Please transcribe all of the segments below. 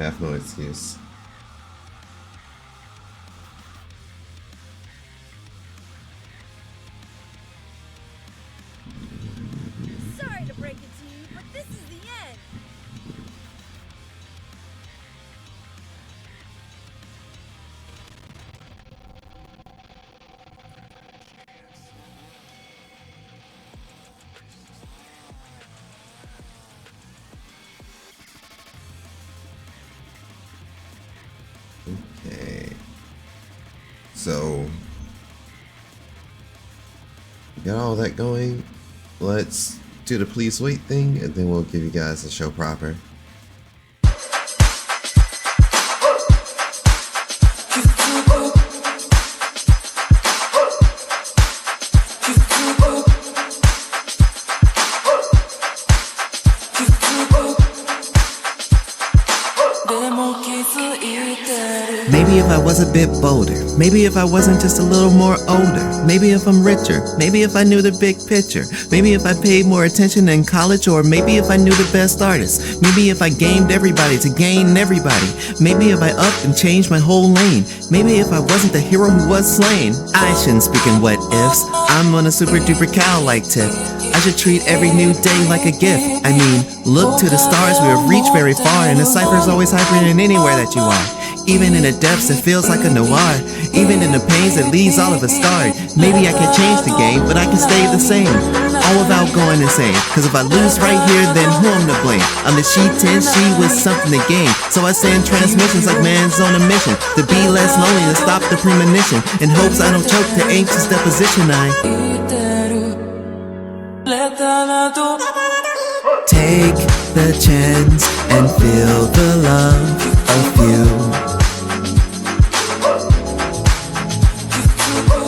I have no excuse. Sorry to break it to you, but this is the end. Okay. So, got all that going. Let's do the please wait thing, and then we'll give you guys the show proper. Maybe if I was a bit bolder, maybe if I wasn't just a little more older, maybe if I'm richer, maybe if I knew the big picture, maybe if I paid more attention in college, or maybe if I knew the best artists, maybe if I gamed everybody to gain everybody, maybe if I upped and changed my whole lane, maybe if I wasn't the hero who was slain. I shouldn't speak in what ifs, I'm on a super duper cow-like tip. I should treat every new day like a gift. I mean, look to the stars, we have reached very far, and the cipher's always happening anywhere that you are. Even in the depths it feels like a noir. Even in the pains it leaves all of us scarred. Maybe I can change the game, but I can stay the same, all without going insane. Cause if I lose right here, then who am to blame? I'm the she 10, she with something to gain. So I send transmissions like man's on a mission, to be less lonely, to stop the premonition, in hopes I don't choke to anxious deposition. Take the chance and feel the love of you.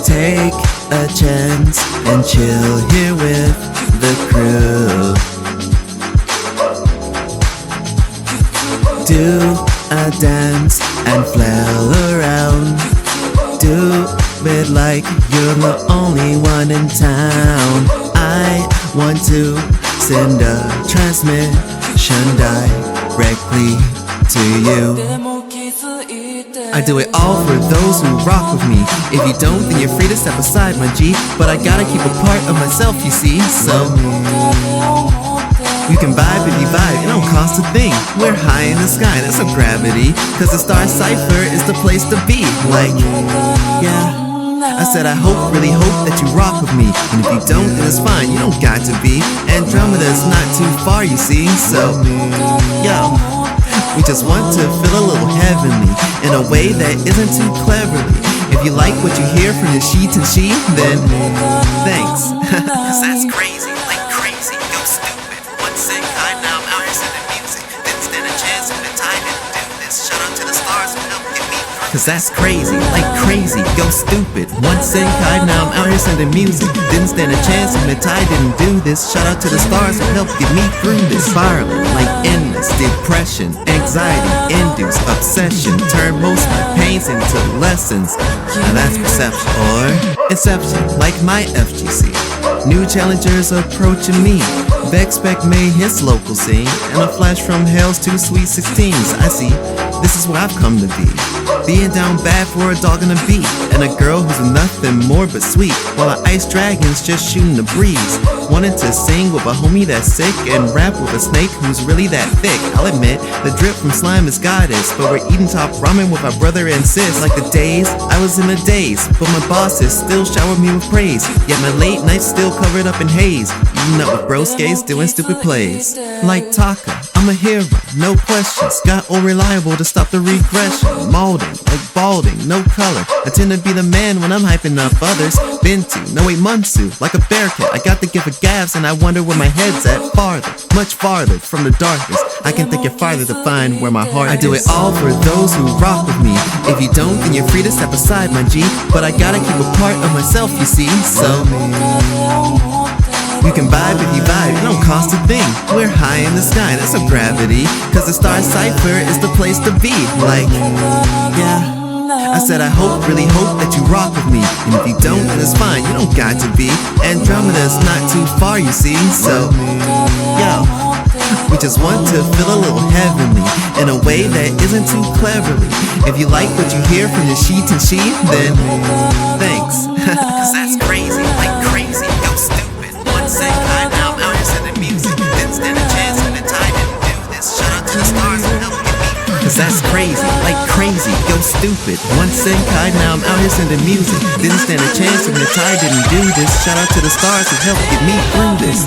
Take a chance and chill here with the crew. Do a dance and flail around. Do it like you're the only one in town. I want to send a transmission directly to you. I do it all for those who rock with me. If you don't, then you're free to step aside, my G. But I gotta keep a part of myself, you see. So you can vibe if you vibe, it don't cost a thing. We're high in the sky, that's no gravity. Cause the star cipher is the place to be. Like, yeah, I said I hope, really hope that you rock with me. And if you don't, then it's fine, you don't got to be. Andromeda's not too far, you see. So, yo, we just want to feel a little heavenly, in a way that isn't too cleverly. If you like what you hear from your she to she, then thanks. Cause that's crazy, like crazy, go stupid. One sick kind, now I'm out here sending music. Didn't stand a chance when the time didn't do this. Shout out to the stars who helped get me through. Cause that's crazy, like crazy, go stupid. One sick kind, now I'm out here sending music. Didn't stand a chance when the tide didn't do this. Shout out to the stars who helped get me through this. Spiraling like endless depression, anxiety, induced obsession, turn most of my pains into lessons. Now that's perception, or inception, like my FGC. New challengers approaching me. Vexpec made his local scene, and a flash from hell's two sweet 16s. I see, this is where I've come to be. Being down bad for a dog and a bee, and a girl who's nothing more but sweet, while the ice dragon's just shooting the breeze. Wanted to sing with a homie that's sick, and rap with a snake who's really that thick. I'll admit, the drip from slime is goddess, but we're eating top ramen with our brother and sis. Like the days, I was in a daze, but my bosses still showered me with praise. Yet my late nights still covered up in haze, eating up with broskays, doing stupid plays. Like Taka, I'm a hero, no questions. Got all reliable to stop the regression. Molding, like balding, no color. I tend to be the man when I'm hyping up others. Been to, no wait, Munsu, like a bear cat. I got the gift of gaffs and I wonder where my head's at. Farther, much farther from the darkness. I can take it farther to find where my heart is. I do it all for those who rock with me. If you don't, then you're free to step aside, my G. But I gotta keep a part of myself, you see. So you can vibe if you vibe, it don't cost a thing. We're high in the sky, that's no gravity. Cause the star cipher is the place to be. Like, yeah, I said I hope, really hope that you rock with me. And if you don't, then it's fine, you don't got to be. Andromeda's not too far, you see. So, yo. We just want to feel a little heavenly in a way that isn't too cleverly. If you like what you hear from your sheets and sheath, then thanks. Cause that's crazy, like crazy, go stupid. One sec, high, now I'm out here sending music. Didn't stand a chance when the time didn't do this. Shout out to the stars and help get me. Cause that's crazy, like crazy, go stupid. One sec, high, now I'm out here sending music. Didn't stand a chance when the tide didn't do this. Shout out to the stars and help get me through this.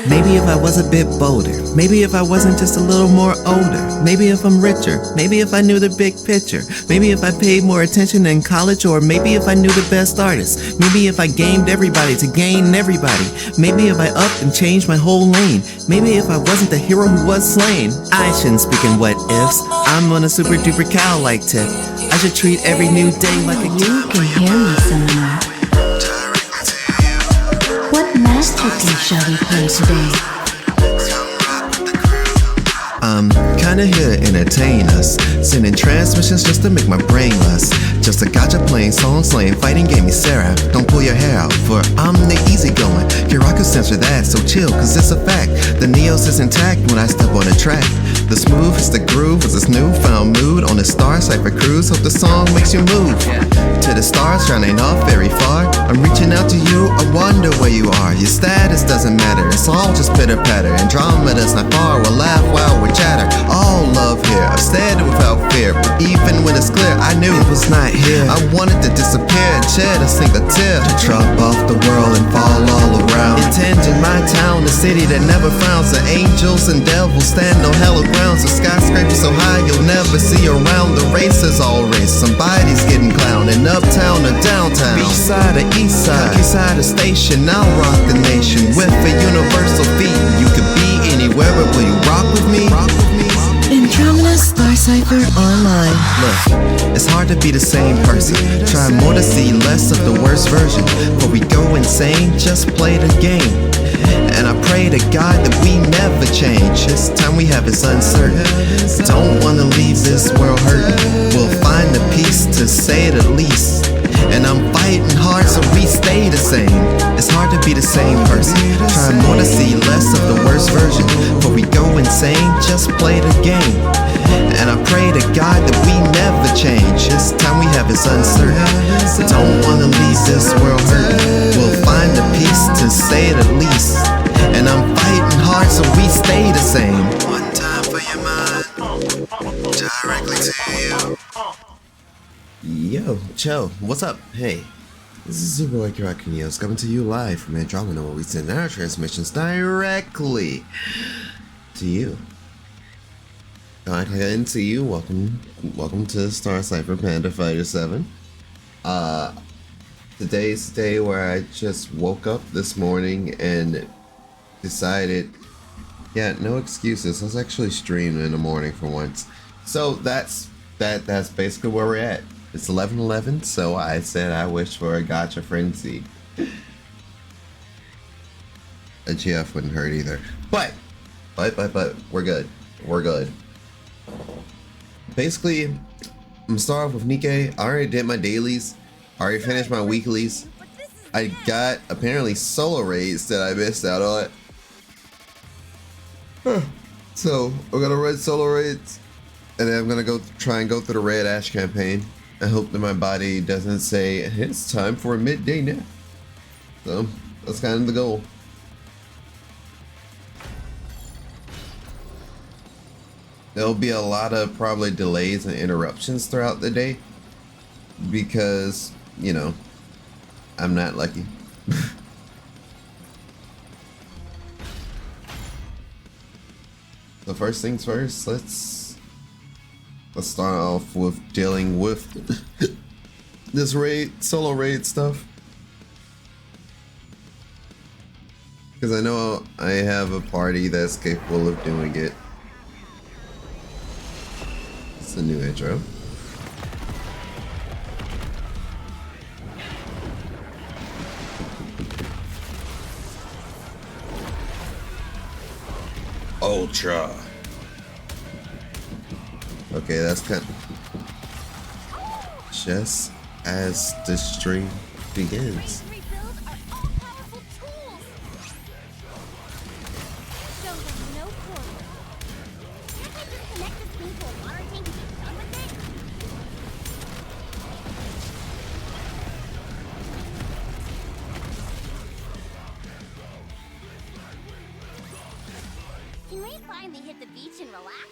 Maybe if I was a bit bolder, maybe if I wasn't just a little more older, maybe if I'm richer, maybe if I knew the big picture, maybe if I paid more attention in college, or maybe if I knew the best artists, maybe if I gamed everybody to gain everybody, maybe if I upped and changed my whole lane, maybe if I wasn't the hero who was slain. I shouldn't speak in what ifs, I'm on a super duper cow-like tip. I should treat every new day like a You can hear me, Sona. What masterpiece shall we play today? I'm kinda here to entertain us, sending transmissions just to make my brain lust. Just a gotcha playing, song slaying, fighting game, me seraph. Don't pull your hair out, for I'm the easygoing. Kiraku censor that, so chill, cause it's a fact. The Neos is intact when I step on the track. The smooth is the groove, was this newfound mood on the Star Cypher cruise. Hope the song makes you move to the stars, shining off very far. I'm reaching out to you, I wonder where you are. Your status doesn't matter, it's all just pitter patter. Andromeda's not far, we'll laugh while we chatter. All love here, I've said it without fear, but even when it's clear, I knew it was not here. I wanted to disappear and shed a single tear, to drop off the world and fall all around. Intending my town, the city that never frowns. The angels and devils stand on hella grounds. The skyscrapers so high you'll never see around. The racers all race, somebody's getting clowned. In uptown or downtown, beach side or east side, side or station, I'll rock the nation with a universal beat. You could be anywhere, but will you rock with me? Andromeda Star Cypher Online. Look, it's hard to be the same person. Try more to see less of the worst version. Before we go insane, just play the game. And I pray to God that we never change. This time we have is uncertain. Don't wanna leave this world hurting. We'll find find the peace to say the least. And I'm fighting hard so we stay the same. It's hard to be the same person. Try more to see less of the worst version. Before we go insane, just play the game. And I pray to God that we never change. This time we have is uncertain. Don't wanna leave this world hurting. We'll find the peace to say the least. And I'm fighting hard so we stay the same. One time for your mind, directly to you. Yo, Joe, what's up? Hey, this is your boy Kirakineos coming to you live from Andromeda, where we send our transmissions directly to you. Content to you. Welcome to Star Cypher Panda Fighter 7. Today's the day where I just woke up this morning and decided, yeah, no excuses. Let's actually stream in the morning for once. So that's basically where we're at. It's 11:11, so I said I wish for a gotcha frenzy. A GF wouldn't hurt either. But we're good. We're good. Basically, I'm gonna start off with NIKKE. I already did my dailies. I already finished my weeklies. I got apparently solo raids that I missed out on. So we're gonna run solo raids, and then I'm gonna try and go through the Red Ash campaign. I hope that my body doesn't say it's time for a midday nap. So that's kind of the goal. There'll be a lot of probably delays and interruptions throughout the day because, you know, I'm not lucky. So first things first, let's start off with dealing with this solo raid stuff. Because I know I have a party that's capable of doing it. It's a new intro. Ultra. Okay, that's kind of just as the stream begins. Refills are all-powerful tools. Show them no quarter. Can't we just connect this thing to a water tank and be done with it? Can we finally hit the beach and relax?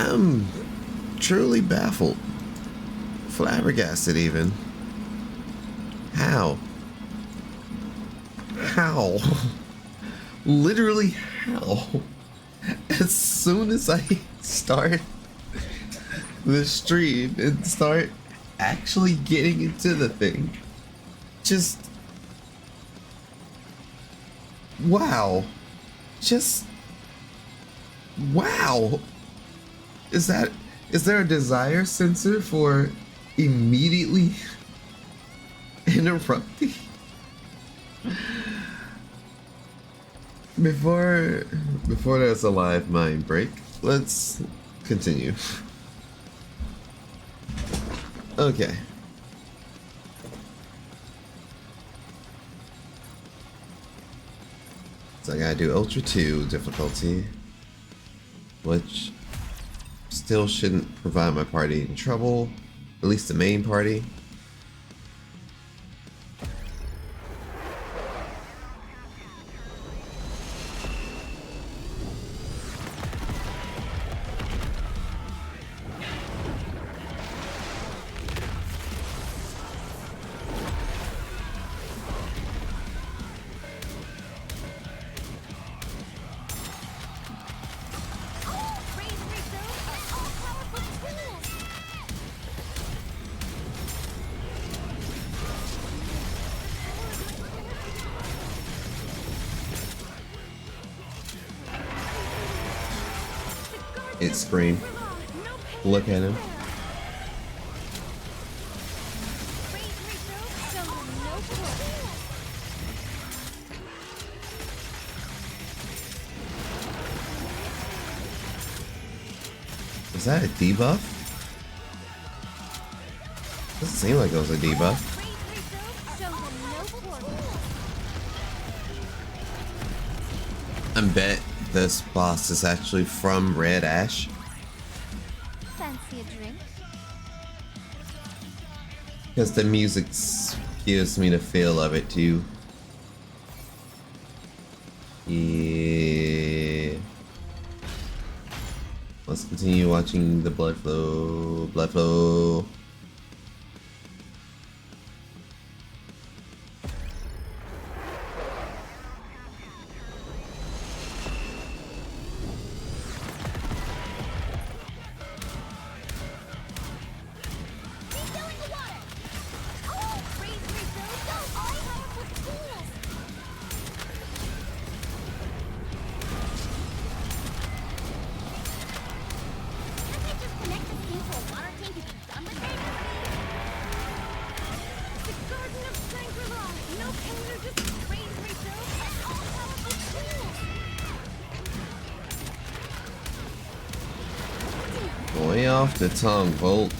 I'm truly baffled. Flabbergasted even. How? How? Literally how? As soon as I start the stream and start actually getting into the thing, just wow. Just wow. Is there a desire sensor for immediately interrupting? Before there's a live mind break, let's continue. Okay. So I gotta do Ultra 2 difficulty, which still shouldn't provide my party in trouble, at least the main party. It screamed. Look at him. Is that a debuff? Doesn't seem like it was a debuff. I bet this boss is actually from Red Ash. Fancy a drink? Because the music gives me the feel of it too. Yeah. Let's continue watching the blood flow. Blood flow. Way off the tongue, Bolt.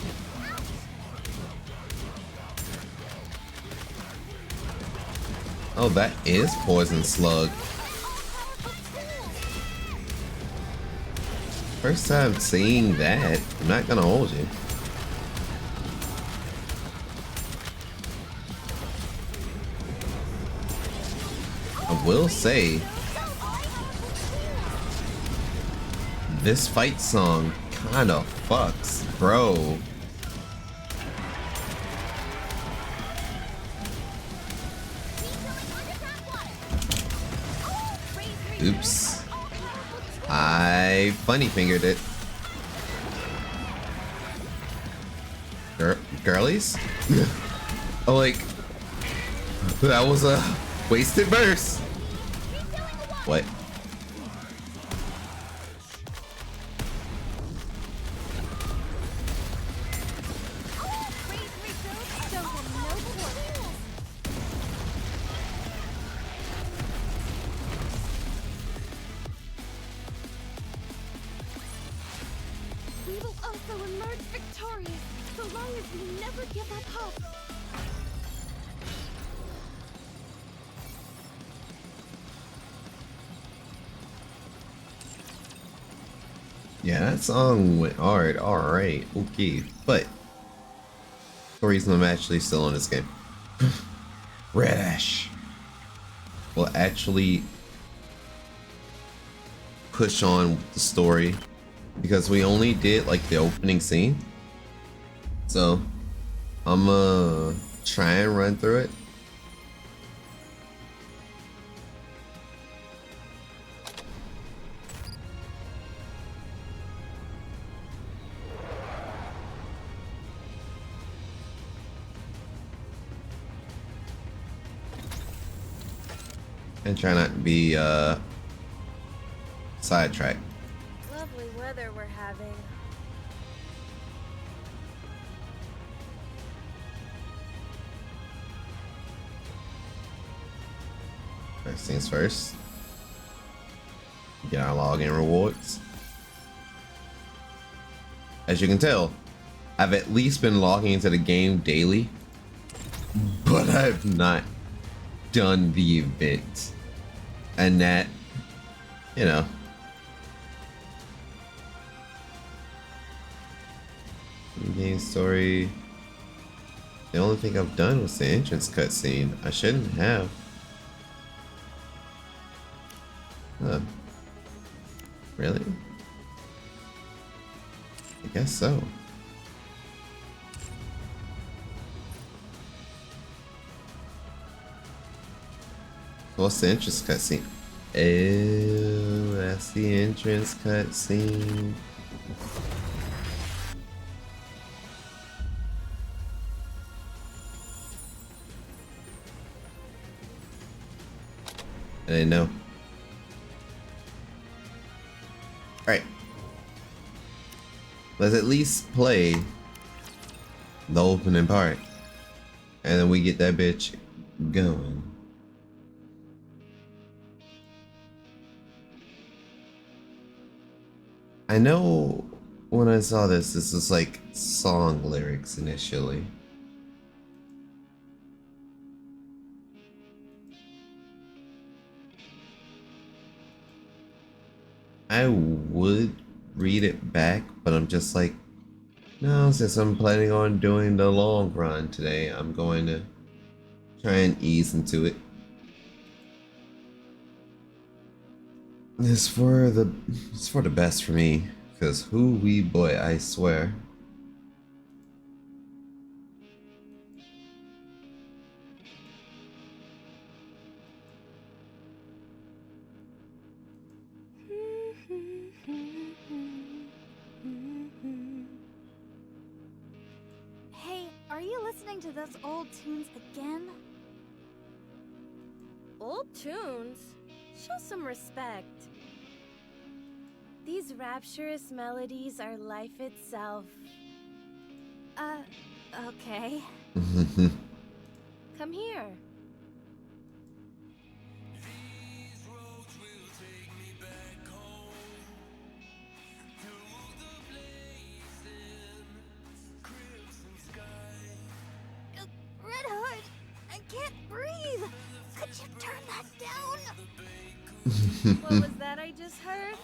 Oh, that is Poison Slug. First time seeing that. I'm not gonna hold you. I will say, this fight song kind of fucks, bro. Oops. I funny fingered it. Girlies? Oh, like, that was a wasted burst. What? Yeah, that song went hard. Alright, okay. But the reason I'm actually still in this game. Red Ash will actually push on the story because we only did like the opening scene. So I'm gonna try and run through it. And try not to be sidetracked. Lovely weather we're having. First things first. Get our login rewards. As you can tell, I've at least been logging into the game daily, but I've not done the event. And that, you know. Game story. The only thing I've done was the entrance cutscene. I shouldn't have. Huh. Really? I guess so. What's the entrance cutscene? Oh, that's the entrance cutscene. I didn't know. Alright. Let's at least play the opening part. And then we get that bitch going. I know when I saw this was like song lyrics initially. I would read it back, but I'm just like, no, since I'm planning on doing the long run today, I'm going to try and ease into it. It's for the best for me, because whoo wee boy, I swear. Hey, are you listening to those old tunes again? Old tunes? Show some respect. These rapturous melodies are life itself. Okay. Come here. Red Hood, I can't breathe. Could you turn that down? What was that I just heard?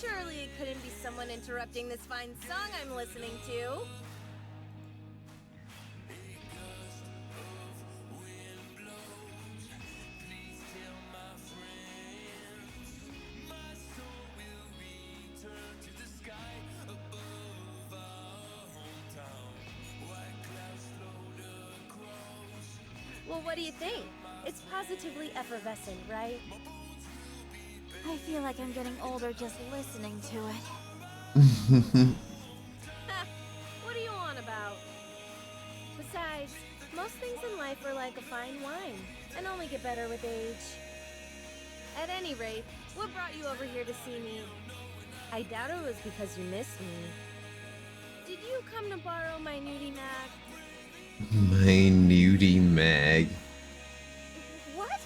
Surely it couldn't be someone interrupting this fine song I'm listening to. Well, what do you think? It's positively effervescent, right? I feel like I'm getting older just listening to it. Ha! What are you on about? Besides, most things in life are like a fine wine, and only get better with age. At any rate, what brought you over here to see me? I doubt it was because you missed me. Did you come to borrow my nudie mag? My nudie mag. What?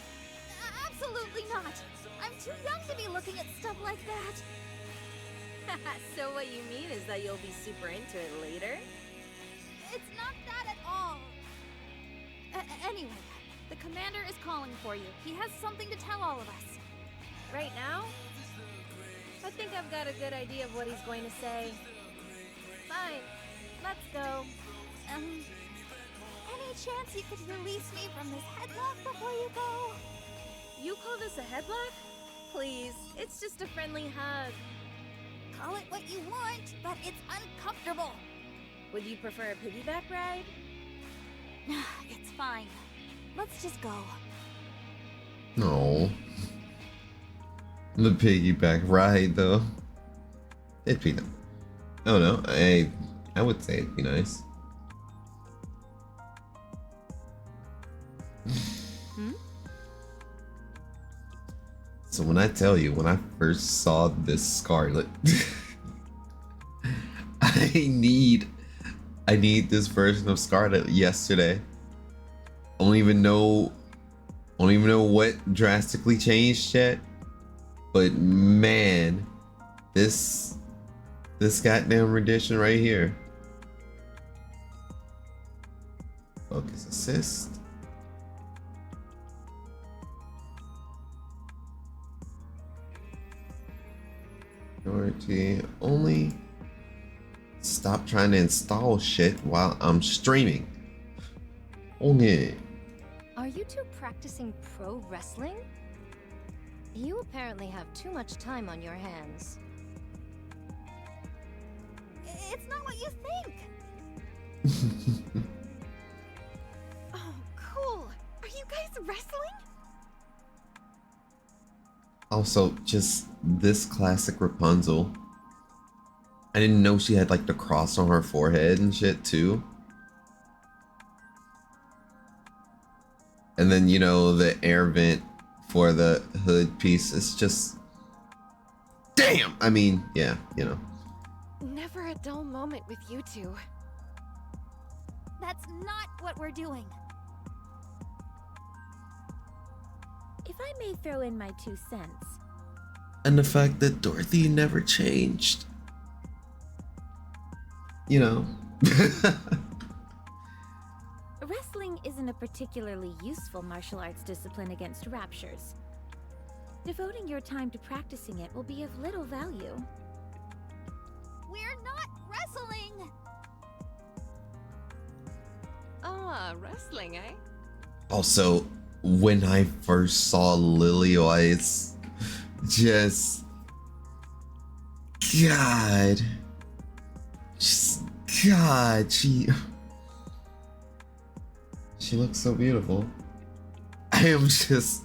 Absolutely not. I'm too young to be looking at stuff like that. So what you mean is that you'll be super into it later? It's not that at all. Anyway, the commander is calling for you. He has something to tell all of us. Right now? I think I've got a good idea of what he's going to say. Fine, let's go. Any chance you could release me from this headlock before you go? You call this a headlock? Please, it's just a friendly hug. Call it what you want, but it's uncomfortable. Would you prefer a piggyback ride? It's fine. Let's just go. No. The piggyback ride though. It'd be nice. Oh no, I would say it'd be nice. So when I tell you, when I first saw this Scarlet, I need this version of Scarlet yesterday. I don't even know what drastically changed yet, but man, this goddamn rendition right here. Focus assist. Priority only. Stop trying to install shit while I'm streaming. Okay. Are you two practicing pro wrestling? You apparently have too much time on your hands. It's not what you think. Oh, cool. Are you guys wrestling? Also, just this classic Rapunzel. I didn't know she had like the cross on her forehead and shit too. And then, you know, the air vent for the hood piece is just... Damn! I mean, yeah, you know. Never a dull moment with you two. That's not what we're doing. If I may throw in my 2 cents. And the fact that Dorothy never changed. You know. Wrestling isn't a particularly useful martial arts discipline against raptures. Devoting your time to practicing it will be of little value. We're not wrestling! Ah, wrestling, eh? Also, when I first saw Lily White's, just... God. Just... God, she looks so beautiful. I am just...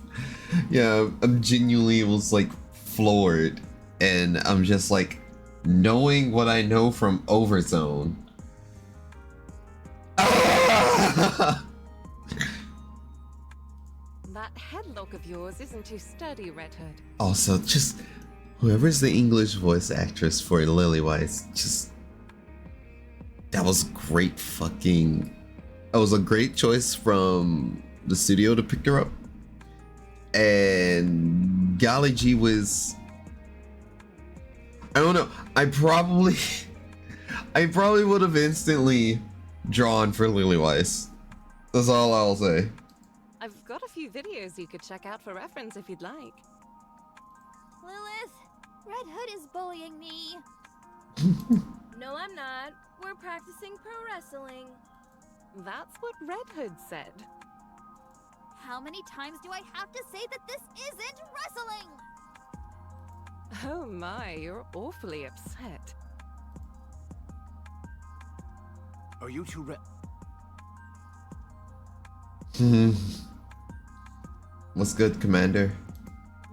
Yeah, I'm genuinely was like floored. And I'm just like, knowing what I know from Overzone. That headlock of yours isn't too sturdy, Red Hood. Also, just whoever's the English voice actress for Lily White, just that was great fucking. That was a great choice from the studio to pick her up, and golly gee was. I don't know. I probably would have instantly drawn for Lily Weiss. That's all I'll say. I've got a few videos you could check out for reference if you'd like. Lilith, Red Hood is bullying me. No, I'm not. We're practicing pro wrestling. That's what Red Hood said. How many times do I have to say that this isn't wrestling? Oh my, you're awfully upset. Are you two What's good, Commander?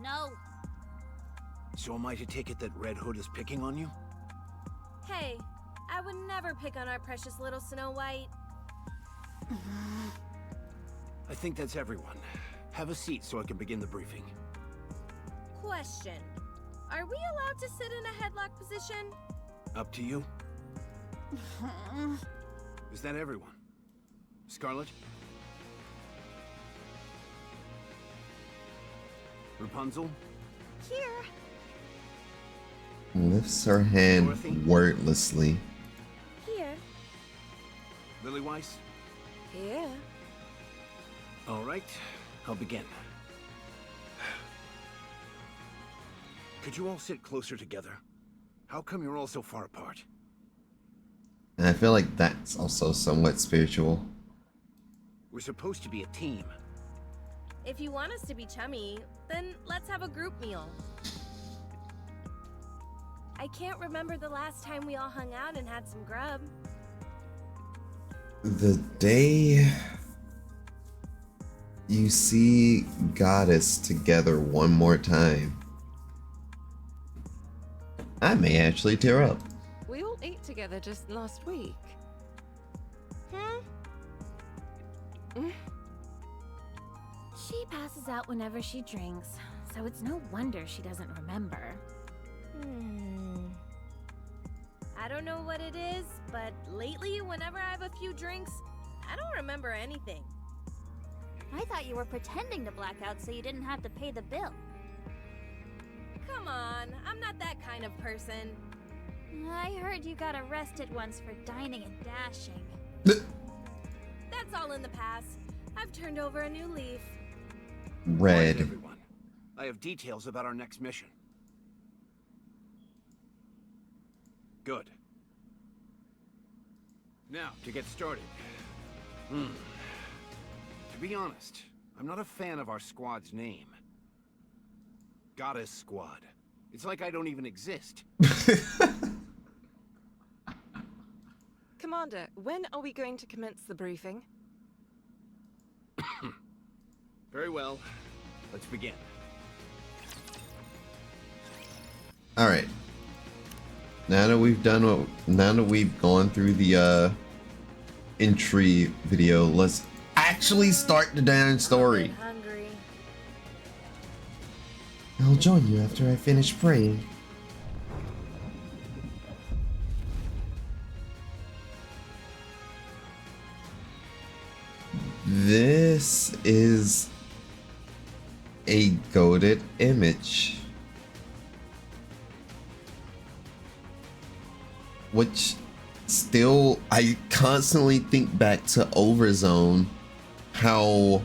No. So am I to take it that Red Hood is picking on you? Hey, I would never pick on our precious little Snow White. I think that's everyone. Have a seat so I can begin the briefing. Question. Are we allowed to sit in a headlock position? Up to you. Is that everyone? Scarlet? Rapunzel? Here. Lifts her hand Dorothy? wordlessly. Here. Lily Weiss? Here. All right, I'll begin. Could you all sit closer together? How come you're all so far apart? And I feel like that's also somewhat spiritual. We're supposed to be a team. If you want us to be chummy, then let's have a group meal. I I can't remember the last time we all hung out and had some grub. The day you see Goddess together one more time, I may actually tear up. We all ate together just last week. She passes out whenever she drinks, so it's no wonder she doesn't remember. I don't know what it is, but lately, whenever I have a few drinks, I don't remember anything. I thought you were pretending to black out so you didn't have to pay the bill. Come on, I'm not that kind of person. I heard you got arrested once for dining and dashing. That's all in the past. I've turned over a new leaf. Red. Quiet, everyone. I have details about our next mission. Good. Now, to get started. To be honest, I'm not a fan of our squad's name. Goddess Squad. It's like I don't even exist. Commander, when are we going to commence the briefing? Very well. Let's begin. All right. Now that we've gone through the entry video, let's actually start the damn story. I'm hungry. I'll join you after I finish praying. This is a goated image, which still I constantly think back to Overzone, how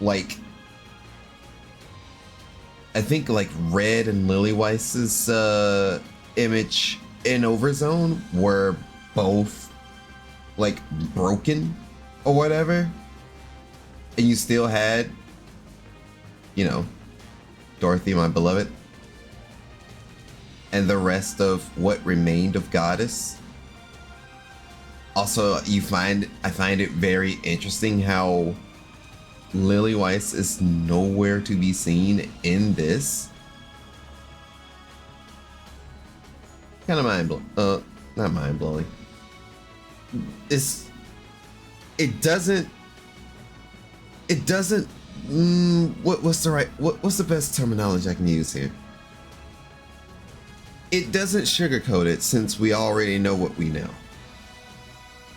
like I think like Red and Lillyweiss's image in Overzone were both like broken or whatever, and you still had, you know, Dorothy, my beloved, and the rest of what remained of Goddess. Also, I find it very interesting how Lilyweiss is nowhere to be seen in this. Kind of not mind blowing. It doesn't what's the best terminology I can use here? It doesn't sugarcoat it, since we already know what we know.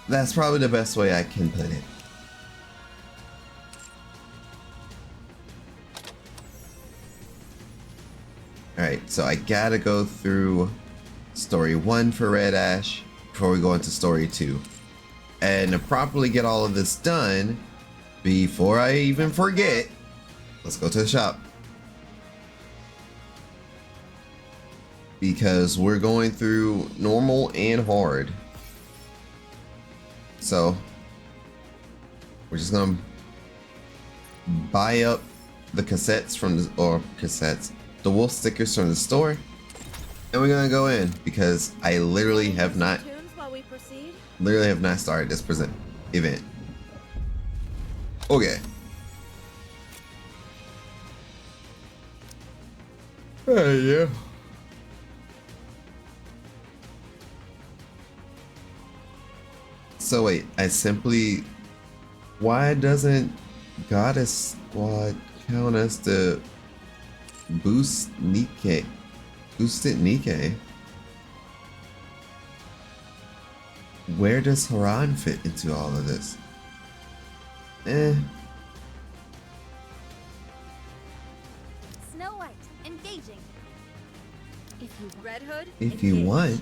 That's probably the best way I can put it. Alright, so I gotta go through story 1 for Red Ash before we go into story 2. And to properly get all of this done, before I even forget, let's go to the shop. Because we're going through normal and hard. So we're just gonna buy up the cassettes from the wolf stickers from the store, and we're gonna go in because I literally have not started this event. Okay. Yeah. So wait, why doesn't Goddess Squad count us to boost NIKKE? Boosted NIKKE? Where does Haran fit into all of this? Snow White, engaging. Red Hood? If you want.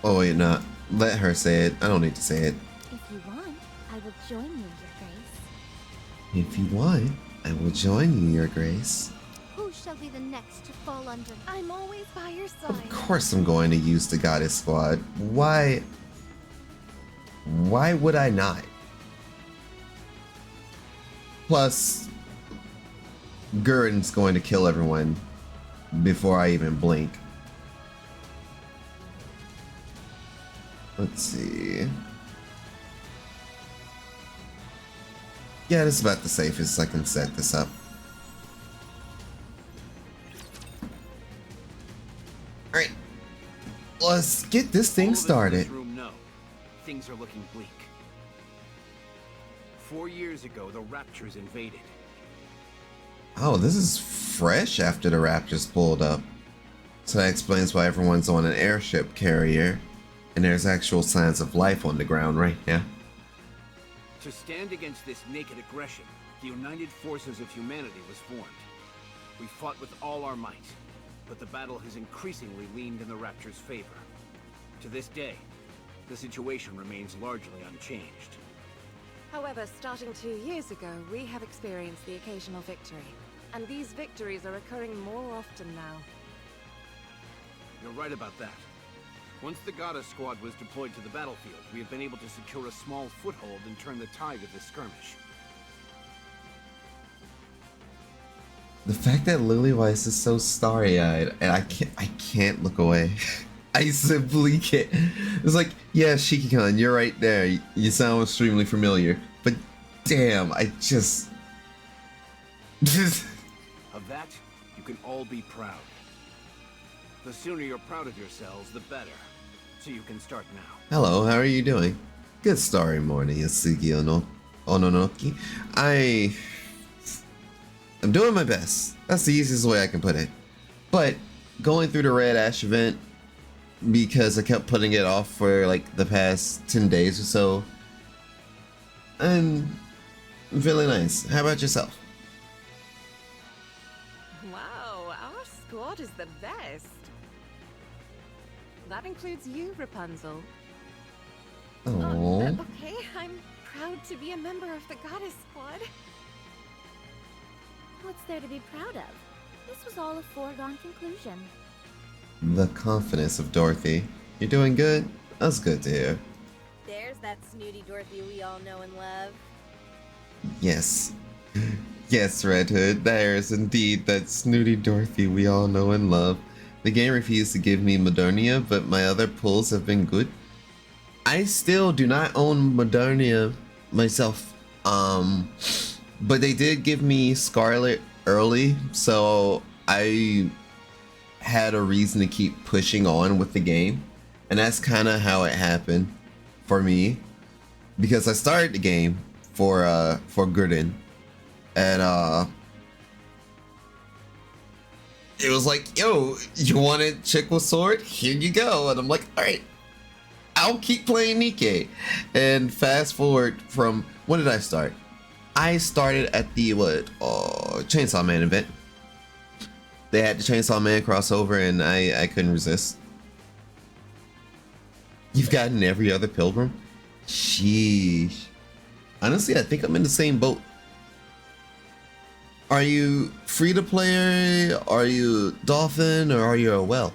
Oh wait, nah. Let her say it. I don't need to say it. If you want, I will join you, Your Grace. If you want, I will join you, Your Grace. Who shall be the next to fall under? I'm always by your side. Of course I'm going to use the Goddess Squad. Why would I not? Plus, Gurren's going to kill everyone before I even blink. Let's see. Yeah, this is about the safest I can set this up. Alright. Let's get this thing started. All of us in this room know things are looking bleak. 4 years ago, the Raptors invaded. Oh, this is fresh after the Raptors pulled up. So that explains why everyone's on an airship carrier. And there's actual signs of life on the ground right now. To stand against this naked aggression, the United Forces of Humanity was formed. We fought with all our might, but the battle has increasingly leaned in the Raptors' favor. To this day, the situation remains largely unchanged. However, starting 2 years ago, we have experienced the occasional victory. And these victories are occurring more often now. You're right about that. Once the Goddess Squad was deployed to the battlefield, we have been able to secure a small foothold and turn the tide of this skirmish. The fact that Lily Weiss is so starry-eyed, and I can't look away. I simply can't. It's like, yeah, Shiki-Con, you're right there. You sound extremely familiar. But damn, I just... Of that, you can all be proud. The sooner you're proud of yourselves, the better. So you can start now. Hello, how are you doing? Good starry morning, Yasugi Ononoki. I'm doing my best. That's the easiest way I can put it. But going through the Red Ash event, because I kept putting it off for like the past 10 days or so, I'm feeling nice. How about yourself? Wow, our squad is the best. That includes you, Rapunzel. Oh. Okay, I'm proud to be a member of the Goddess Squad. What's there to be proud of? This was all a foregone conclusion. The confidence of Dorothy. You're doing good? That's good to hear. There's that snooty Dorothy we all know and love. Yes. Yes, Red Hood, there is indeed that snooty Dorothy we all know and love. The game refused to give me Modernia, but my other pulls have been good. I still do not own Modernia myself. But they did give me Scarlet early, so I had a reason to keep pushing on with the game. And that's kind of how it happened for me. Because I started the game for Gurdon. And it was like, yo, you want a chick with sword? Here you go. And I'm like, alright, I'll keep playing NIKKE. And fast forward from, when did I start? I started at the, Chainsaw Man event. They had the Chainsaw Man crossover and I couldn't resist. You've gotten every other Pilgrim? Sheesh. Honestly, I think I'm in the same boat. Are you free to play? Are you Dolphin? Or are you a Well?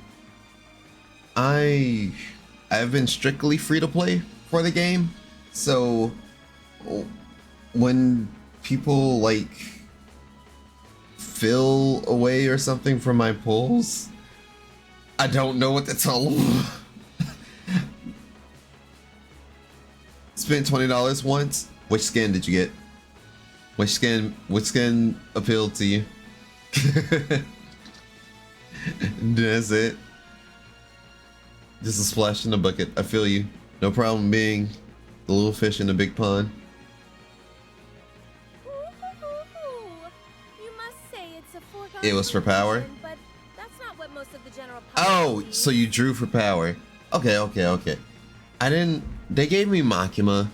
I've been strictly free to play for the game. So when people like fill away or something from my pulls, I don't know what to tell them. Spent $20 once. Which skin did you get? Which skin appealed to you? That's it. Just a splash in the bucket. I feel you. No problem being the little fish in the big pond. Ooh, you must say it's a foregone It was for power? conclusion, but that's not what most of the general public Oh, believes. so you drew for power. Okay. They gave me Makima.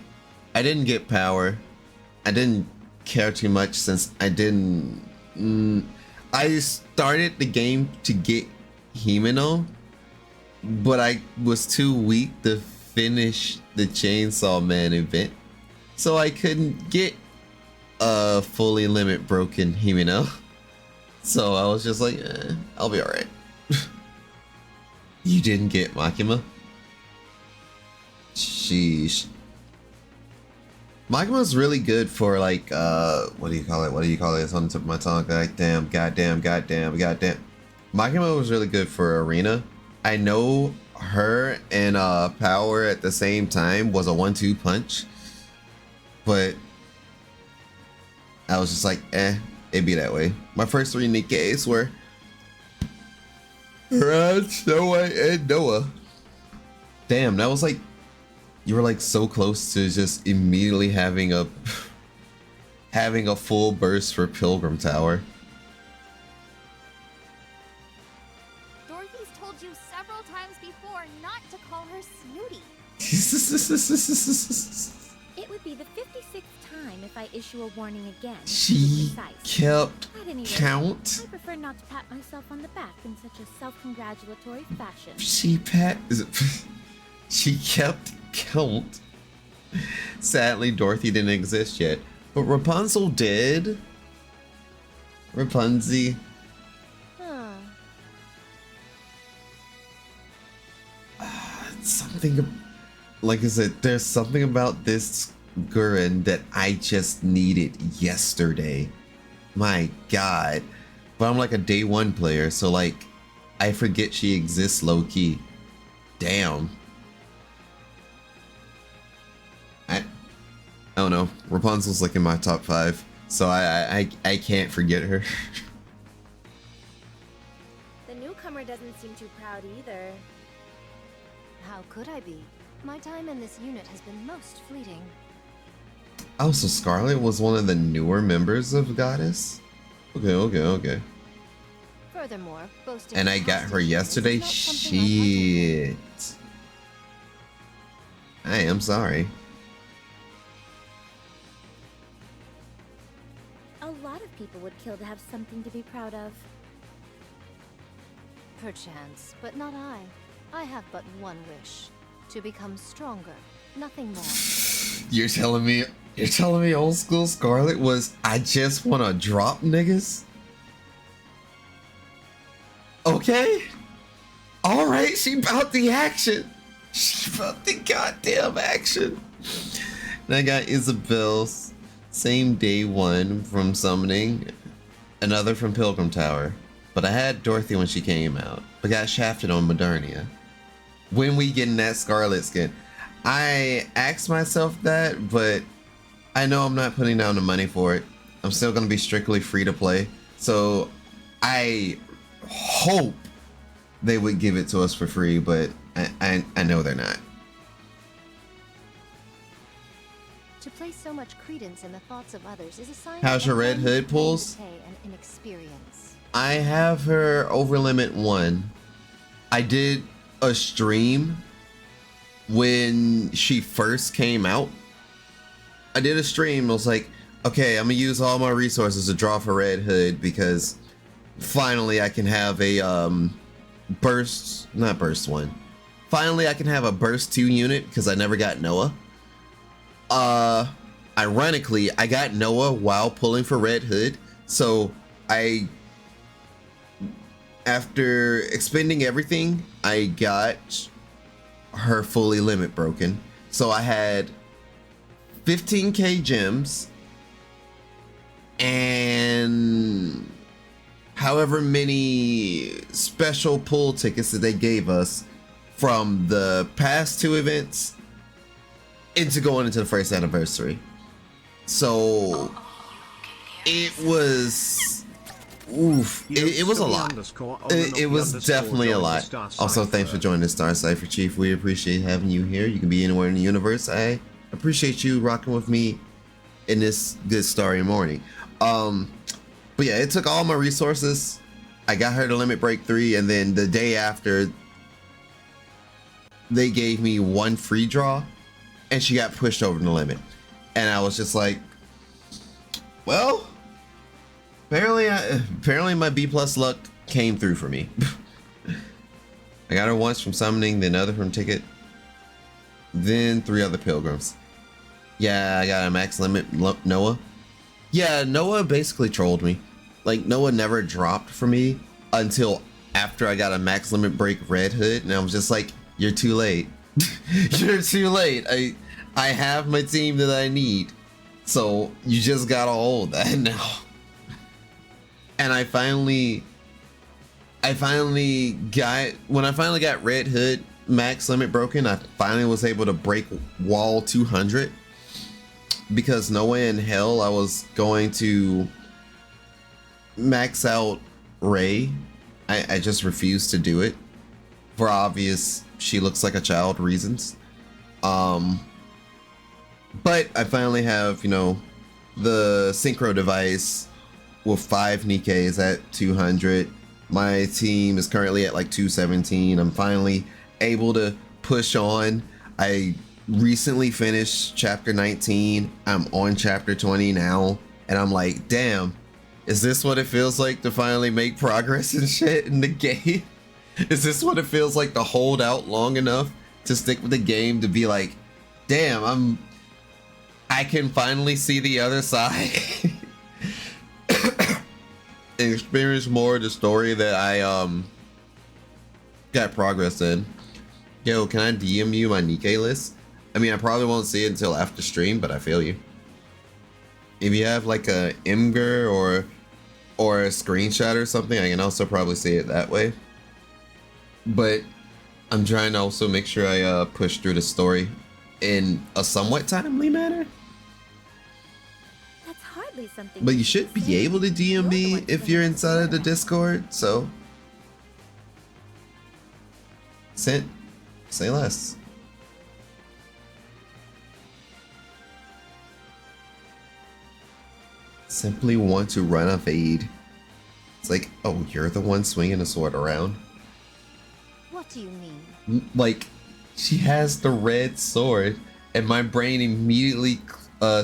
I didn't get power. I didn't care too much since I didn't... I started the game to get Himeno, but I was too weak to finish the Chainsaw Man event. So I couldn't get a fully limit broken Himeno. So I was just like, I'll be alright. You didn't get Makima? Sheesh. Makima's really good for like, what do you call it? It's on the tip of my tongue. Goddamn. Makima was really good for Arena. I know her and Power at the same time was a 1-2 punch, but I was just like, it'd be that way. My first 3 NIKKEs were Rad, Snow White, and Noah. Damn, that was like, you were like so close to just immediately having a full burst for Pilgrim Tower. Dorothy's told you several times before not to call her Snooty. It would be the 56th time if I issue a warning again. She kept At any rate, count. I prefer not to pat myself on the back in such a self-congratulatory fashion. She kept count. Sadly, Dorothy didn't exist yet, but Rapunzel did. Rapunzel. Huh. Something, like I said, there's something about this Gurren that I just needed yesterday. My God. But I'm like a day 1 player, so like, I forget she exists low key. Damn. I don't know. Rapunzel's like in my top 5, so I can't forget her. The newcomer doesn't seem too proud either. How could I be? My time in this unit has been most fleeting. Oh, so Scarlet was one of the newer members of Goddess? Okay. Furthermore, boasting And of I got her hostage yesterday? is not something I'm comfortable with. Shit. I am sorry. A lot of people would kill to have something to be proud of. Perchance, but not I. I have but one wish. To become stronger. Nothing more. You're telling me old school Scarlet was, I just wanna drop niggas? Okay. Alright, she about the action. She about the goddamn action. And I got Isabel's same day 1 from summoning, another from Pilgrim Tower. But I had Dorothy when she came out, but got shafted on Modernia. When we get in that Scarlet skin, I asked myself that, but I know I'm not putting down the money for it. I'm still gonna be strictly free to play. So I hope they would give it to us for free, but I know they're not. To place so much credence in the thoughts of others is a sign How's of your Red Hood naivete pulls? and inexperience. I have her over limit 1. I did a stream when she first came out. I did a stream. I was like, okay, I'm gonna use all my resources to draw for Red Hood because finally I can have a not burst 1. Finally I can have a burst 2 unit because I never got Noah. Ironically, I got Noah while pulling for Red Hood, so after expending everything, I got her fully limit broken. So I had 15k gems and however many special pull tickets that they gave us from the past 2 events into going into the first anniversary. So it was, oof, it was a lot. It was definitely a lot. Also, thanks for joining the Star Cipher, Chief. We appreciate having you here. You can be anywhere in the universe. I appreciate you rocking with me in this good starry morning. But yeah, it took all my resources. I got her to limit break 3, and then the day after, they gave me 1 free draw, and she got pushed over the limit. And I was just like, well, apparently my B+ luck came through for me. I got her once from summoning, then another from ticket, then 3 other pilgrims. Yeah, I got a max limit Noah. Yeah, Noah basically trolled me. Like, Noah never dropped for me until after I got a max limit break Red Hood, and I was just like, you're too late. You're too late. I have my team that I need. So you just gotta hold that now. And I finally I finally got, when I finally got Red Hood max limit broken, I finally was able to break wall 200, because no way in hell I was going to max out Ray. I just refused to do it for obvious she looks like a child reasons. But I finally have, you know, the synchro device with 5 NIKKEs at 200. My team is currently at like 217. I'm finally able to push on. I recently finished chapter 19. I'm on chapter 20 now, and I'm like, damn, is this what it feels like to finally make progress and shit in the game? Is this what it feels like to hold out long enough to stick with the game, to be like, damn, I can finally see the other side and experience more of the story that I got progress in. Yo, can I DM you my NIKKE list? I mean, I probably won't see it until after stream, but I feel you. If you have like a Imgur or a screenshot or something, I can also probably see it that way. But I'm trying to also make sure I push through the story in a somewhat timely manner. That's hardly something. But you should be able to DM me if you're inside of the Discord, so say less. Simply want to run a fade. It's like, oh, you're the one swinging the sword around. What do you mean? Like, she has the red sword, and my brain immediately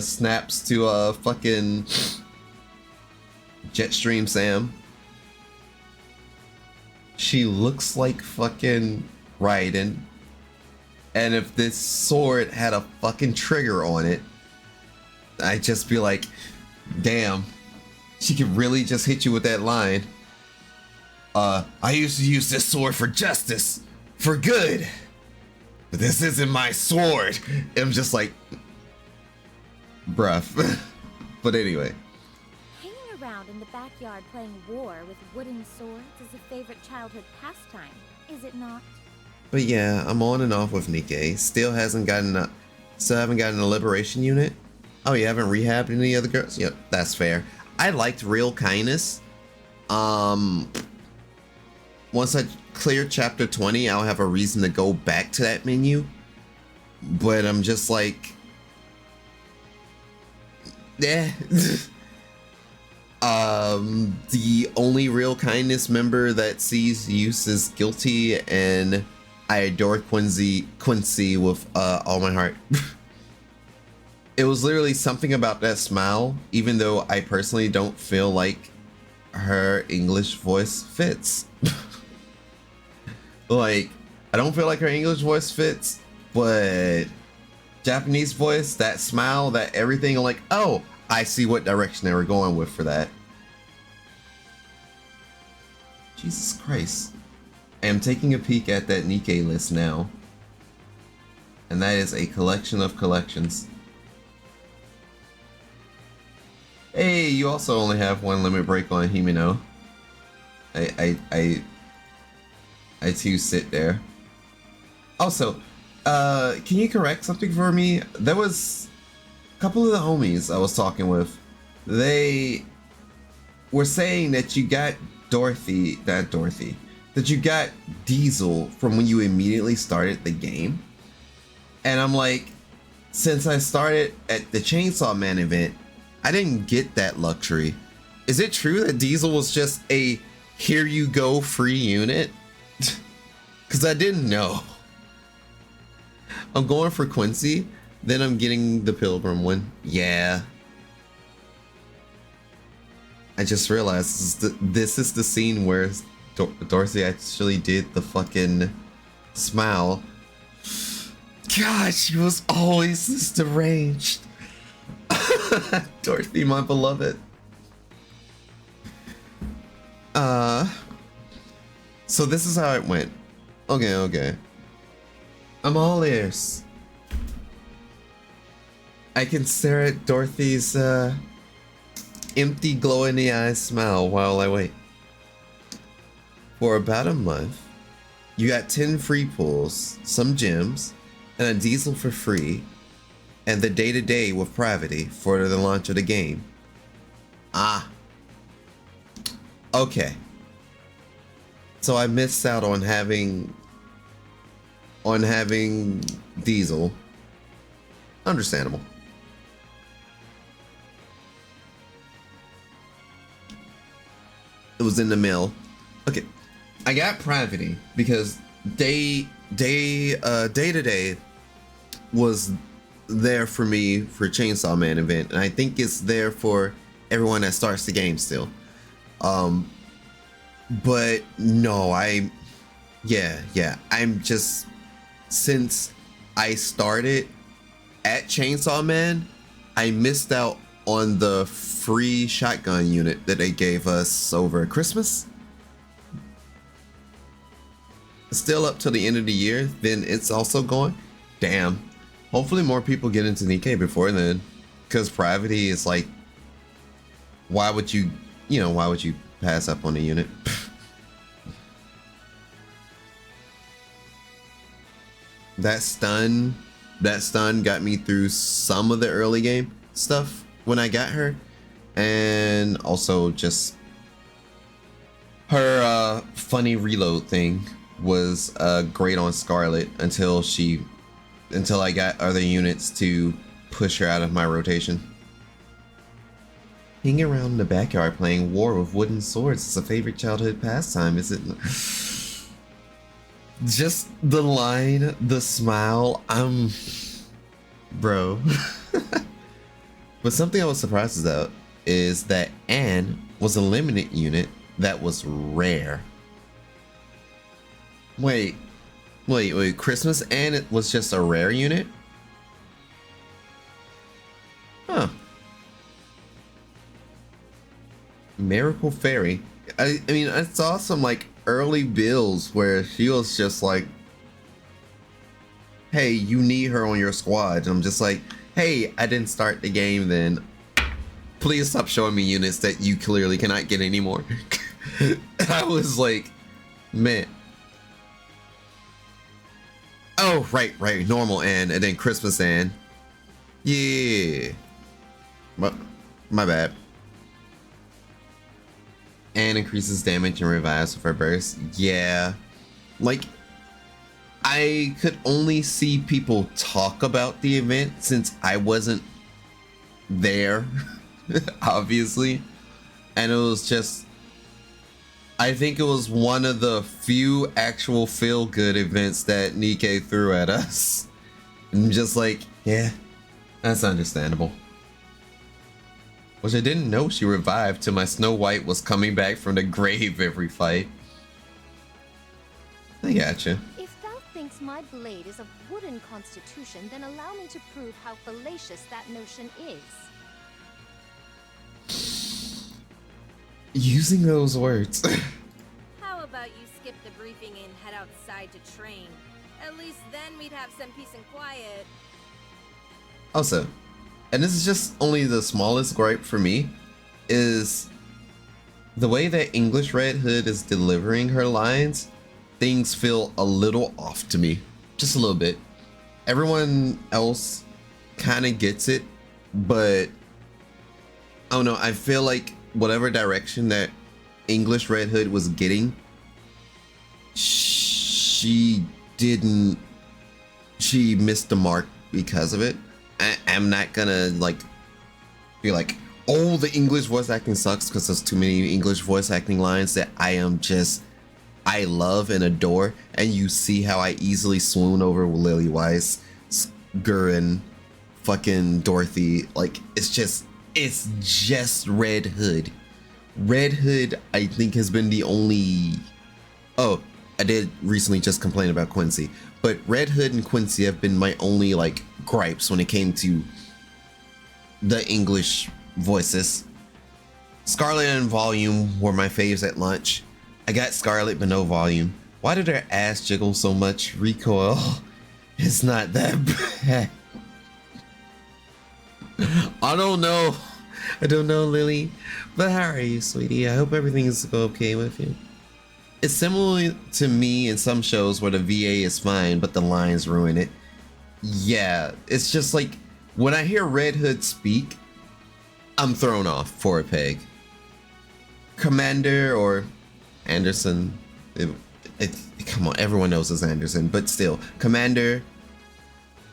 snaps to a fucking Jetstream Sam. She looks like fucking Raiden, and if this sword had a fucking trigger on it, I'd just be like, damn, she could really just hit you with that line. I used to use this sword for justice, for good, but this isn't my sword. And I'm just like, bruh. But anyway. Hanging around in the backyard playing war with wooden swords is a favorite childhood pastime, is it not? But yeah, I'm on and off with NIKKE. Still haven't gotten a liberation unit. Oh, you haven't rehabbed any other girls? Yep, that's fair. I liked Real Kindness. Once I clear chapter 20, I'll have a reason to go back to that menu. But I'm just like, eh. The only Real Kindness member that sees use is guilty, and I adore Quincy with all my heart. It was literally something about that smile, even though I personally don't feel like her English voice fits. Like, I don't feel like her English voice fits, but Japanese voice, that smile, that everything, I'm like, oh, I see what direction they were going with for that. Jesus Christ. I am taking a peek at that NIKKE list now. And that is a collection of collections. Hey, you also only have one limit break on Himeno. I too sit there. Also, can you correct something for me? There was a couple of the homies I was talking with. They were saying that you got that you got Diesel from when you immediately started the game. And I'm like, since I started at the Chainsaw Man event, I didn't get that luxury. Is it true that Diesel was just a here you go free unit? Because I didn't know. I'm going for Quincy, then I'm getting the Pilgrim one. Yeah. I just realized this is the scene where Dorothy actually did the fucking smile. God, she was always this deranged. Dorothy, my beloved. So this is how it went. Okay. I'm all ears. I can stare at Dorothy's empty glow in the eyes smile while I wait. for about a month. You got 10 free pulls, some gems, and a diesel for free, and the day-to-day with Pravity for the launch of the game. Ah. Okay. So I missed out on having diesel. Understandable. It was in the mail. Okay, I got Pravity because day to day was there for me for Chainsaw Man event, and I think it's there for everyone that starts the game still. But no, I'm just, since I started at Chainsaw Man, I missed out on the free shotgun unit that they gave us over Christmas. Still up till the end of the year, then it's also going. Damn. Hopefully more people get into NIKKE before then, because Pravity is like, why would you pass up on a unit? That stun got me through some of the early game stuff when I got her, and also just her funny reload thing was great on Scarlet until I got other units to push her out of my rotation. Hanging around in the backyard playing war with wooden swords is a favorite childhood pastime, is it? Just the line, the smile, bro. But something I was surprised about is that Anne was a limited unit that was rare. Wait, Christmas Anne was just a rare unit? Huh. Miracle Fairy. I mean, I saw some like early builds where she was just like, hey, you need her on your squad. And I'm just like, hey, I didn't start the game then. Please stop showing me units that you clearly cannot get anymore. I was like, man. Oh, right, normal Anne, and then Christmas Anne. Yeah. My bad. Anne increases damage and revives with her burst. Yeah. Like, I could only see people talk about the event since I wasn't there, obviously. And it was just, I think it was one of the few actual feel-good events that NIKKE threw at us. I'm just like, yeah, that's understandable. Which I didn't know she revived till my Snow White was coming back from the grave every fight. I gotcha. If thou thinks my blade is of wooden constitution, then allow me to prove how fallacious that notion is. Using those words. How about you skip the briefing and head outside to train? At least then we'd have some peace and quiet. Also, and this is just only the smallest gripe for me, is the way that English Red Hood is delivering her lines, things feel a little off to me. Just a little bit. Everyone else kind of gets it, but I don't know, I feel like whatever direction that English Red Hood was getting, she missed the mark because of it. I'm not gonna like be like, oh, the English voice acting sucks, because there's too many English voice acting lines that I love and adore, and you see how I easily swoon over Lily Weiss, Gurren, fucking Dorothy. Like, it's just Red Hood. Red Hood, I think, has been the only... Oh, I did recently just complain about Quincy, but Red Hood and Quincy have been my only like gripes when it came to the English voices. Scarlet and Volume were my faves at launch. I got Scarlet but no Volume. Why did her ass jiggle so much? Recoil. It's not that bad. I don't know, Lily. But how are you, sweetie? I hope everything is okay with you. It's similar to me in some shows where the VA is fine, but the lines ruin it. Yeah, it's just like when I hear Red Hood speak, I'm thrown off for a peg. Commander or Anderson, come on, everyone knows it's Anderson, but still, Commander,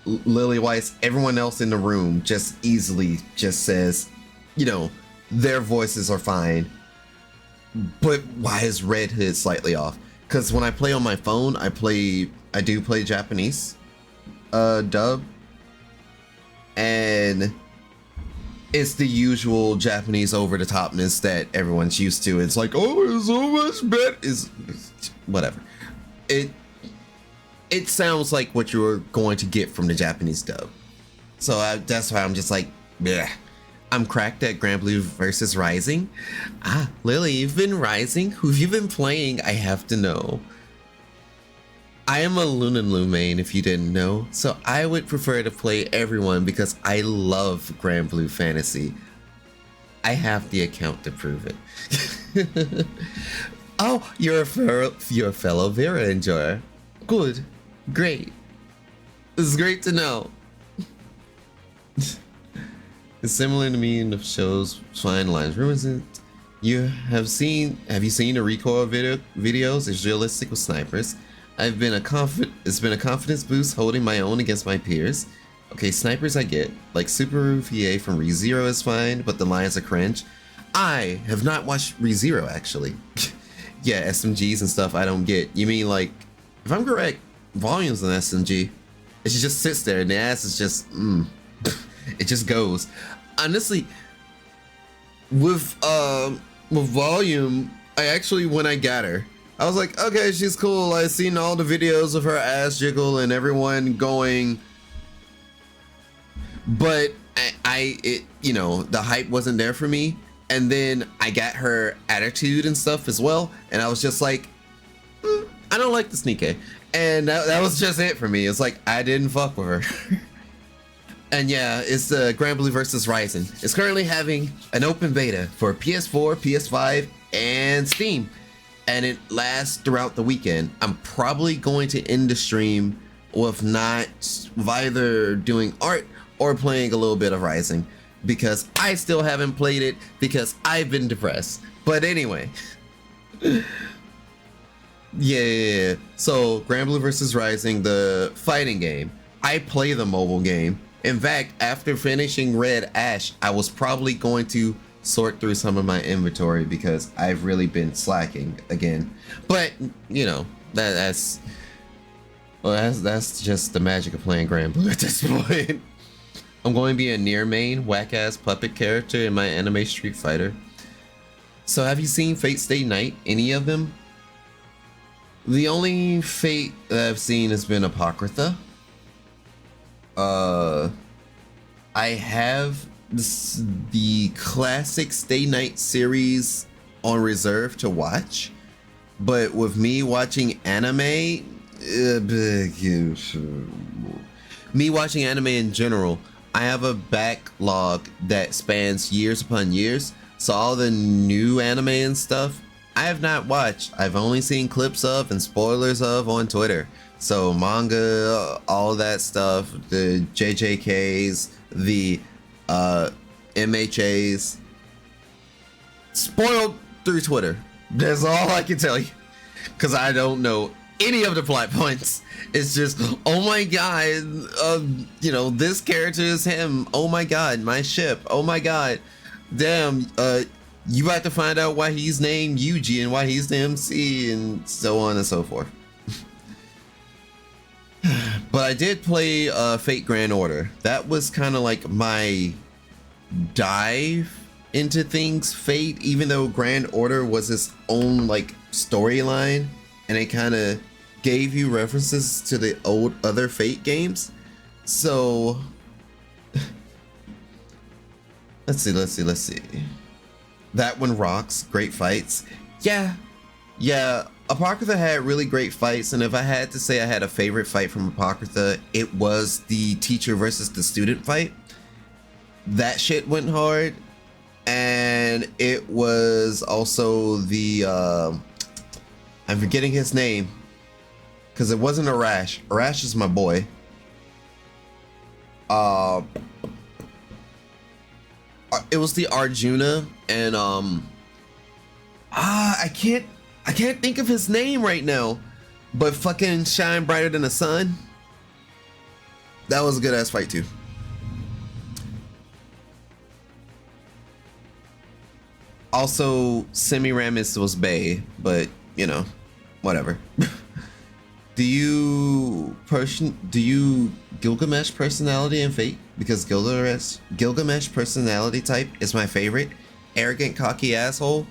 Lily Weiss, everyone else in the room just easily just says, you know, their voices are fine. But why is Red Hood slightly off? Because when I play on my phone, I do play Japanese dub, and it's the usual Japanese over the topness that everyone's used to. It's like, oh, it's so much better. It's whatever. It sounds like what you're going to get from the Japanese dub. So that's why I'm just like, bleh. I'm cracked at Grand Blue versus Rising. Ah, Lily, you've been Rising? Who have you been playing? I have to know. I am a Lunenlu main, if you didn't know, so I would prefer to play everyone because I love Grand Blue Fantasy. I have the account to prove it. Oh, you're a fellow Vera enjoyer. Good. Great. This is great to know. It's similar to me in the show's Fine Lines. Rumors that have you seen the recoil videos? It's realistic with snipers. It's been a confidence boost holding my own against my peers. Okay, snipers I get. Like Super VA from ReZero is fine, but the lines are cringe. I have not watched ReZero actually. Yeah, SMGs and stuff I don't get. You mean like, if I'm correct, volumes in SMG, it just sits there and the ass is just, it just goes. Honestly, with volume, I actually, when I got her, I was like, okay, she's cool. I've seen all the videos of her ass jiggle and everyone going, but you know, the hype wasn't there for me. And then I got her attitude and stuff as well, and I was just like, I don't like this NIKKE. And that was just it for me. It's like, I didn't fuck with her. And yeah, it's the Grand Blue vs. Rising. It's currently having an open beta for PS4, PS5, and Steam. And it lasts throughout the weekend. I'm probably going to end the stream with either doing art or playing a little bit of Rising, because I still haven't played it because I've been depressed. But anyway. Yeah. So Grand Blue vs. Rising, the fighting game. I play the mobile game. In fact, after finishing Red Ash, I was probably going to sort through some of my inventory because I've really been slacking again. But you know, that's just the magic of playing Grand Blue at this point. I'm going to be a near main whack-ass puppet character in my anime Street Fighter. So have you seen Fate Stay Night? Any of them? The only Fate that I've seen has been Apocrypha. I have the classic Stay Night series on reserve to watch, but with me watching anime, me watching anime in general, I have a backlog that spans years upon years, so all the new anime and stuff I have not watched. I've only seen clips of and spoilers of on Twitter. So manga, all of that stuff, the JJKs, the MHAs, spoiled through Twitter. That's all I can tell you, because I don't know any of the plot points. It's just, oh my god, you know, this character is him. Oh my god, my ship. Oh my god, damn. You have to find out why he's named Yuji and why he's the MC and so on and so forth. But I did play Fate Grand Order. That was kind of like my dive into things Fate, even though Grand Order was its own like storyline and it kind of gave you references to the old other Fate games. So let's see. That one rocks. Great fights. Yeah. Apocrypha had really great fights, and if I had to say I had a favorite fight from Apocrypha, it was the teacher versus the student fight. That shit went hard, and it was also the I'm forgetting his name. Because it wasn't Arash. Arash is my boy. It was the Arjuna and I can't think of his name right now. But fucking shine brighter than the sun. That was a good ass fight too. Also, Semiramis was Bay, but you know, whatever. Do you Gilgamesh personality in Fate? Because Gilgamesh personality type is my favorite. Arrogant, cocky asshole.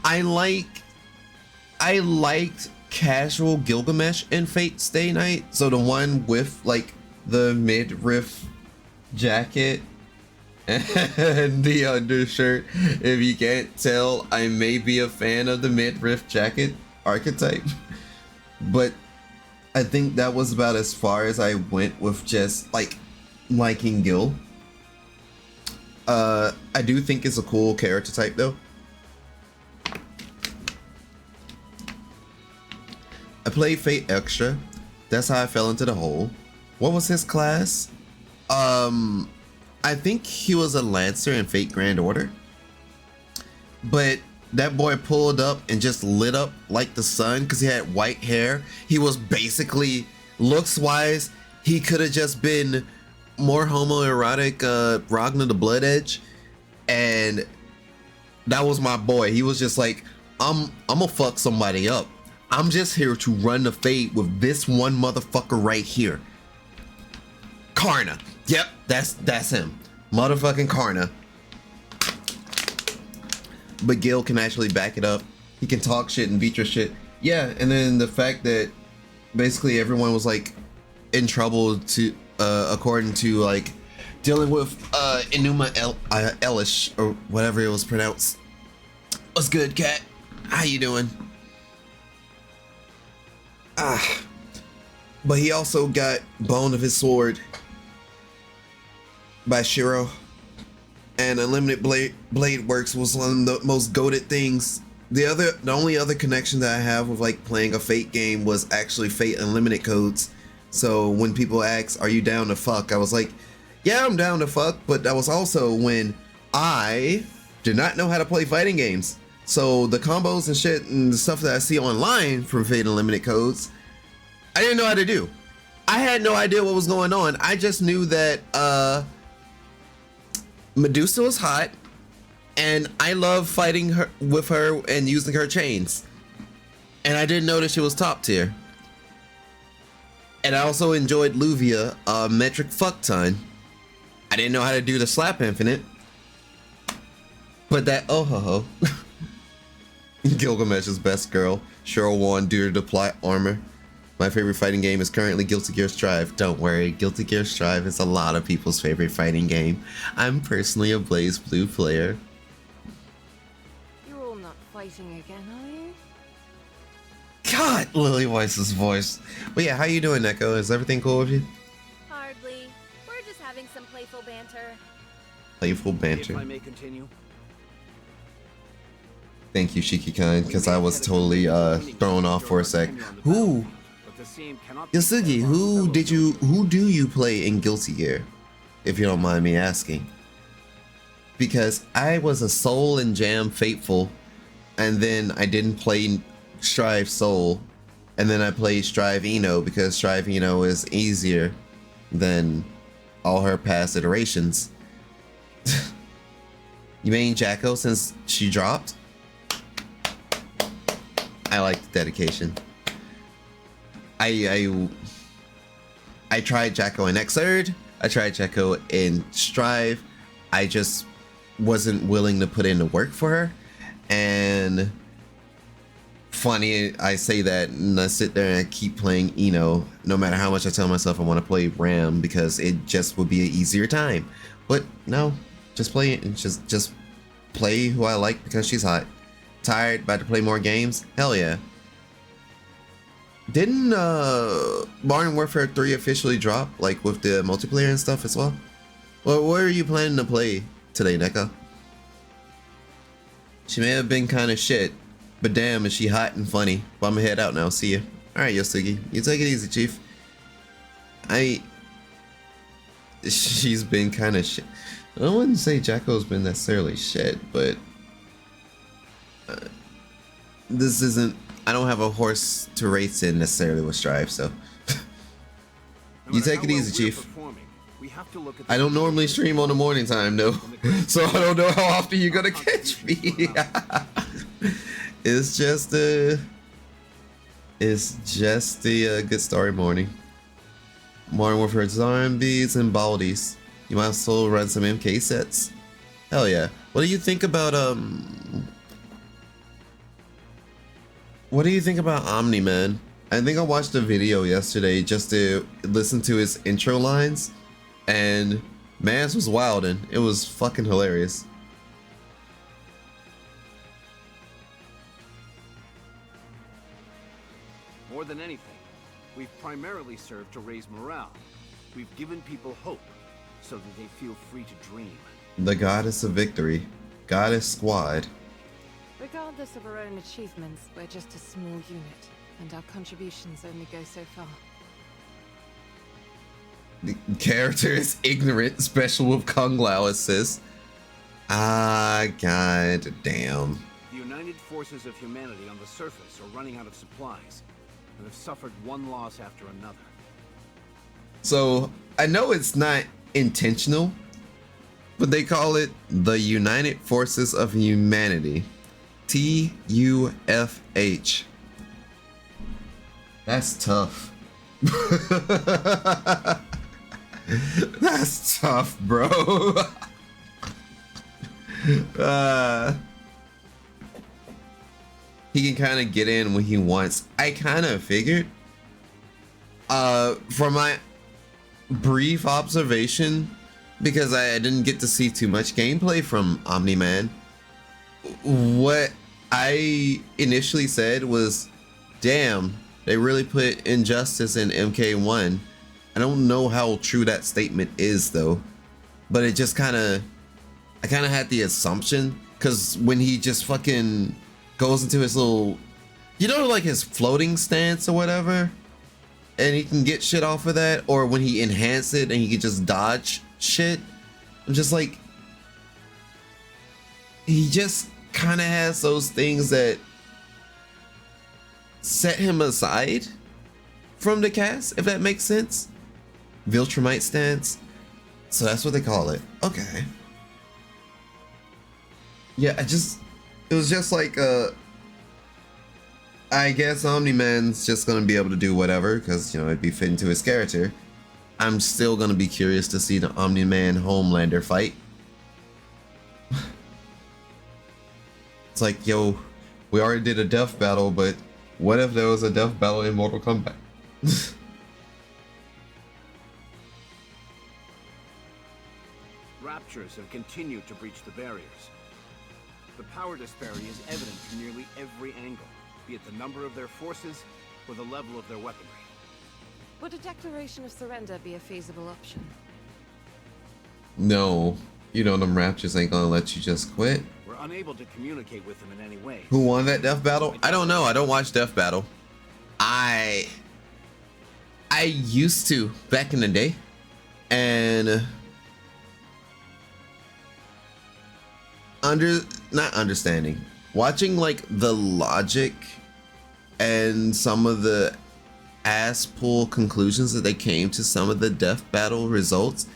I liked casual Gilgamesh in Fate Stay Night. So the one with like the midriff jacket and the undershirt. If you can't tell, I may be a fan of the midriff jacket archetype, but I think that was about as far as I went with just like liking Gil. I do think it's a cool character type though. I played Fate Extra. That's how I fell into the hole. What was his class? I think he was a Lancer in Fate Grand Order. But that boy pulled up and just lit up like the sun because he had white hair. He was basically, looks wise, he could have just been more homoerotic Ragnar the Blood Edge. And that was my boy. He was just like, I'm gonna fuck somebody up. I'm just here to run the Fate with this one motherfucker right here. Karna. Yep, that's him. Motherfucking Karna. But Gil can actually back it up. He can talk shit and Vitra shit. Yeah, and then the fact that basically everyone was like in trouble to according to like dealing with Enuma Elish or whatever it was pronounced. What's good, cat? How you doing? But he also got Bone of his Sword by Shiro, and Unlimited Blade Works was one of the most goated things. The only other connection that I have with like playing a Fate game was actually Fate Unlimited codes. So when people ask, "Are you down to fuck?" I was like, "Yeah, I'm down to fuck," but that was also when I did not know how to play fighting games. So the combos and shit and the stuff that I see online from Fate Unlimited codes, I didn't know how to do. I had no idea what was going on. I just knew that Medusa was hot, and I love fighting her with her and using her chains. And I didn't know that she was top tier. And I also enjoyed Luvia, metric fuck ton. I didn't know how to do the slap infinite, but that oh ho ho. Gilgamesh's best girl, Cheryl Wan due to plot armor. My favorite fighting game is currently Guilty Gear Strive. Don't worry, Guilty Gear Strive is a lot of people's favorite fighting game. I'm personally a Blaze Blue player. You're all not fighting again, are you? God, Lily Weiss's voice. But yeah, how you doing, NIKKE? Is everything cool with you? Hardly. We're just having some playful banter. Playful banter. If I may continue. Thank you, Shiki-kun, because I was totally thrown off for a sec. Who? Yasugi, who do you play in Guilty Gear? If you don't mind me asking. Because I was a Soul and Jam Fateful, and then I didn't play Strive Soul, and then I played Strive Eno because Strive Eno is easier than all her past iterations. You mean Jacko since she dropped? I like the dedication. I tried Jacko in Xrd. I tried Jacko in Strive. I just wasn't willing to put in the work for her. And funny, I say that and I sit there and I keep playing Eno, no matter how much I tell myself I want to play Ram because it just would be an easier time. But no, just play it and just play who I like because she's hot. Tired, about to play more games? Hell yeah. Didn't Modern Warfare 3 officially drop, like with the multiplayer and stuff as well? Well, what are you planning to play today, NIKKE? She may have been kind of shit, but damn, is she hot and funny. Well, I'm gonna head out now. See ya. All right, Yosugi, you take it easy, Chief. She's been kind of shit. I wouldn't say Jacko's been necessarily shit, but this isn't. I don't have a horse to race in necessarily with Strive, so you take it easy, Chief. I don't normally stream on the morning time, though, so I don't know how often you're gonna catch me. It's just a good story morning. Modern Warfare Zombies and Baldies. You might also run some MK sets. Hell yeah. What do you think about what do you think about Omni-Man? I think I watched a video yesterday just to listen to his intro lines, and Mans was wildin'. It was fucking hilarious. More than anything, we've primarily served to raise morale. We've given people hope, so that they feel free to dream. The goddess of victory. Goddess Squad. Regardless of our own achievements, we're just a small unit, and our contributions only go so far. The character is ignorant, special with Kung Lao assist. Ah, god damn. The united forces of humanity on the surface are running out of supplies, and have suffered one loss after another. So, I know it's not intentional, but they call it the United Forces of Humanity. TUFH. That's tough. That's tough, bro. He can kind of get in when he wants. I kind of figured. From my brief observation, because I didn't get to see too much gameplay from Omni-Man, what I initially said was, damn, they really put Injustice in MK1. I don't know how true that statement is though, but it just I kind of had the assumption, because when he just fucking goes into his little, you know, like his floating stance or whatever, and he can get shit off of that, or when he enhances it and he can just dodge shit, I'm just like, he just kind of has those things that set him aside from the cast, if that makes sense. Viltrumite stance. So that's what they call it. Okay. Yeah, it was just like, I guess Omni-Man's just gonna be able to do whatever, because, you know, it'd be fitting to his character. I'm still gonna be curious to see the Omni-Man Homelander fight. It's like, yo, we already did a death battle, but what if there was a death battle in Mortal Kombat? Raptures have continued to breach the barriers. The power disparity is evident from nearly every angle, be it the number of their forces or the level of their weaponry. Would a declaration of surrender be a feasible option? No. You know them Raptors ain't gonna let you just quit. We're unable to communicate with them in any way. Who won that death battle? I don't know. I don't watch Death Battle. I used to back in the day, and not understanding, watching like the logic and some of the ass pull conclusions that they came to some of the Death Battle results,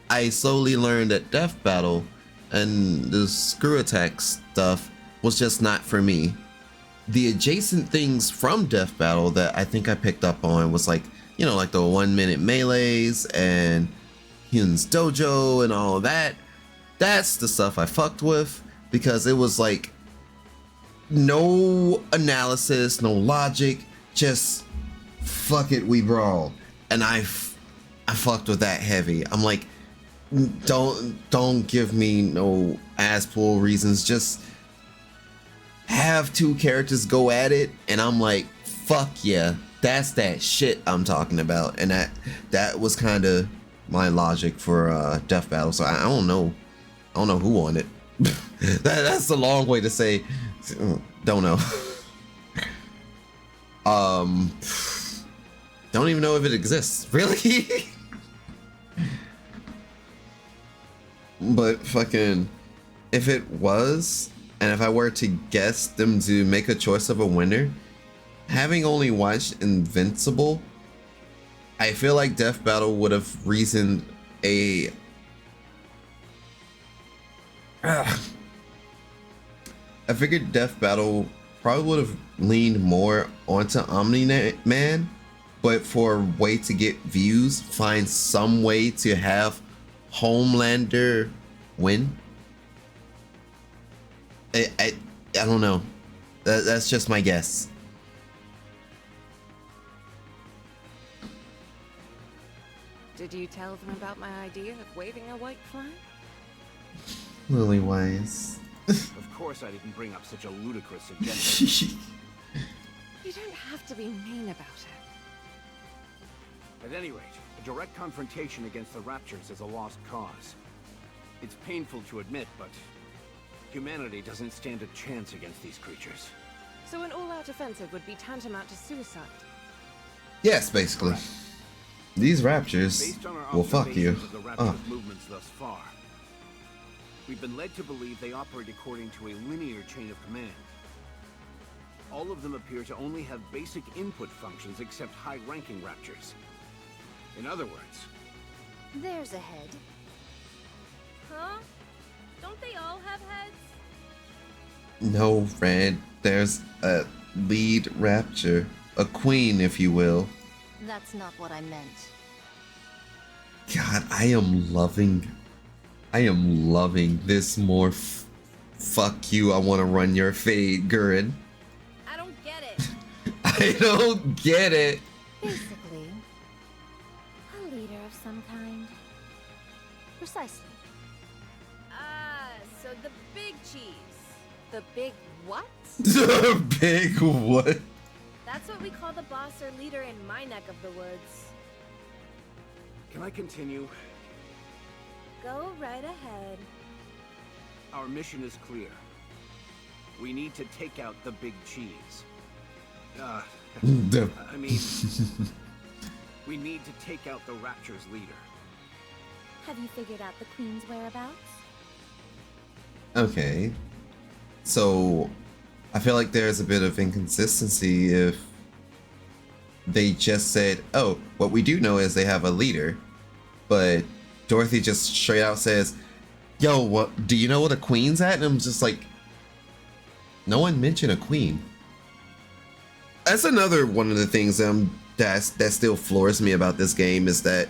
I slowly learned that Death Battle and the screw attack stuff was just not for me. The adjacent things from Death Battle that I think I picked up on was like, you know, like the 1 minute melees and Hyun's Dojo and all of that. That's the stuff I fucked with, because it was like no analysis, no logic, just fuck it, we brawl. And I fucked with that heavy. I'm like, don't give me no ass pull reasons, just have two characters go at it, and I'm like, fuck yeah, that's that shit I'm talking about. And that was kind of my logic for Death Battle. So I don't know who won it. That's a long way to say don't know. Don't even know if it exists. Really? But fucking, if it was, and if I were to guess them to make a choice of a winner, having only watched Invincible, I feel like Death Battle would have reasoned a I figured Death Battle probably would have leaned more onto Omni-Man, but for a way to get views, find some way to have Homelander win. I don't know. That's just my guess. Did you tell them about my idea of waving a white flag? Lily Wise. Of course I didn't bring up such a ludicrous suggestion. You don't have to be mean about it. At any rate, a direct confrontation against the Raptures is a lost cause. It's painful to admit, but humanity doesn't stand a chance against these creatures. So an all-out offensive would be tantamount to suicide. Yes, basically. These Raptures Based on our will fuck you. observations of the Raptors' movements thus far, we've been led to believe they operate according to a linear chain of command. All of them appear to only have basic input functions except high-ranking Raptors. In other words, There's a head. Huh? Don't they all have heads? No, Red. There's a lead Rapture. A queen, if you will. That's not what I meant. God, I am loving this more fuck you, I want to run your fade, Gurren. I don't get it. I don't get it. Basically, a leader of some kind. Precisely. Ah, so the big cheese. The big what? Big what? That's what we call the boss or leader in my neck of the woods. can I continue? Go right ahead. Our mission is clear. We need to take out the big cheese. I mean, we need to take out the Rapture's leader. Have you figured out the Queen's whereabouts? Okay. So, I feel like there's a bit of inconsistency if they just said, oh, what we do know is they have a leader, but Dorothy just straight out says, yo, what, do you know where the Queen's at? And I'm just like, no one mentioned a queen. That's another one of the things that still floors me about this game is that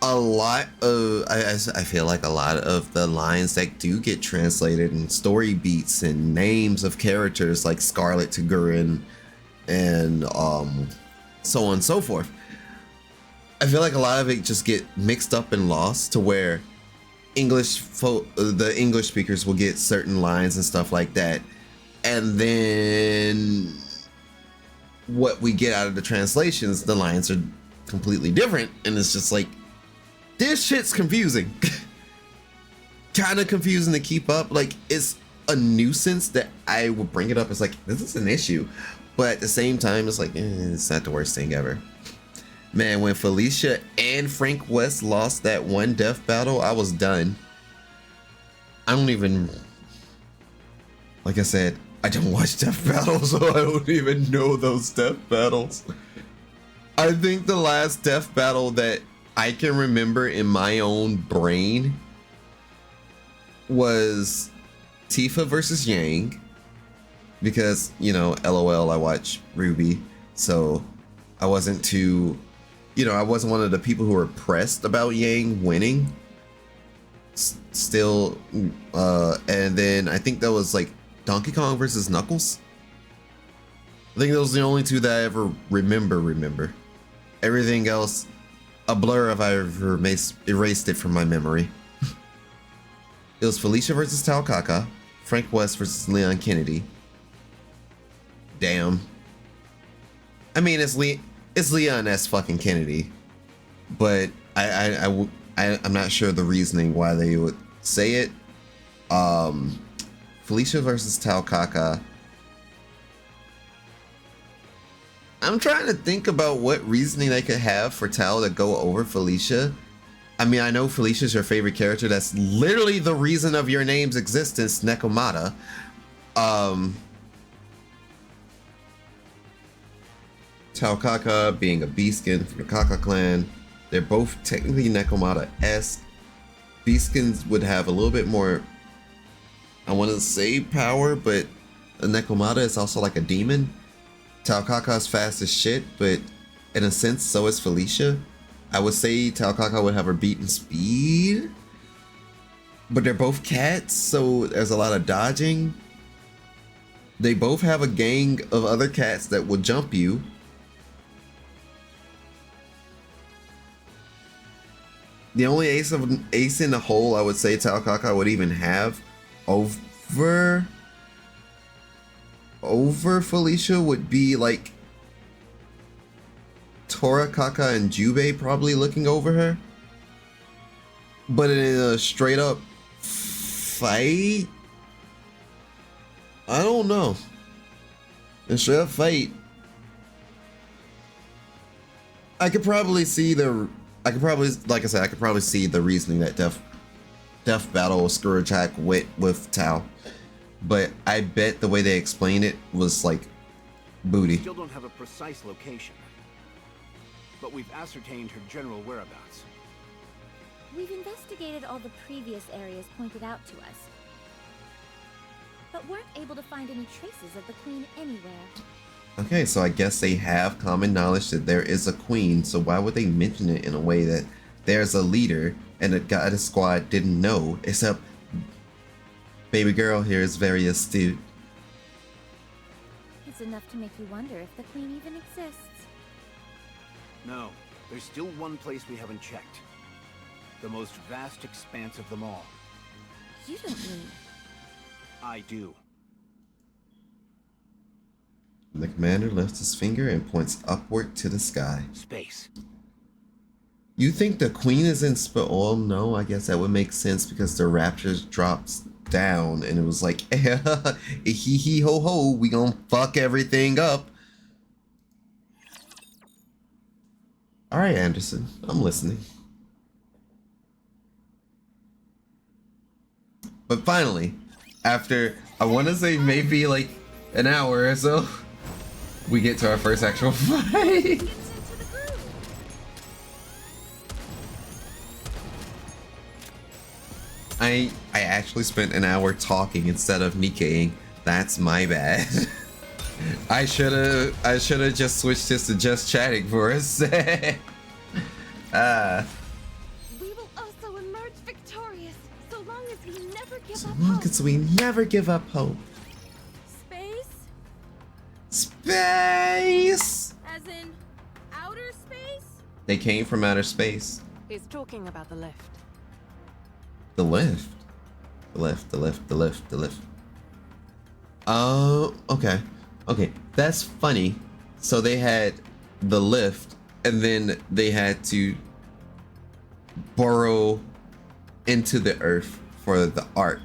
a lot of, I feel like a lot of the lines that do get translated and story beats and names of characters like Scarlet to Gurren and so on and so forth, I feel like a lot of it just get mixed up and lost to where the English speakers will get certain lines and stuff like that, and then what we get out of the translations, the lines are completely different, and it's just like, this shit's confusing. Kind of confusing to keep up. Like, it's a nuisance that I would bring it up as like, this is an issue, but at the same time it's like, it's not the worst thing ever. Man, when Felicia and Frank West lost that one death battle, I was done. I don't even, like I said, I don't watch death battles, so I don't even know those death battles. I think the last death battle that I can remember in my own brain was Tifa versus Yang, because, you know, LOL, I watch Ruby, so I wasn't too, you know, I wasn't one of the people who were pressed about Yang winning. Still, and then I think that was like Donkey Kong versus Knuckles. I think those are the only two that I ever remember. Everything else, a blur if I ever erased it from my memory. It was Felicia versus Talkaka, Frank West versus Leon Kennedy. Damn. I mean, it's Leon S. fucking Kennedy, but I'm not sure the reasoning why they would say it. Felicia versus Taukaka. I'm trying to think about what reasoning they could have for Tal to go over Felicia. I mean, I know Felicia's your favorite character. That's literally the reason of your name's existence, Nekomata. Taukaka being a beastskin from the Kaka clan. They're both technically Nekomata-esque. Beastskins would have a little bit more, I want to say power, but a Nekomata is also like a demon. Taukaka is fast as shit, but in a sense, so is Felicia. I would say Taukaka would have her beat in speed, but they're both cats, so there's a lot of dodging. They both have a gang of other cats that will jump you. The only ace in the hole I would say Taukaka would even have over Felicia would be like Torakaka and Jubei probably looking over her. But in a straight up fight, I don't know. In a straight up fight, I could probably see like I said, I could probably see the reasoning that Death Battle Scourge Hack went with Tao. But I bet the way they explained it was like booty. Still don't have a precise location, but we've ascertained her general whereabouts. We've investigated all the previous areas pointed out to us, but weren't able to find any traces of the Queen anywhere. Okay, so I guess they have common knowledge that there is a queen, so why would they mention it in a way that there's a leader and the goddess squad didn't know, except baby girl here is very astute. It's enough to make you wonder if the Queen even exists. No, there's still one place we haven't checked. The most vast expanse of them all. You don't mean... I do. The commander lifts his finger and points upward to the sky. Space. You think the queen is in space? Oh no, I guess that would make sense because the raptors drops down and it was like, hee hee ho ho, we gonna fuck everything up. All right, Anderson, I'm listening. But finally, after I want to say maybe like an hour or so, we get to our first actual fight. I actually spent an hour talking instead of NIKKEing. That's my bad. I should have just switched this to just chatting for us. We will also emerge victorious, so long as we never give up hope. Because we never give up hope. Space? Space! As in outer space? They came from outer space. He's talking about the lift. The lift. The lift. Oh, okay. Okay, that's funny. So they had the lift, and then they had to burrow into the earth for the ark.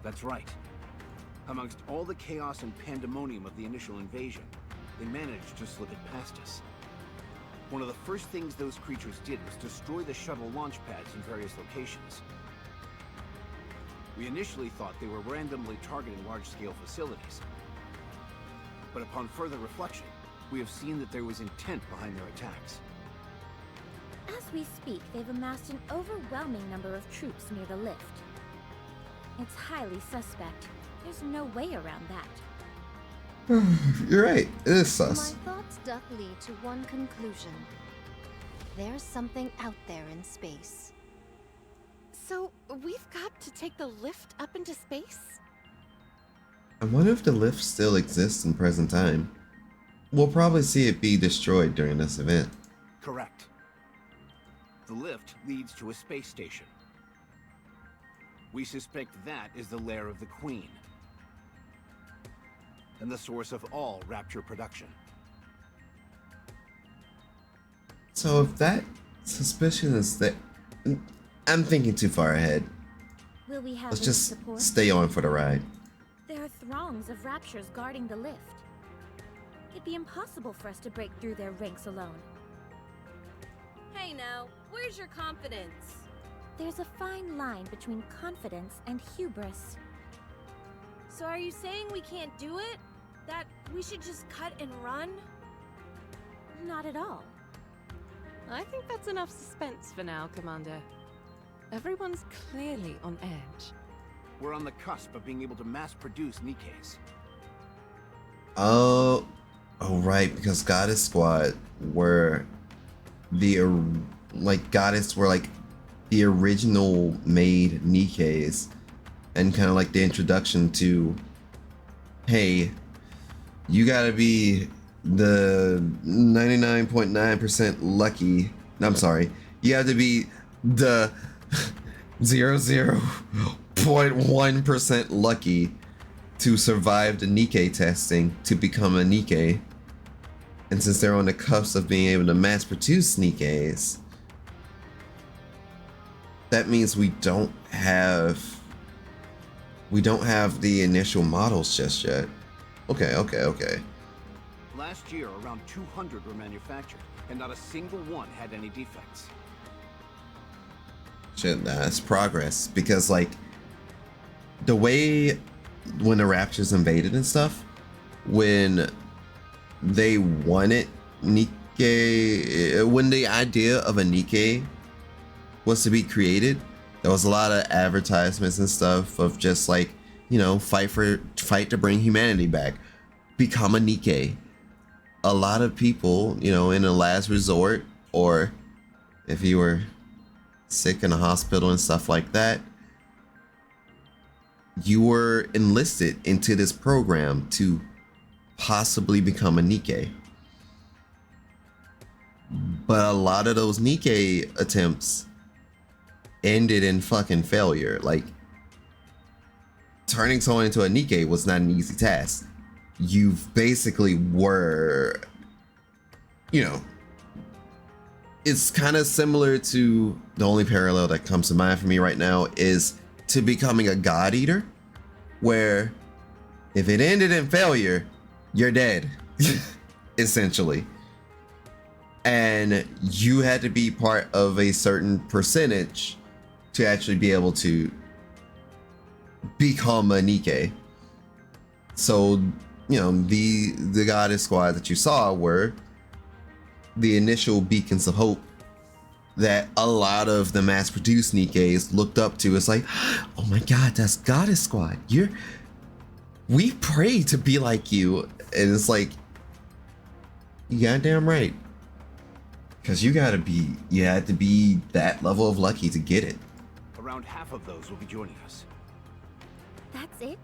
That's right. Amongst all the chaos and pandemonium of the initial invasion, they managed to slip it past us. One of the first things those creatures did was destroy the shuttle launch pads in various locations. We initially thought they were randomly targeting large-scale facilities. But upon further reflection, we have seen that there was intent behind their attacks. As we speak, they've amassed an overwhelming number of troops near the lift. It's highly suspect. There's no way around that. You're right. It is sus. My thoughts doth lead to one conclusion. There's something out there in space. So, we've got to take the lift up into space? I wonder if the lift still exists in present time. We'll probably see it be destroyed during this event. Correct. The lift leads to a space station. We suspect that is the lair of the Queen, and the source of all Rapture production. So if that suspicion is that... I'm thinking too far ahead. Will we have Let's any just support? stay on for the ride. There are throngs of raptures guarding the lift. It'd be impossible for us to break through their ranks alone. Hey now, where's your confidence? There's a fine line between confidence and hubris. So are you saying we can't do it? That we should just cut and run? Not at all. I think that's enough suspense for now, Commander. Everyone's clearly on edge. We're on the cusp of being able to mass-produce NIKKEs. Oh, right, because Goddess Squad were the the original made NIKKEs, and kind of like the introduction to, hey, you gotta be the 99.9% lucky. I'm sorry, you have to be the 0.1% lucky to survive the NIKKE testing to become a NIKKE. And since they're on the cusp of being able to mass produce NIKKEs, that means we don't have the initial models just yet. Okay. Last year, around 200 were manufactured, and not a single one had any defects. Shit, that's progress. Because like the way when the Raptors invaded and stuff, when they wanted NIKKE, when the idea of a NIKKE was to be created, there was a lot of advertisements and stuff of just like, you know, fight to bring humanity back, become a NIKKE. A lot of people, you know, in a last resort, or if you were sick in a hospital and stuff like that, you were enlisted into this program to possibly become a NIKKE. But a lot of those NIKKE attempts ended in fucking failure. Like, turning someone into a NIKKE was not an easy task. You basically were, you know, it's kind of similar to, the only parallel that comes to mind for me right now is to becoming a god eater, where if it ended in failure, you're dead, essentially. And you had to be part of a certain percentage to actually be able to become a NIKKE. So, you know, the Goddess Squad that you saw were the initial beacons of hope that a lot of the mass-produced NIKKEs looked up to. It's like, oh my god, that's Goddess Squad. We pray to be like you. And it's like, you goddamn right. Because you had to be that level of lucky to get it. Around half of those will be joining us. That's it?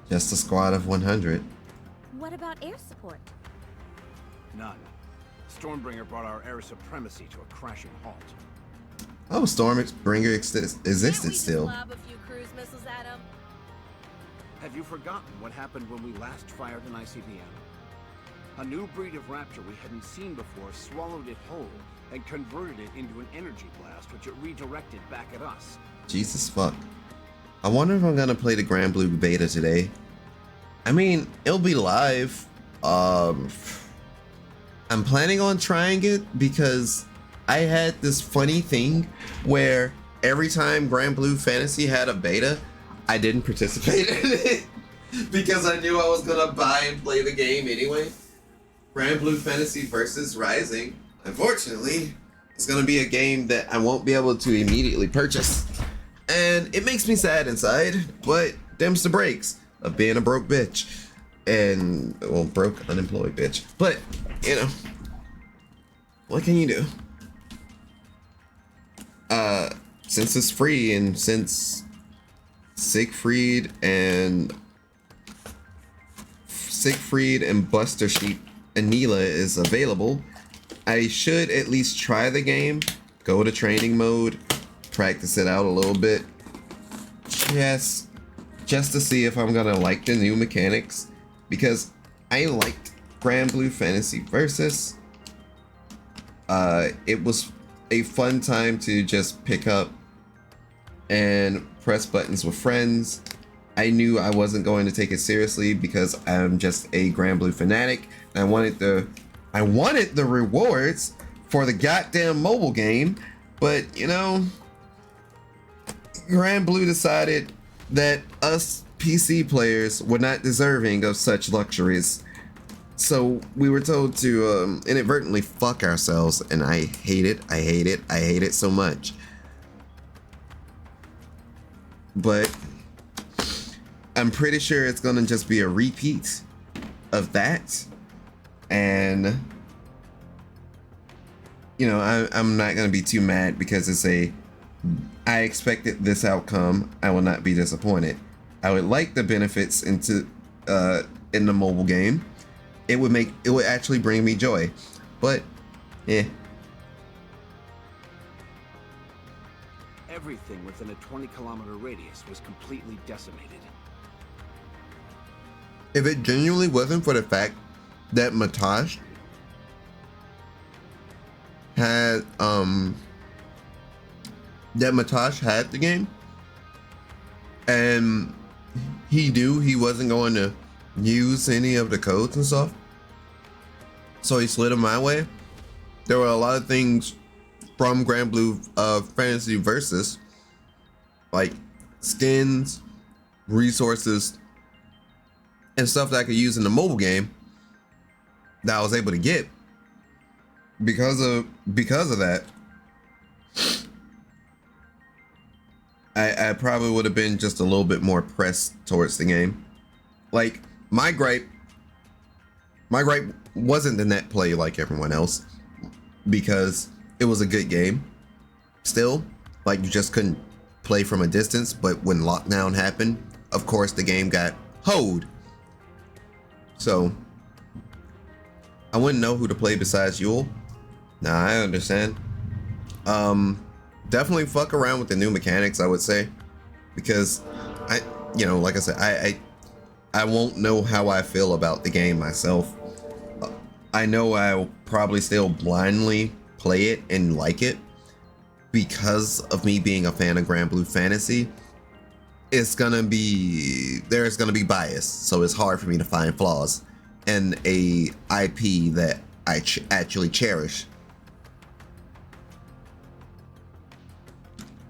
Just a squad of 100. What about air support? None. Stormbringer brought our air supremacy to a crashing halt. Oh, Stormbringer existed still. Can't we just lob a few cruise missiles at him? Have you forgotten what happened when we last fired an ICBM? A new breed of raptor we hadn't seen before swallowed it whole and converted it into an energy blast, which it redirected back at us. Jesus fuck. I wonder if I'm gonna play the Grand Blue beta today. I mean, it'll be live. I'm planning on trying it because I had this funny thing where every time Grand Blue Fantasy had a beta, I didn't participate in it because I knew I was gonna buy and play the game anyway. Grand Blue Fantasy versus Rising, unfortunately, is gonna be a game that I won't be able to immediately purchase. And it makes me sad inside, but them's the breaks of being a broke bitch. And, well, broke, unemployed bitch. But, you know, what can you do? Since it's free, and since Siegfried and Buster Sheep Anila is available, I should at least try the game, go to training mode, practice it out a little bit, just to see if I'm gonna like the new mechanics, because I liked Grand Blue Fantasy Versus. It was a fun time to just pick up and press buttons with friends. I knew I wasn't going to take it seriously because I'm just a Grand Blue fanatic. I wanted the rewards for the goddamn mobile game, but you know, Grand Blue decided that us PC players were not deserving of such luxuries. So we were told to inadvertently fuck ourselves, and I hate it. I hate it. I hate it so much. But I'm pretty sure it's gonna just be a repeat of that. And you know, I'm not gonna be too mad because I expected this outcome. I will not be disappointed. I would like the benefits in the mobile game. It would actually bring me joy, but Everything within a 20-kilometer radius was completely decimated. If it genuinely wasn't for the fact that Matosh had the game, and he knew he wasn't going to use any of the codes and stuff, so he slid them my way. There were a lot of things from Grand Blue Fantasy Versus, like skins, resources, and stuff that I could use in the mobile game that I was able to get because of that. I probably would have been just a little bit more pressed towards the game. Like my gripe wasn't the net play like everyone else, because it was a good game still. Like, you just couldn't play from a distance, but when lockdown happened, of course the game got hoed. So I wouldn't know who to play besides Yule. Nah, I understand. Definitely fuck around with the new mechanics, I would say, because like I said, I won't know how I feel about the game myself. I know I'll probably still blindly play it and like it because of me being a fan of Grand Blue Fantasy. There's gonna be bias, so it's hard for me to find flaws in a IP that I actually cherish.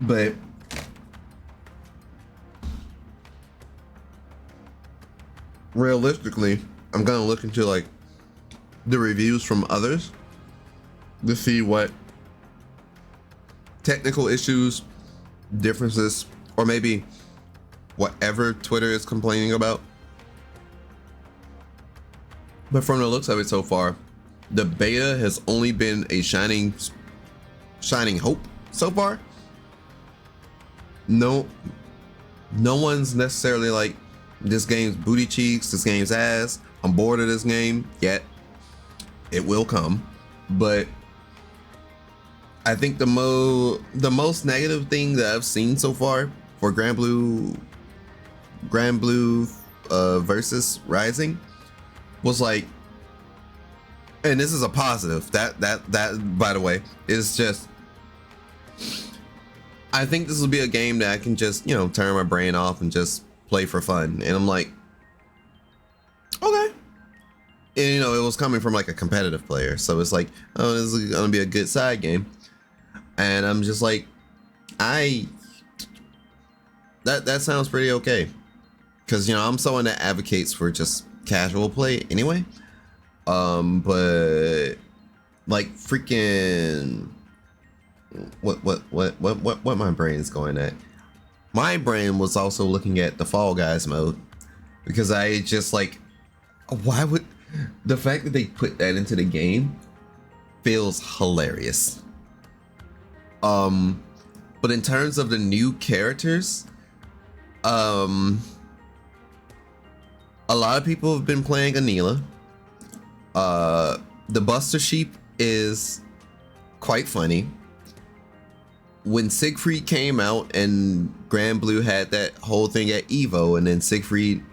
But realistically, I'm gonna look into like the reviews from others to see what technical issues, differences, or maybe whatever Twitter is complaining about. But from the looks of it so far, the beta has only been a shining hope so far. No one's necessarily like, this game's booty cheeks, this game's ass, I'm bored of this game yet. It will come, but I think the most negative thing that I've seen so far for Grand Blue versus Rising was like, and this is a positive, that by the way, is just, I think this will be a game that I can just, turn my brain off and just play for fun. And I'm like, okay. And it was coming from like a competitive player, so it's like, oh, this is gonna be a good side game. And I'm just like, that sounds pretty okay, because I'm someone that advocates for just casual play anyway. But like freaking what my brain's going at. My brain was also looking at the Fall Guys mode, because I just like, why would the fact that they put that into the game feels hilarious. But in terms of the new characters, a lot of people have been playing Anila. The Buster Sheep is quite funny. When Siegfried came out and Grand Blue had that whole thing at Evo, and then Siegfried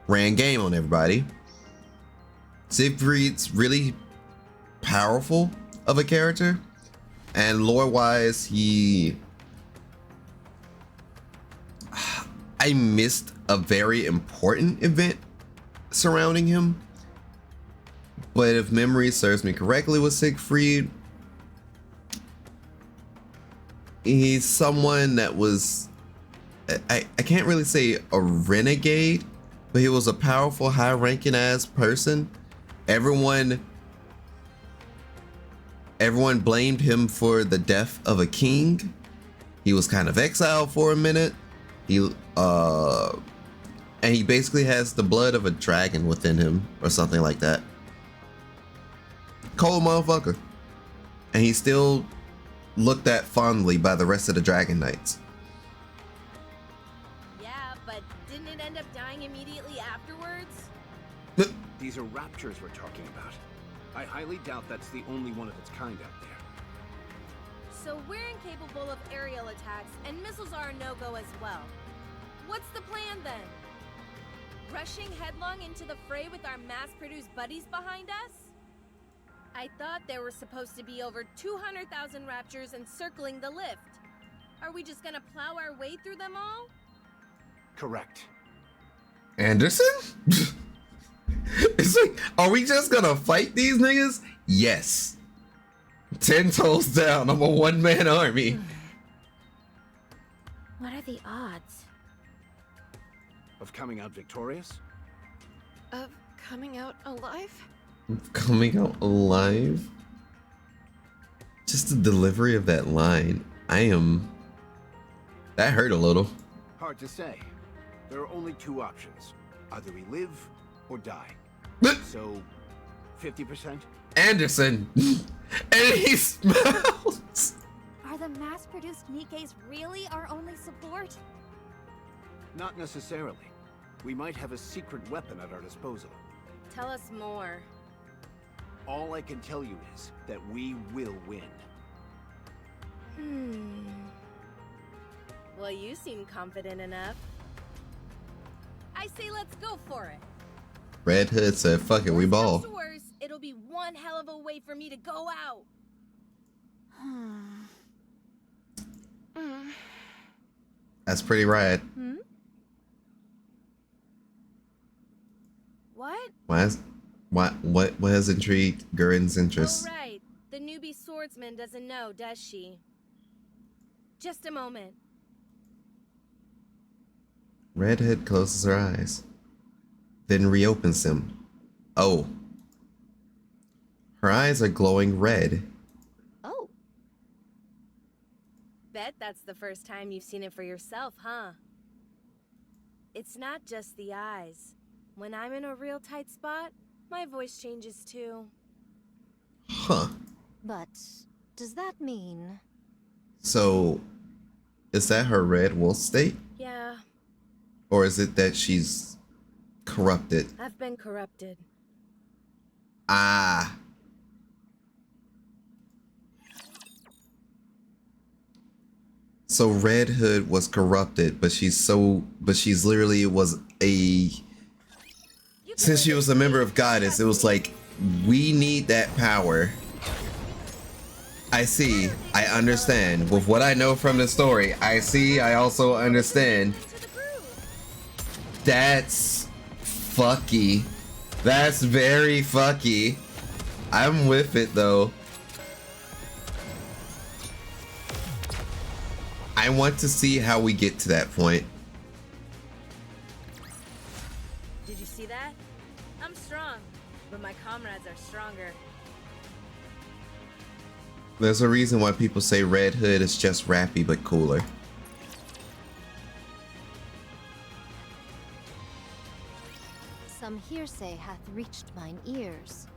ran game on everybody. Siegfried's really powerful of a character, and lore wise, he I missed a very important event surrounding him. But if memory serves me correctly with Siegfried, he's someone that was, I can't really say a renegade, but he was a powerful, high-ranking ass person. Everyone blamed him for the death of a king. He was kind of exiled for a minute. And he basically has the blood of a dragon within him or something like that. Cold motherfucker. And he's still looked at fondly by the rest of the Dragon Knights. Yeah, but didn't it end up dying immediately afterwards? These are raptures we're talking about. I highly doubt that's the only one of its kind out there. So we're incapable of aerial attacks, and missiles are a no-go as well. What's the plan then? Rushing headlong into the fray with our mass-produced buddies behind us? I thought there were supposed to be over 200,000 raptors encircling the lift. Are we just gonna plow our way through them all? Correct. Anderson? It's like, are we just gonna fight these niggas? Yes. 10 toes down, I'm a one-man army. What are the odds? Of coming out victorious? Of coming out alive? Coming out alive? Just the delivery of that line. That hurt a little. Hard to say. There are only two options. Either we live or die. So, 50%? Anderson! And he smells! Are the mass-produced NIKKEs really our only support? Not necessarily. We might have a secret weapon at our disposal. Tell us more. All I can tell you is that we will win. Well, you seem confident enough. I say let's go for it. Red Hood said, fuck it, we Worst ball. comes to worst, it'll be one hell of a way for me to go out. That's pretty rad. What? What has intrigued Gurin's interest? Oh, right. The newbie swordsman doesn't know, does she? Just a moment. Red Hood closes her eyes, then reopens them. Oh. Her eyes are glowing red. Oh. Bet that's the first time you've seen it for yourself, huh? It's not just the eyes. When I'm in a real tight spot, my voice changes too. Huh. But does that mean... So, is that her red wolf state? Yeah, Or is it that she's corrupted? I've been corrupted. Ah. So Red Hood was corrupted, but she's literally was a, since she was a member of Goddess, it was like, we need that power. I see, I understand. With what I know from the story, I also understand. That's fucky. That's very fucky. I'm with it though. I want to see how we get to that point. Did you see that? I'm strong, but my comrades are stronger. There's a reason why people say Red Hood is just rappy but cooler. Some hearsay hath reached mine ears.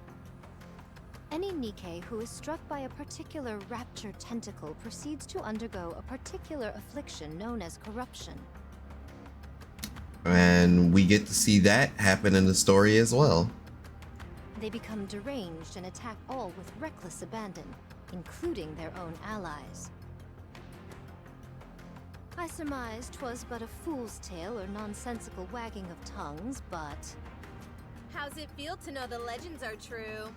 Any NIKKE who is struck by a particular rapture tentacle proceeds to undergo a particular affliction known as corruption. And we get to see that happen in the story as well. They become deranged and attack all with reckless abandon, including their own allies. I surmise 'twas but a fool's tale or nonsensical wagging of tongues, but... How's it feel to know the legends are true?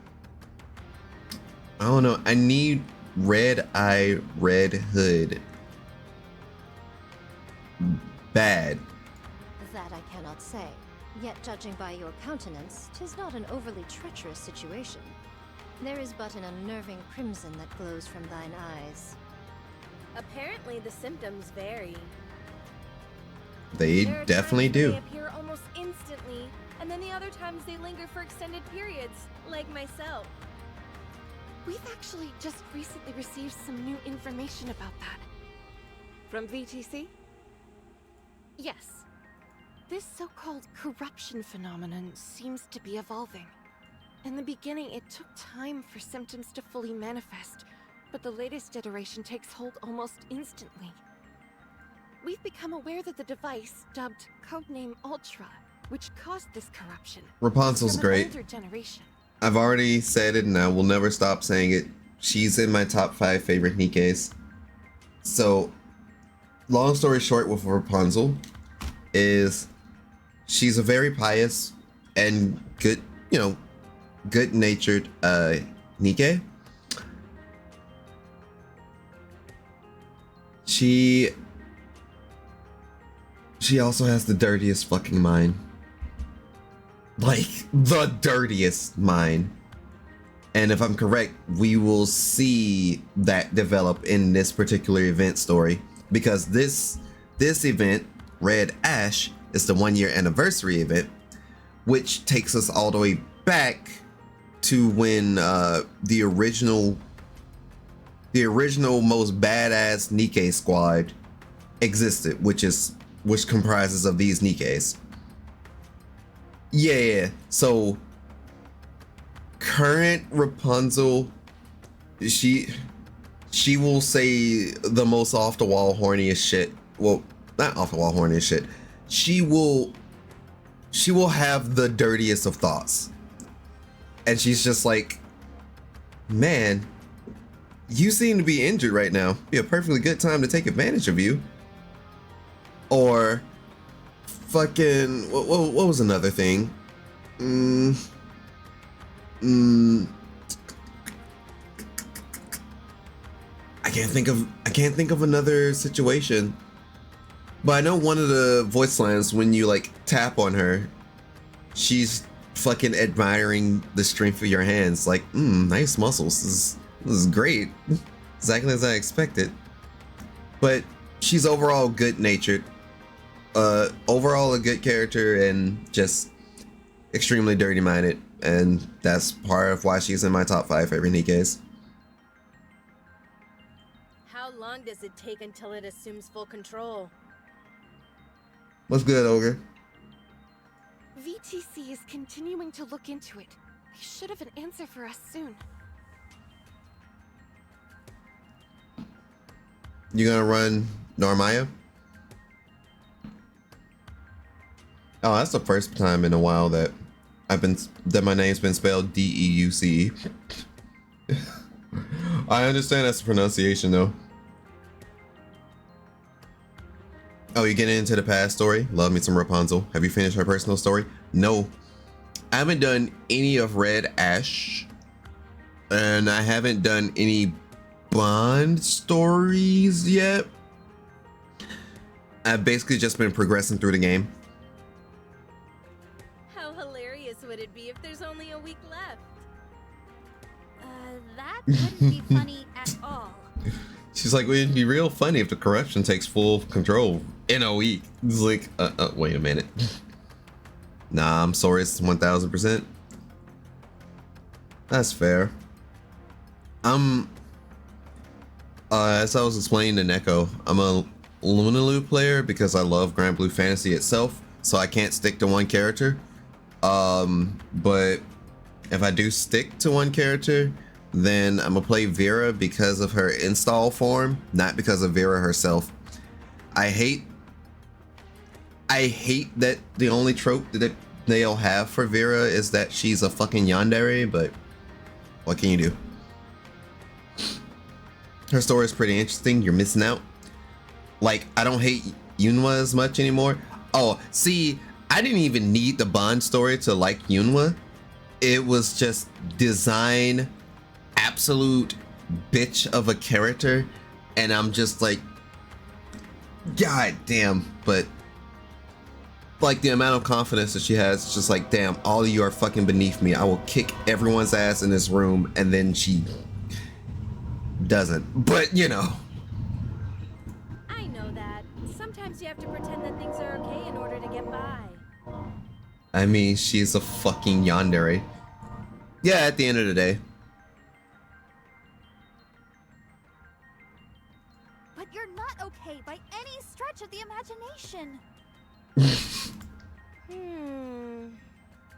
I don't know. I need Red Eye Red Hood bad. not say. Yet judging by your countenance, 'tis not an overly treacherous situation. There is but an unnerving crimson that glows from thine eyes. Apparently the symptoms vary. They There are definitely times when do. They appear almost instantly, and then the other times they linger for extended periods, like myself. We've actually just recently received some new information about that. From VTC? Yes. This so-called corruption phenomenon seems to be evolving. In the beginning, it took time for symptoms to fully manifest, but the latest iteration takes hold almost instantly. We've become aware that the device, dubbed Codename Ultra, which caused this corruption, Rapunzel's is from an great. older generation. I've already said it and I will never stop saying it. She's in my top 5 favorite NIKKEs. So, long story short with Rapunzel is she's a very pious and good, good-natured NIKKE. She also has the dirtiest fucking mind. Like, the dirtiest mind. And if I'm correct, we will see that develop in this particular event story. Because this event, Red Ash, is the 1-year anniversary event, which takes us all the way back to when the original most badass NIKKE squad existed, which comprises of these NIKKEs. Yeah, so current Rapunzel, she will say the most off the wall horniest shit. Well, not off the wall horniest shit. She will have the dirtiest of thoughts. And she's just like, man, you seem to be injured right now. Be a perfectly good time to take advantage of you. Or fucking what was another thing? I can't think of another situation. But I know one of the voice lines when you like tap on her, she's fucking admiring the strength of your hands. Like, nice muscles. This is great. Exactly as I expected. But she's overall good-natured. Overall a good character and just extremely dirty-minded. And that's part of why she's in my top 5 favorite NIKKEs. How long does it take until it assumes full control? What's good, Ogre? VTC is continuing to look into it. They should have an answer for us soon. You gonna run Normaya? Oh, that's the first time in a while that my name's been spelled D-E-U-C-E. I understand that's the pronunciation though. Oh, you're getting into the past story? Love me some Rapunzel. Have you finished her personal story? No. I haven't done any of Red Ash. And I haven't done any Bond stories yet. I've basically just been progressing through the game. How hilarious would it be if there's only a week left? That wouldn't be funny at all. She's like, well, it'd be real funny if the corruption takes full control in a week. It's like, wait a minute. Nah, I'm sorry, it's 1000%. That's fair. As I was explaining to NEKKE, I'm a Lunaloo player because I love Grand Blue Fantasy itself, so I can't stick to one character. But if I do stick to one character, then I'm gonna play Vera because of her install form, not because of Vera herself. I hate that the only trope that they'll have for Vera is that she's a fucking yandere, but what can you do? Her story is pretty interesting. You're missing out. Like, I don't hate Yunhwa as much anymore. Oh, see, I didn't even need the Bond story to like Yunhwa. It was just design, absolute bitch of a character, and I'm just like, god damn. But like the amount of confidence that she has. It's just like, damn, all of you are fucking beneath me. I will kick everyone's ass in this room. And then she doesn't. But you know. I know that. Sometimes you have to pretend that things are okay in order to get by. I mean, she's a fucking yandere. Yeah, at the end of the day. But you're not okay by any stretch of the imagination.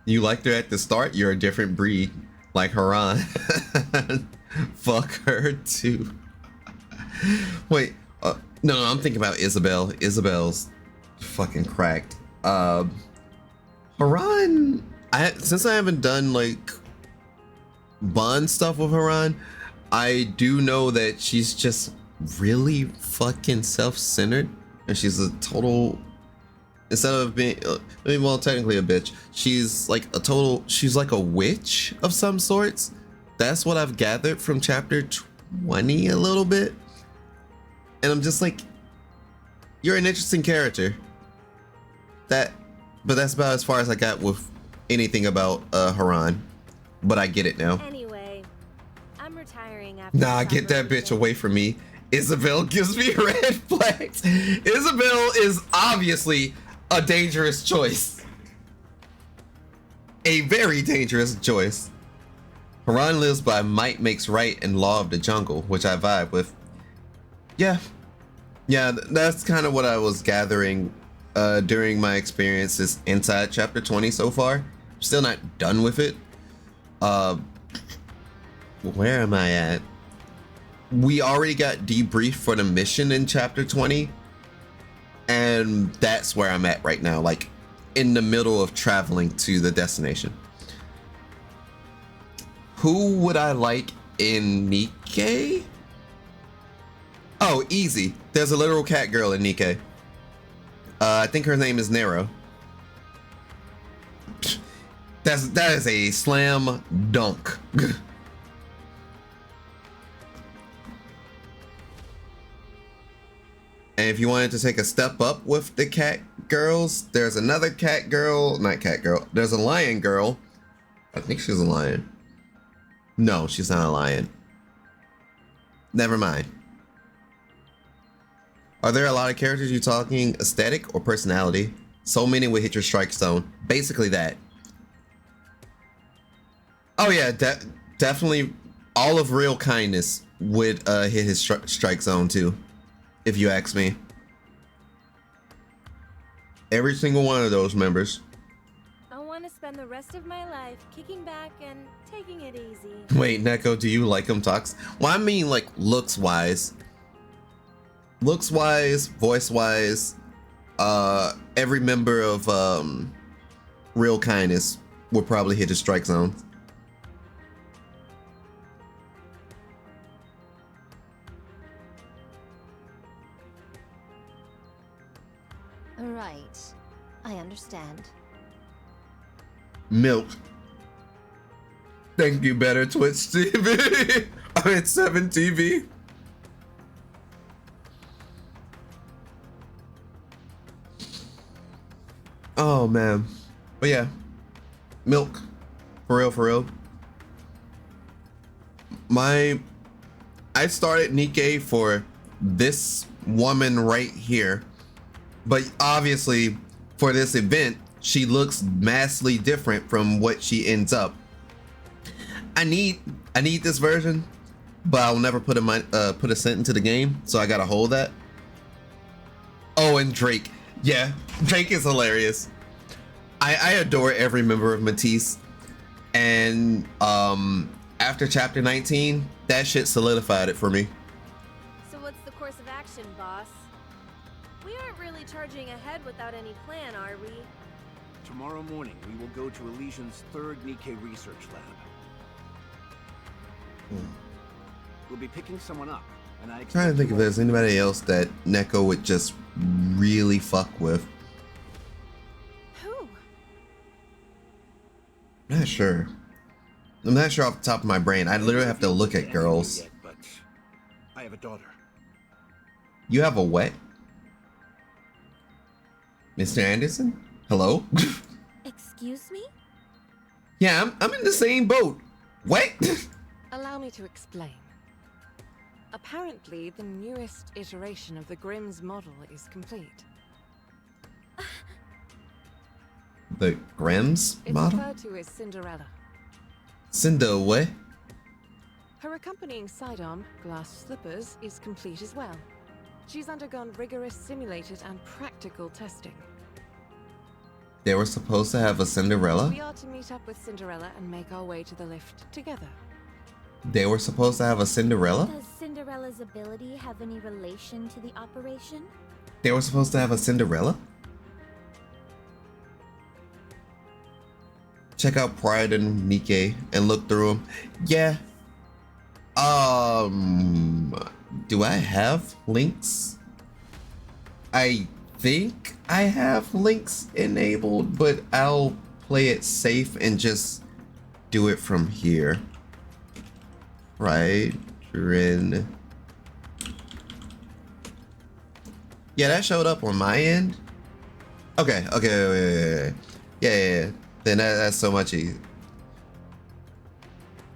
You liked her at the start, you're a different breed. Like Haran. Fuck her too. Wait, no, I'm thinking about Isabel. Isabel's fucking cracked. Haran, since I haven't done like Bond stuff with Haran, I do know that she's just really fucking self-centered, and she's a total, instead of being well, technically a bitch, she's like a witch of some sorts. That's what I've gathered from chapter 20 a little bit, and I'm just like, you're an interesting character. But that's about as far as I got with anything about Haran. But I get it now. Anyway, I'm retiring after. Nah, get that bitch away from me. Isabel gives me red flags. Isabel is obviously a dangerous choice. A very dangerous choice. Haran lives by might makes right and law of the jungle, which I vibe with. Yeah, that's kind of what I was gathering during my experiences inside chapter 20 so far. I'm still not done with it. Where am I at? We already got debriefed for the mission in chapter 20, and that's where I'm at right now, like in the middle of traveling to the destination. Who would I like in NIKKE? Oh, easy. There's a literal cat girl in NIKKE. I think her name is Nero. That is a slam dunk. And if you wanted to take a step up with the cat girls, there's another cat girl, not cat girl. There's a lion girl. I think she's a lion. No, she's not a lion. Never mind. Are there a lot of characters you're talking aesthetic or personality? So many would hit your strike zone. Basically that. Oh yeah, definitely all of Real Kindness would hit his strike zone too, if you ask me. Every single one of those members. I want to spend the rest of my life kicking back and taking it easy. Wait, Neko, do you like him talks? Well, I mean like looks wise. Looks wise, voice wise, every member of Real Kindness would probably hit his strike zone. Right. I understand. Milk. Thank you, better Twitch TV. I'm at 7 TV. Oh man. But yeah. Milk. For real, for real. I started NIKKE for this woman right here. But obviously for this event, she looks massively different from what she ends up. I need this version, but I'll never put a cent into the game, so I gotta hold that. Oh, and Drake. Yeah, Drake is hilarious. I adore every member of Matisse, and after chapter 19, that shit solidified it for me. So what's the course of action, boss? We aren't really charging ahead without any plan, are we? Tomorrow morning, we will go to Elysian's third NIKKE research lab. We'll be picking someone up, and I Trying to think if there's anybody else that Neko would just really fuck with. Who? I'm not sure. I'm not sure off the top of my brain. I literally have to look at girls. Yet, but I have a daughter. You have a what? Mr. Anderson? Hello? Excuse me? Yeah, I'm in the same boat. What? Allow me to explain. Apparently, the newest iteration of the Grimm's model is complete. The Grimm's It's model? referred to as Cinderella. Cinder what? Her accompanying sidearm, glass slippers, is complete as well. She's undergone rigorous simulated and practical testing. They were supposed to have a Cinderella? We are to meet up with Cinderella and make our way to the lift together. They were supposed to have a Cinderella? Does Cinderella's ability have any relation to the operation? They were supposed to have a Cinderella? Check out Pride and NIKKE and look through them. Yeah. Do I have links? I think I have links enabled, but I'll play it safe and just do it from here. Right, Rin. Yeah, that showed up on my end. Okay, yeah. Then that's so much easier.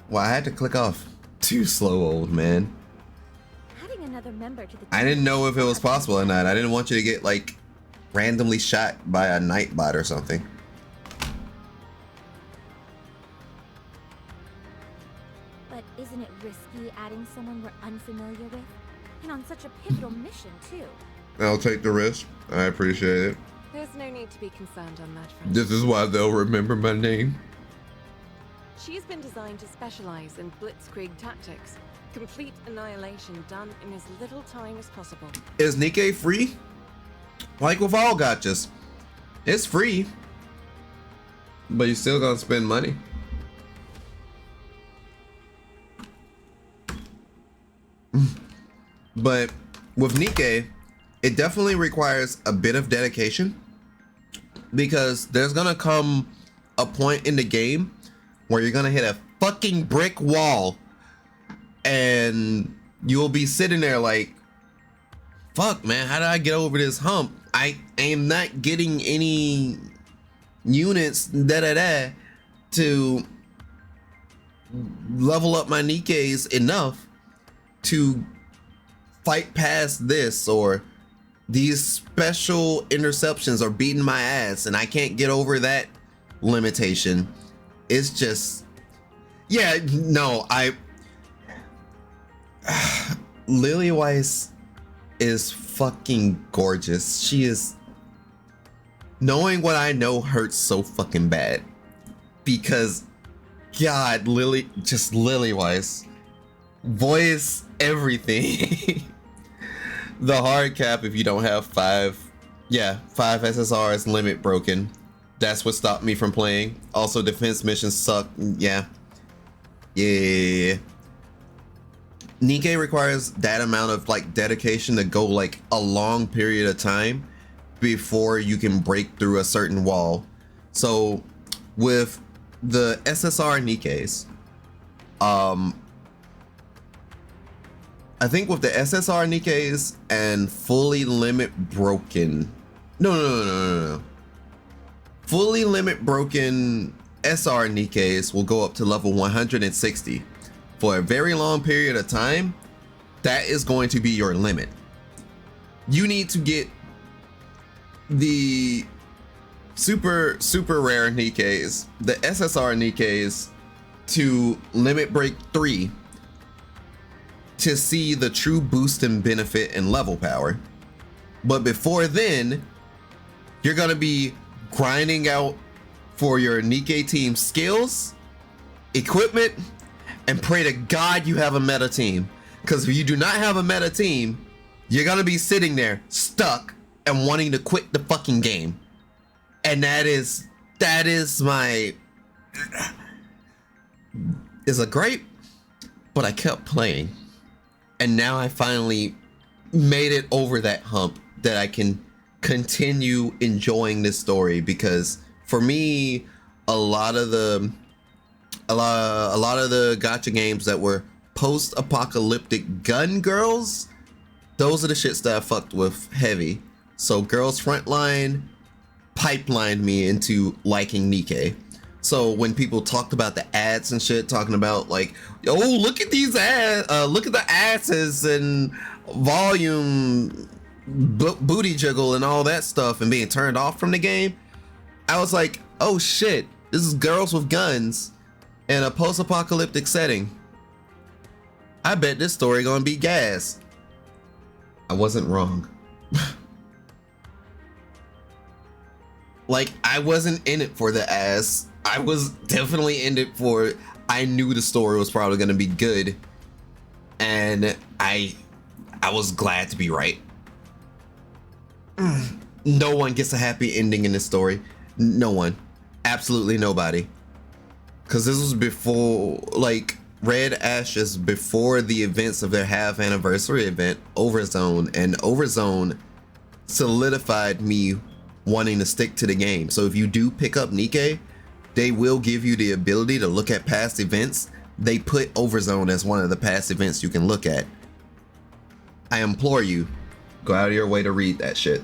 Well, I had to click off. Too slow, old man. Adding another member to the I didn't know if it was possible or not. I didn't want you to get like randomly shot by a nightbot or something. But isn't it risky adding someone we're unfamiliar with? And on such a pivotal mission, too. I'll take the risk. I appreciate it. There's no need to be concerned on that front. This is why they'll remember my name. She's been designed to specialize in blitzkrieg tactics. Complete annihilation done in as little time as possible. Is NIKKE free? Like with all gotchas. It's free. But you still gonna spend money. But with NIKKE, it definitely requires a bit of dedication, because there's gonna come a point in the game where you're gonna hit a fucking brick wall and you'll be sitting there like, fuck man, how did I get over this hump? I am not getting any units to level up my NIKKEs enough to fight past this, or these special interceptions are beating my ass and I can't get over that limitation. It's just, yeah, no, Lily Weiss is fucking gorgeous. She is, knowing what I know hurts so fucking bad, because God, Lily Weiss, voice, everything. The hard cap, if you don't have 5 SSRs limit broken, that's what stopped me from playing. Also, defense missions suck. Yeah. NIKKE requires that amount of like dedication to go like a long period of time before you can break through a certain wall. So with the SSR NIKKEs, I think with the SSR NIKKEs and fully limit broken, no. Fully limit broken SR NIKKEs will go up to level 160 for a very long period of time. That is going to be your limit. You need to get the super rare NIKKEs, the SSR NIKKEs, to limit break 3 to see the true boost and benefit and level power. But before then, you're gonna be grinding out for your NIKKE team skills, equipment, and pray to God you have a meta team. Because if you do not have a meta team, you're gonna be sitting there stuck and wanting to quit the fucking game. And that is my, is a gripe, but I kept playing. And now I finally made it over that hump that I can continue enjoying this story, because for me, a lot of the gacha games that were post-apocalyptic gun girls, those are the shits that I fucked with heavy. So Girls Frontline, pipelined me into liking NIKKE. So when people talked about the ads and shit, talking about like, oh, look at these ads, look at the asses and volume, booty jiggle and all that stuff, and being turned off from the game, I was like, oh shit, this is girls with guns in a post-apocalyptic setting. I bet this story gonna be gas. I wasn't wrong. Like, I wasn't in it for the ass. I was definitely in it for, I knew the story was probably gonna be good, and I was glad to be right. No one gets a happy ending in this story. No one. Absolutely nobody. Because this was before, like, Red Ashes, before the events of their half anniversary event, Overzone, and Overzone solidified me wanting to stick to the game. So if you do pick up NIKKE, they will give you the ability to look at past events. They put Overzone as one of the past events you can look at. I implore you, go out of your way to read that shit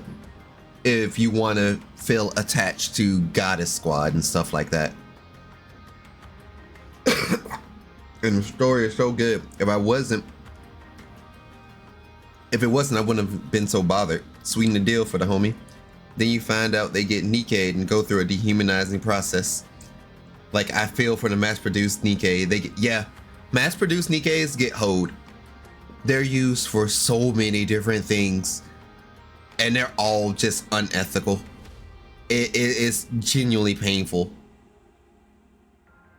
if you want to feel attached to Goddess Squad and stuff like that. And the story is so good. If it wasn't, I wouldn't have been so bothered. Sweeten the deal for the homie. Then you find out they get NIKKE and go through a dehumanizing process. Like, I feel for the mass-produced NIKKE. They get, yeah, mass-produced NIKKEs get hoed. They're used for so many different things, and they're all just unethical. It is genuinely painful.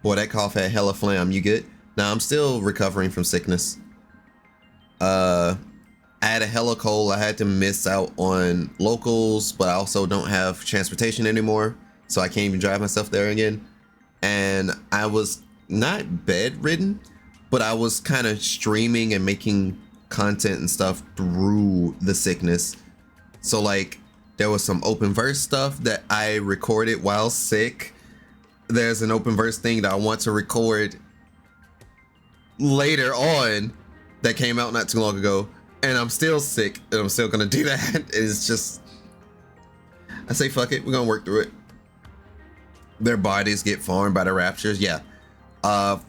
Boy, that cough had hella phlegm. You good? Nah, I'm still recovering from sickness. I had a hella cold. I had to miss out on locals, but I also don't have transportation anymore, so I can't even drive myself there again. And I was not bedridden, but I was kind of streaming and making content and stuff through the sickness. So like, there was some open verse stuff that I recorded while sick. There's an open verse thing that I want to record later on that came out not too long ago, and I'm still sick, and I'm still gonna do that. It's just, I say fuck it, we're gonna work through it. Their bodies get farmed by the raptures. Yeah. The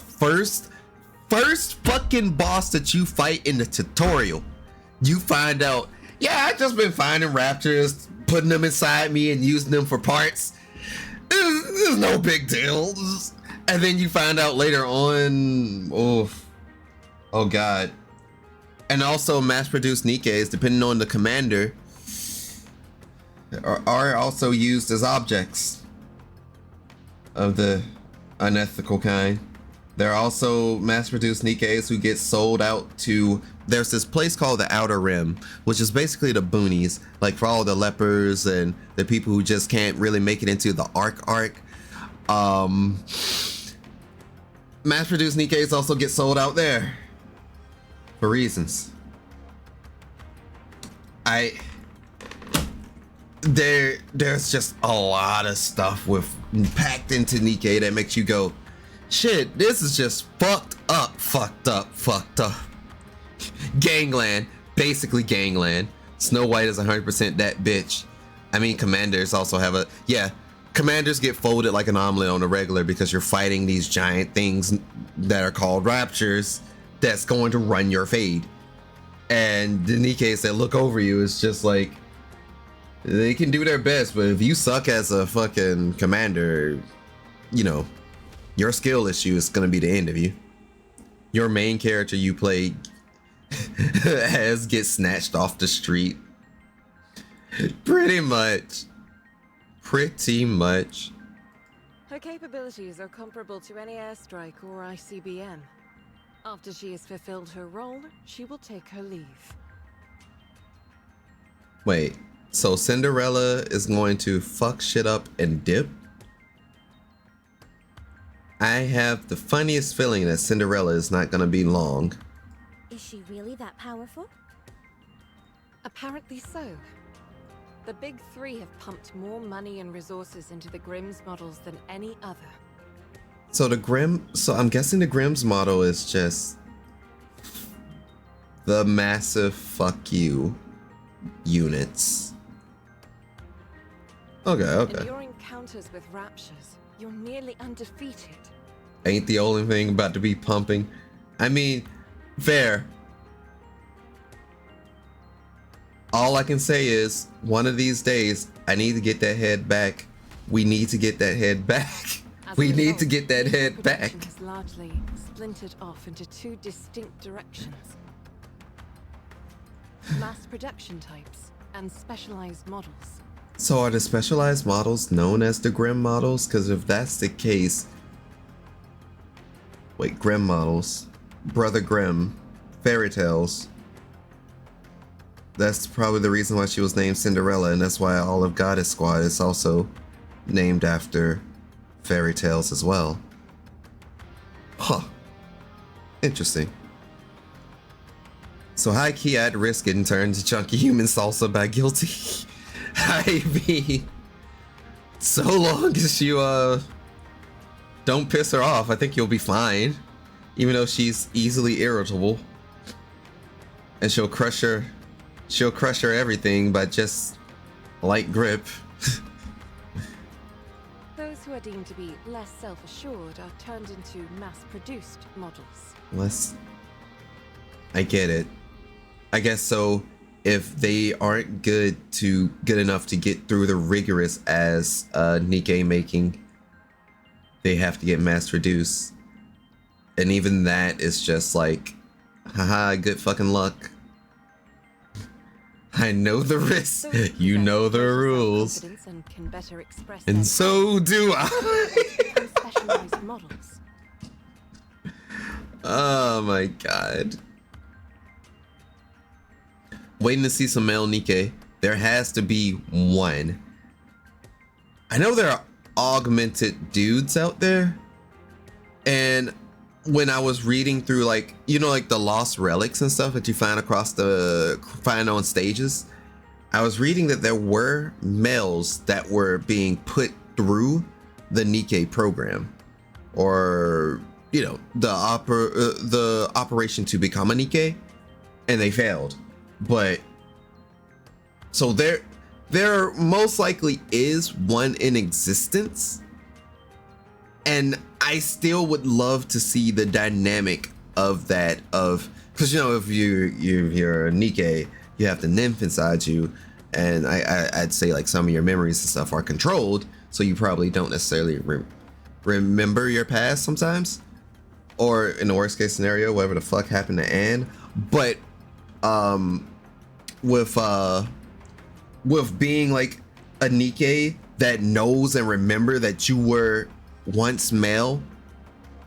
first fucking boss that you fight in the tutorial, you find out, yeah, I just been finding raptors, putting them inside me and using them for parts. It's no big deal. And then you find out later on, oh god. And also mass-produced NIKKEs, depending on the commander, are also used as objects of the unethical kind. There are also mass-produced NIKKEs who get sold out to, there's this place called the Outer Rim, which is basically the boonies, like for all the lepers and the people who just can't really make it into the arc. Mass-produced NIKKEs also get sold out there for reasons. There's just a lot of stuff packed into NIKKE that makes you go, shit, this is just fucked up. Gangland, basically gangland. Snow White is 100% that bitch. I mean, commanders also have commanders get folded like an omelet on a regular because you're fighting these giant things that are called raptures that's going to run your fade. And the NIKKEs that look over you is just like, they can do their best, but if you suck as a fucking commander, you know, your skill issue is gonna be the end of you. Your main character you play gets snatched off the street. Pretty much. Her capabilities are comparable to any airstrike or ICBM. After she has fulfilled her role, she will take her leave. Wait, so Cinderella is going to fuck shit up and dip? I have the funniest feeling that Cinderella is not gonna be long. Is she really that powerful? Apparently so. The big three have pumped more money and resources into the Grimm's models than any other. So I'm guessing the Grimm's model is just the massive fuck you units. Okay. In your encounters with raptures, you're nearly undefeated. Ain't the only thing about to be pumping. I mean, fair. All I can say is, one of these days, I need to get that head back. We need to get that head back. We need to get that head back. Production has largely splintered off into two distinct directions. Mass production types and specialized models. So are the specialized models known as the Grimm models? Because if that's the case... Wait, Grimm models. Brother Grimm. Fairy tales. That's probably the reason why she was named Cinderella, and that's why all of Goddess Squad is also named after fairy tales as well. Huh. Interesting. So high key, I'd risk getting turned to chunky human salsa by guilty. I mean, so long as you don't piss her off, I think you'll be fine. Even though she's easily irritable, and she'll crush her everything by just light grip. Those who are deemed to be less self-assured are turned into mass-produced models. I get it. I guess so. If they aren't good enough to get through the rigorous as NIKKE making, they have to get mass produced. And even that is just like, haha, good fucking luck. I know the risks, you know the rules. And can better express and so do I. Specialized models. Oh my god. Waiting to see some male NIKKE. There has to be one. I know there are augmented dudes out there. And when I was reading through, like, you know, like the lost relics and stuff that you find find on stages, I was reading that there were males that were being put through the NIKKE program, or, you know, the operation to become a NIKKE, and they failed. But so there most likely is one in existence, and I still would love to see the dynamic of that, because, you know, if you're a NIKKE, you have the nymph inside you, and I'd say like some of your memories and stuff are controlled, so you probably don't necessarily remember your past sometimes, or in the worst case scenario, whatever the fuck happened to Anne. But with being like a NIKKE that knows and remember that you were once male,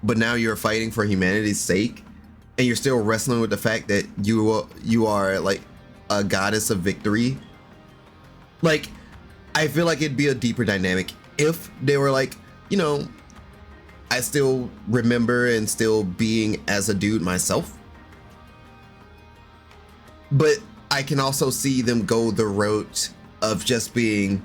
but now you're fighting for humanity's sake, and you're still wrestling with the fact that you are like a goddess of victory. Like, I feel like it'd be a deeper dynamic if they were like, you know, I still remember and still being as a dude myself, but I can also see them go the route of just being,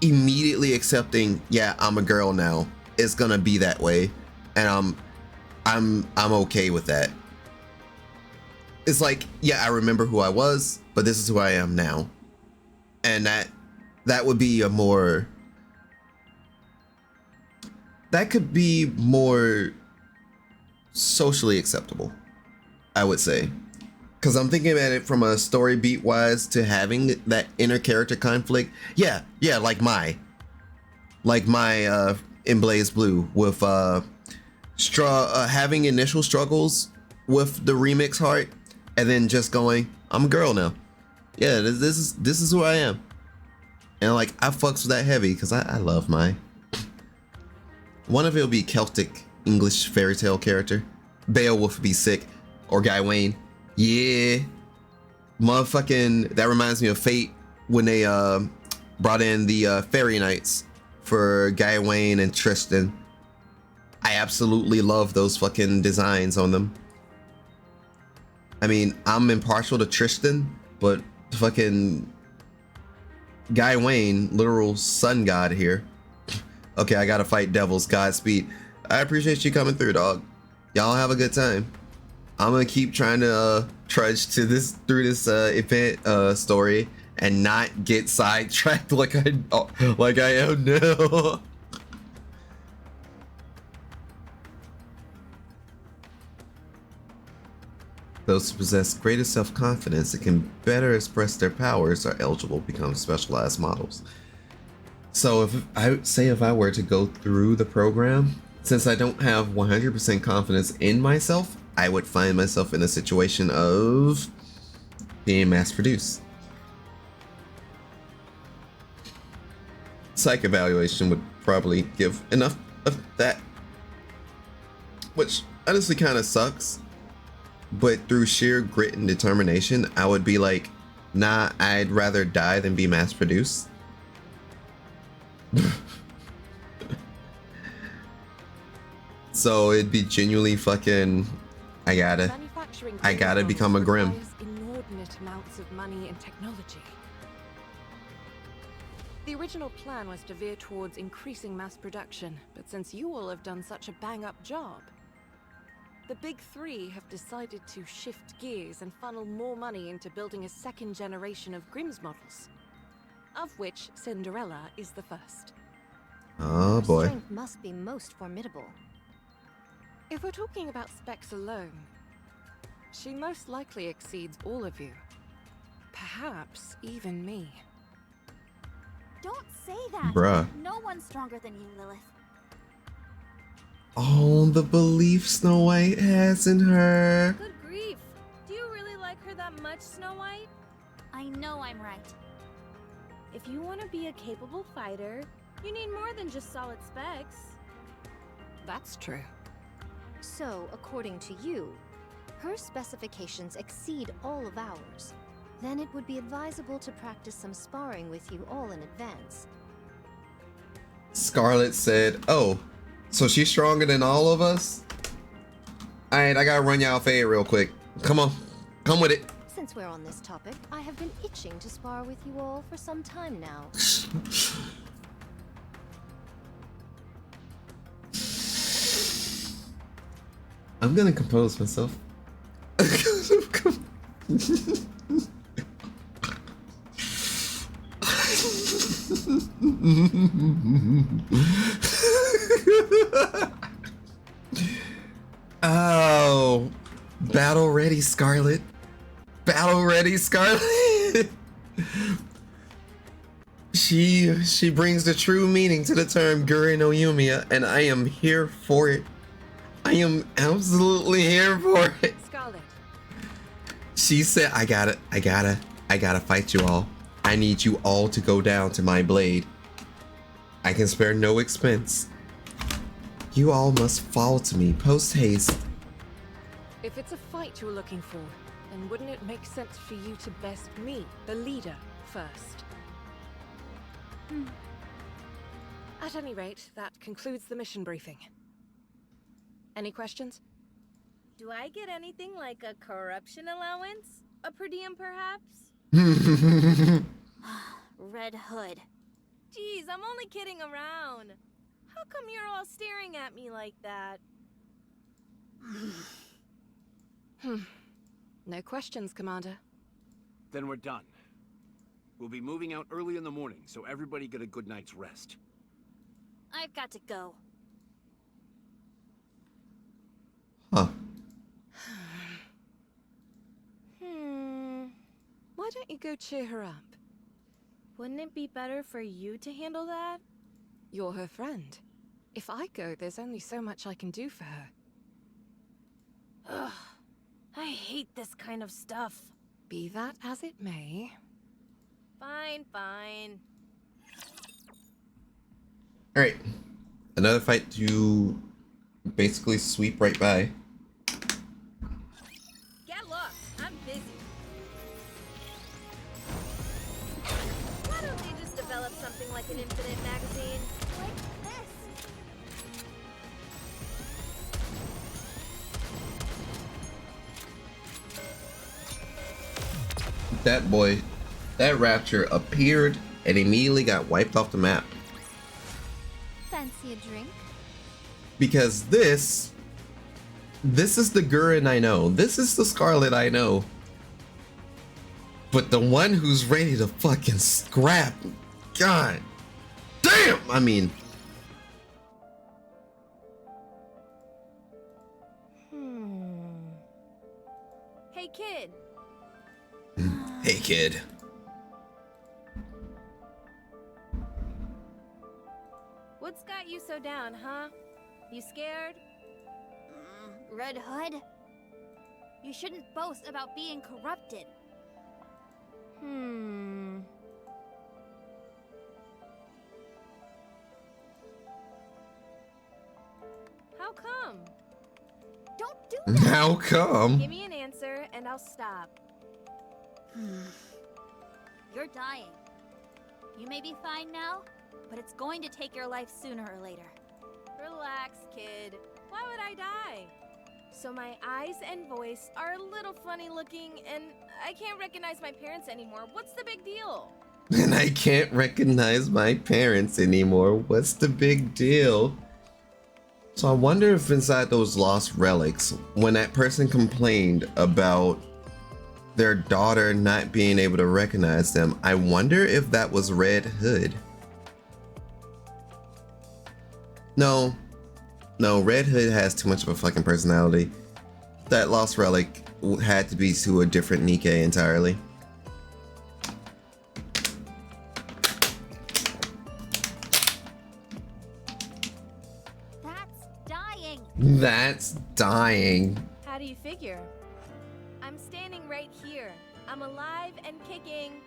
immediately accepting, yeah, I'm a girl now. It's gonna be that way, and I'm okay with that. It's like, yeah, I remember who I was, but this is who I am now, and that would be that could be more socially acceptable, I would say, because I'm thinking about it from a story beat wise to having that inner character conflict. Yeah, like my in Blaze Blue with having initial struggles with the remix heart, and then just going, I'm a girl now. Yeah, this is who I am, and like I fucks with that heavy because I love my. One of it will be Celtic English fairy tale character. Beowulf would be sick, or Guy Wayne. Yeah, motherfucking, that reminds me of Fate when they brought in the fairy knights for Guy Wayne and Tristan. I absolutely love those fucking designs on them. I mean, I'm impartial to Tristan, but fucking Guy Wayne, literal sun god here. Okay, I gotta fight devils. Godspeed. I appreciate you coming through, dog. Y'all have a good time. I'm gonna keep trying to trudge to this through this event story and not get sidetracked like I am now. Those who possess greater self-confidence and can better express their powers are eligible to become specialized models. So if I were to go through the program, since I don't have 100% confidence in myself, I would find myself in a situation of being mass-produced. Psych evaluation would probably give enough of that, which honestly kind of sucks. But through sheer grit and determination, I would be like, nah, I'd rather die than be mass-produced. So it'd be genuinely fucking, I gotta become a Grim. Inordinate amounts of money and technology. The original plan was to veer towards increasing mass production, but since you all have done such a bang-up job, the big three have decided to shift gears and funnel more money into building a second generation of Grimm's models, of which Cinderella is the first. Oh boy. Her strength must be most formidable. If we're talking about specs alone, she most likely exceeds all of you. Perhaps even me. Don't say that. Bruh. No one's stronger than you, Lilith. Oh, the belief Snow White has in her. Good grief. Do you really like her that much, Snow White? I know I'm right. If you want to be a capable fighter, you need more than just solid specs. That's true. So, according to you, her specifications exceed all of ours. Then it would be advisable to practice some sparring with you all in advance. Scarlet said, oh, so she's stronger than all of us? Alright, I gotta run y'all fade real quick. Come on, come with it. Since we're on this topic, I have been itching to spar with you all for some time now. I'm gonna compose myself. Oh, battle ready, Scarlet. Battle ready, Scarlet. She brings the true meaning to the term Gurren no Yumiya, and I am here for it. I am absolutely here for it. Scarlet. She said, I gotta fight you all. I need you all to go down to my blade. I can spare no expense. You all must fall to me post haste. If it's a fight you're looking for, then wouldn't it make sense for you to best me, the leader, first? At any rate, that concludes the mission briefing. Any questions? Do I get anything like a corruption allowance? A per diem, perhaps? Red Hood. Geez, I'm only kidding around. How come you're all staring at me like that? No questions, Commander. Then we're done. We'll be moving out early in the morning, so everybody get a good night's rest. I've got to go. Huh. Why don't you go cheer her up? Wouldn't it be better for you to handle that? You're her friend. If I go, there's only so much I can do for her. Ugh. I hate this kind of stuff. Be that as it may. Fine, fine. Alright. Another fight to basically sweep right by. Get lost. I'm busy. Why don't they just develop something like an infinite magazine? Like this. That boy, that rapture appeared and immediately got wiped off the map. Fancy a drink? Because this this is the Gurren I know. This is the Scarlet I know. But the one who's ready to fucking scrap, God damn! I mean, Hey, kid. hey kid. What's got you so down, huh? You scared? Red Hood? You shouldn't boast about being corrupted. How come? Don't do that! How come? Give me an answer and I'll stop. You're dying. You may be fine now, but it's going to take your life sooner or later. Relax, kid. Why would I die? So my eyes and voice are a little funny looking and I can't recognize my parents anymore. What's the big deal? And I can't recognize my parents anymore. What's the big deal? So I wonder if inside those lost relics, when that person complained about their daughter not being able to recognize them, I wonder if that was Red Hood. No, Red Hood has too much of a fucking personality. That lost relic had to be to a different NIKKE entirely. That's dying. How do you figure? I'm standing right here. I'm alive and kicking.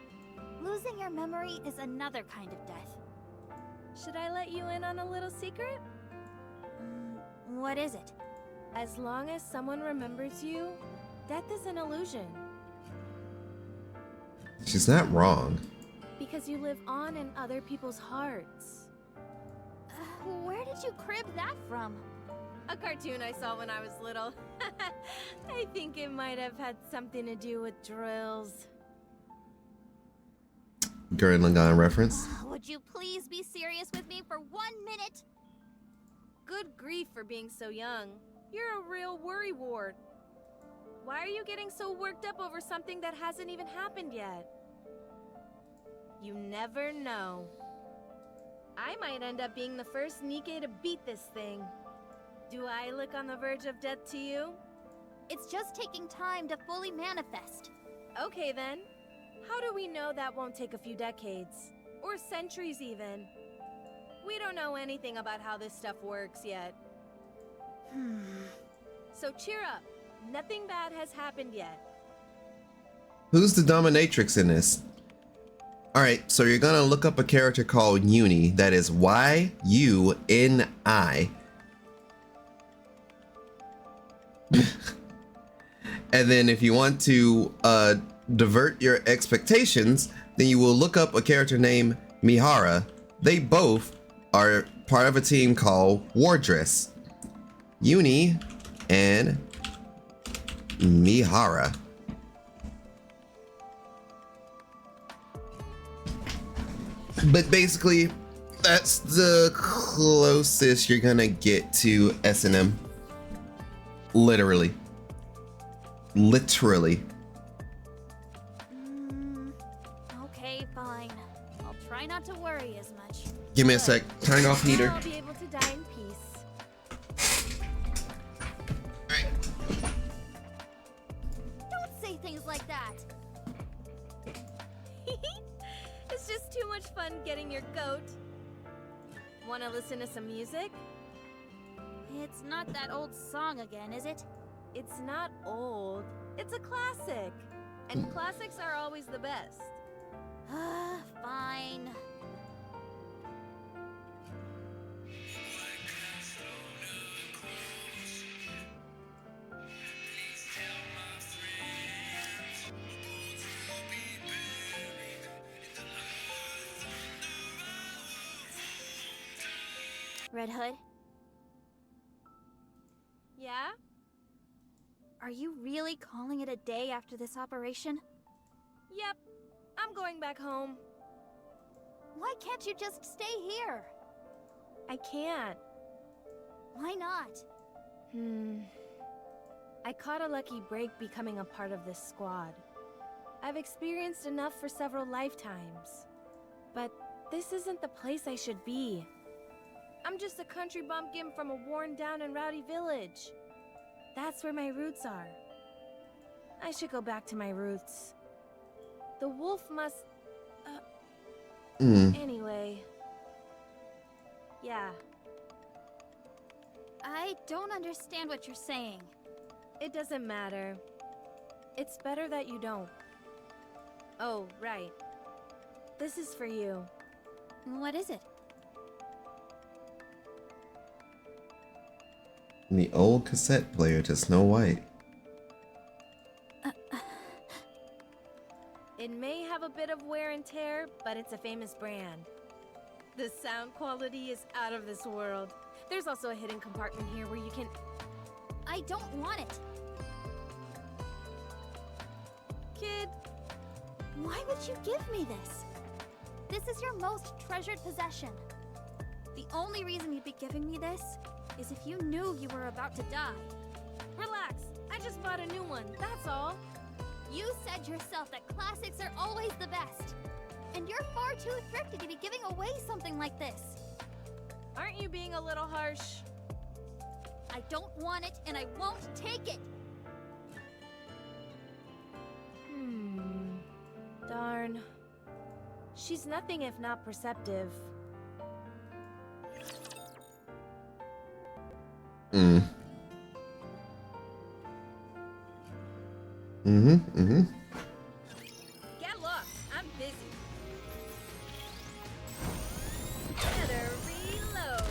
Losing your memory is another kind of death. Should I let you in on a little secret? What is it? As long as someone remembers you, death is an illusion. She's not wrong. Because you live on in other people's hearts. Where did you crib that from? A cartoon I saw when I was little. I think it might have had something to do with drills. Gurren Lagann reference. Would you please be serious with me for 1 minute? Good grief for being so young. You're a real worrywart. Why are you getting so worked up over something that hasn't even happened yet? You never know. I might end up being the first NIKKE to beat this thing. Do I look on the verge of death to you? It's just taking time to fully manifest. Okay then. How do we know that won't take a few decades? Or centuries even? We don't know anything about how this stuff works yet. So cheer up. Nothing bad has happened yet. Who's the dominatrix in this? Alright, so you're gonna look up a character called Uni. That is Y-U-N-I. And then if you want to divert your expectations, then you will look up a character named Mihara. They both are part of a team called Wardress. Uni and Mihara. But basically, that's the closest you're gonna get to S&M. Literally. Literally. Okay, fine. I'll try not to worry as much. Give me a sec. Turn off heater. I'll be able to die in peace. Alright. Don't say things like that. It's just too much fun getting your goat. Wanna listen to some music? It's not that old song again, is it? It's not old. It's a classic. And classics are always the best. Fine. Red Hood? Yeah? Are you really calling it a day after this operation? Yep. I'm going back home. Why can't you just stay here? I can't. Why not? I caught a lucky break becoming a part of this squad. I've experienced enough for several lifetimes. But this isn't the place I should be. I'm just a country bumpkin from a worn-down and rowdy village. That's where my roots are. I should go back to my roots. The wolf must... Anyway... Yeah. I don't understand what you're saying. It doesn't matter. It's better that you don't. Oh, right. This is for you. What is it? The old cassette player to Snow White. It may have a bit of wear and tear, but it's a famous brand. The sound quality is out of this world. There's also a hidden compartment here where you can... I don't want it. Kid, Why would you give me this? This is your most treasured possession. The only reason you'd be giving me this is if you knew you were about to die. relax. I just bought a new one, that's all. You said yourself that classics are always the best. And you're far too thrifty to be giving away something like this. Aren't you being a little harsh? I don't want it, and I won't take it. Darn. She's nothing if not perceptive. Get lost. I'm busy. Better reload.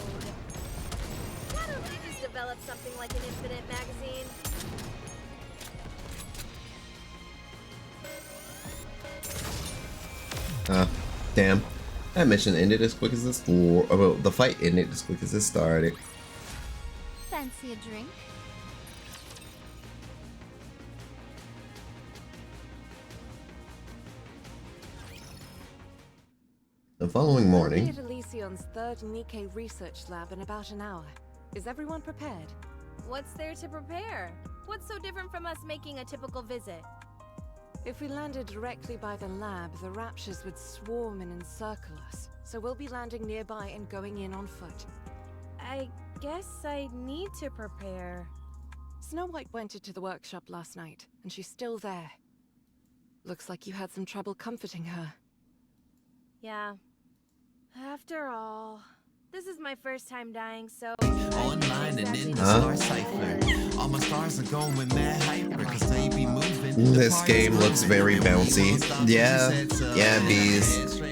Why don't we just develop something like an infinite magazine? Damn. That mission ended as quick as this. Well, the fight ended as quick as it started. Fancy a drink? The following morning. At Elysion's third NIKKE research lab in about an hour. Is everyone prepared? What's there to prepare? What's so different from us making a typical visit? If we landed directly by the lab, the raptures would swarm and encircle us. So we'll be landing nearby and going in on foot. I guess I need to prepare. Snow White went into the workshop last night, and she's still there. Looks like you had some trouble comforting her. Yeah. After all, this is my first time dying, so... Online and in the star cipher. All my stars are going with mad hyper, cause they be moving. This game looks very bouncy. Yeah, bees.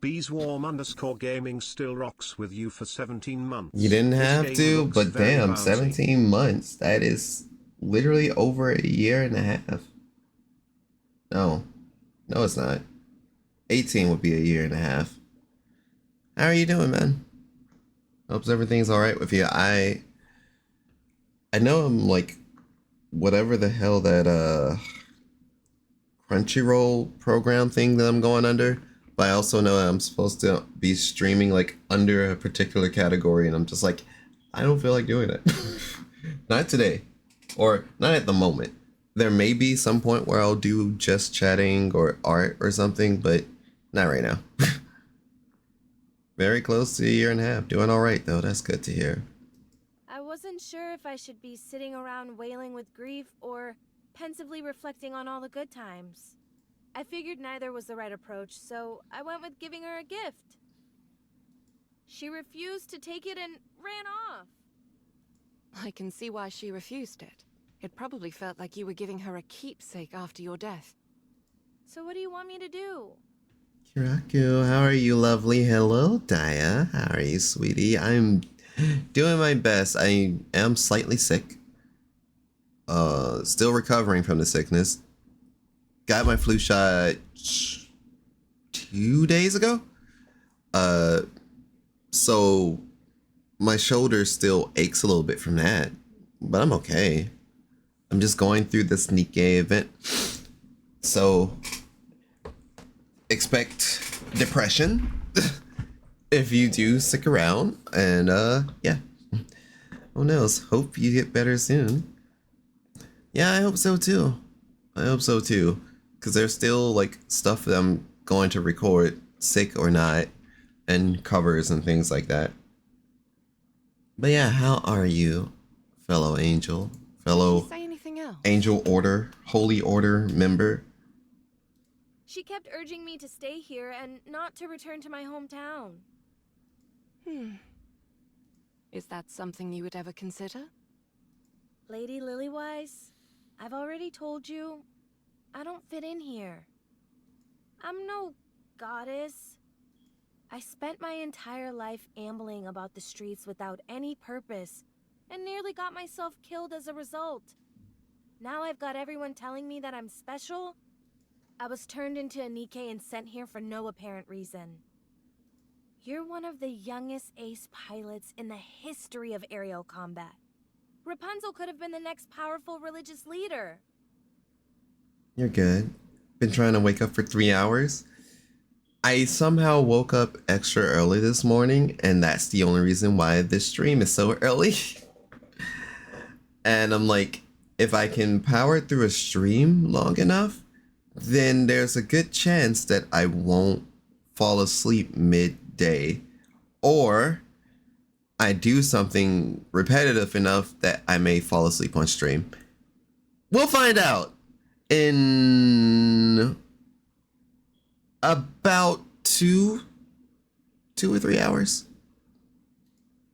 Beeswarm_gaming still rocks with you for 17 months. You didn't have to, but damn, 17 months. That is literally over a year and a half. No, it's not. 18 would be a year and a half. How are you doing, man? Hopes everything's alright with you. I know I'm like whatever the hell that Crunchyroll program thing that I'm going under, but I also know I'm supposed to be streaming like under a particular category, and I'm just like, I don't feel like doing it. Not today, or not at the moment. There may be some point where I'll do just chatting or art or something, but not right now. Very close to a year and a half. Doing all right, though. That's good to hear. I wasn't sure if I should be sitting around wailing with grief or pensively reflecting on all the good times. I figured neither was the right approach, so I went with giving her a gift. She refused to take it and ran off. I can see why she refused it. It probably felt like you were giving her a keepsake after your death. So what do you want me to do? Kiraku, how are you, lovely? Hello, Daya. How are you, sweetie? I'm doing my best. I am slightly sick. Still recovering from the sickness. Got my flu shot 2 days ago. So my shoulder still aches a little bit from that, but I'm okay. I'm just going through this NIKKE event. So expect depression if you do stick around, and yeah, who knows, hope you get better soon. Yeah, I hope so too. I hope so too. Because there's still like stuff that I'm going to record, sick or not, and covers and things like that. But yeah, how are you, fellow angel? Fellow Did she say anything else? Angel Order, Holy Order member? She kept urging me to stay here and not to return to my hometown. Is that something you would ever consider? Lady Lilywise, I've already told you, I don't fit in here. I'm no goddess. I spent my entire life ambling about the streets without any purpose, and nearly got myself killed as a result. Now I've got everyone telling me that I'm special. I was turned into a NIKKE and sent here for no apparent reason. You're one of the youngest ace pilots in the history of aerial combat. Rapunzel could have been the next powerful religious leader. You're good. Been trying to wake up for 3 hours. I somehow woke up extra early this morning, and that's the only reason why this stream is so early. And I'm like, if I can power through a stream long enough, then there's a good chance that I won't fall asleep midday, or I do something repetitive enough that I may fall asleep on stream. We'll find out in about two or 3 hours.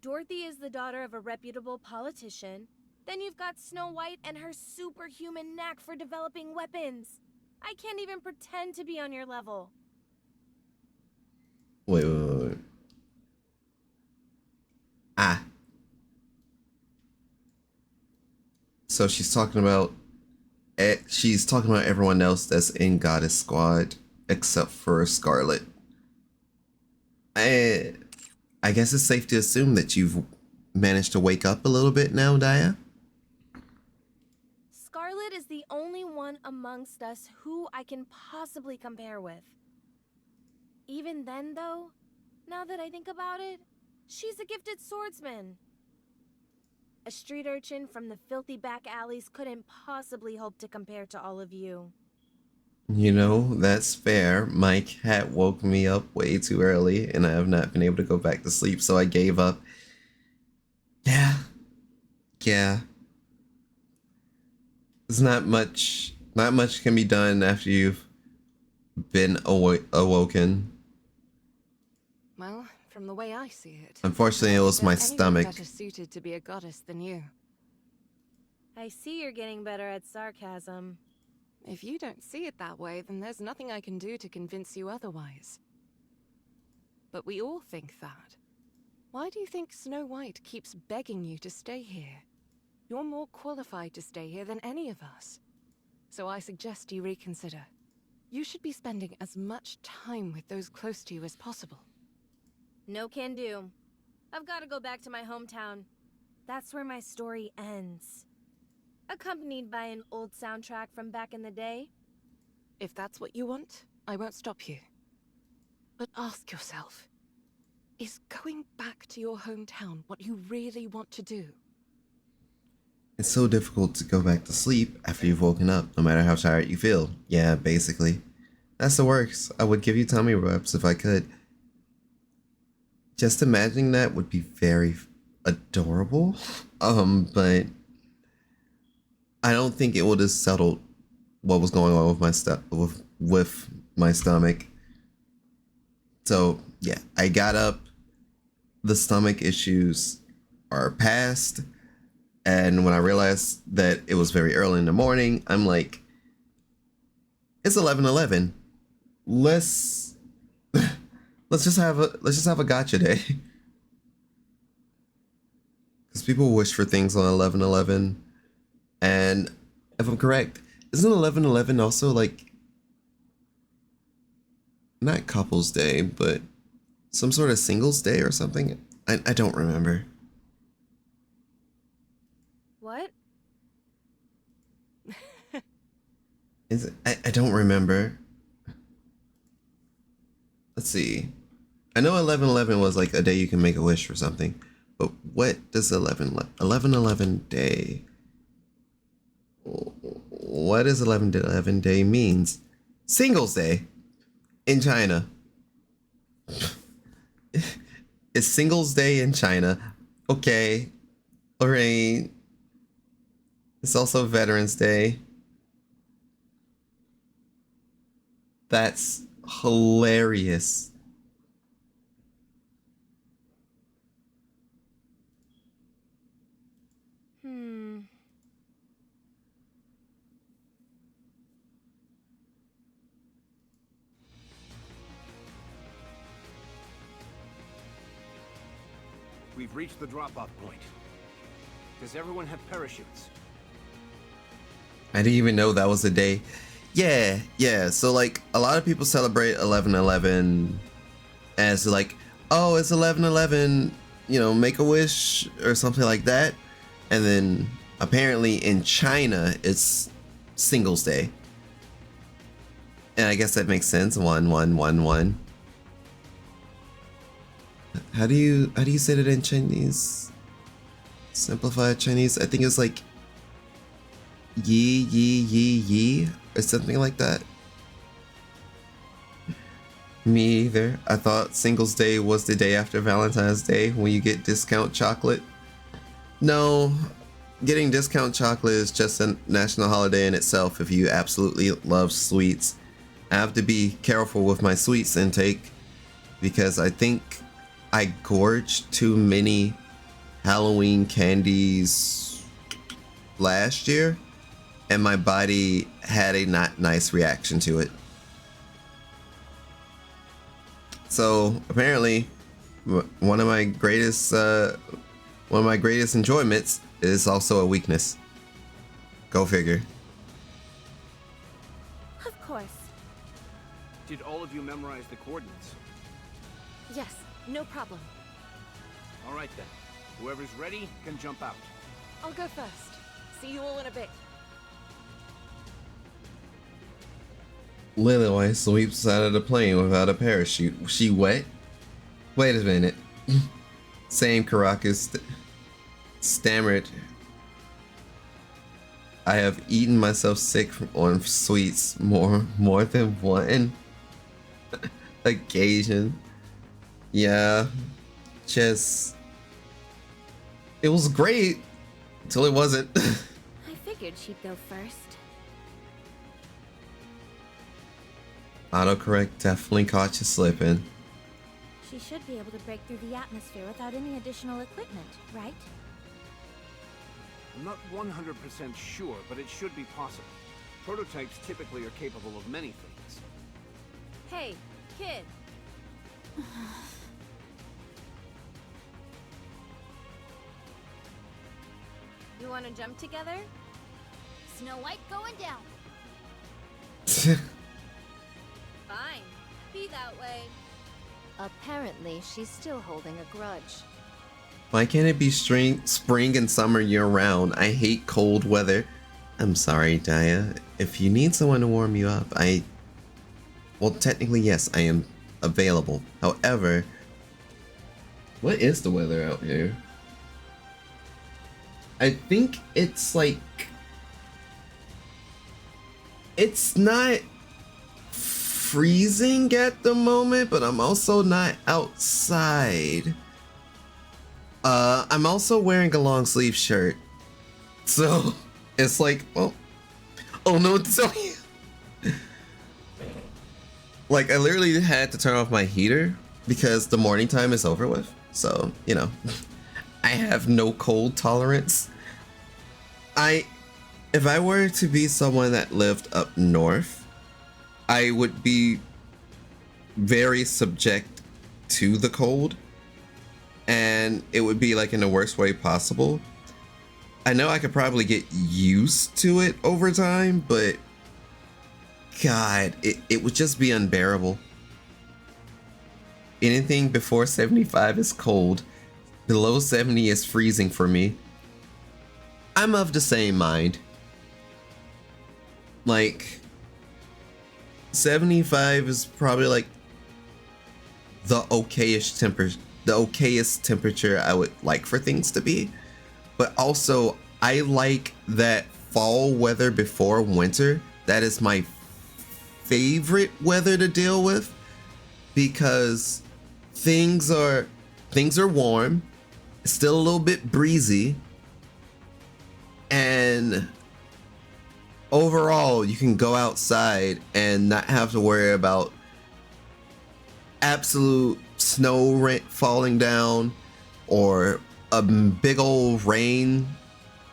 Dorothy is the daughter of a reputable politician. Then you've got Snow White and her superhuman knack for developing weapons. I can't even pretend to be on your level. Wait. Ah. So she's talking about everyone else that's in Goddess Squad except for Scarlet. I guess it's safe to assume that you've managed to wake up a little bit now, Daya. Scarlet is the only one amongst us who I can possibly compare with. Even then, though, now that I think about it, she's a gifted swordsman. A street urchin from the filthy back alleys couldn't possibly hope to compare to all of you. You know, that's fair. My cat woke me up way too early, and I have not been able to go back to sleep, so I gave up. Yeah. There's not much can be done after you've been awoken. Well, from the way I see it, Unfortunately, it was my there's anyone stomach. better suited to be a goddess than you. I see you're getting better at sarcasm. If you don't see it that way, then there's nothing I can do to convince you otherwise. But we all think that. Why do you think Snow White keeps begging you to stay here? You're more qualified to stay here than any of us. So I suggest you reconsider. You should be spending as much time with those close to you as possible. No can do. I've got to go back to my hometown. That's where my story ends. Accompanied by an old soundtrack from back in the day. If that's what you want, I won't stop you. But ask yourself, is going back to your hometown what you really want to do? It's so difficult to go back to sleep after you've woken up, no matter how tired you feel. Yeah, basically. That's the works. I would give you tummy rubs if I could. Just imagining that would be very adorable. But I don't think it would have settled what was going on with my stomach. So yeah, I got up. The stomach issues are past. And when I realized that it was very early in the morning, I'm like, it's 11:11. Let's just have a gotcha day. Because people wish for things on 11:11. And if I'm correct, isn't 11:11 also like not couples day, but some sort of singles day or something? I don't remember. What? Is it? I don't remember. Let's see. I know 11:11 was like a day you can make a wish for something, but what does 11:11 day? Oh, what does 11/11 Day means? Singles Day in China. It's Singles Day in China. Okay. Alright. It's also Veterans Day. That's hilarious. We've reached the drop-off point. Does everyone have parachutes? I didn't even know that was a day. Yeah. So like a lot of people celebrate 11/11 as like, oh, it's 11/11, you know, make a wish or something like that. And then apparently in China it's Singles Day. And I guess that makes sense. 1111. How do you say that in Chinese? Simplified Chinese? I think it's like yi or something like that. Me either. I thought Singles Day was the day after Valentine's Day when you get discount chocolate. No, getting discount chocolate is just a national holiday in itself if you absolutely love sweets. I have to be careful with my sweets intake because I think I gorged too many Halloween candies last year and my body had a not nice reaction to it. So apparently one of my greatest enjoyments is also a weakness. Go figure. Of course. Did all of you memorize the coordinates? Yes, no problem. All right then. Whoever's ready can jump out. I'll go first. See you all in a bit. Lilyway sweeps out of the plane without a parachute. Was she wet? Wait a minute. Same Caracas stammered. I have eaten myself sick on sweets more than one occasion. Yeah, just it was great until it wasn't. I figured she'd go first. Autocorrect definitely caught you slipping. She should be able to break through the atmosphere without any additional equipment, right? I'm not 100% sure, but it should be possible. Prototypes typically are capable of many things. Hey, kid. You want to jump together? Snow White going down. Fine. Be that way. Apparently, she's still holding a grudge. Why can't it be spring and summer year round? I hate cold weather. I'm sorry, Daya. If you need someone to warm you up, well, technically, yes, I am available. However, what is the weather out here? I think it's like... It's not freezing at the moment, but I'm also not outside. I'm also wearing a long sleeve shirt. So, it's like, well... Oh no, so... Like, I literally had to turn off my heater because the morning time is over with. So, you know, I have no cold tolerance. If I were to be someone that lived up north, I would be very subject to the cold, and it would be like in the worst way possible. I know I could probably get used to it over time, but God, it would just be unbearable. Anything before 75 is cold. Below 70 is freezing for me. I'm of the same mind. Like, 75 is probably like the okayest temperature I would like for things to be. But also, I like that fall weather before winter, that is my favorite weather to deal with, because things are warm, still a little bit breezy, and overall you can go outside and not have to worry about absolute snow falling down, or a big old rain,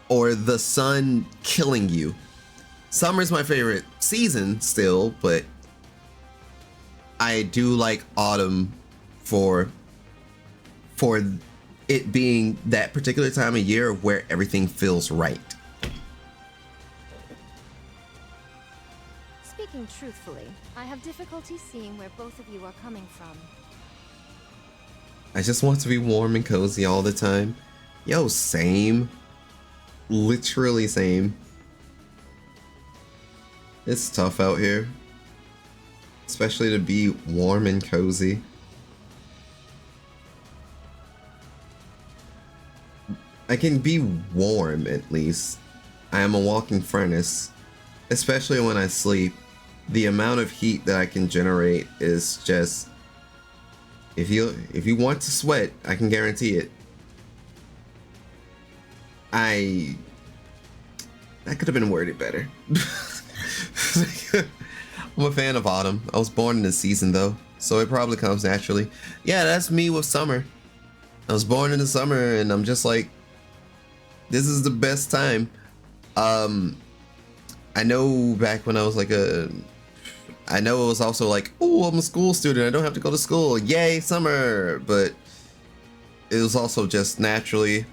or the sun killing you. Summer's my favorite season still, but I do like autumn for it being that particular time of year where everything feels right. Speaking truthfully, I have difficulty seeing where both of you are coming from. I just want to be warm and cozy all the time. Yo, same. Literally same. It's tough out here, especially to be warm and cozy. I can be warm at least. I am a walking furnace, especially when I sleep. The amount of heat that I can generate is just, if you want to sweat, I can guarantee it. That could have been worded better. I'm a fan of autumn. I was born in the season though, so it probably comes naturally. Yeah, that's me with summer. I was born in the summer and I'm just like, this is the best time. I know back when I was like I know it was also like, oh, I'm a school student, I don't have to go to school, yay, summer. But it was also just naturally,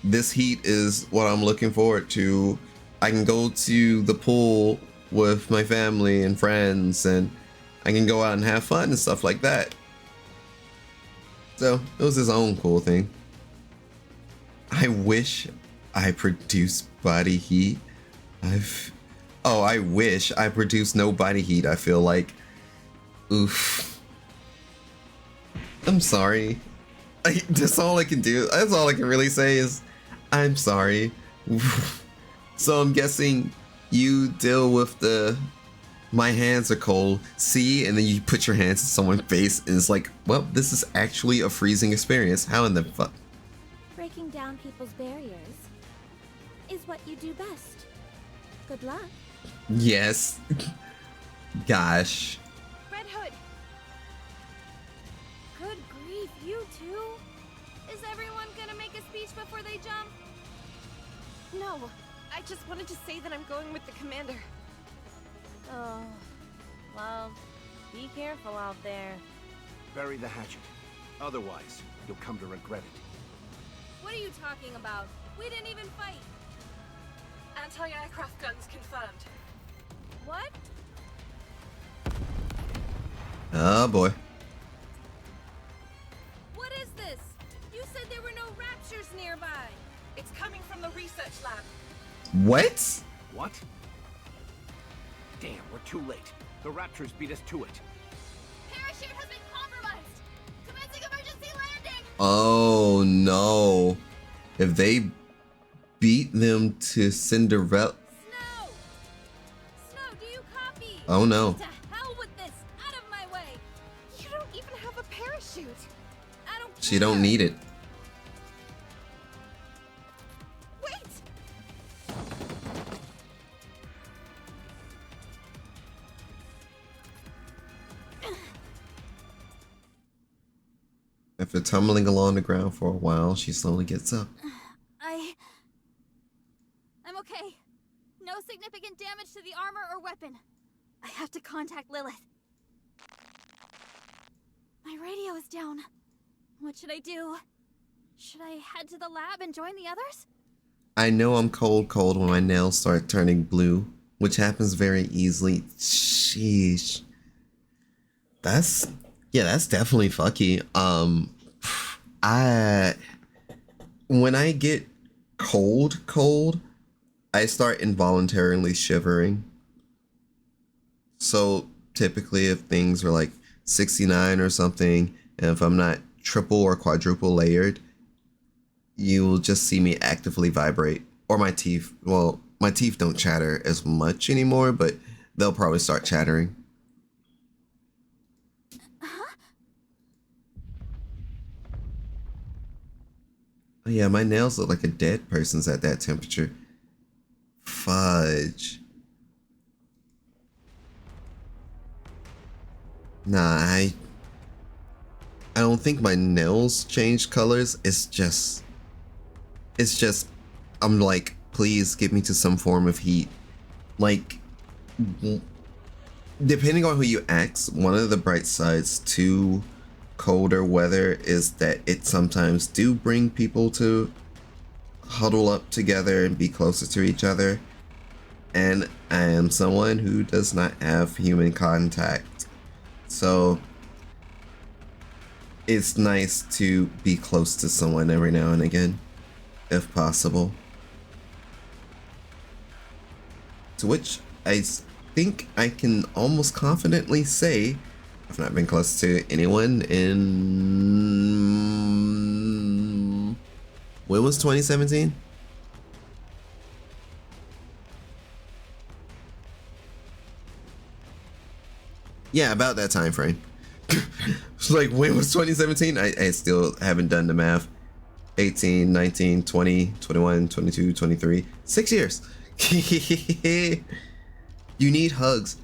this heat is what I'm looking forward to. I can go to the pool with my family and friends, and I can go out and have fun and stuff like that. So it was his own cool thing. I wish I produced body heat. I wish I produced no body heat. I feel like, oof. I'm sorry. That's all I can do. That's all I can really say is, I'm sorry. So I'm guessing you deal with my hands are cold, see, and then you put your hands in someone's face and it's like, well, this is actually a freezing experience. How in the fuck? Breaking down people's barriers is what you do best. Good luck. Yes. Gosh. Red Hood! Good grief, you two? Is everyone gonna make a speech before they jump? No, I just wanted to say that I'm going with the commander. Oh, well, be careful out there. Bury the hatchet. Otherwise, you'll come to regret it. What are you talking about? We didn't even fight. Anti-aircraft guns confirmed. What? Oh boy. What is this? You said there were no raptures nearby. It's coming from the research lab. What? What? Damn, we're too late. The Raptors beat us to it. Parachute has been compromised. Commencing emergency landing. Oh no. If they beat them to Cinderella. Snow! Snow, do you copy? Oh no. To hell with this! Out of my way! You don't even have a parachute. I don't She don't need it. Wait! After tumbling along the ground for a while, she slowly gets up. I'm okay. No significant damage to the armor or weapon. I have to contact Lilith. My radio is down. What should I do? Should I head to the lab and join the others? I know I'm cold when my nails start turning blue, which happens very easily. Sheesh. That's definitely fucky. When I get cold, I start involuntarily shivering. So typically if things are like 69 or something, and if I'm not triple or quadruple layered, you will just see me actively vibrate. Or my teeth, well, my teeth don't chatter as much anymore, but they'll probably start chattering. Oh yeah, my nails look like a dead person's at that temperature. Fudge. Nah, I don't think my nails changed colors. It's just I'm like, please get me to some form of heat. Like, depending on who you ask, one of the bright sides to colder weather is that it sometimes do bring people to huddle up together and be closer to each other. And I am someone who does not have human contact. So it's nice to be close to someone every now and again, if possible. To which I think I can almost confidently say I've not been close to anyone in... when was 2017? Yeah, about that time frame. It's like, when was 2017? I still haven't done the math. 18, 19, 20, 21, 22, 23. 6 years. You need hugs.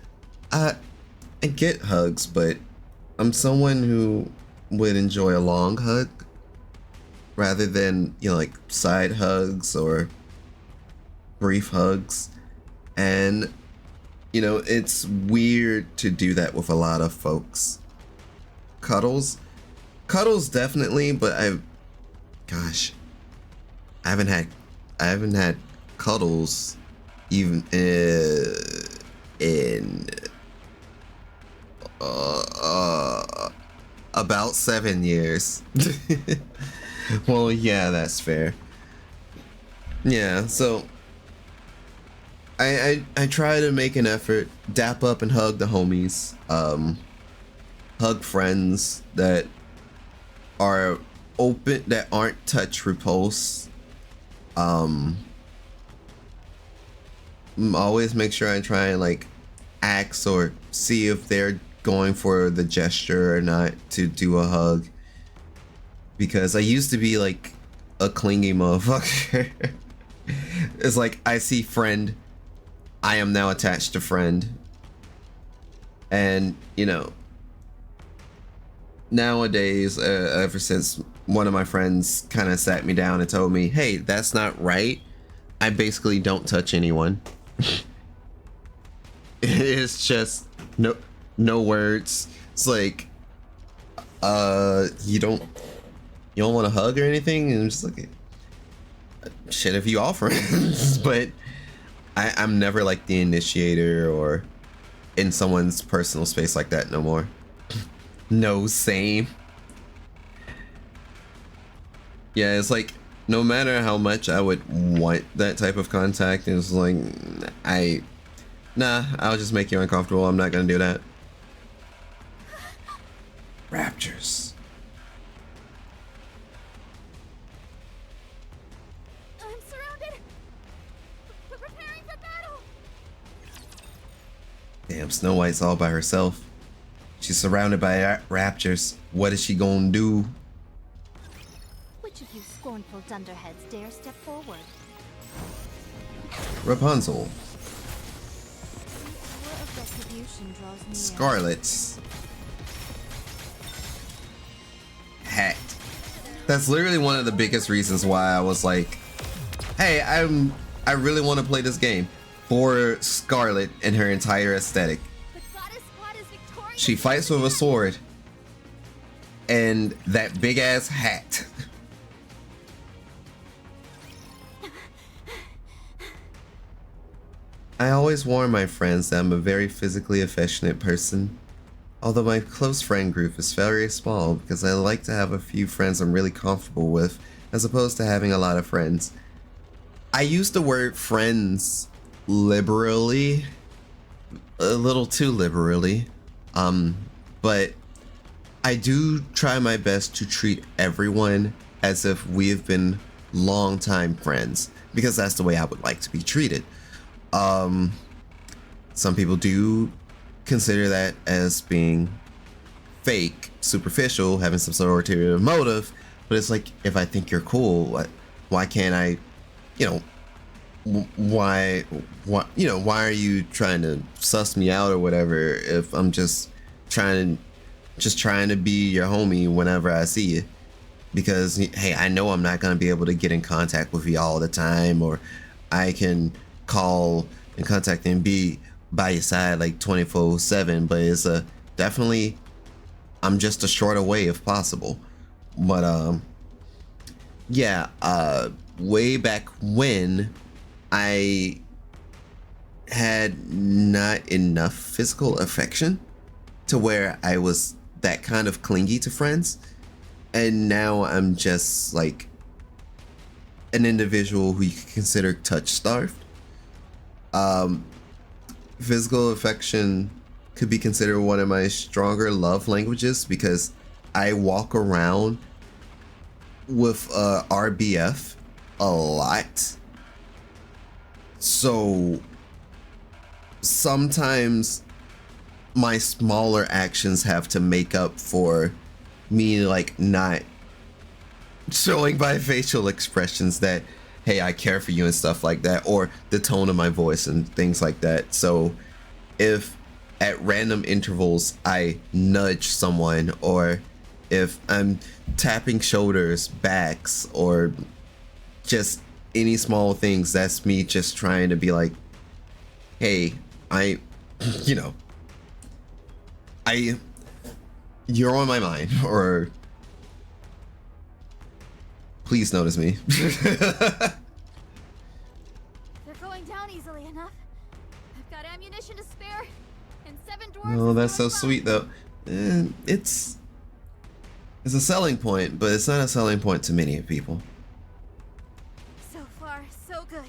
I get hugs, but I'm someone who would enjoy a long hug rather than, you know, like side hugs or brief hugs. And, you know, it's weird to do that with a lot of folks. Cuddles definitely, but I haven't had cuddles even in about 7 years. Well, yeah, that's fair. Yeah, so I try to make an effort, dap up and hug the homies, hug friends that are open, that aren't touch repulse. Always make sure I try and like ask or see if they're going for the gesture or not to do a hug, because I used to be like a clingy motherfucker. It's like, I see friend, I am now attached to friend. And you know, nowadays, ever since one of my friends kind of sat me down and told me, hey, that's not right, I basically don't touch anyone. It's just no words. It's like, you don't want a hug or anything, and I'm just like, shit, if you offer. But I'm never like the initiator or in someone's personal space like that no more. No, same. Yeah, it's like, no matter how much I would want that type of contact, it's like, nah, I'll just make you uncomfortable. I'm not gonna do that. Raptors. I'm surrounded. We're preparing for battle. Damn, Snow White's all by herself. She's surrounded by raptors. What is she gonna do? Which of you scornful dunderheads dare step forward? Rapunzel. The hour of retribution draws near. Scarlet's hat. That's literally one of the biggest reasons why I was like, hey, I really want to play this game, for Scarlet and her entire aesthetic. The goddess squad is victorious. She fights with a sword and that big ass hat. I always warn my friends that I'm a very physically affectionate person, although my close friend group is very small because I like to have a few friends I'm really comfortable with as opposed to having a lot of friends. I use the word friends liberally, a little too liberally, but I do try my best to treat everyone as if we have been longtime friends, because that's the way I would like to be treated. Some people do consider that as being fake, superficial, having some sort of ulterior motive. But it's like, if I think you're cool, why can't I, why are you trying to suss me out or whatever if I'm just trying to be your homie whenever I see you? Because, hey, I know I'm not going to be able to get in contact with you all the time, or I can call and contact and be by your side like 24/7, but it's definitely, I'm just a shorter way if possible. But yeah, way back when I had not enough physical affection to where I was that kind of clingy to friends, and now I'm just like an individual who you could consider touch starved. Physical affection could be considered one of my stronger love languages because I walk around with RBF a lot. So sometimes my smaller actions have to make up for me like not showing by facial expressions that, hey, I care for you and stuff like that, or the tone of my voice and things like that. So if at random intervals I nudge someone, or if I'm tapping shoulders, backs, or just any small things, that's me just trying to be like, hey, you're on my mind, or please notice me. They're going down easily enough. I've got ammunition to spare, and 7 dwarves. Oh, that's so sweet though. It's a selling point, but it's not a selling point to many people. So far, so good.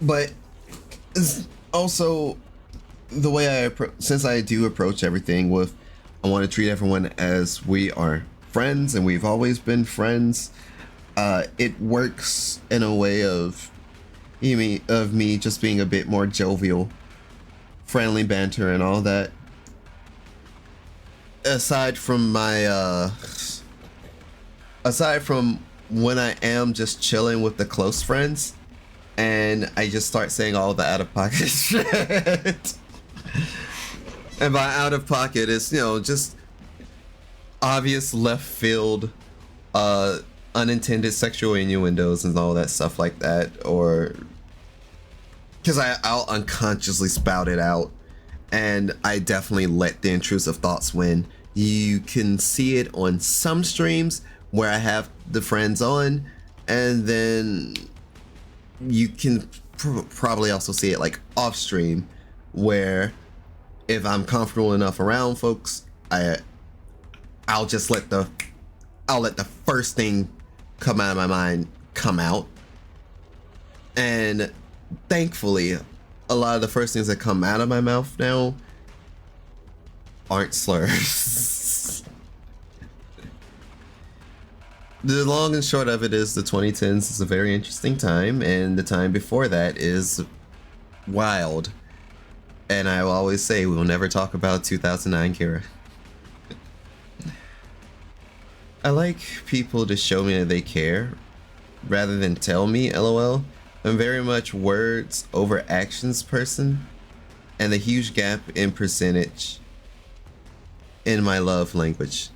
But it's also the way since I do approach everything with, I want to treat everyone as we are friends and we've always been friends. It works in a way of me just being a bit more jovial, friendly banter and all that. Aside from when I am just chilling with the close friends and I just start saying all the out of pocket shit. And by out of pocket, it's, just obvious left field, unintended sexual innuendos and all that stuff like that, or because I'll unconsciously spout it out, and I definitely let the intrusive thoughts win. You can see it on some streams where I have the friends on, and then you can probably also see it like off stream, where if I'm comfortable enough around folks, I'll just let the first thing come out of my mind come out. And thankfully, a lot of the first things that come out of my mouth now aren't slurs. The long and short of it is the 2010s is a very interesting time, and the time before that is wild. And I will always say we will never talk about 2009 Kira. I like people to show me that they care rather than tell me, lol. I'm very much words over actions person, and the huge gap in percentage in my love language.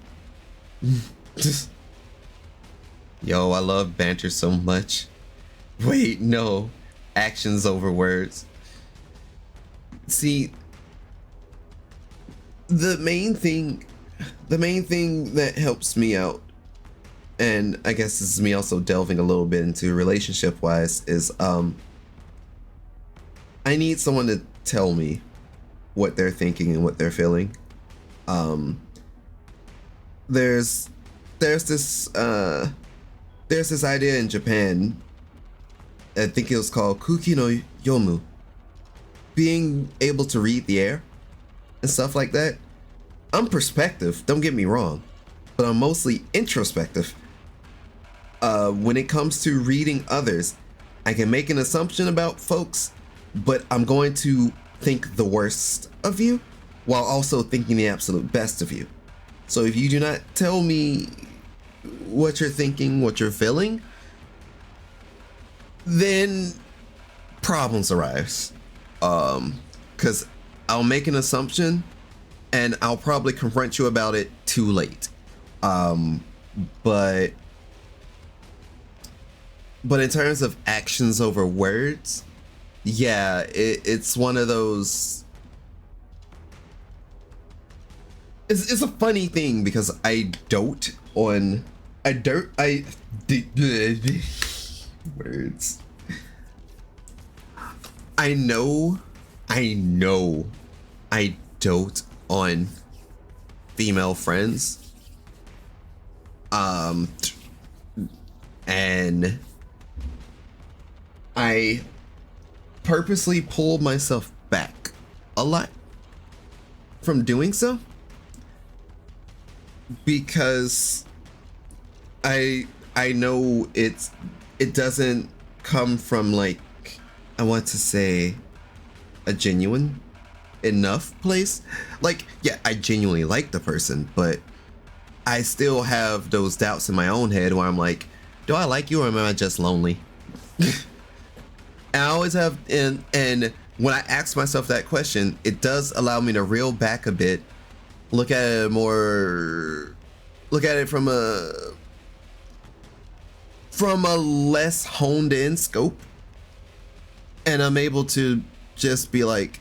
Yo, I love banter so much. Wait, no. Actions over words. See, the main thing that helps me out, and I guess this is me also delving a little bit into relationship wise, is I need someone to tell me what they're thinking and what they're feeling. There's this idea in Japan, I think it was called Kuki no Yomu, being able to read the air and stuff like that. I'm perspective, don't get me wrong, but I'm mostly introspective. When it comes to reading others, I can make an assumption about folks, but I'm going to think the worst of you while also thinking the absolute best of you. So if you do not tell me what you're thinking, what you're feeling, then problems arise. Because I'll make an assumption and I'll probably confront you about it too late. But in terms of actions over words, yeah, it's one of those. It's a funny thing because I dote on words. I know I dote on female friends. And I purposely pulled myself back a lot from doing so because I know it doesn't come from, like, I want to say, a genuine enough place. Like, yeah, I genuinely like the person, but I still have those doubts in my own head where I'm like, do I like you or am I just lonely? And I always have, and when I ask myself that question, it does allow me to reel back a bit, look at it from a less honed in scope, and I'm able to just be like,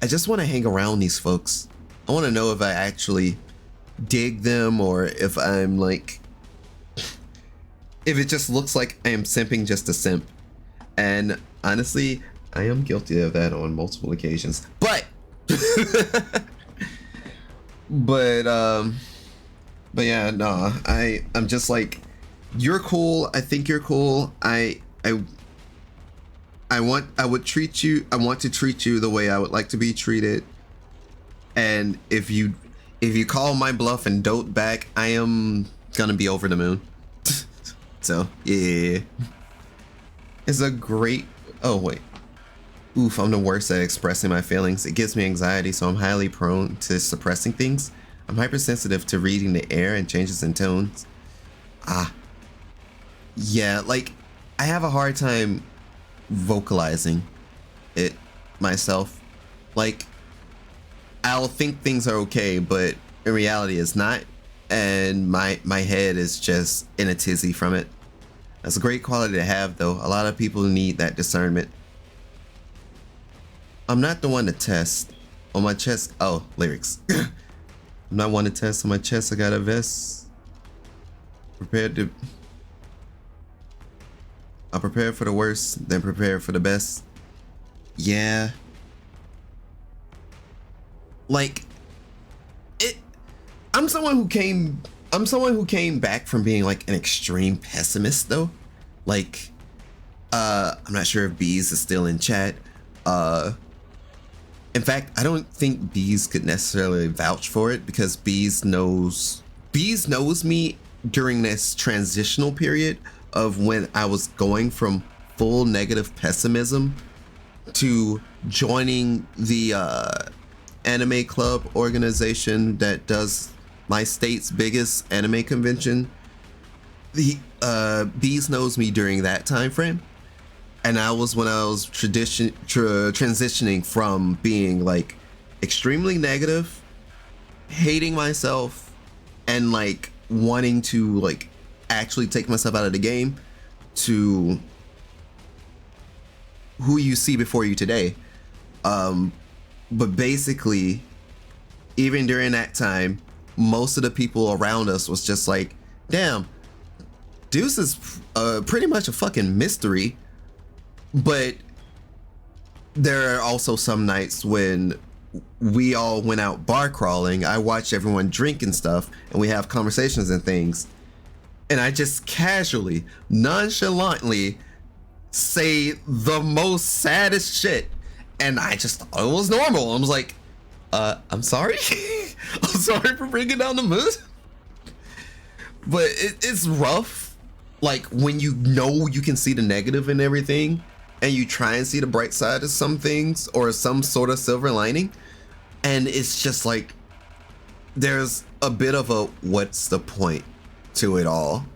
I just want to hang around these folks. I want to know if I actually dig them or if I'm like, if it just looks like I am simping just to simp. And honestly, I am guilty of that on multiple occasions. But yeah, no, I'm just like, you're cool. I think you're cool. I want to treat you the way I would like to be treated. And if you call my bluff and dote back, I am gonna be over the moon. So yeah, it's a great. Oh wait, oof! I'm the worst at expressing my feelings. It gives me anxiety, so I'm highly prone to suppressing things. I'm hypersensitive to reading the air and changes in tones. Yeah, like I have a hard time vocalizing it myself. Like, I'll think things are okay, but in reality it's not, and my head is just in a tizzy from it. That's a great quality to have, though. A lot of people need that discernment. I'm not the one to test. On my chest, oh, lyrics. I'm not one to test. On my chest I got a vest. I'm prepared for the worst, then prepared for the best. Yeah. Like, I'm someone who came back from being like an extreme pessimist, though. Like, I'm not sure if Bees is still in chat. In fact, I don't think Bees could necessarily vouch for it because Bees knows me during this transitional period of when I was going from full negative pessimism to joining the anime club organization that does my state's biggest anime convention. The Bees knows me during that time frame, and I was when I was transitioning from being like extremely negative, hating myself, and like wanting to like actually take myself out of the game, to who you see before you today. But basically, even during that time, most of the people around us was just like, damn, Deuce is pretty much a fucking mystery. But there are also some nights when we all went out bar crawling. I watched everyone drink and stuff, and we have conversations and things. And I just casually, nonchalantly say the most saddest shit. And I just thought it was normal. I was like, I'm sorry. I'm sorry for bringing down the mood. But it's rough. like when you know you can see the negative in everything and you try and see the bright side of some things or some sort of silver lining, and it's just like there's a bit of a what's the point to it all.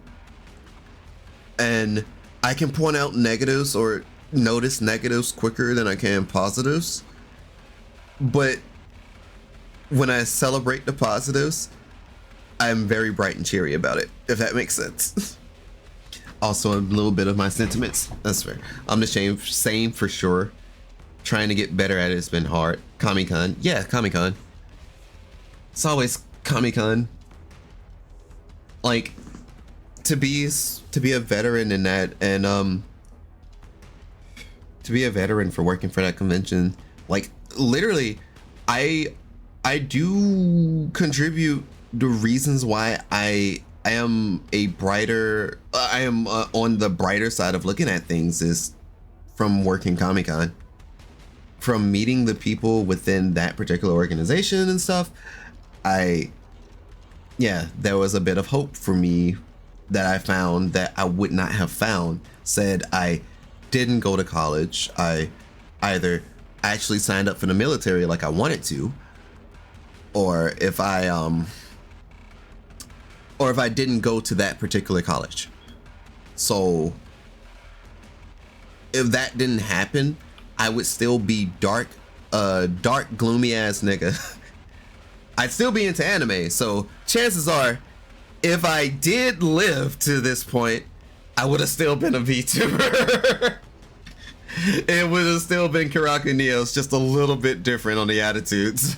And I can point out negatives or notice negatives quicker than I can positives, but when I celebrate the positives, I'm very bright and cheery about it, if that makes sense. Also, a little bit of my sentiments. That's fair. I'm the same for sure. Trying to get better at it has been hard. Comic-Con. Yeah, Comic-Con. It's always Comic-Con. Like, to be a veteran in that, and to be a veteran for working for that convention, like literally, I do contribute the reasons why I am on the brighter side of looking at things is from working Comic-Con, from meeting the people within that particular organization and stuff. There was a bit of hope for me that I found that I would not have found said I didn't go to college. I either actually signed up for the military like I wanted to, or if I didn't go to that particular college. So if that didn't happen, I would still be dark, gloomy ass nigga. I'd still be into anime. So chances are, if I did live to this point, I would have still been a VTuber. It would have still been Karaku Neos, just a little bit different on the attitudes.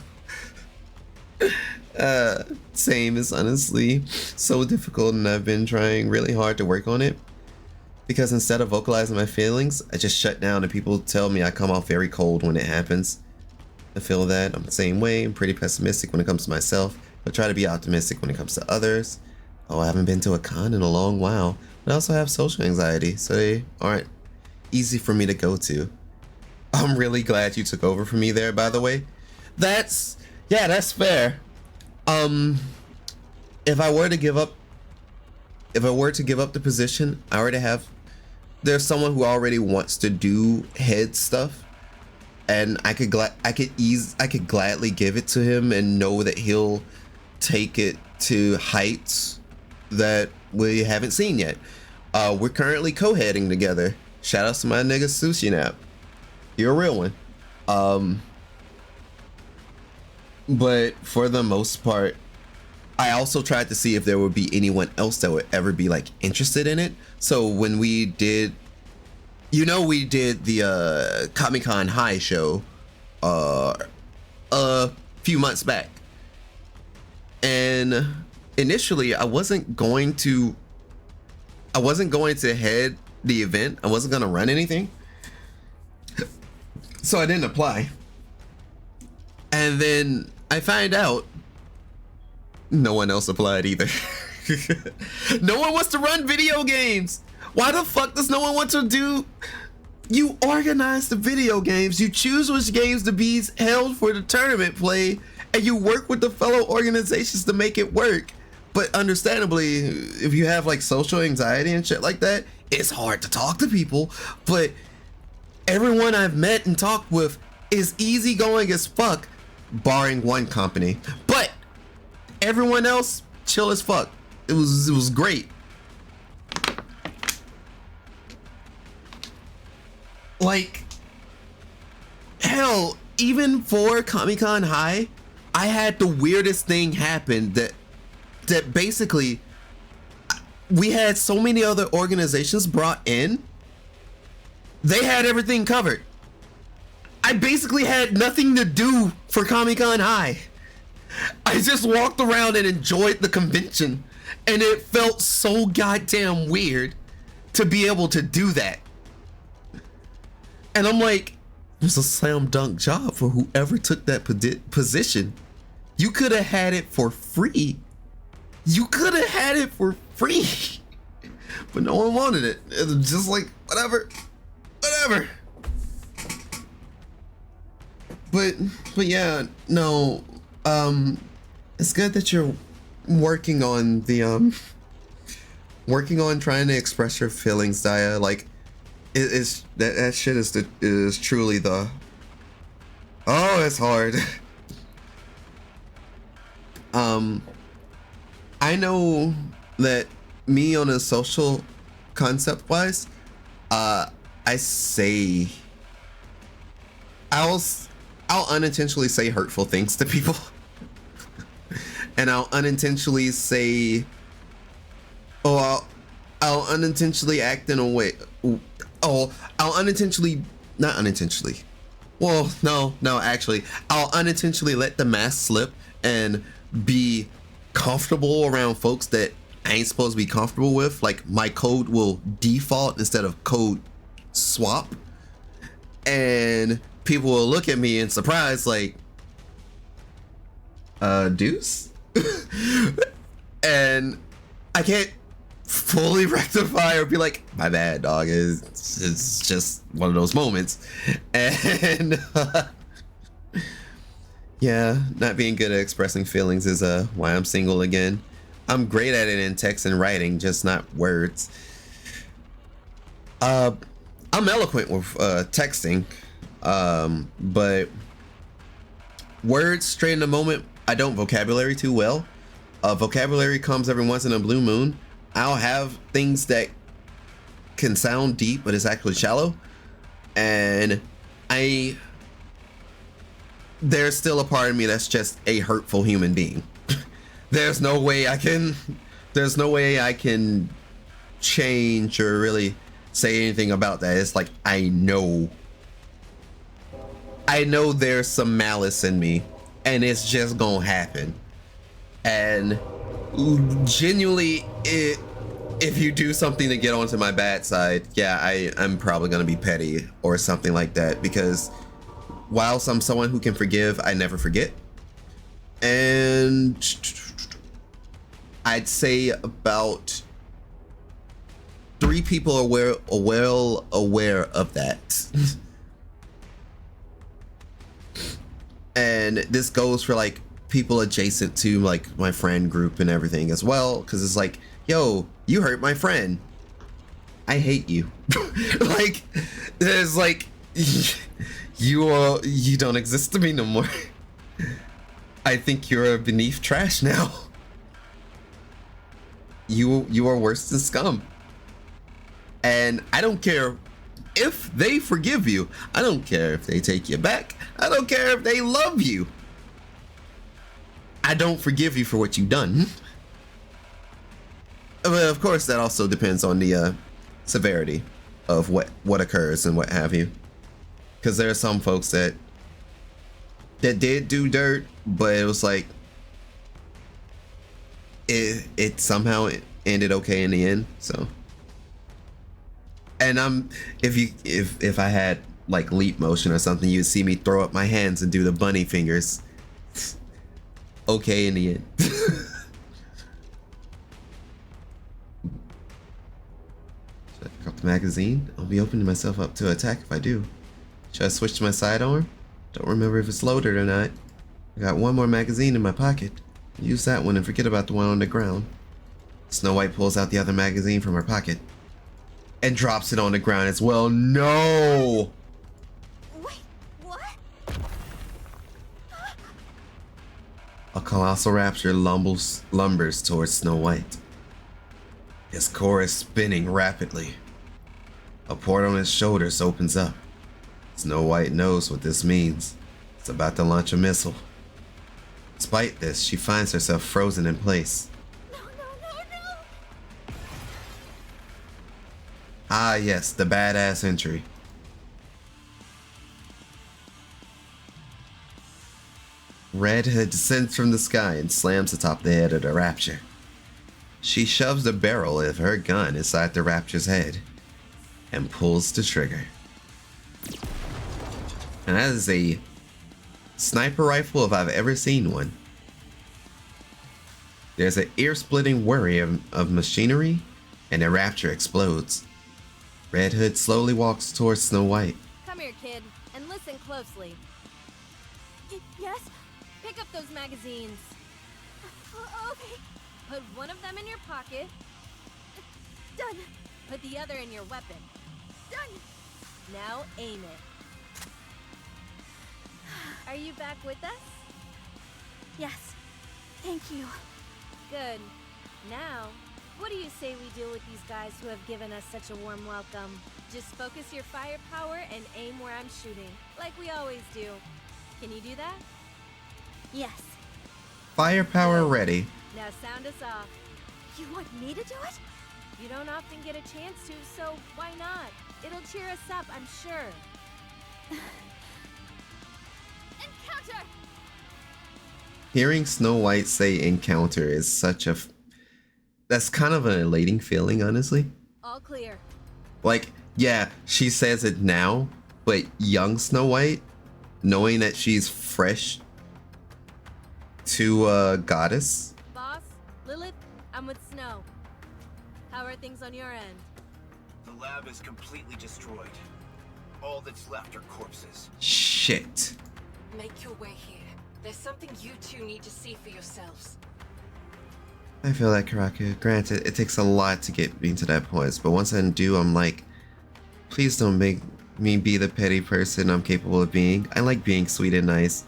Same is honestly so difficult, and I've been trying really hard to work on it, because instead of vocalizing my feelings, I just shut down, and people tell me I come off very cold when it happens. I feel that I'm the same way. I'm pretty pessimistic when it comes to myself, but try to be optimistic when it comes to others. Oh, I haven't been to a con in a long while, but I also have social anxiety, so they aren't easy for me to go to. I'm really glad you took over for me there, by the way. That's fair. If I were to give up the position, there's someone who already wants to do head stuff, and I could gladly give it to him and know that he'll take it to heights that we haven't seen yet. We're currently co-heading together. Shout out to my nigga Sushi Nap. You're a real one. But for the most part, I also tried to see if there would be anyone else that would ever be like interested in it. So when we did the Comic-Con High show a few months back, and initially I wasn't going to head the event. I wasn't going to run anything, so I didn't apply. And then I find out no one else applied either. No one wants to run video games. Why the fuck does no one want to do? You organize the video games, you choose which games to be held for the tournament play, and you work with the fellow organizations to make it work. But understandably, if you have like social anxiety and shit like that, it's hard to talk to people. But everyone I've met and talked with is easygoing as fuck, barring one company. But everyone else, chill as fuck. It was great. Like, hell, even for Comic-Con High, I had the weirdest thing happen that basically we had so many other organizations brought in. They had everything covered. I basically had nothing to do for Comic-Con High. I just walked around and enjoyed the convention, and it felt so goddamn weird to be able to do that. And I'm like, it was a slam dunk job for whoever took that position. You could have had it for free. You could have had it for free. But no one wanted it. It was just like, whatever. But yeah, no. It's good that you're working on the working on trying to express your feelings, Daya. Like, it is that shit is truly the. Oh, it's hard. I know that me on a social concept wise, I say I'll unintentionally say hurtful things to people. And I'll unintentionally say, oh, I'll unintentionally act in a way. Oh, I'll unintentionally, not unintentionally. Well, no, actually, I'll unintentionally let the mask slip and be comfortable around folks that I ain't supposed to be comfortable with. Like, my code will default instead of code swap. And people will look at me in surprise, like, Deuce? And I can't fully rectify or be like, my bad, dog. It's just one of those moments. And yeah, not being good at expressing feelings is why I'm single again. I'm great at it in text and writing, just not words. I'm eloquent with texting, but words straight in the moment, I don't vocabulary too well. Vocabulary comes every once in a blue moon. I'll have things that can sound deep, but it's actually shallow. And there's still a part of me that's just a hurtful human being. There's no way I can change or really say anything about that. It's like, I know there's some malice in me, and it's just gonna happen. And genuinely, if you do something to get onto my bad side, yeah, I'm probably gonna be petty or something like that, because whilst I'm someone who can forgive, I never forget. And I'd say about 3 people are well aware of that. And this goes for like people adjacent to like my friend group and everything as well, because it's like, yo, you hurt my friend, I hate you. Like, there's like, you don't exist to me no more. I think you're beneath trash now. You are worse than scum. And I don't care if they forgive you. I don't care if they take you back. I don't care if they love you. I don't forgive you for what you've done. But of course, that also depends on the severity of what occurs and what have you. Because there are some folks that did do dirt, but it was like it somehow ended okay in the end. So, and if I had like leap motion or something, you'd see me throw up my hands and do the bunny fingers. Okay in the end. Should I pick up the magazine? I'll be opening myself up to attack if I do. Should I switch to my sidearm? Don't remember if it's loaded or not. I got one more magazine in my pocket. Use that one and forget about the one on the ground. Snow White pulls out the other magazine from her pocket and drops it on the ground as well. No! Wait, what? A colossal raptor lumbers towards Snow White. His core is spinning rapidly. A port on his shoulders opens up. Snow White knows what this means. It's about to launch a missile. Despite this, she finds herself frozen in place. No. Ah yes, the badass entry. Red Hood descends from the sky and slams atop the head of the Rapture. She shoves the barrel of her gun inside the Rapture's head and pulls the trigger. And that is a sniper rifle if I've ever seen one. There's an ear-splitting worry of machinery, and the Rapture explodes. Red Hood slowly walks towards Snow White. Come here, kid, and listen closely. Yes? Pick up those magazines. Okay. Put one of them in your pocket. Done. Put the other in your weapon. Done. Now aim it. Are you back with us? Yes. Thank you. Good. Now, what do you say we deal with these guys who have given us such a warm welcome? Just focus your firepower and aim where I'm shooting, like we always do. Can you do that? Yes. Firepower ready. Now sound us off. You want me to do it? You don't often get a chance to, so why not? It'll cheer us up, I'm sure. Encounter! Hearing Snow White say encounter is such a... That's kind of an elating feeling, honestly. All clear. Like, yeah, she says it now, but young Snow White, knowing that she's fresh to goddess. Boss, Lilith, I'm with Snow. How are things on your end? The lab is completely destroyed. All that's left are corpses. Shit. Make your way here. There's something you two need to see for yourselves. I feel like Karaku. Granted, it takes a lot to get me to that point, but once I do, I'm like, please don't make me be the petty person I'm capable of being. I like being sweet and nice.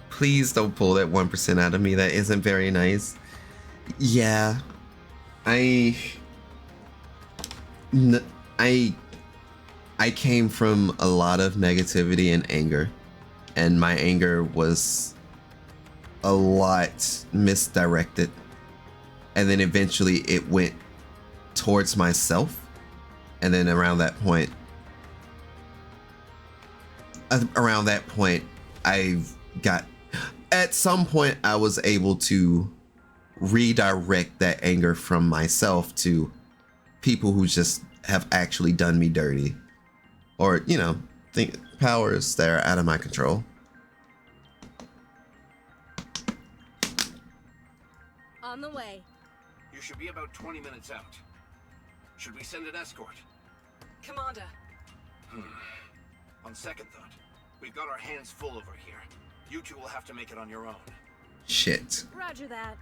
Please don't pull that 1% out of me that isn't very nice. Yeah. I came from a lot of negativity and anger, and my anger was a lot misdirected, and then eventually it went towards myself, and then around that point at some point I was able to redirect that anger from myself to people who just have actually done me dirty, or think powers that are out of my control. On the way. You should be about 20 minutes out. Should we send an escort? Commander. On second thought, we've got our hands full over here. You two will have to make it on your own. Shit. Roger that.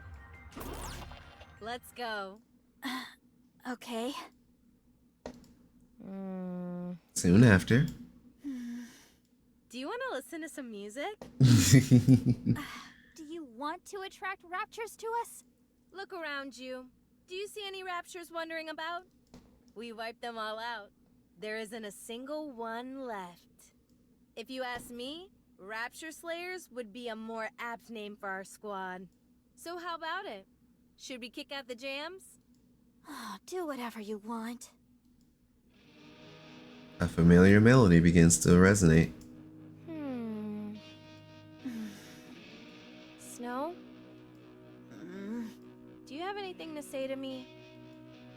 Let's go. Okay. Soon after. Do you want to listen to some music? Do you want to attract raptures to us? Look around you. Do you see any raptures wandering about? We wiped them all out. There isn't a single one left. If you ask me, Rapture Slayers would be a more apt name for our squad. So how about it? Should we kick out the jams? Do whatever you want. A familiar melody begins to resonate. Snow? Do you have anything to say to me?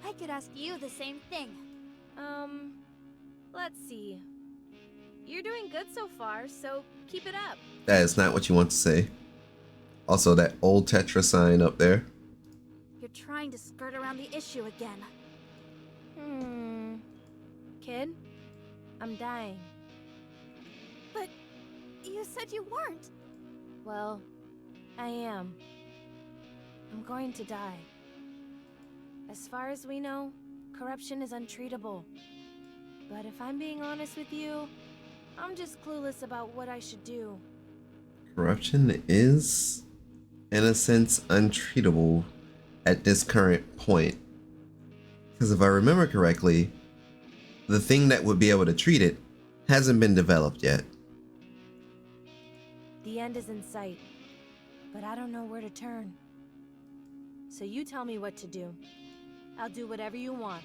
I could ask you the same thing. Let's see. You're doing good so far, so keep it up. That is not what you want to say. Also, that old Tetra sign up there. You're trying to skirt around the issue again. Kid? I'm dying. But you said you weren't. Well, I am. I'm going to die. As far as we know, corruption is untreatable. But if I'm being honest with you, I'm just clueless about what I should do. Corruption is, in a sense, untreatable at this current point. Because if I remember correctly, the thing that would be able to treat it hasn't been developed yet. The end is in sight, but I don't know where to turn. So you tell me what to do. I'll do whatever you want.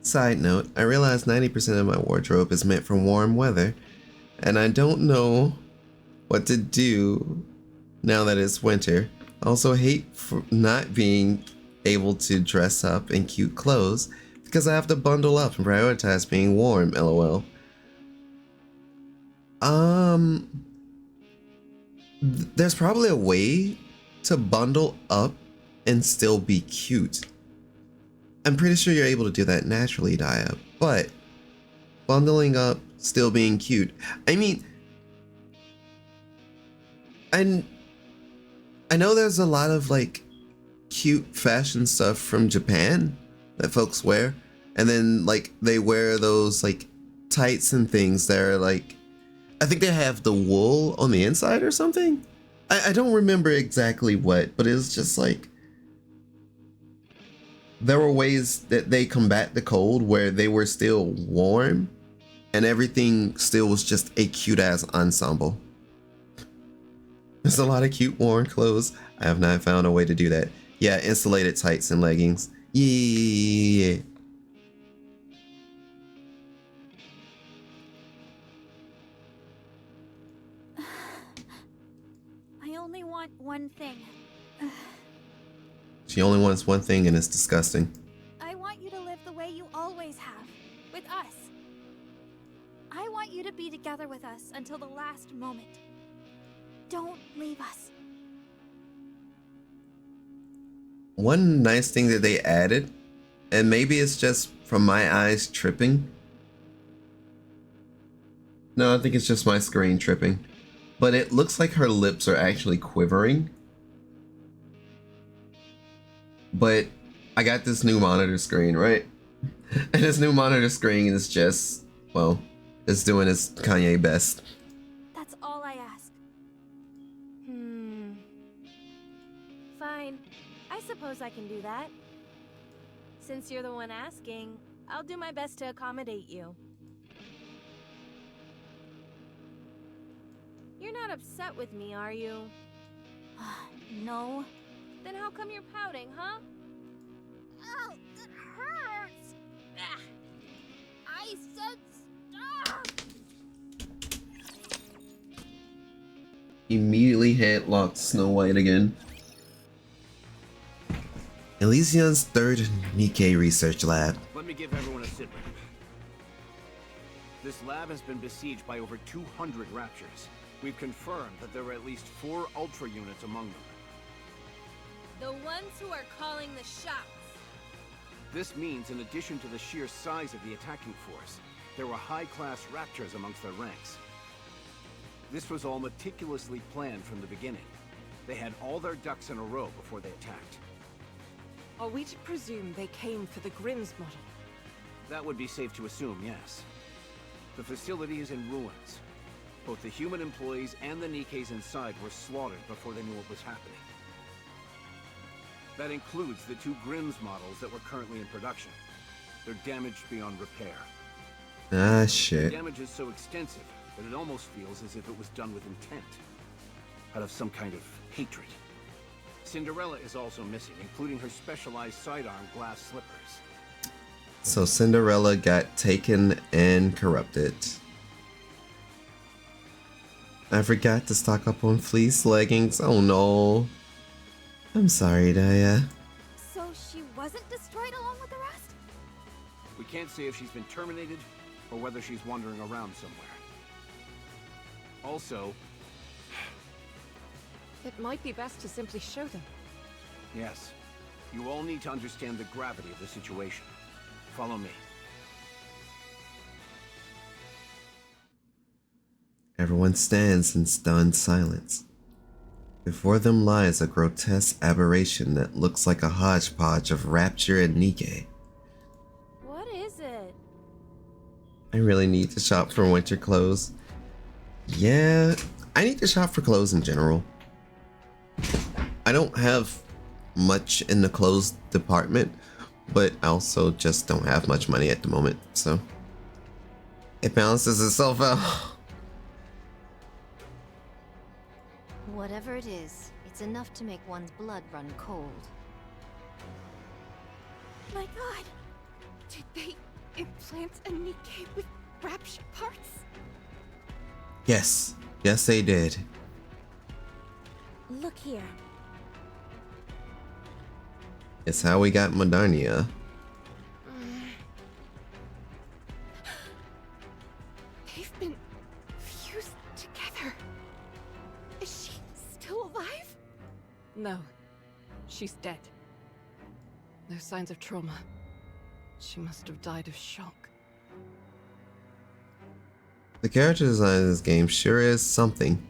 Side note, I realize 90% of my wardrobe is meant for warm weather, and I don't know what to do now that it's winter. I also hate for not being able to dress up in cute clothes because I have to bundle up and prioritize being warm, lol. There's probably a way to bundle up and still be cute. I'm pretty sure you're able to do that naturally, Daya, but bundling up, still being cute. I mean, I know there's a lot of like cute fashion stuff from Japan that folks wear. And then like they wear those like tights and things that are like, I think they have the wool on the inside or something. I don't remember exactly what, but it was just like, there were ways that they combat the cold where they were still warm and everything still was just a cute ass ensemble. There's a lot of cute worn clothes. I have not found a way to do that. Yeah, insulated tights and leggings. Yeah. I only want one thing. She only wants one thing and it's disgusting. I want you to live the way you always have, with us. I want you to be together with us until the last moment. Don't leave us. One nice thing that they added, and maybe it's just from my eyes tripping. No, I think it's just my screen tripping. But it looks like her lips are actually quivering. But I got this new monitor screen, right? And this new monitor screen is just, well, it's doing its Kanye best. That's all I ask. Fine. I suppose I can do that. Since you're the one asking, I'll do my best to accommodate you. You're not upset with me, are you? No. Then how come you're pouting, huh? Ow, it hurts! Ah, I said stop! Immediately headlocked Snow White again. Elysion's third NIKKE research lab. Let me give everyone a sit rep. This lab has been besieged by over 200 Raptures. We've confirmed that there are at least 4 Ultra units among them. The ones who are calling the shots. This means, in addition to the sheer size of the attacking force, there were high-class Raptors amongst their ranks. This was all meticulously planned from the beginning. They had all their ducks in a row before they attacked. Are we to presume they came for the Grimm's model? That would be safe to assume, yes. The facility is in ruins. Both the human employees and the NIKKEs inside were slaughtered before they knew what was happening. That includes the 2 Grimm's models that were currently in production. They're damaged beyond repair. Ah, The shit. damage is so extensive that it almost feels as if it was done with intent. Out of some kind of hatred. Cinderella is also missing, including her specialized sidearm glass slippers. So Cinderella got taken and corrupted. I forgot to stock up on fleece leggings. Oh no. I'm sorry, Daya. So she wasn't destroyed along with the rest? We can't say if she's been terminated or whether she's wandering around somewhere. Also, It might be best to simply show them. yes, you all need to understand the gravity of the situation. Follow me. Everyone stands in stunned silence. Before them lies a grotesque aberration that looks like a hodgepodge of Rapture and NIKKE. What is it? I really need to shop for winter clothes. Yeah, I need to shop for clothes in general. I don't have much in the clothes department, but I also just don't have much money at the moment, so it balances itself out. Whatever it is, it's enough to make one's blood run cold. My god! Did they implant a NIKKE with Rapture parts? Yes, yes they did. Look here. It's how we got Modernia. They've been fused together. Is she still alive? No. She's dead. No signs of trauma. She must have died of shock. The character design in this game sure is something.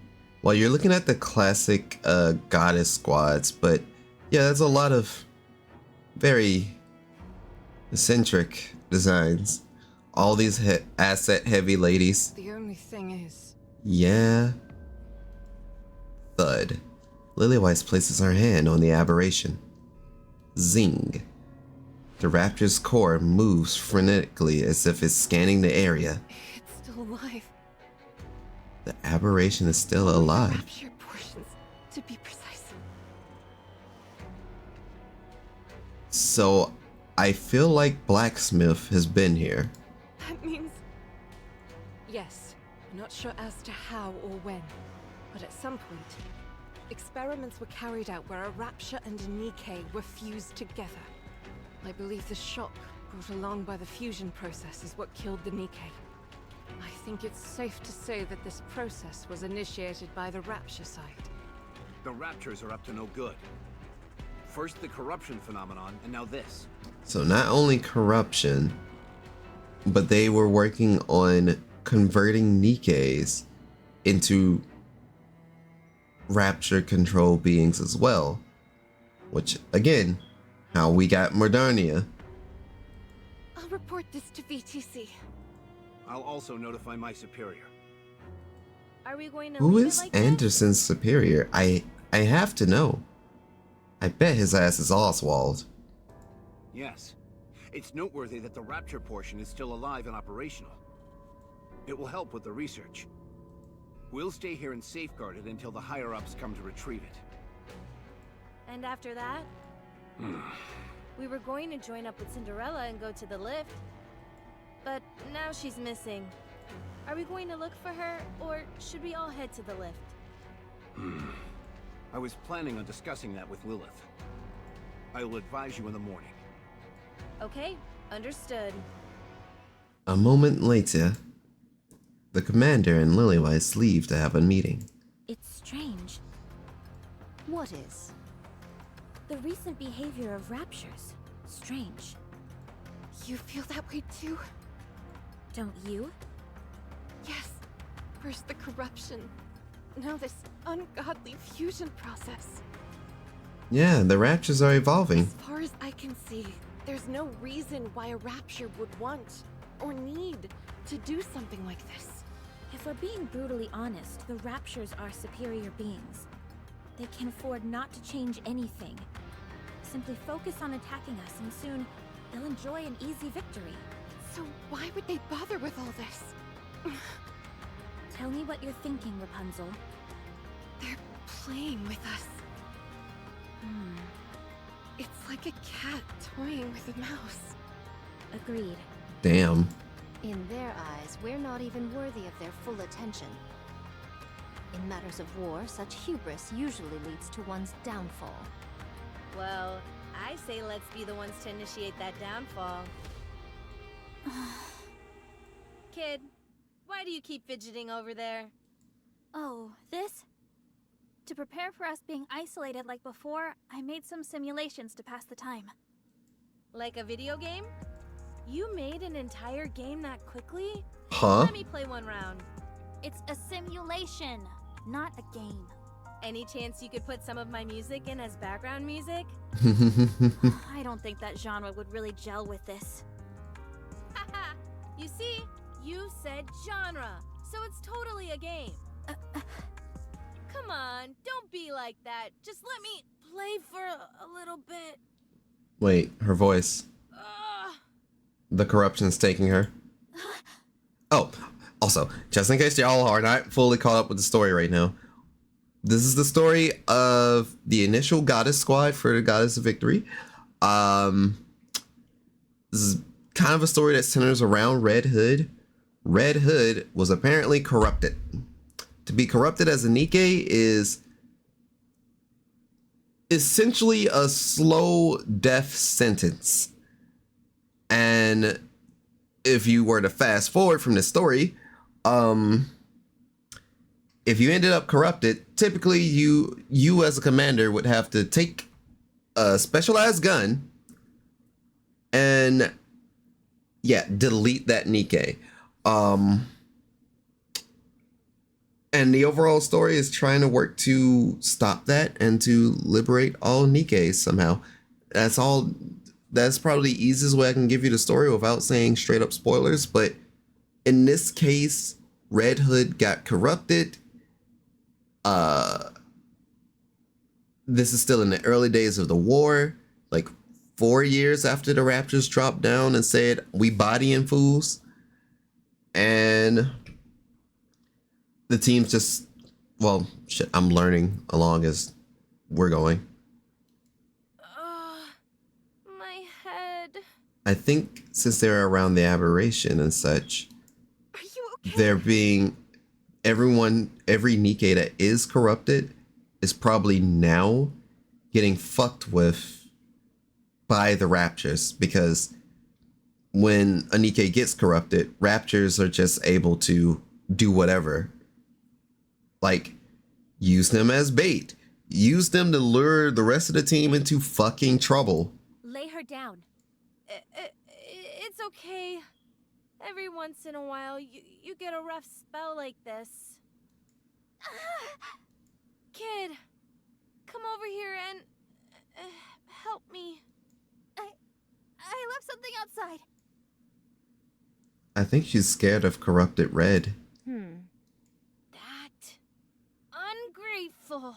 While you're looking at the classic goddess squads, but Yeah, there's a lot of very eccentric designs. All these asset heavy ladies. The only thing is... Yeah. Thud. Lilywhite places her hand on the aberration. Zing. The raptor's core moves frenetically as if it's scanning the area. It's still alive. The aberration is still alive. Rapture portions, to be precise. So, I feel like Blacksmith has been here. That means... Yes. I'm not sure as to how or when, but at some point, experiments were carried out where a Rapture and a NIKKE were fused together. I believe the shock brought along by the fusion process is what killed the NIKKE. I think it's safe to say that this process was initiated by the Rapture side. The Raptures are up to no good. First the corruption phenomenon, and now this. So not only corruption, but they were working on converting NIKKEs into Rapture control beings as well. Which, again, how we got Modernia. I'll report this to VTC. I'll also notify my superior. Are we going to Who leave is it like this? Anderson's superior? I have to know. I bet his ass is Oswald. Yes. It's noteworthy that the Rapture portion is still alive and operational. It will help with the research. We'll stay here and safeguard it until the higher-ups come to retrieve it. And after that? We were going to join up with Cinderella and go to the lift. But now she's missing. Are we going to look for her, or should we all head to the lift? I was planning on discussing that with Lilith. I will advise you in the morning. Okay, understood. A moment later, the commander and Lilywhite leave to have a meeting. It's strange. What is? The recent behavior of Raptures. Strange. You feel that way too? Don't you? Yes. First the corruption. Now this ungodly fusion process. Yeah, the Raptures are evolving. As far as I can see, there's no reason why a Rapture would want or need to do something like this. If we're being brutally honest, the Raptures are superior beings. They can afford not to change anything. Simply focus on attacking us and soon they'll enjoy an easy victory. So why would they bother with all this? Tell me what you're thinking, Rapunzel. They're playing with us. It's like a cat toying with a mouse. Agreed. Damn. In their eyes, we're not even worthy of their full attention. In matters of war, such hubris usually leads to one's downfall. Well, I say let's be the ones to initiate that downfall. Kid, why do you keep fidgeting over there? Oh, this? To prepare for us being isolated like before, I made some simulations to pass the time. Like a video game? You made an entire game that quickly? Huh? Let me play one round. It's a simulation, not a game. Any chance you could put some of my music in as background music? I don't think that genre would really gel with this. Haha! You see? You said genre, so it's totally a game. Come on, don't be like that. Just let me play for a little bit. Wait, her voice. The corruption's taking her. Oh, also, just in case y'all are not fully caught up with the story right now, this is the story of the initial goddess squad for the Goddess of Victory. This is kind of a story that centers around Red Hood. Red Hood was apparently corrupted. To be corrupted as a NIKKE is essentially a slow death sentence. And if you were to fast forward from the story, if you ended up corrupted, typically you as a commander would have to take a specialized gun and delete that NIKKE. And the overall story is trying to work to stop that and to liberate all NIKKE somehow. That's all. That's probably the easiest way I can give you the story without saying straight up spoilers. But in this case, Red Hood got corrupted. This is still in the early days of the war, like 4 years after the Raptors dropped down and said, "We bodying fools." And the team's just, well, shit, I'm learning along as we're going. My head. I think since they're around the aberration and such, Are you okay? they're being, every NIKKE that is corrupted is probably now getting fucked with by the Raptors, because when a NIKKE gets corrupted, Raptors are just able to do whatever. Like, use them as bait. Use them to lure the rest of the team into fucking trouble. Lay her down. It's okay. Every once in a while, you get a rough spell like this. Kid, come over here and help me. I left something outside. I think she's scared of corrupted Red. That ungrateful.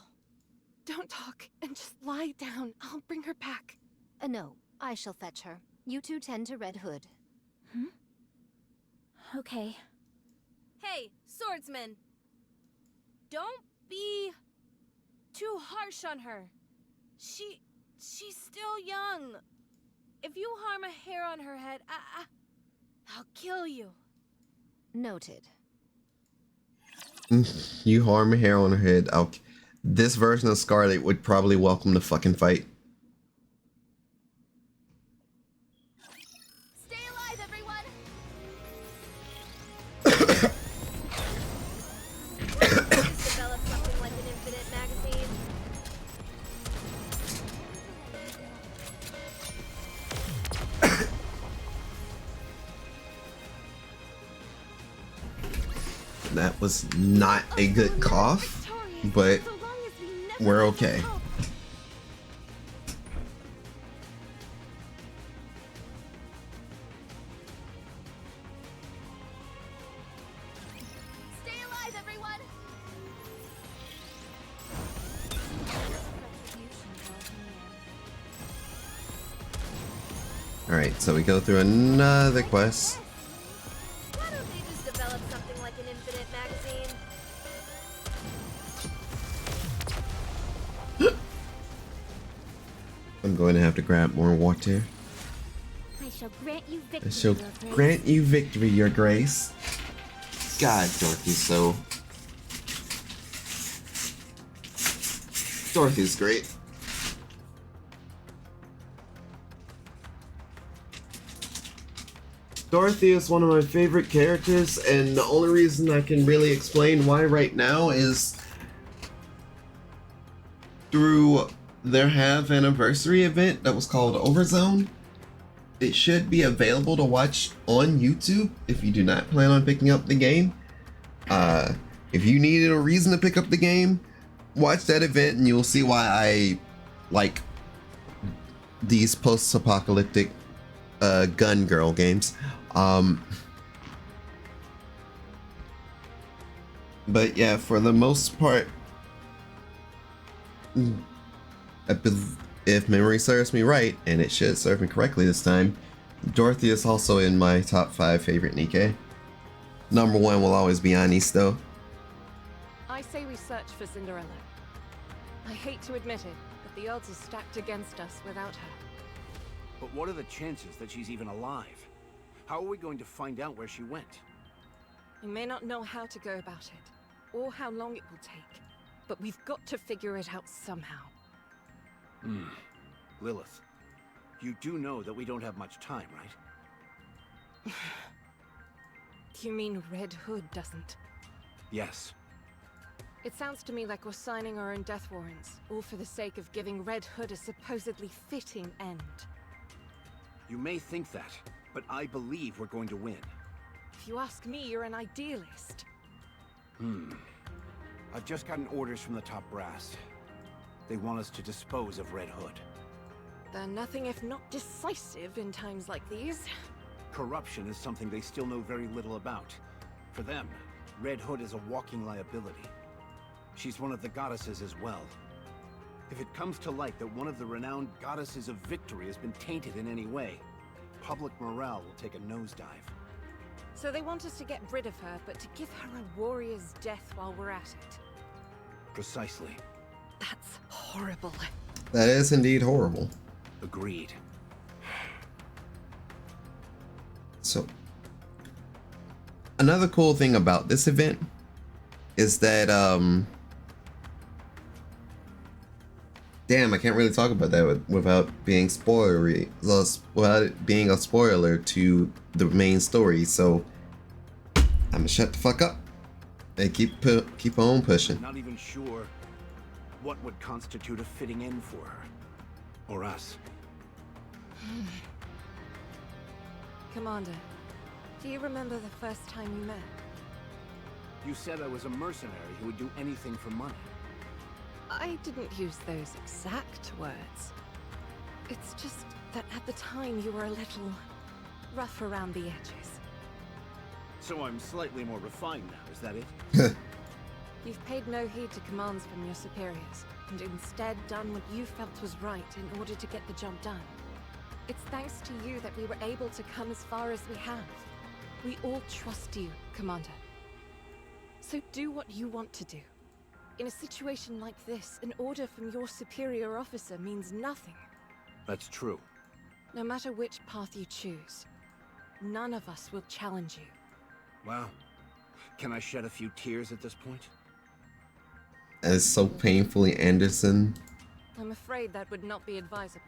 Don't talk and just lie down. I'll bring her back. No, I shall fetch her. You two tend to Red Hood. Okay. Hey, swordsman. Don't be too harsh on her. She's still young. If you harm a hair on her head, I'll kill you. Noted. You harm a hair on her head. This version of Scarlet would probably welcome the fucking fight. Stay alive, everyone! Develop something like an infinite magazine. That was not a good cough, but we're okay. Stay alive, everyone! Alright, so we go through another quest. Why don't they just develop something like an infinite magazine? I'm going to have to grab more water. I shall grant you victory, I shall Your Grace. grant you victory, Your Grace. God, Dorothy's so... Dorothy's great. Dorothy is one of my favorite characters, and the only reason I can really explain why right now is through their half anniversary event that was called Overzone. It should be available to watch on YouTube if you do not plan on picking up the game. If you needed a reason to pick up the game, watch that event and you'll see why I like these post-apocalyptic gun girl games. But yeah, for the most part, if memory serves me right, and it should serve me correctly this time, Dorothy is also in my top 5 favorite NIKKE. Number 1 will always be Anis though. I say we search for Cinderella. I hate to admit it, but the odds are stacked against us without her. But what are the chances that she's even alive? How are we going to find out where she went? We may not know how to go about it, or how long it will take, but we've got to figure it out somehow. Lilith, you do know that we don't have much time, right? You mean Red Hood doesn't? Yes. It sounds to me like we're signing our own death warrants, all for the sake of giving Red Hood a supposedly fitting end. You may think that, but I believe we're going to win. If you ask me, you're an idealist. I've just gotten orders from the top brass. They want us to dispose of Red Hood. They're nothing if not decisive in times like these. Corruption is something they still know very little about. For them, Red Hood is a walking liability. She's one of the goddesses as well. If it comes to light that one of the renowned goddesses of victory has been tainted in any way, public morale will take a nosedive. So they want us to get rid of her, but to give her a warrior's death while we're at it. Precisely. That's horrible. That is indeed horrible. Agreed. So, another cool thing about this event is that, damn, I can't really talk about that without being spoilery, without it being a spoiler to the main story. So, I'm gonna shut the fuck up and keep on pushing. Not even sure what would constitute a fitting end for her. Or us. Commander, do you remember the first time you met? You said I was a mercenary who would do anything for money. I didn't use those exact words. It's just that at the time you were a little rough around the edges. So I'm slightly more refined now, is that it? You've paid no heed to commands from your superiors, and instead done what you felt was right in order to get the job done. It's thanks to you that we were able to come as far as we have. We all trust you, Commander. So do what you want to do. In a situation like this, an order from your superior officer means nothing. That's true. No matter which path you choose, none of us will challenge you. Wow. Can I shed a few tears at this point? As so painfully Anderson. I'm afraid that would not be advisable.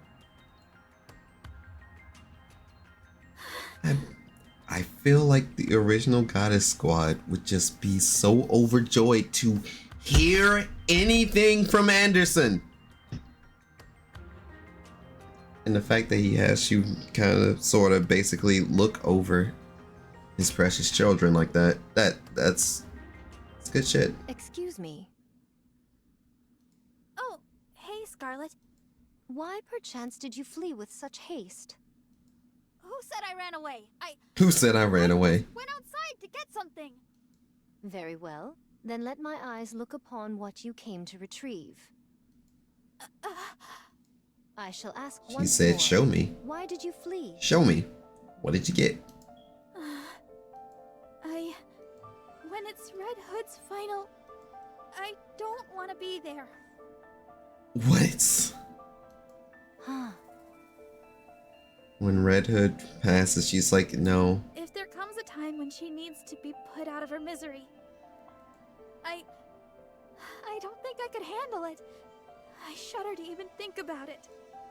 I feel like the original Goddess Squad would just be so overjoyed to hear anything from Anderson. And the fact that he has you kind of sort of basically look over his precious children like that's good shit. Excuse me. Oh, hey, Scarlet. Why perchance did you flee with such haste? Who said I ran away? Who said I ran away? Went outside to get something. Very well. Then let my eyes look upon what you came to retrieve. I shall ask once more. She said, show me. Why did you flee? Show me. What did you get? When it's Red Hood's final, I don't want to be there. What? When Red Hood passes, she's like, no. If there comes a time when she needs to be put out of her misery, I don't think I could handle it. I shudder to even think about it.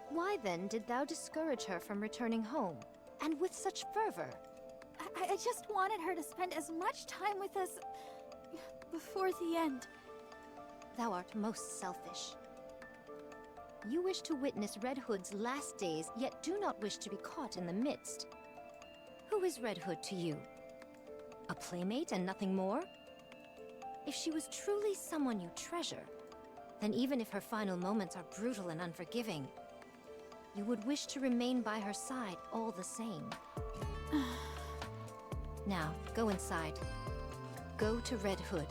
Why then did thou discourage her from returning home, and with such fervor? I just wanted her to spend as much time with us before the end. Thou art most selfish. You wish to witness Red Hood's last days, yet do not wish to be caught in the midst. Who is Red Hood to you? A playmate and nothing more? If she was truly someone you treasure, then even if her final moments are brutal and unforgiving, you would wish to remain by her side all the same. Now, go inside. Go to Red Hood.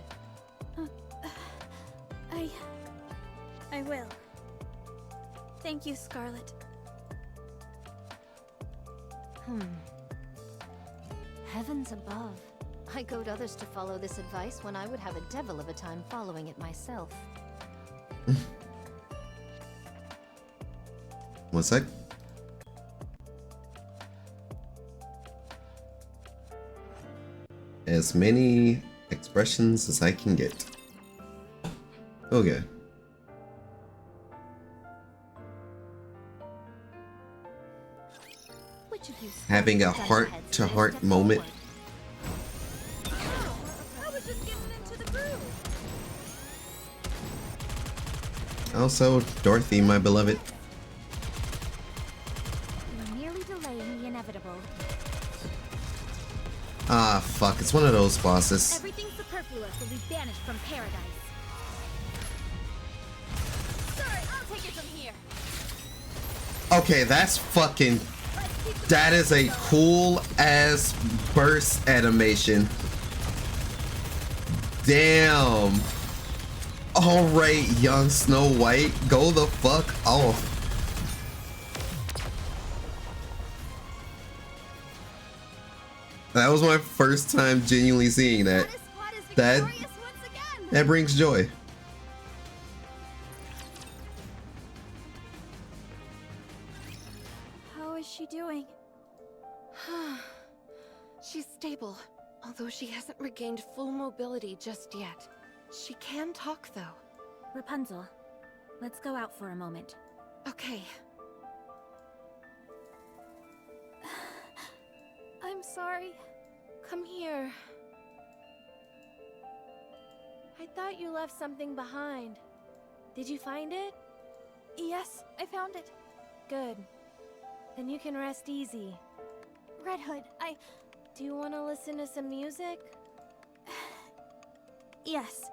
I will. Thank you, Scarlet. Heavens above. I goad others to follow this advice when I would have a devil of a time following it myself. One sec. As many expressions as I can get. Okay. Which of you Having a heart-to-heart moment. I was just getting into the groove. Also, Dorothy, my beloved. You're merely delaying the inevitable. Ah, fuck. It's one of those bosses. Everything superfluous will be banished from paradise. take it from here. Okay, that's fucking... That is a cool ass burst animation. Damn. Alright, young Snow White, go the fuck off. That was my first time genuinely seeing that. That brings joy. How is she doing? She's stable, although she hasn't regained full mobility just yet. She can talk, though. Rapunzel, let's go out for a moment. Okay. I'm sorry. Come here. I thought you left something behind. Did you find it? Yes, I found it. Good. Then you can rest easy. Red Hood, Do you want to listen to some music? Yes.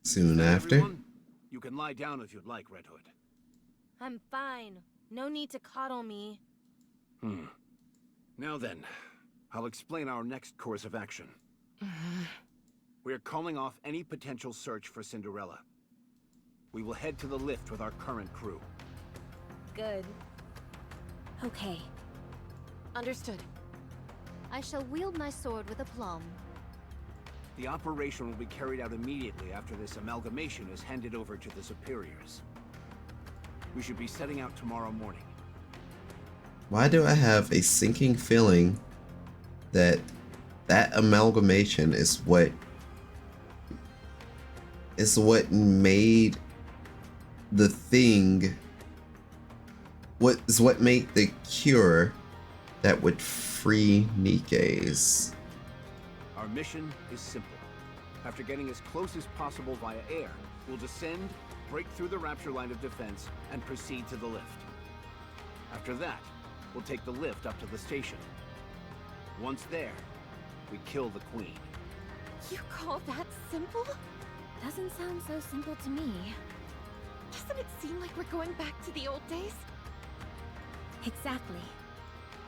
Soon after. Everyone, you can lie down if you'd like, Red Hood. I'm fine. No need to coddle me. Now then, I'll explain our next course of action. We're calling off any potential search for Cinderella. We will head to the lift with our current crew. Good. Okay. Understood. I shall wield my sword with aplomb. The operation will be carried out immediately after this amalgamation is handed over to the superiors. We should be setting out tomorrow morning. Why do I have a sinking feeling that that amalgamation is what made the thing, what made the cure that would free NIKKE's? Our mission is simple. After getting as close as possible via air, we'll descend, break through the Rapture line of defense, and proceed to the lift. After that, we'll take the lift up to the station. Once there, we kill the Queen. You call that simple? Doesn't sound so simple to me. Doesn't it seem like we're going back to the old days? Exactly.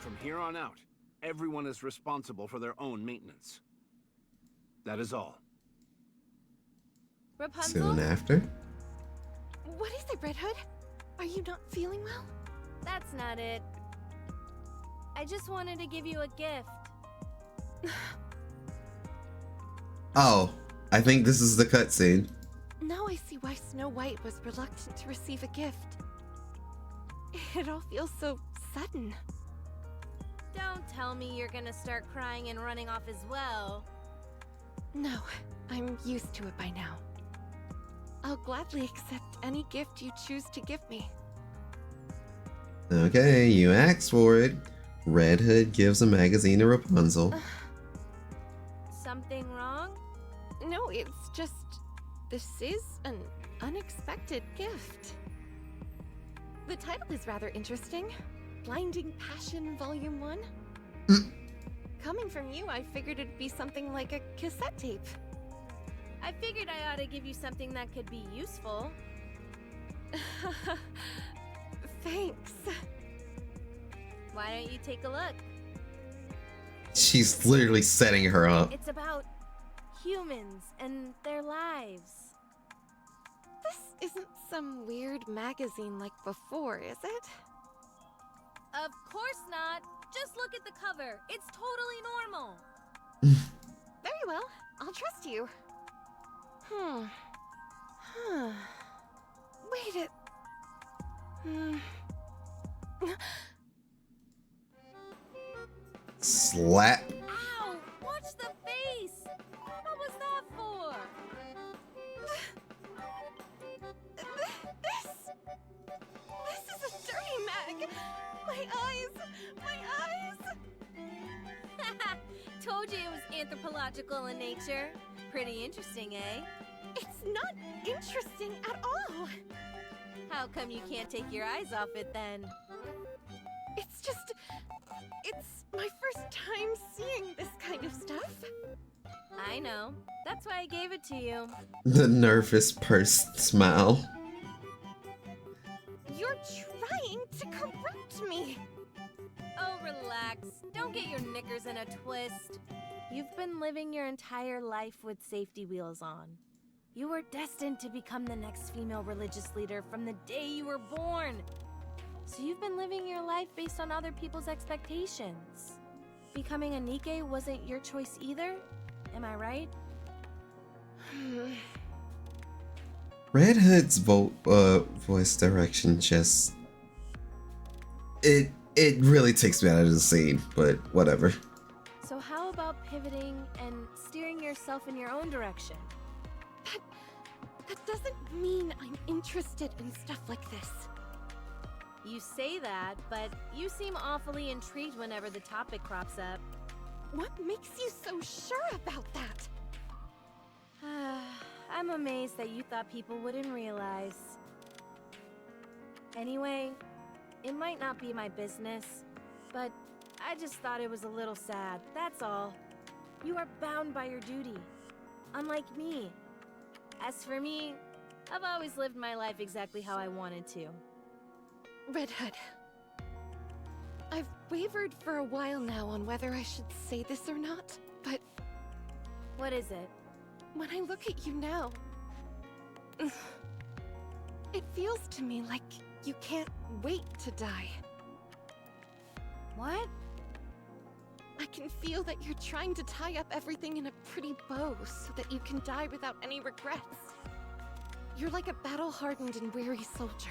From here on out, everyone is responsible for their own maintenance. That is all. Rapunzel? Soon after. What is it, Red Hood? Are you not feeling well? That's not it. I just wanted to give you a gift. Oh, I think this is the cutscene. Now I see why Snow White was reluctant to receive a gift. It all feels so sudden. Don't tell me you're gonna start crying and running off as well. No, I'm used to it by now. I'll gladly accept any gift you choose to give me. Okay, you asked for it. Red Hood gives a magazine to Rapunzel. Something wrong? No, it's just... this is an unexpected gift. The title is rather interesting. Blinding Passion Volume 1? Coming from you, I figured it'd be something like a cassette tape. I figured I ought to give you something that could be useful. Thanks. Why don't you take a look? She's literally setting her up. It's about humans and their lives. This isn't some weird magazine like before, is it? Of course not. Just look at the cover. It's totally normal. Very well. I'll trust you. Wait it. Slap. Ow! Watch the face! What was that for? This is a dirty mag! My eyes! My eyes! Told you it was anthropological in nature. Pretty interesting, eh? It's not interesting at all! How come you can't take your eyes off it then? It's just... it's my first time seeing this kind of stuff. I know. That's why I gave it to you. The nervous pursed smile. You're trying to corrupt me! Oh, relax. Don't get your knickers in a twist. You've been living your entire life with safety wheels on. You were destined to become the next female religious leader from the day you were born. So you've been living your life based on other people's expectations. Becoming a NIKKE wasn't your choice either? Am I right? Red Hood's voice direction just... It really takes me out of the scene, but whatever. So how about pivoting and steering yourself in your own direction? That doesn't mean I'm interested in stuff like this. You say that, but you seem awfully intrigued whenever the topic crops up. What makes you so sure about that? I'm amazed that you thought people wouldn't realize. Anyway, it might not be my business, but I just thought it was a little sad, that's all. You are bound by your duty, unlike me. As for me, I've always lived my life exactly how I wanted to. Red Hood. I've wavered for a while now on whether I should say this or not, but... What is it? When I look at you now... it feels to me like you can't wait to die. What? I can feel that you're trying to tie up everything in a pretty bow so that you can die without any regrets. You're like a battle-hardened and weary soldier,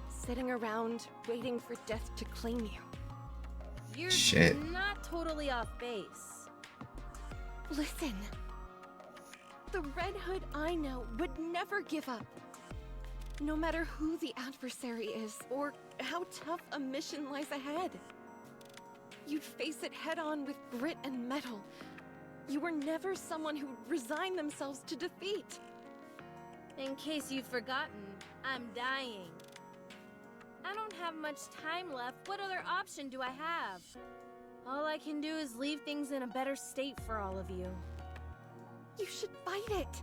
sitting around waiting for death to claim you. You're not totally off base. Listen. The Red Hood I know would never give up. No matter who the adversary is, or how tough a mission lies ahead. You'd face it head-on with grit and mettle. You were never someone who'd resign themselves to defeat. In case you've forgotten, I'm dying. I don't have much time left. What other option do I have? All I can do is leave things in a better state for all of you. You should fight it,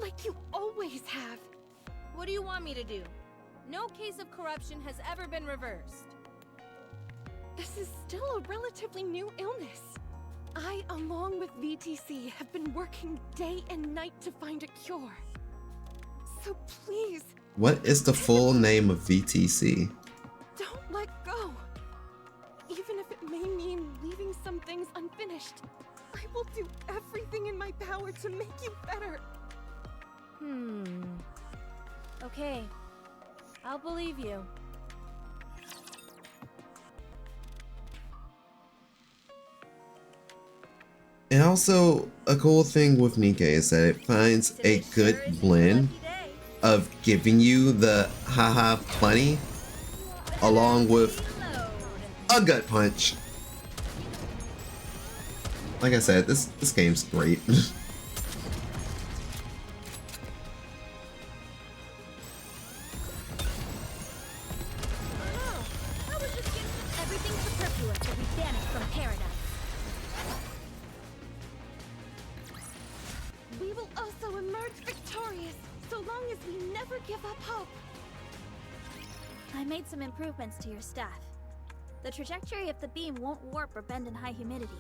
like you always have. What do you want me to do? No case of corruption has ever been reversed. This is still a relatively new illness. I, along with VTC, have been working day and night to find a cure. So please... What is the full name of VTC? Don't let go. Even if it may mean leaving some things unfinished, I will do everything in my power to make you better. Okay. I'll believe you. And also, a cool thing with NIKKE is that it finds a good blend of giving you the haha funny along with a gut punch. Like I said, this game's great. We will also emerge victorious, so long as we never give up hope. I made some improvements to your staff. The trajectory of the beam won't warp or bend in high humidity.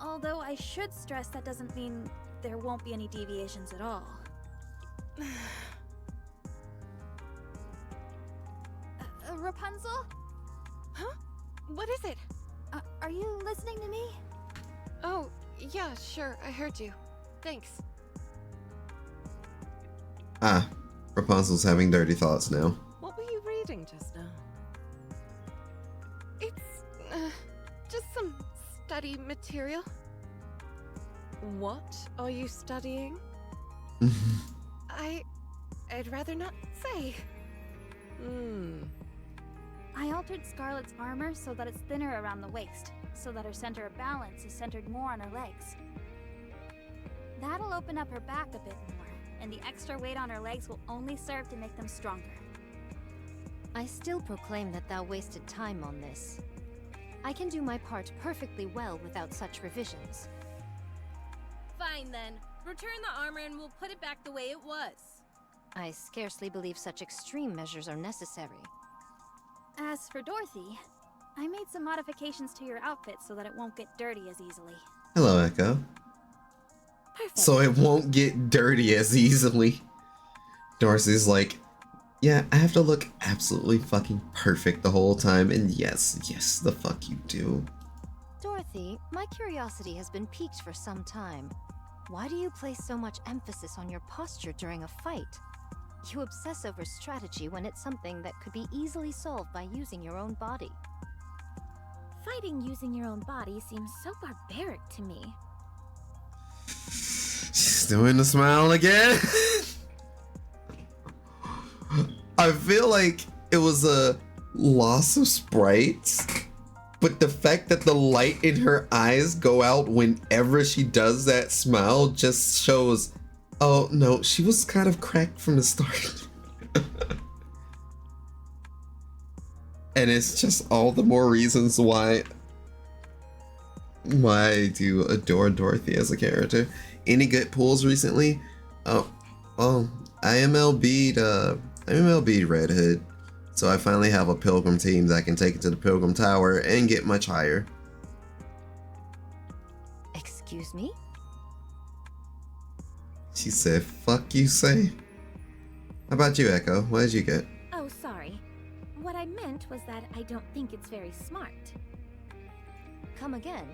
Although I should stress that doesn't mean there won't be any deviations at all. Rapunzel? Huh? What is it? Are you listening to me? Oh, yeah, sure, I heard you. Thanks. Ah, Rapunzel's having dirty thoughts now. What were you reading just now? It's, just some study material. What are you studying? I'd rather not say. I altered Scarlet's armor so that it's thinner around the waist, so that her center of balance is centered more on her legs. That'll open up her back a bit more, and the extra weight on her legs will only serve to make them stronger. I still proclaim that thou wasted time on this. I can do my part perfectly well without such revisions. Fine then. Return the armor and we'll put it back the way it was. I scarcely believe such extreme measures are necessary. As for Dorothy, I made some modifications to your outfit so that it won't get dirty as easily. Hello, Echo. Perfect. So it won't get dirty as easily. Darcy's like, yeah, I have to look absolutely fucking perfect the whole time. And yes, the fuck you do. Dorothy, my curiosity has been piqued for some time. Why do you place so much emphasis on your posture during a fight? You obsess over strategy when it's something that could be easily solved by using your own body. Fighting using your own body seems so barbaric to me. She's doing the smile again. I feel like it was a loss of sprites, but the fact that the light in her eyes go out whenever she does that smile just shows, oh no, she was kind of cracked from the start. And it's just all the more reasons why I do adore Dorothy as a character. Any good pulls recently? Oh, well, I MLB'd Red Hood, so I finally have a Pilgrim team that can take it to the Pilgrim Tower and get much higher. Excuse me? She said, fuck you say? How about you, Echo? What did you get? Oh, sorry. What I meant was that I don't think it's very smart. Come again.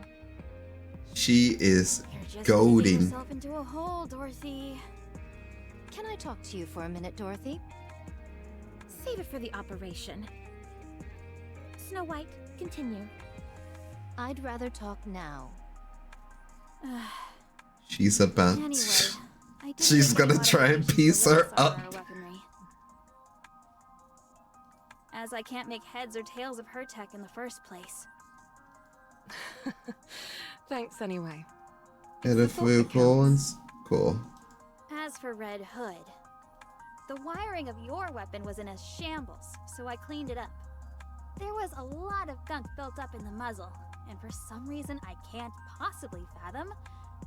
She is You're just goading. digging yourself into a hole, Dorothy. Can I talk to you for a minute, Dorothy? Save it for the operation. Snow White, continue. I'd rather talk now. She's about Anyway, I did she's make gonna try and modifications piece to her some of up. our weaponry. As I can't make heads or tails of her tech in the first place. Thanks anyway. And a few cool ones? Cool. As for Red Hood, the wiring of your weapon was in a shambles, so I cleaned it up. There was a lot of gunk built up in the muzzle, and for some reason I can't possibly fathom,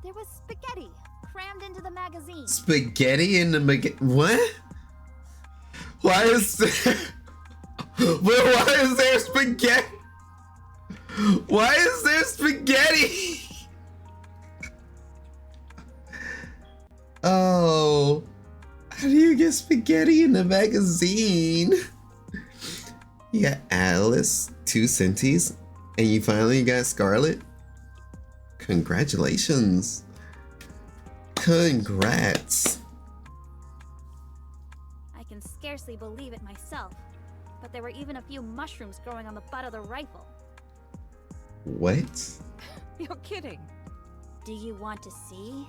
there was spaghetti crammed into the magazine. Spaghetti in the what? Why is there why is there spaghetti? Why is there spaghetti? Oh, how do you get spaghetti in the magazine? You got Alice, 2 Centis, and you finally got Scarlet? Congratulations. Congrats. I can scarcely believe it myself, but there were even a few mushrooms growing on the butt of the rifle. What? You're kidding. Do you want to see?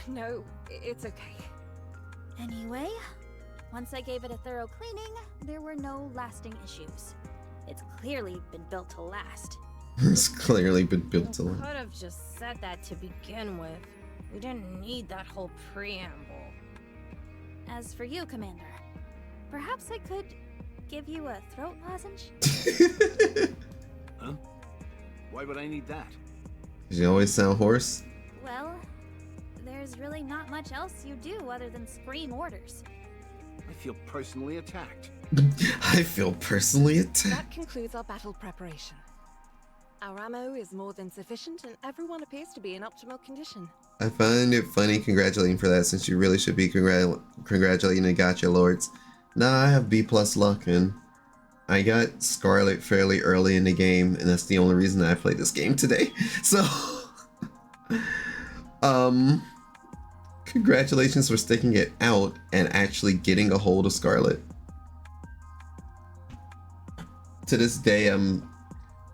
No, it's okay. Anyway, once I gave it a thorough cleaning, there were no lasting issues. It's clearly been built to last. It's clearly been built to You last. could have just said that to begin with. We didn't need that whole preamble. As for you, Commander, perhaps I could give you a throat lozenge? Huh? Why would I need that? You always sound hoarse. Well, there's really not much else you do other than scream orders. I feel personally attacked. I feel personally attacked. That concludes our battle preparation. Our ammo is more than sufficient and everyone appears to be in optimal condition. I find it funny congratulating for that, since you really should be congratulating the Gotcha Lords. Nah, I have B+ luck, and I got Scarlet fairly early in the game, and that's the only reason I played this game today. So, congratulations for sticking it out and actually getting a hold of Scarlet. To this day,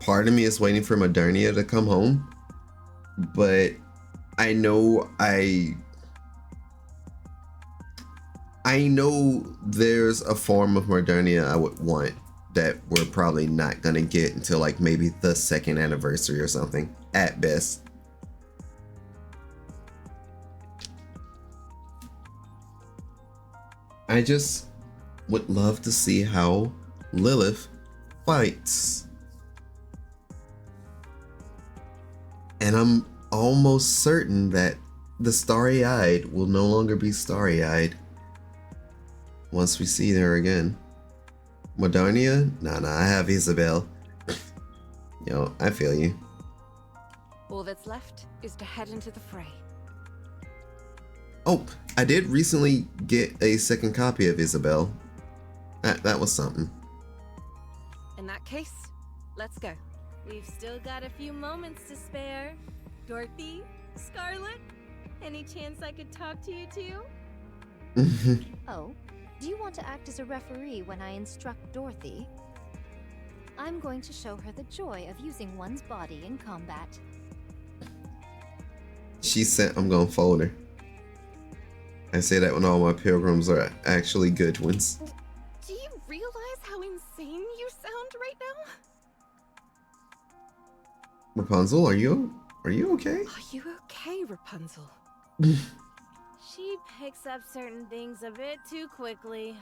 part of me is waiting for Modernia to come home, but I know there's a form of Modernia I would want that we're probably not gonna get until like maybe the 2nd anniversary or something at best. I just would love to see how Lilith fights. And I'm almost certain that the starry-eyed will no longer be starry-eyed once we see her again. Modernia? Nah, I have Isabel. Yo, I feel you. All that's left is to head into the fray. Oh, I did recently get a second copy of Isabel. That was something. In that case, let's go. We've still got a few moments to spare. Dorothy? Scarlet? Any chance I could talk to you two? Oh, do you want to act as a referee when I instruct Dorothy? I'm going to show her the joy of using one's body in combat. She said I'm gonna fold her. I say that when all my pilgrims are actually good ones. Do you realize how insane you sound right now? Rapunzel, are you okay? Are you okay, Rapunzel? She picks up certain things a bit too quickly.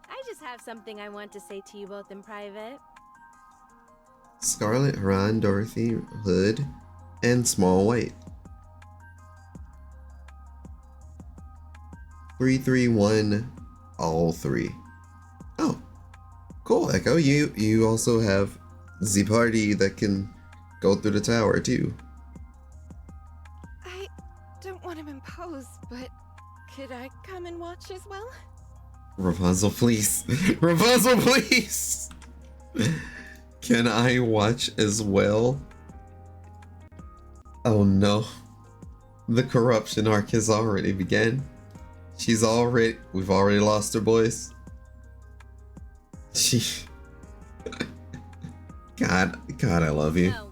I just have something I want to say to you both in private. Scarlet, Haran, Dorothy, Hood, and Small White. 331, all three. Oh, cool, Echo. You also have the party that can go through the tower too. I don't want to impose, but could I come and watch as well? Rapunzel, please. Rapunzel, please. Can I watch as well? Oh no. The corruption arc has already begun. We've already lost her, boys. God, I love you. No.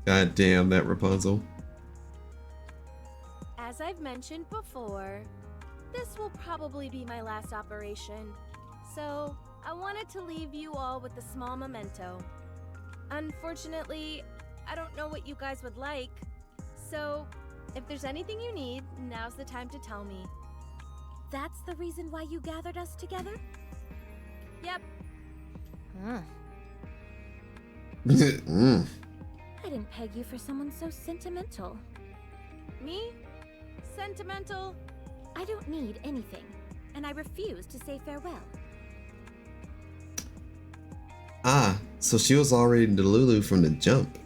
God damn that Rapunzel. As I've mentioned before, this will probably be my last operation. So, I wanted to leave you all with a small memento. Unfortunately, I don't know what you guys would like. So, if there's anything you need, now's the time to tell me. That's the reason why you gathered us together? Yep. I didn't peg you for someone so sentimental. Me? Sentimental? I don't need anything, and I refuse to say farewell. Ah, so she was already Delulu from the jump.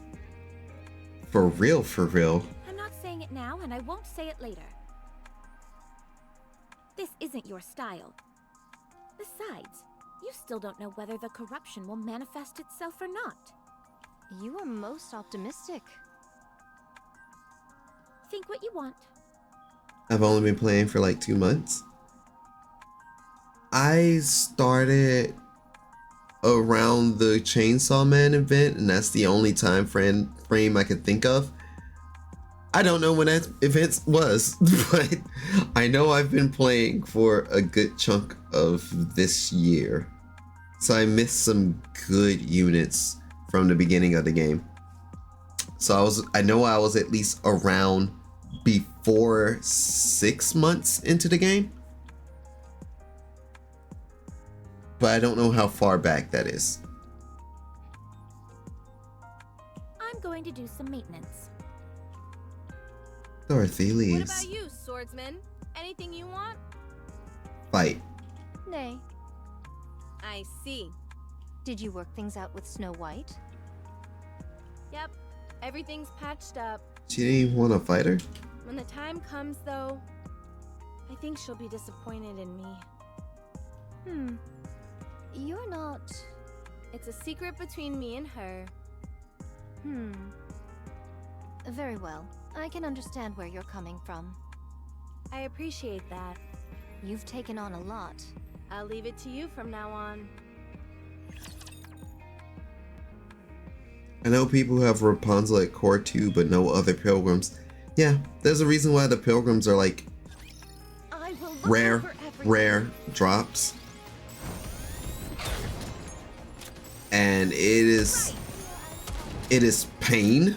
For real, for real. I'm not saying it now, and I won't say it later. This isn't your style. Besides, you still don't know whether the corruption will manifest itself or not. You are most optimistic. Think what you want. I've only been playing for like 2 months. I started around the Chainsaw Man event, and that's the only time frame I could think of. I don't know when that event was, but I know I've been playing for a good chunk of this year. So I missed some good units from the beginning of the game. So I know I was at least around before 6 months into the game. But I don't know how far back that is. I'm going to do some maintenance. Dorothy What leaves. about you, swordsman? Anything you want? Fight. Nay. I see. Did you work things out with Snow White? Yep. Everything's patched up. She didn't even want to fight her? When the time comes, though, I think she'll be disappointed in me. You're not... It's a secret between me and her. Very well. I can understand where you're coming from. I appreciate that. You've taken on a lot. I'll leave it to you from now on. I know people have Rapunzel at core 2, but no other pilgrims. Yeah, there's a reason why the pilgrims are like I will look rare over everything. rare drops. And it is pain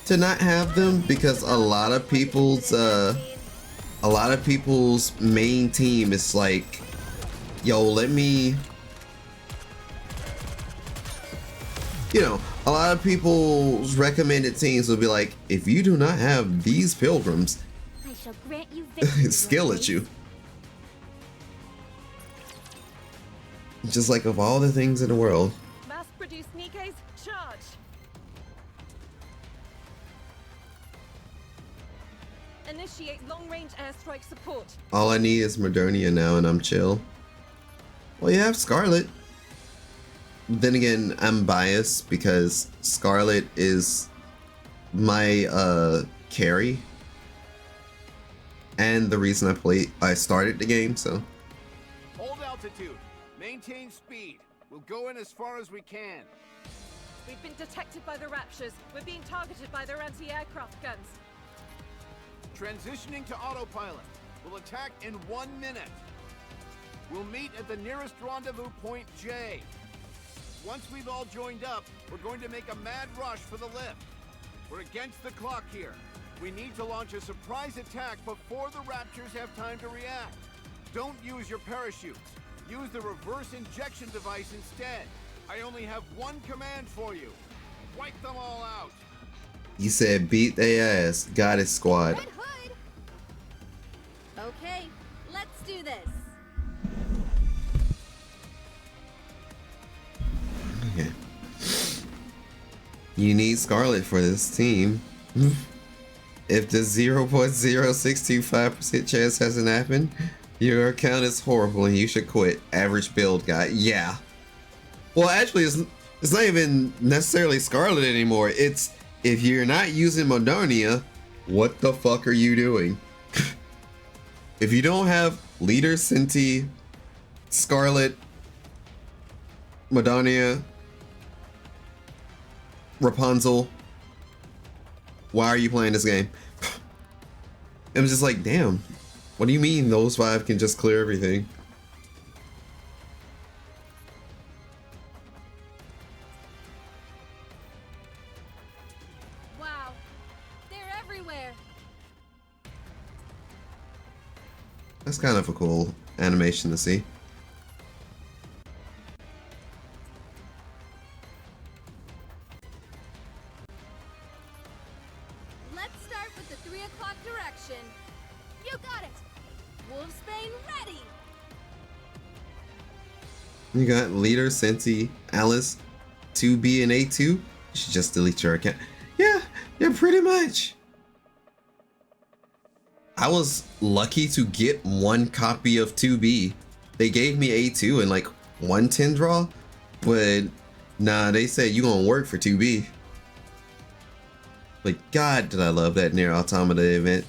to not have them, because a lot of people's main team is like, yo, let me you know, a lot of people's recommended teams will be like, if you do not have these pilgrims, I shall grant you victory. skill at you. Just like of all the things in the world. Mass-produced Nikke's, charge! Initiate long-range airstrike support. All I need is Modernia now and I'm chill. Well, you have Scarlet. Then again, I'm biased because Scarlet is my carry. And the reason I started the game, so. Hold altitude. Maintain speed. We'll go in as far as we can. We've been detected by the Raptures. We're being targeted by their anti-aircraft guns. Transitioning to autopilot. We'll attack in 1 minute. We'll meet at the nearest rendezvous point J. Once we've all joined up, we're going to make a mad rush for the lift. We're against the clock here. We need to launch a surprise attack before the Raptures have time to react. Don't use your parachutes. Use the reverse injection device instead. I only have one command for you. Wipe them all out. You said beat their ass. Goddess Squad. Red Hood! Okay, let's do this. Okay. You need Scarlet for this team. If the 0.0625% chance hasn't happened, your account is horrible and you should quit. Average build guy. Yeah. Well, actually, it's not even necessarily Scarlet anymore. It's if you're not using Modernia, what the fuck are you doing? If you don't have Leader, Senti, Scarlet, Modernia, Rapunzel, why are you playing this game? It was just like, damn, what do you mean those 5 can just clear everything? Wow, they're everywhere. That's kind of a cool animation to see. Let's start with the 3 o'clock direction. You got it. Wolfsbane ready. You got Leader, Senti, Alice, 2B, and A2. You should just delete your account. Yeah, pretty much. I was lucky to get 1 copy of 2B. They gave me A2 and like 110 draw, but nah, they said you gonna work for 2B. But God, did I love that Nier Automata event.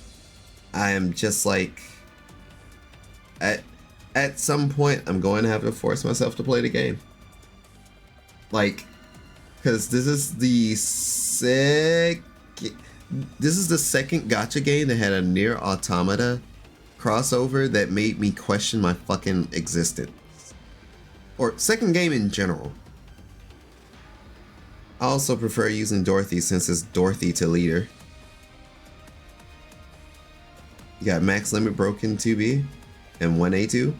I am just like, at some point, I'm going to have to force myself to play the game. Like, because this is the second gacha game that had a Nier Automata crossover that made me question my fucking existence. Or second game in general. I also prefer using Dorothy since it's Dorothy to leader. You got max limit broken 2B and 1A2.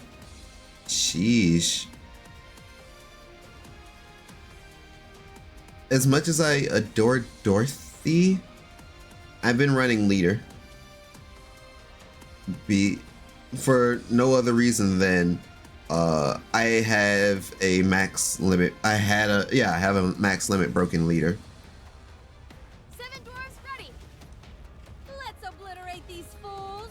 Sheesh. As much as I adore Dorothy, I've been running leader. For no other reason than I have a max limit. I have a max limit broken leader. 7 dwarves ready. Let's obliterate these fools.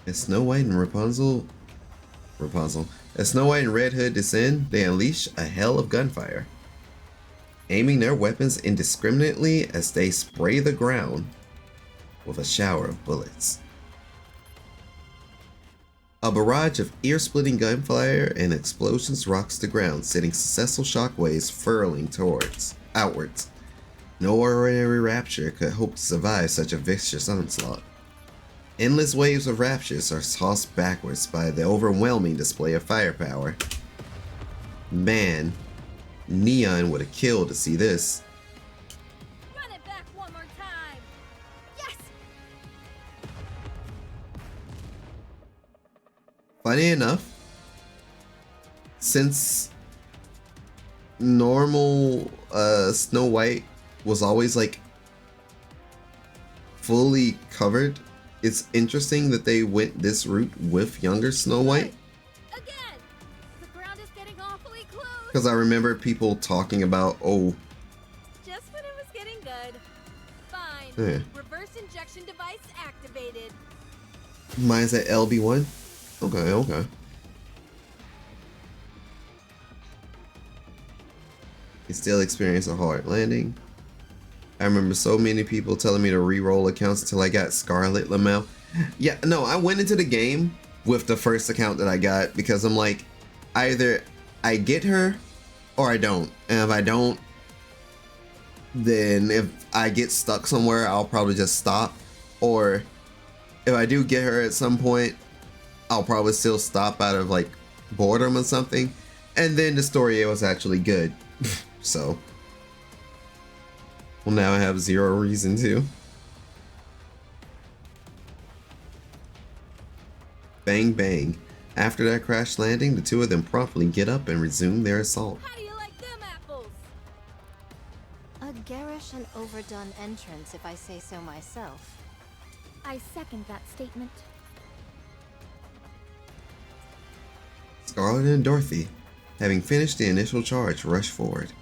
As Snow White and Rapunzel. As Snow White and Red Hood descend, they unleash a hell of gunfire, aiming their weapons indiscriminately as they spray the ground with a shower of bullets. A barrage of ear-splitting gunfire and explosions rocks the ground, sending successful shockwaves furling outwards. No ordinary rapture could hope to survive such a vicious onslaught. Endless waves of raptures are tossed backwards by the overwhelming display of firepower. Man, Neon would have killed to see this. Run it back one more time. Yes. Funny enough, since normal Snow White was always like fully covered, it's interesting that they went this route with younger Snow White. Again! The ground is getting awfully close! Because I remember people talking about, oh, Just when it was getting good. Fine. yeah. Reverse injection device activated. Mine's at LB1. Okay, okay. You still experience a hard landing. I remember so many people telling me to re-roll accounts until I got Scarlet Lamel. Yeah, no, I went into the game with the first account that I got because I'm like, either I get her or I don't. And if I don't, then if I get stuck somewhere, I'll probably just stop. Or if I do get her at some point, I'll probably still stop out of like boredom or something. And then the story was actually good. So, well, now I have zero reason to. Bang bang. After that crash landing, the two of them promptly get up and resume their assault. How do you like them apples? A garish and overdone entrance, if I say so myself. I second that statement. Scarlet and Dorothy, having finished the initial charge, rush forward.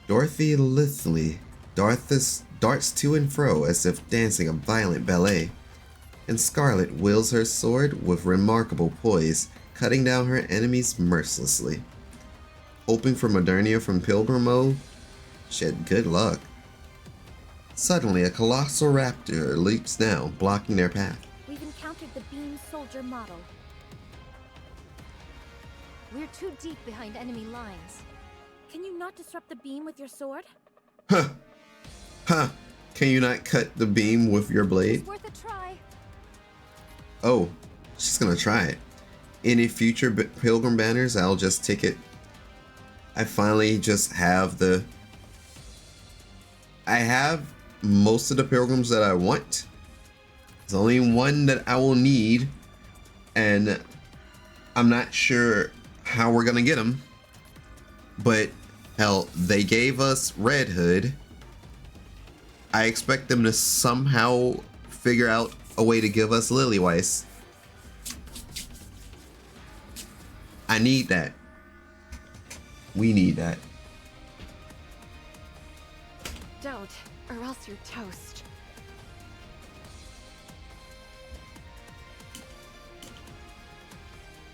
Dorothy lithely darts to and fro as if dancing a violent ballet, and Scarlet wields her sword with remarkable poise, cutting down her enemies mercilessly. Hoping for Modernia from Pilgrim mode? Shit, good luck. Suddenly, a colossal raptor leaps down, blocking their path. We've encountered the Beam Soldier model. We're too deep behind enemy lines. Can you not disrupt the beam with your sword? Huh. Huh. Can you not cut the beam with your blade? It's worth a try. Oh, she's gonna try it. Any future Pilgrim banners, I'll just tick it. I finally just have I have most of the Pilgrims that I want. There's only one that I will need, and I'm not sure how we're gonna get them. But hell, they gave us Red Hood. I expect them to somehow figure out a way to give us Lillyweiss. I need that. We need that. Don't, or else you're toast.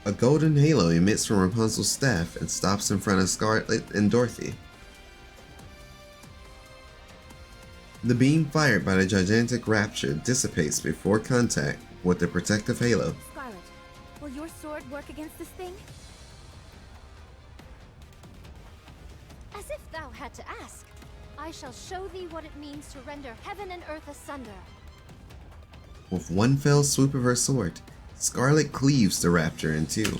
A golden halo emits from Rapunzel's staff and stops in front of Scarlet and Dorothy. The beam fired by the gigantic rapture dissipates before contact with the protective halo. Scarlet, will your sword work against this thing? As if thou had to ask. I shall show thee what it means to render heaven and earth asunder. With one fell swoop of her sword, Scarlet cleaves the rapture in two,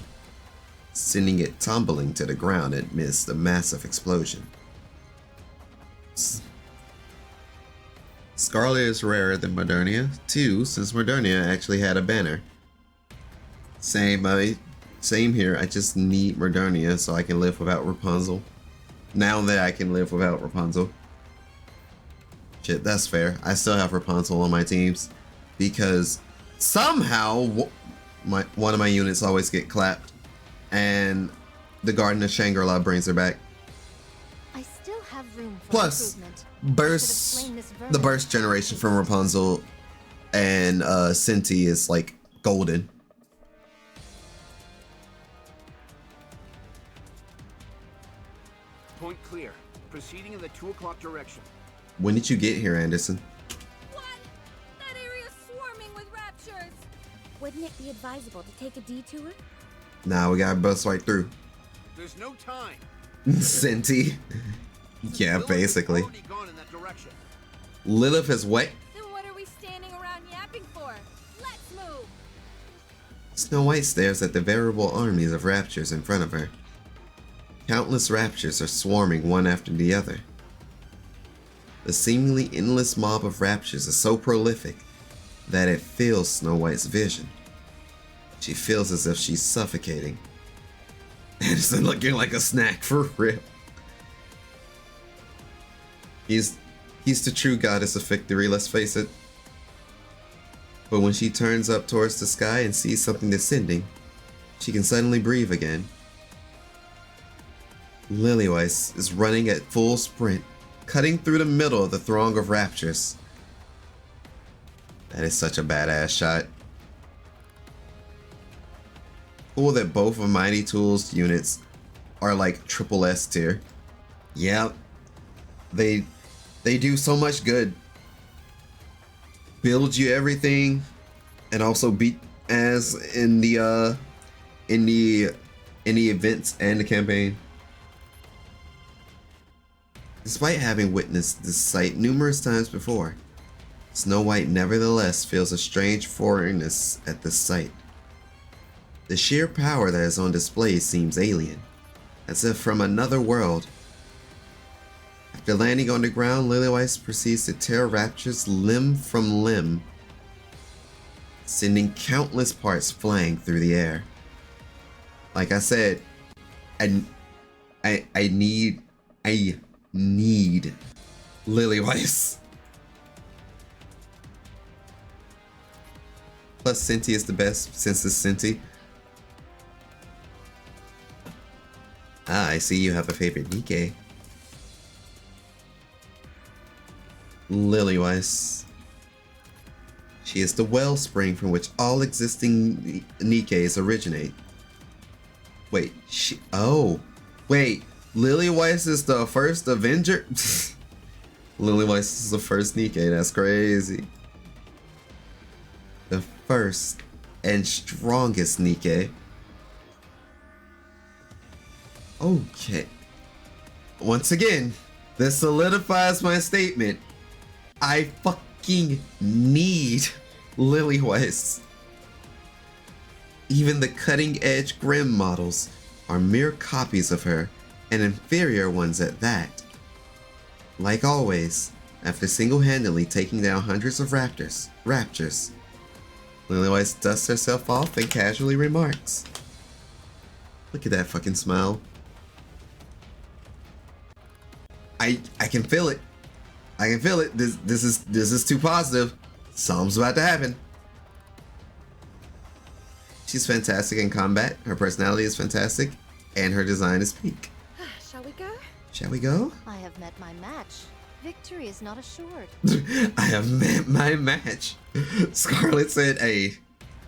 sending it tumbling to the ground amidst a massive explosion. Scarlet is rarer than Modernia, too, since Modernia actually had a banner. Same here, I just need Modernia so I can live without Rapunzel. Now that I can live without Rapunzel. Shit, that's fair. I still have Rapunzel on my teams because somehow one of my units always get clapped, and the Garden of Shangri-La brings her back. I still have room for Plus, improvement. the burst generation from Rapunzel and Cinti is like golden. Point clear. Proceeding in the 2 o'clock direction. When did you get here, Anderson? What? That area's swarming with raptures! Wouldn't it be advisable to take a detour? Nah, we gotta bust right through. There's no time. Cinti. Yeah, Lilith has basically. already gone in that direction. Lilith is what? Then what are we standing around yapping for? Let's move! Snow White stares at the veritable armies of raptures in front of her. Countless raptures are swarming one after the other. The seemingly endless mob of raptures is so prolific that it fills Snow White's vision. She feels as if she's suffocating. Anderson looking like a snack for real. He's the true goddess of victory, let's face it. But when she turns up towards the sky and sees something descending, she can suddenly breathe again. Lilyweiss is running at full sprint, cutting through the middle of the throng of raptors. That is such a badass shot. Cool that both of Mighty Tool's units are like triple S tier. Yep. They do so much good. Build you everything and also beat as in the events and the campaign. Despite having witnessed this sight numerous times before, Snow White nevertheless feels a strange foreignness at this sight. The sheer power that is on display seems alien, as if from another world. After landing on the ground, Lilyweiss proceeds to tear Rapture's limb from limb, sending countless parts flying through the air. Like I said, I need Lilyweiss. Plus Senti is the best since it's Senti. Ah, I see you have a favorite NIKKE. Lilyweiss. She is the wellspring from which all existing NIKKEs originate. Wait, wait, Lilyweiss is the first Avenger? Lilyweiss is the first NIKKE, that's crazy. The first and strongest NIKKE. Okay. Once again, this solidifies my statement. I fucking need Lilyweiss. Even the cutting-edge Grim models are mere copies of her, and inferior ones at that. Like always, after single-handedly taking down hundreds of raptors, Lilyweiss dusts herself off and casually remarks, "Look at that fucking smile." I can feel it. I can feel it. This is too positive. Something's about to happen. She's fantastic in combat. Her personality is fantastic, and her design is peak. Shall we go? Shall we go? I have met my match. Victory is not assured. I have met my match. Scarlet said, "Hey,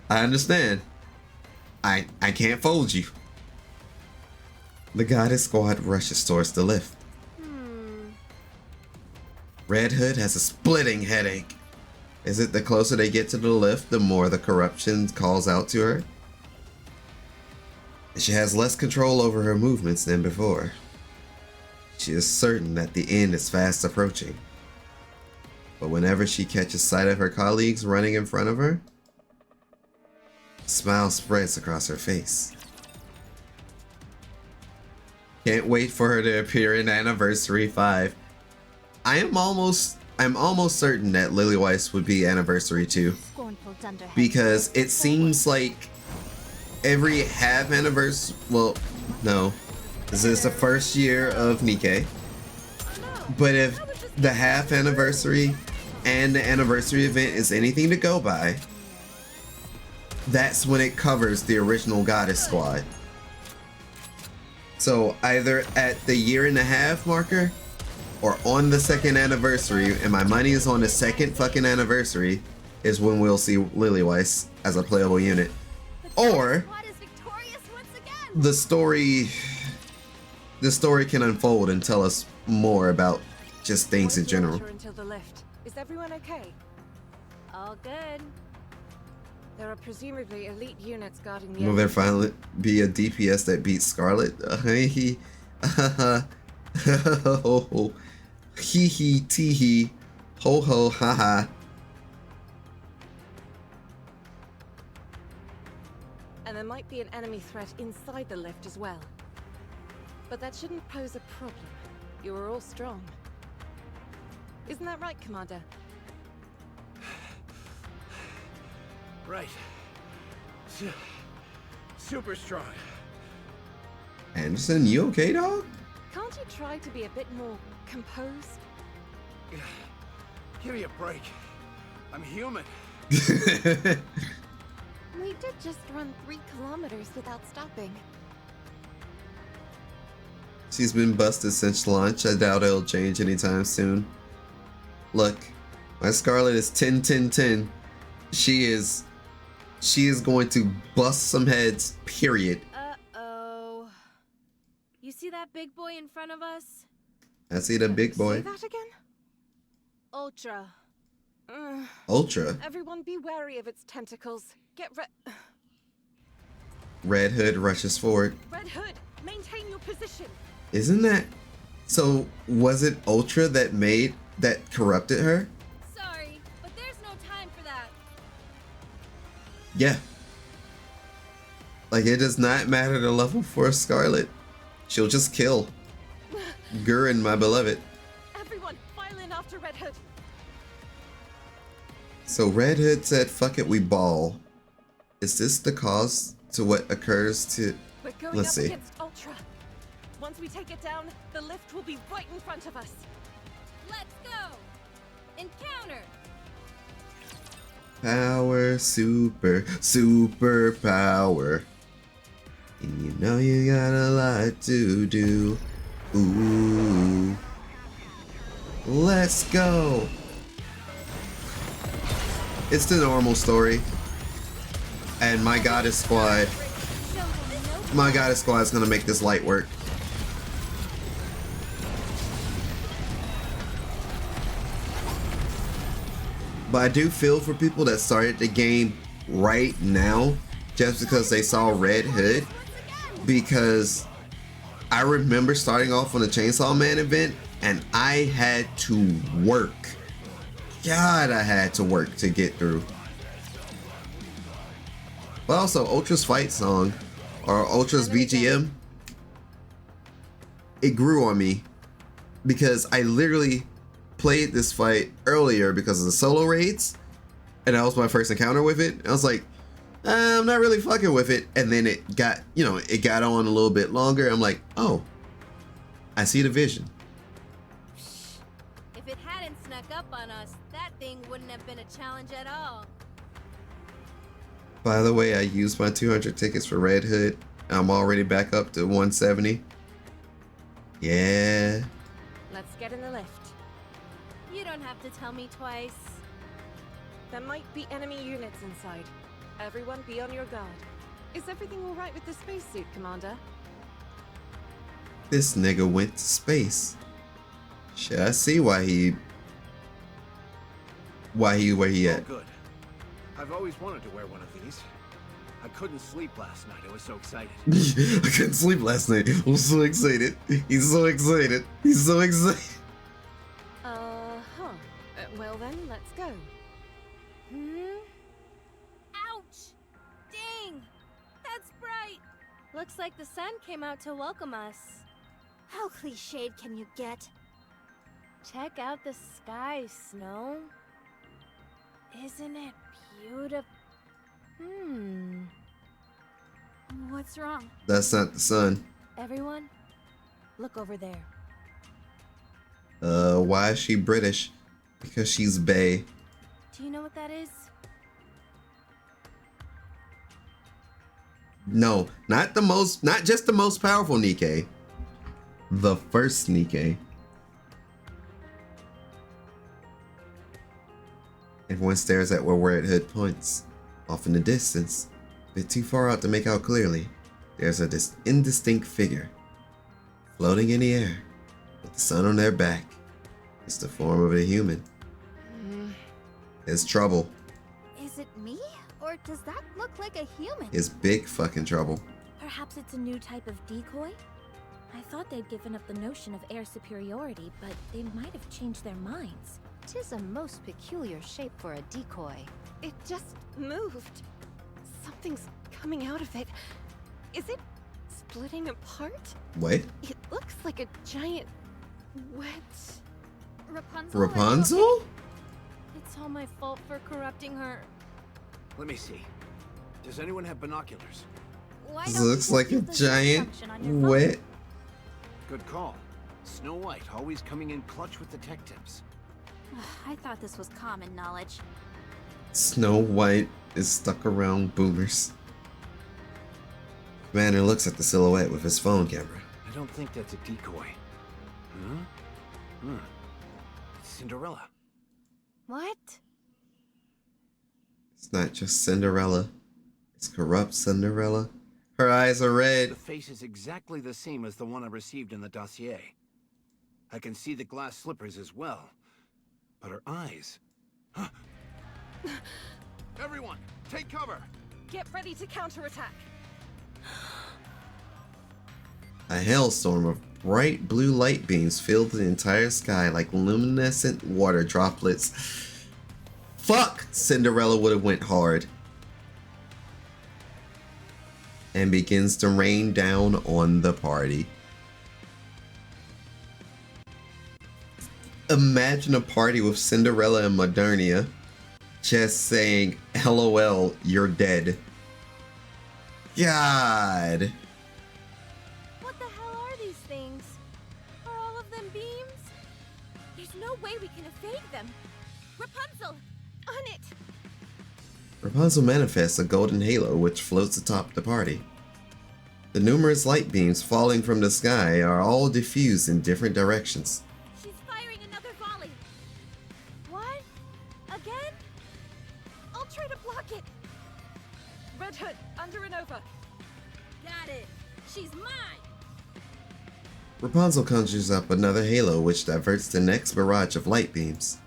I understand. I can't fold you." The goddess squad rushes towards the lift. Red Hood has a splitting headache. Is it the closer they get to the lift, the more the corruption calls out to her? She has less control over her movements than before. She is certain that the end is fast approaching. But whenever she catches sight of her colleagues running in front of her, a smile spreads across her face. Can't wait for her to appear in Anniversary 5. I'm almost certain that Lilyweiss would be Anniversary 2. Because it seems like every half anniversary, well, no. This is the first year of NIKKE. But if the half anniversary and the anniversary event is anything to go by, that's when it covers the original Goddess Squad. So either at the 1.5 year marker or on the 2nd anniversary, and my money is on the 2nd fucking anniversary, is when we'll see Lilyweiss as a playable unit. Or the story can unfold and tell us more about just things in general. Until the lift. Is everyone okay? All good. There are presumably elite units guarding the Will there finally be a DPS that beats Scarlet? Hee hee tee hee, ho ho ha ha. And there might be an enemy threat inside the lift as well. But that shouldn't pose a problem. You are all strong. Isn't that right, Commander? Right. Super strong. Anderson, you okay, dog? Can't you try to be a bit more composed? Give me a break. I'm human. We did just run 3 kilometers without stopping. She's been busted since launch. I doubt it'll change anytime soon. Look, my Scarlet is 10-10-10. She is going to bust some heads, period. Uh-oh. You see that big boy in front of us? I see the big boy. Say that again? Ultra. Ultra. Everyone be wary of its tentacles. Red Hood rushes forward. Red Hood, maintain your position. Isn't that... So, was it Ultra that corrupted her? Sorry, but there's no time for that. Yeah. Like, it does not matter the level for Scarlet. She'll just kill. Gurren, my beloved. Everyone, file in after Red Hood. So Red Hood said, fuck it, we ball. Is this the cause to what occurs to... We're going Let's up see. against Ultra. Once we take it down, the lift will be right in front of us. Let's go! Encounter! Power, super power. And you know you got a lot to do. Ooh. Let's go. It's the normal story. And my goddess squad is gonna make this light work. But I do feel for people that started the game right now just because they saw Red Hood, because I remember starting off on the Chainsaw Man event and I had to work. God, I had to work to get through. But also, Ultra's fight song, or Ultra's BGM, it grew on me because I literally played this fight earlier because of the solo raids, and that was my first encounter with it. I was like, I'm not really fucking with it, and then it got, it got on a little bit longer. I'm like, oh, I see the vision. If it hadn't snuck up on us, that thing wouldn't have been a challenge at all. By the way, I used my 200 tickets for Red Hood. I'm already back up to 170. Yeah. Let's get in the lift. You don't have to tell me twice. There might be enemy units inside. Everyone be on your guard. Is everything all right with the spacesuit, Commander? This nigga went to space. Shit, I see where he at. Oh, good. I've always wanted to wear one of these. I couldn't sleep last night. I was so excited. I couldn't sleep last night. I'm so excited. He's so excited. He's so excited. Well then, let's go. Ouch! Dang! That's bright! Looks like the sun came out to welcome us. How cliched can you get? Check out the sky, Snow. Isn't it beautiful? What's wrong? That's not the sun. Everyone, look over there. Why is she British? Because she's bae. Do you know what that is? No, not just the most powerful NIKKE. The first NIKKE. Everyone stares at where Red Hood points. Off in the distance, a bit too far out to make out clearly, there's a indistinct figure. Floating in the air, with the sun on their back. It's the form of a human. It's trouble. Is it me? Or does that look like a human? It's big fucking trouble. Perhaps it's a new type of decoy? I thought they'd given up the notion of air superiority, but they might have changed their minds. 'Tis a most peculiar shape for a decoy. It just moved. Something's coming out of it. Is it splitting apart? What? It looks like a giant wet... Rapunzel? Rapunzel? It's all my fault for corrupting her. Let me see. Does anyone have binoculars? Why This don't looks you like a use the giant function on your phone? wet Good call. Snow White, always coming in clutch with the tech tips. I thought this was common knowledge. Snow White is stuck around boomers. Commander looks at the silhouette with his phone camera. I don't think that's a decoy. Huh? Hmm. It's Cinderella. What? It's not just Cinderella. It's corrupt Cinderella. Her eyes are red. The face is exactly the same as the one I received in the dossier. I can see the glass slippers as well. But her eyes... Everyone, take cover! Get ready to counterattack. A hailstorm of bright blue light beams filled the entire sky like luminescent water droplets. Fuck! Cinderella would have went hard. And begins to rain down on the party. Imagine a party with Cinderella and Modernia just saying, LOL, you're dead. God. What the hell are these things? Are all of them beams? There's no way we can evade them. Rapunzel! On it! Rapunzel manifests a golden halo which floats atop the party. The numerous light beams falling from the sky are all diffused in different directions. She's firing another volley. What? Again? I'll try to block it. Red Hood, under and over. Got it. She's mine. Rapunzel conjures up another halo which diverts the next barrage of light beams.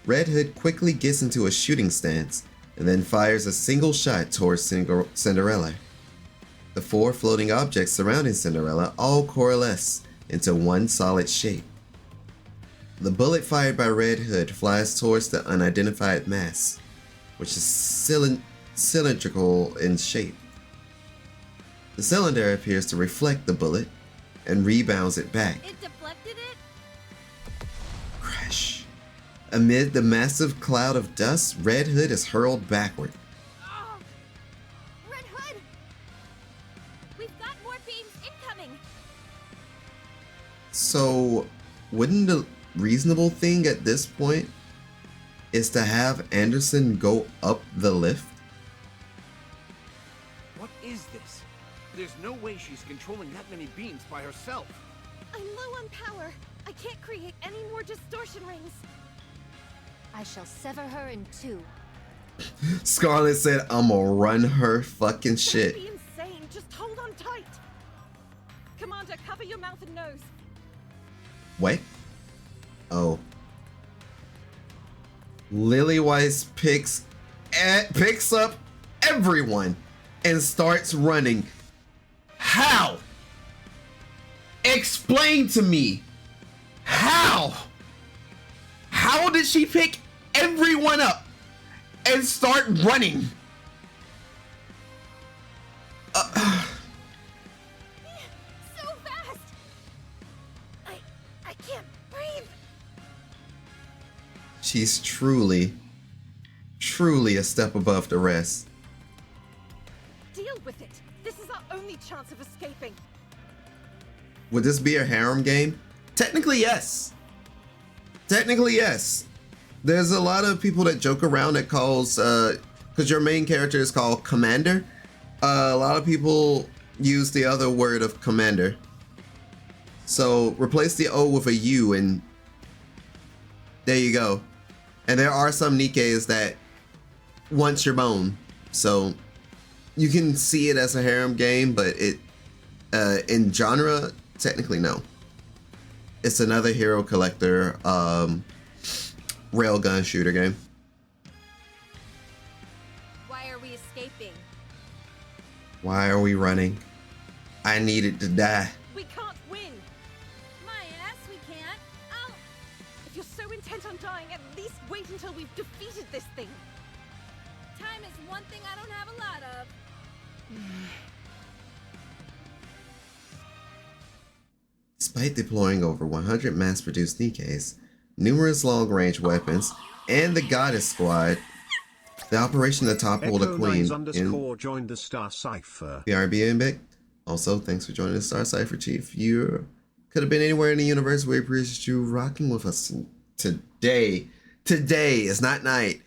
Red Hood quickly gets into a shooting stance and then fires a single shot towards Cinderella. The four floating objects surrounding Cinderella all coalesce into one solid shape. The bullet fired by Red Hood flies towards the unidentified mass, which is cylindrical in shape. The cylinder appears to reflect the bullet and rebounds it back. It deflected it? Crash. Amid the massive cloud of dust, Red Hood is hurled backward. Oh. Red Hood! We've got more beams incoming! So, wouldn't the reasonable thing at this point is to have Anderson go up the lift? What is this? There's no way she's controlling that many beams by herself. I'm low on power. I can't create any more distortion rings. I shall sever her in two. Scarlet said, I'ma run her fucking shit. Don't be insane. Just hold on tight. Commander, cover your mouth and nose. What? Oh. Lillywise picks up everyone and starts running. How? Explain to me. How? How did she pick everyone up and start running? So fast! I can't breathe! She's truly a step above the rest. Deal with it. This is our only chance of escaping. Would this be a harem game? Technically, yes. Technically, yes. There's a lot of people that joke around that calls, because your main character is called Commander. A lot of people use the other word of Commander. So replace the O with a U and there you go. And there are some Nikkes that want your bone. So you can see it as a harem game, but it, in genre, technically no. It's another hero collector railgun shooter game. Why are we escaping? Why are we running? I needed to die. We can't win. My ass, we can't. I'll... If you're so intent on dying, at least wait until we've defeated this thing. Time is one thing I don't have a lot of. Despite deploying over 100 mass-produced Nikkes, numerous long-range weapons, and the Goddess Squad, The operation to topple the queen in Echo9_ joined the Star Cipher. BRB and Bic. Also, thanks for joining the Star Cipher, Chief. You could have been anywhere in the universe. We appreciate you rocking with us today. Today is not night.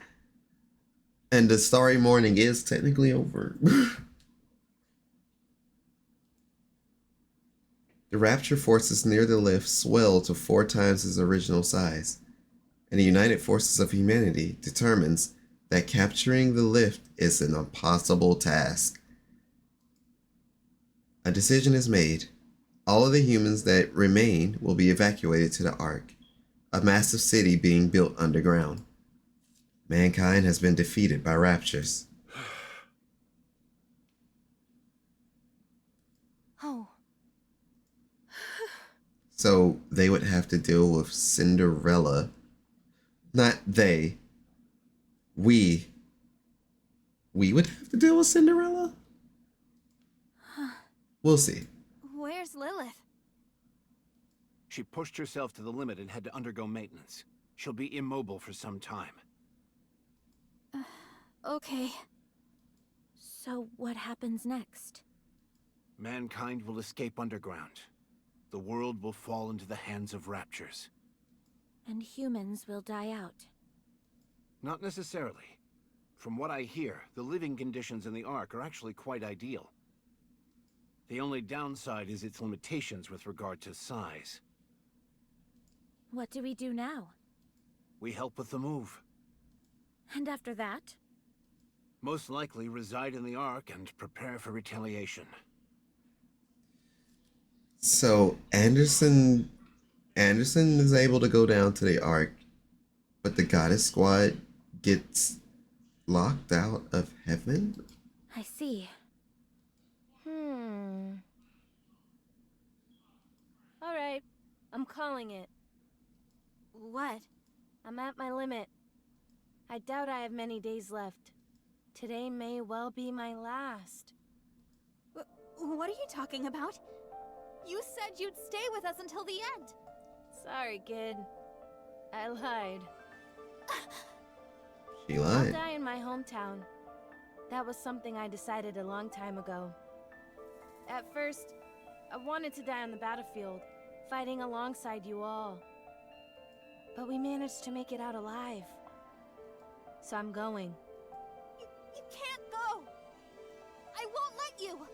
And the starry morning is technically over. The Rapture forces near the lift swell to 4 times its original size, and the United Forces of Humanity determines that capturing the lift is an impossible task. A decision is made. All of the humans that remain will be evacuated to the Ark, a massive city being built underground. Mankind has been defeated by Raptures. Oh. So they would have to deal with Cinderella. Not they. We would have to deal with Cinderella? We'll see. Where's Lilith? She pushed herself to the limit and had to undergo maintenance. She'll be immobile for some time. Okay. So what happens next? Mankind will escape underground. The world will fall into the hands of Raptures. And humans will die out. Not necessarily. From what I hear, the living conditions in the Ark are actually quite ideal. The only downside is its limitations with regard to size. What do we do now? We help with the move. And after that? Most likely reside in the Ark and prepare for retaliation. So Anderson is able to go down to the Ark, but the Goddess Squad gets locked out of heaven? I see. Alright, I'm calling it. What? I'm at my limit. I doubt I have many days left. Today may well be my last. What are you talking about? You said you'd stay with us until the end. Sorry, kid. I lied. She I'll lied. die in my hometown. That was something I decided a long time ago. At first, I wanted to die on the battlefield, fighting alongside you all. But we managed to make it out alive. So I'm going. You can't go! I won't let you!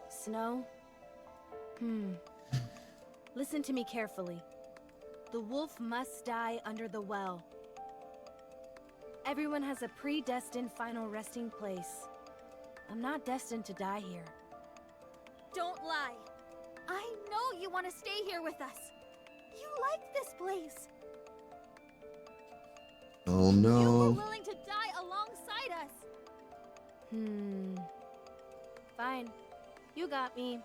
Snow? Listen to me carefully. The wolf must die under the well. Everyone has a predestined final resting place. I'm not destined to die here. Don't lie! I know you want to stay here with us! You like this place! Oh You were no. willing to die alongside us! Fine. You got me.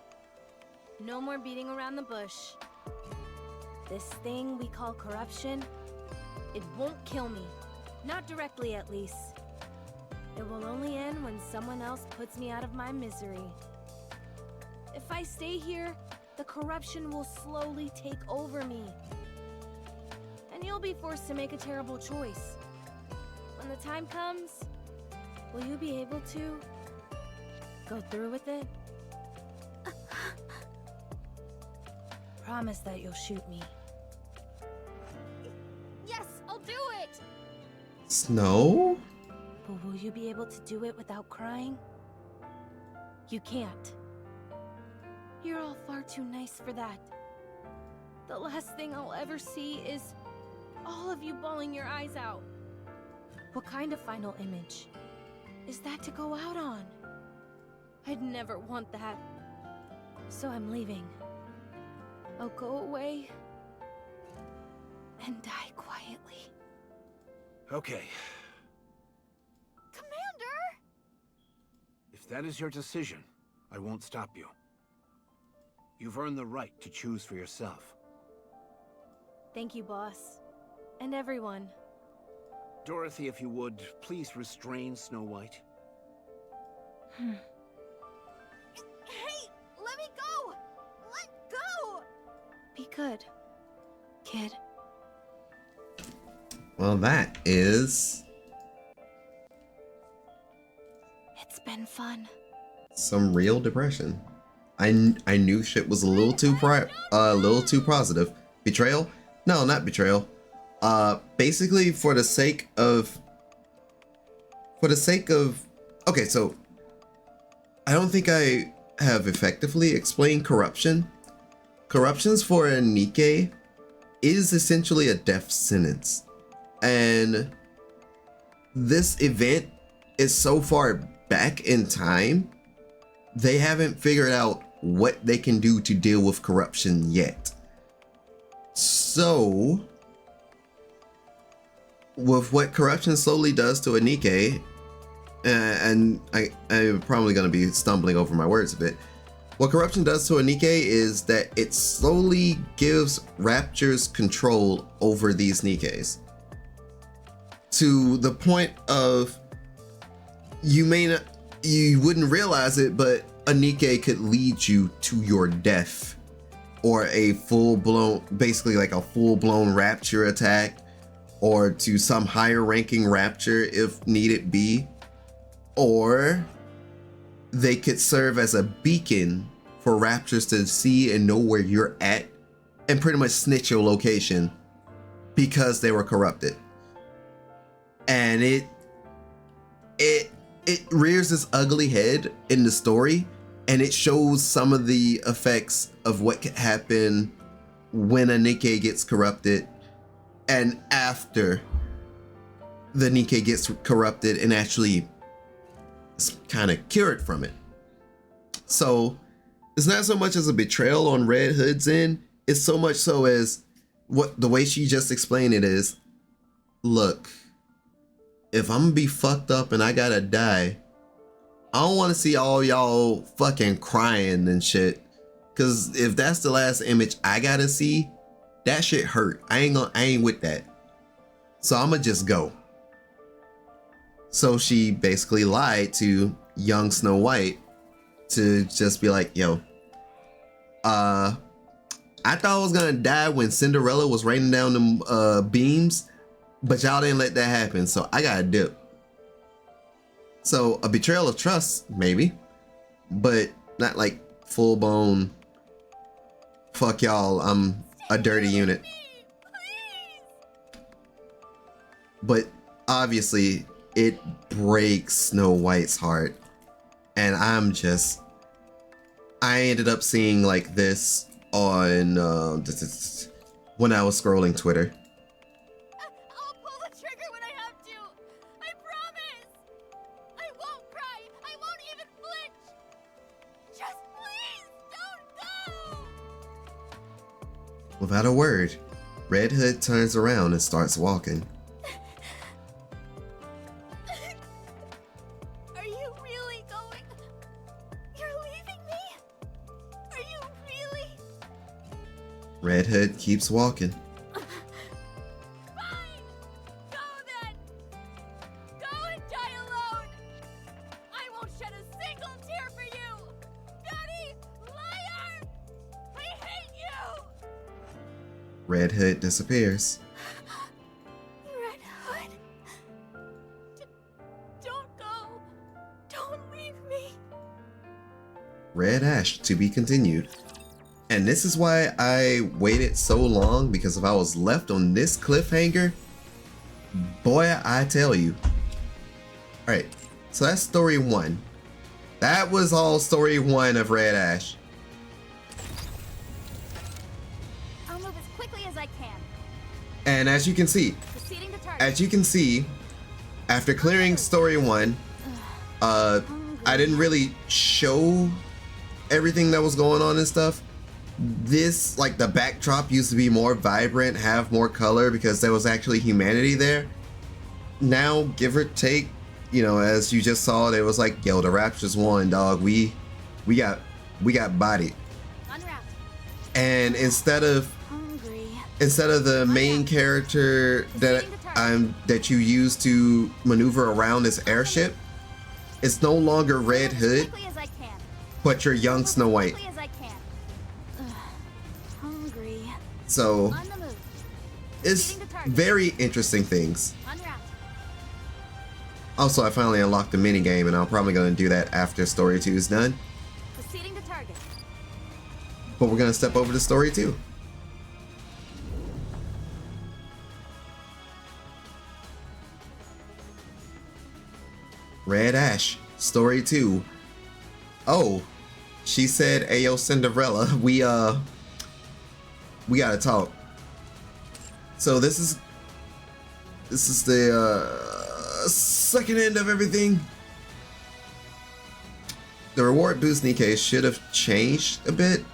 No more beating around the bush. This thing we call corruption, it won't kill me. Not directly, at least. It will only end when someone else puts me out of my misery. If I stay here, the corruption will slowly take over me. And you'll be forced to make a terrible choice. When the time comes, will you be able to go through with it? Promise that you'll shoot me. Yes, I'll do it! Snow? But will you be able to do it without crying? You can't. You're all far too nice for that. The last thing I'll ever see is all of you bawling your eyes out. What kind of final image is that to go out on? I'd never want that. So I'm leaving. I'll go away and die quietly. Okay. Commander! If that is your decision, I won't stop you. You've earned the right to choose for yourself. Thank you, boss. And everyone. Dorothy, if you would, please restrain Snow White. Hey! Let me go! Let go! Be good, kid. Well, that is It's been fun. Some real depression. I knew shit was a little too positive. Betrayal? No, not betrayal. Basically for the sake of okay, so I don't think I have effectively explained corruption. Corruptions for a NIKKE is essentially a death sentence. And this event is so far back in time, they haven't figured out what they can do to deal with corruption yet. So, with what corruption slowly does to a NIKKE, and I'm probably going to be stumbling over my words a bit. What corruption does to a NIKKE is that it slowly gives Raptures control over these NIKKEs. To the point of you wouldn't realize it, but a NIKKE could lead you to your death, or a full-blown, basically like a full-blown Rapture attack, or to some higher ranking Rapture if needed be, or they could serve as a beacon for Raptures to see and know where you're at and pretty much snitch your location because they were corrupted. And it rears its ugly head in the story, and it shows some of the effects of what could happen when a NIKKE gets corrupted and after the NIKKE gets corrupted and actually is kind of cured from it. So it's not so much as a betrayal on Red Hood's end, it's so much so as what the way she just explained it is, look, if I'm gonna be fucked up and I gotta die, I don't want to see all y'all fucking crying and shit. Cause if that's the last image I gotta see, that shit hurt. I ain't with that. So I'ma just go. So she basically lied to young Snow White to just be like, yo, I thought I was gonna die when Cinderella was raining down them beams, but y'all didn't let that happen, so I gotta dip. So a betrayal of trust, maybe, but not like full-blown, fuck y'all, I'm a dirty unit. But obviously it breaks Snow White's heart, and I ended up seeing like this on when I was scrolling Twitter. I'll pull the trigger when I have to. I promise. I won't cry. I won't even flinch. Just please don't go. Without a word, Red Hood turns around and starts walking. Are you really going? You're leaving me? Are you really? Red Hood keeps walking. Fine. Go then. Go and die alone. I won't shed a single tear for you. Dirty liar. I hate you. Red Hood disappears. Red Hood. Don't go. Don't leave me. Red Ash to be continued. And this is why I waited so long, because if I was left on this cliffhanger, boy, I tell you. Alright, so that's story 1. That was all story 1 of Red Ash. I'll move as quickly as I can. And as you can see, Proceeding to target. After clearing story 1, I didn't really show everything that was going on and stuff. This, like, the backdrop used to be more vibrant, have more color, because there was actually humanity there. Now, give or take, you know, as you just saw, it was like, yo, the Raptors won, dog. We got bodied. Unwrapped. And instead of the main character that you use to maneuver around this airship, it's no longer Red Hood, Quickly as I can. but your young Snow White. Quickly as I can. Hungry. So On the move. it's very interesting things. Unwrapped. Also, I finally unlocked the minigame, and I'm probably going to do that after Story 2 is done. Proceeding to target. But we're going to step over to Story 2. Red Ash, Story 2. Oh, she said, "Ayo, Cinderella, we gotta talk." So this is the second end of everything. The reward boost NIKKE should have changed a bit,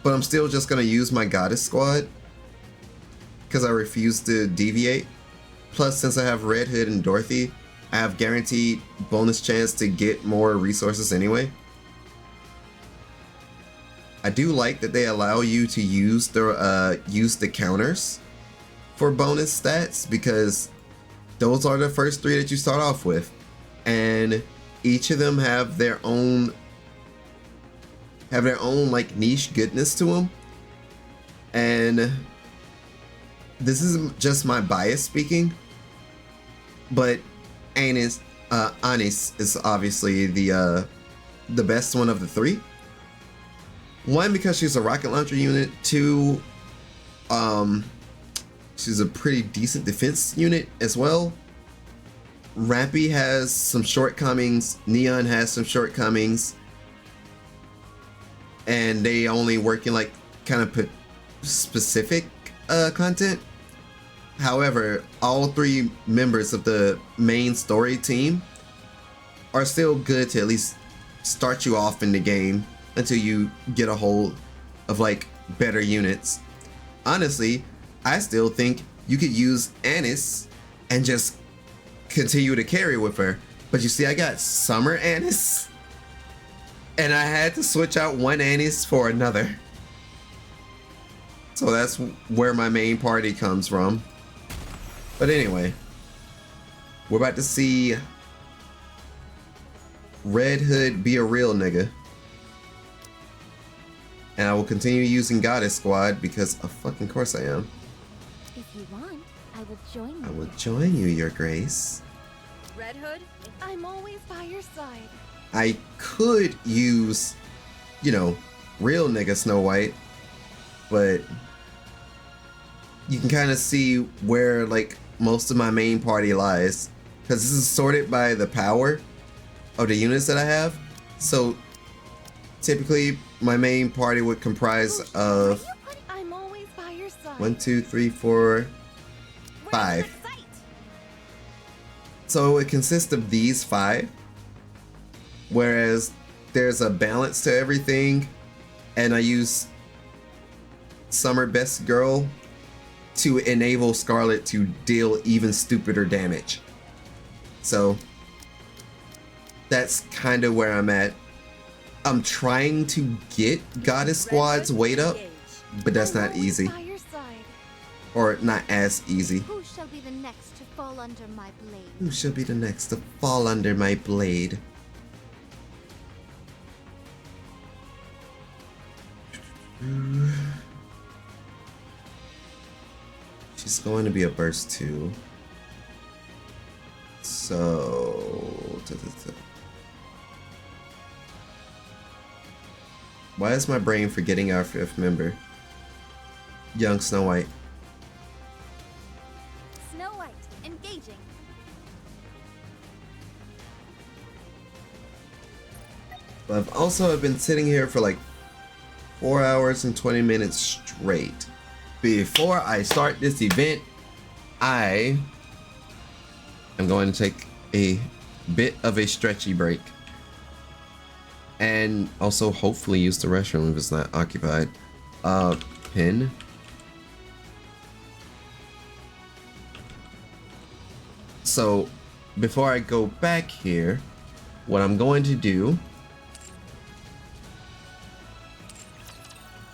but I'm still just gonna use my goddess squad because I refuse to deviate. Plus, since I have Red Hood and Dorothy, I have guaranteed bonus chance to get more resources anyway. I do like that they allow you to use the counters for bonus stats, because those are the first 3 that you start off with, and each of them have their own like niche goodness to them. And this isn't just my bias speaking, but Anis is obviously the best one of the 3. One, because she's a rocket launcher unit. 2, she's a pretty decent defense unit as well. Rampy has some shortcomings. Neon has some shortcomings, and they only work in like kind of specific content. However, all 3 members of the main story team are still good to at least start you off in the game until you get a hold of like better units. Honestly, I still think you could use Anis and just continue to carry with her. But you see, I got Summer Anis, and I had to switch out one Anis for another. So that's where my main party comes from. But anyway, we're about to see Red Hood be a real nigga. And I will continue using Goddess Squad because of fucking course I am. If you want, I will join you. I will join you, Your Grace. Red Hood, I'm always by your side. I could use, you know, real nigga Snow White, but you can kind of see where like most of my main party lies, because this is sorted by the power of the units that I have. So typically my main party would comprise of I'm always by your side. 1, 2, 3, 4, 5. So it consists of these 5, whereas there's a balance to everything, and I use Summer Best Girl to enable Scarlet to deal even stupider damage. So that's kind of where I'm at. I'm trying to get Goddess Squad's weight up, but that's not easy. Or not as easy. Who shall be the next to fall under my blade? Who shall be the next to fall under my blade? She's going to be a burst 2. So why is my brain forgetting our 5th member? Young Snow White. Snow White, engaging. But I've been sitting here for like 4 hours and 20 minutes straight. Before I start this event, I am going to take a bit of a stretchy break. And also hopefully use the restroom if it's not occupied. Pin. So before I go back here, what I'm going to do,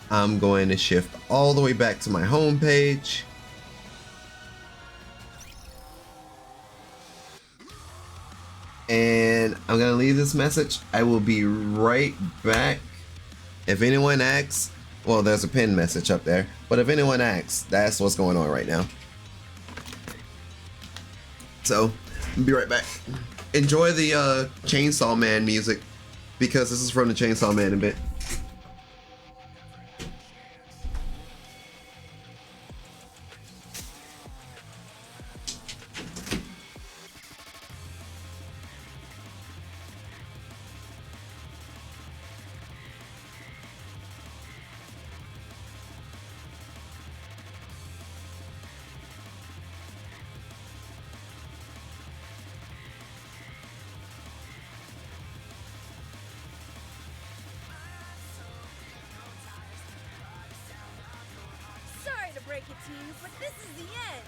I'm going to shift all the way back to my home page. And I'm gonna leave this message. I will be right back. If anyone asks, well, there's a pinned message up there, but if anyone asks, that's what's going on right now. So Be right back. Enjoy the Chainsaw Man music because this is from the Chainsaw Man a bit. Sorry to break it to you, but this is the end.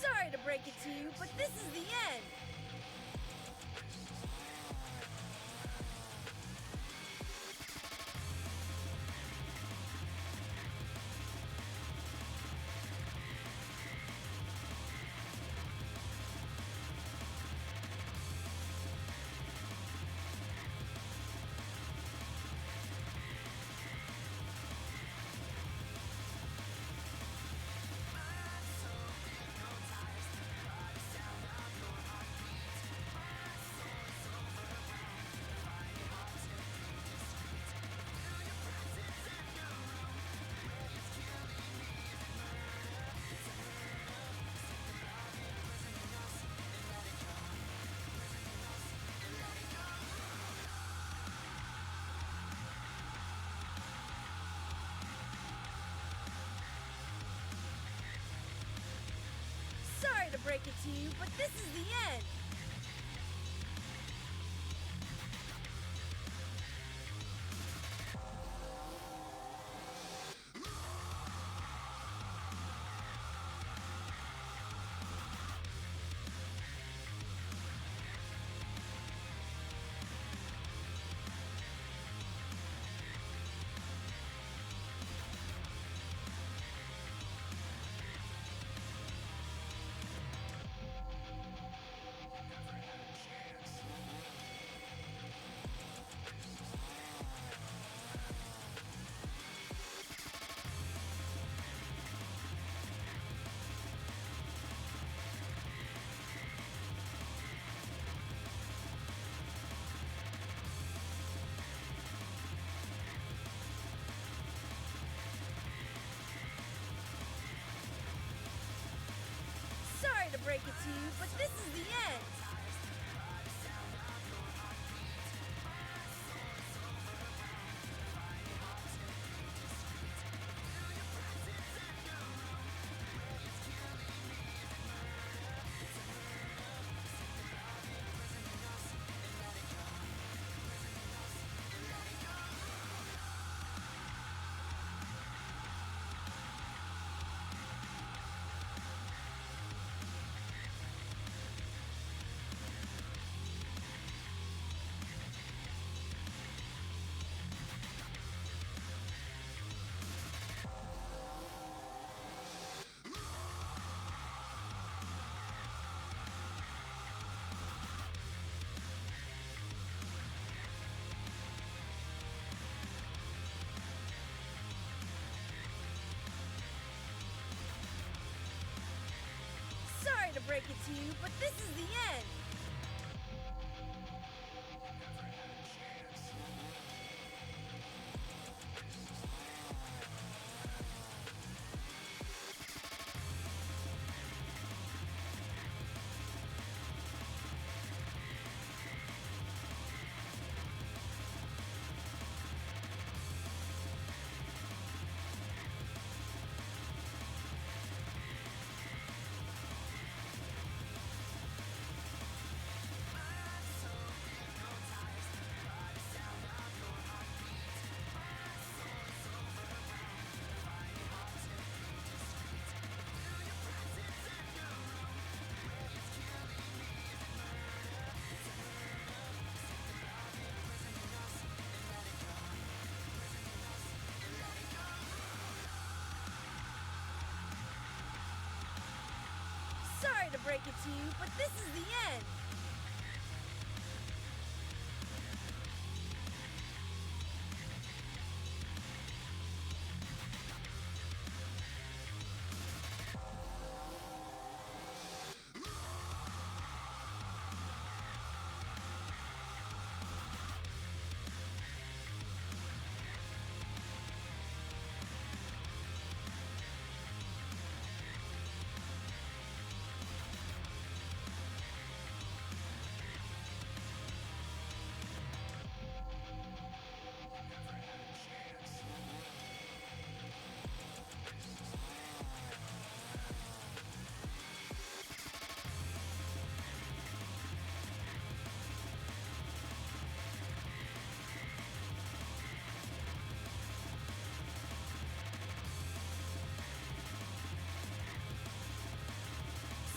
Sorry to break it to you, but this is the end. Sorry to break it to you, but this is the end. Sorry to break it to you, but this is the end. Sorry to break it to you, but this is the end. break it to you, but this is the end!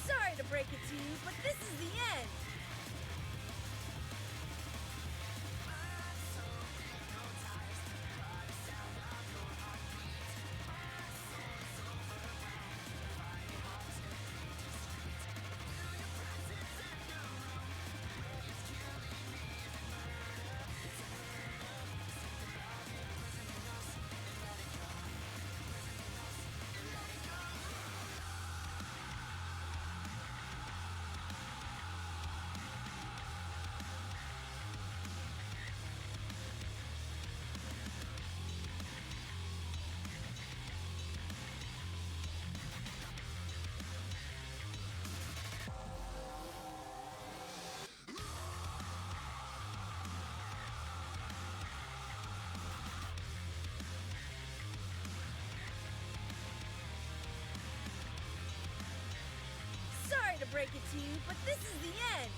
Sorry to break it to you, but this is the end! Sorry to break it to you, but this is the end!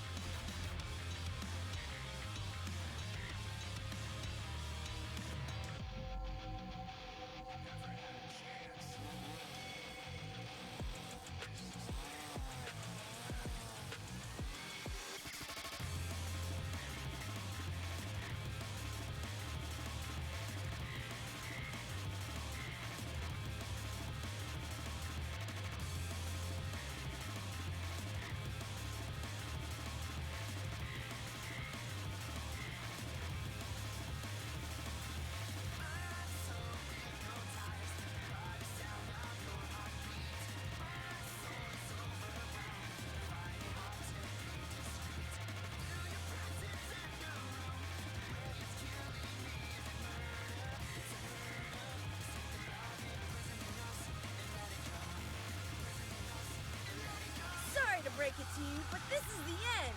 Sorry to break it to you, but this is the end!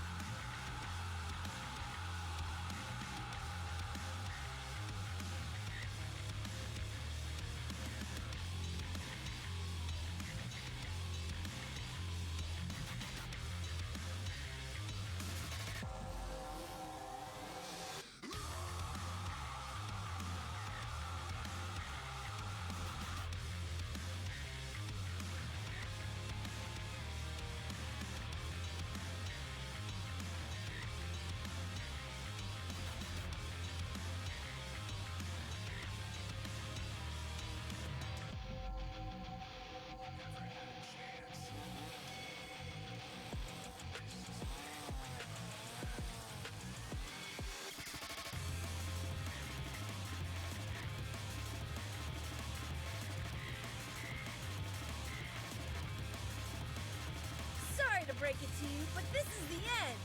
Sorry to break it to you, but this is the end!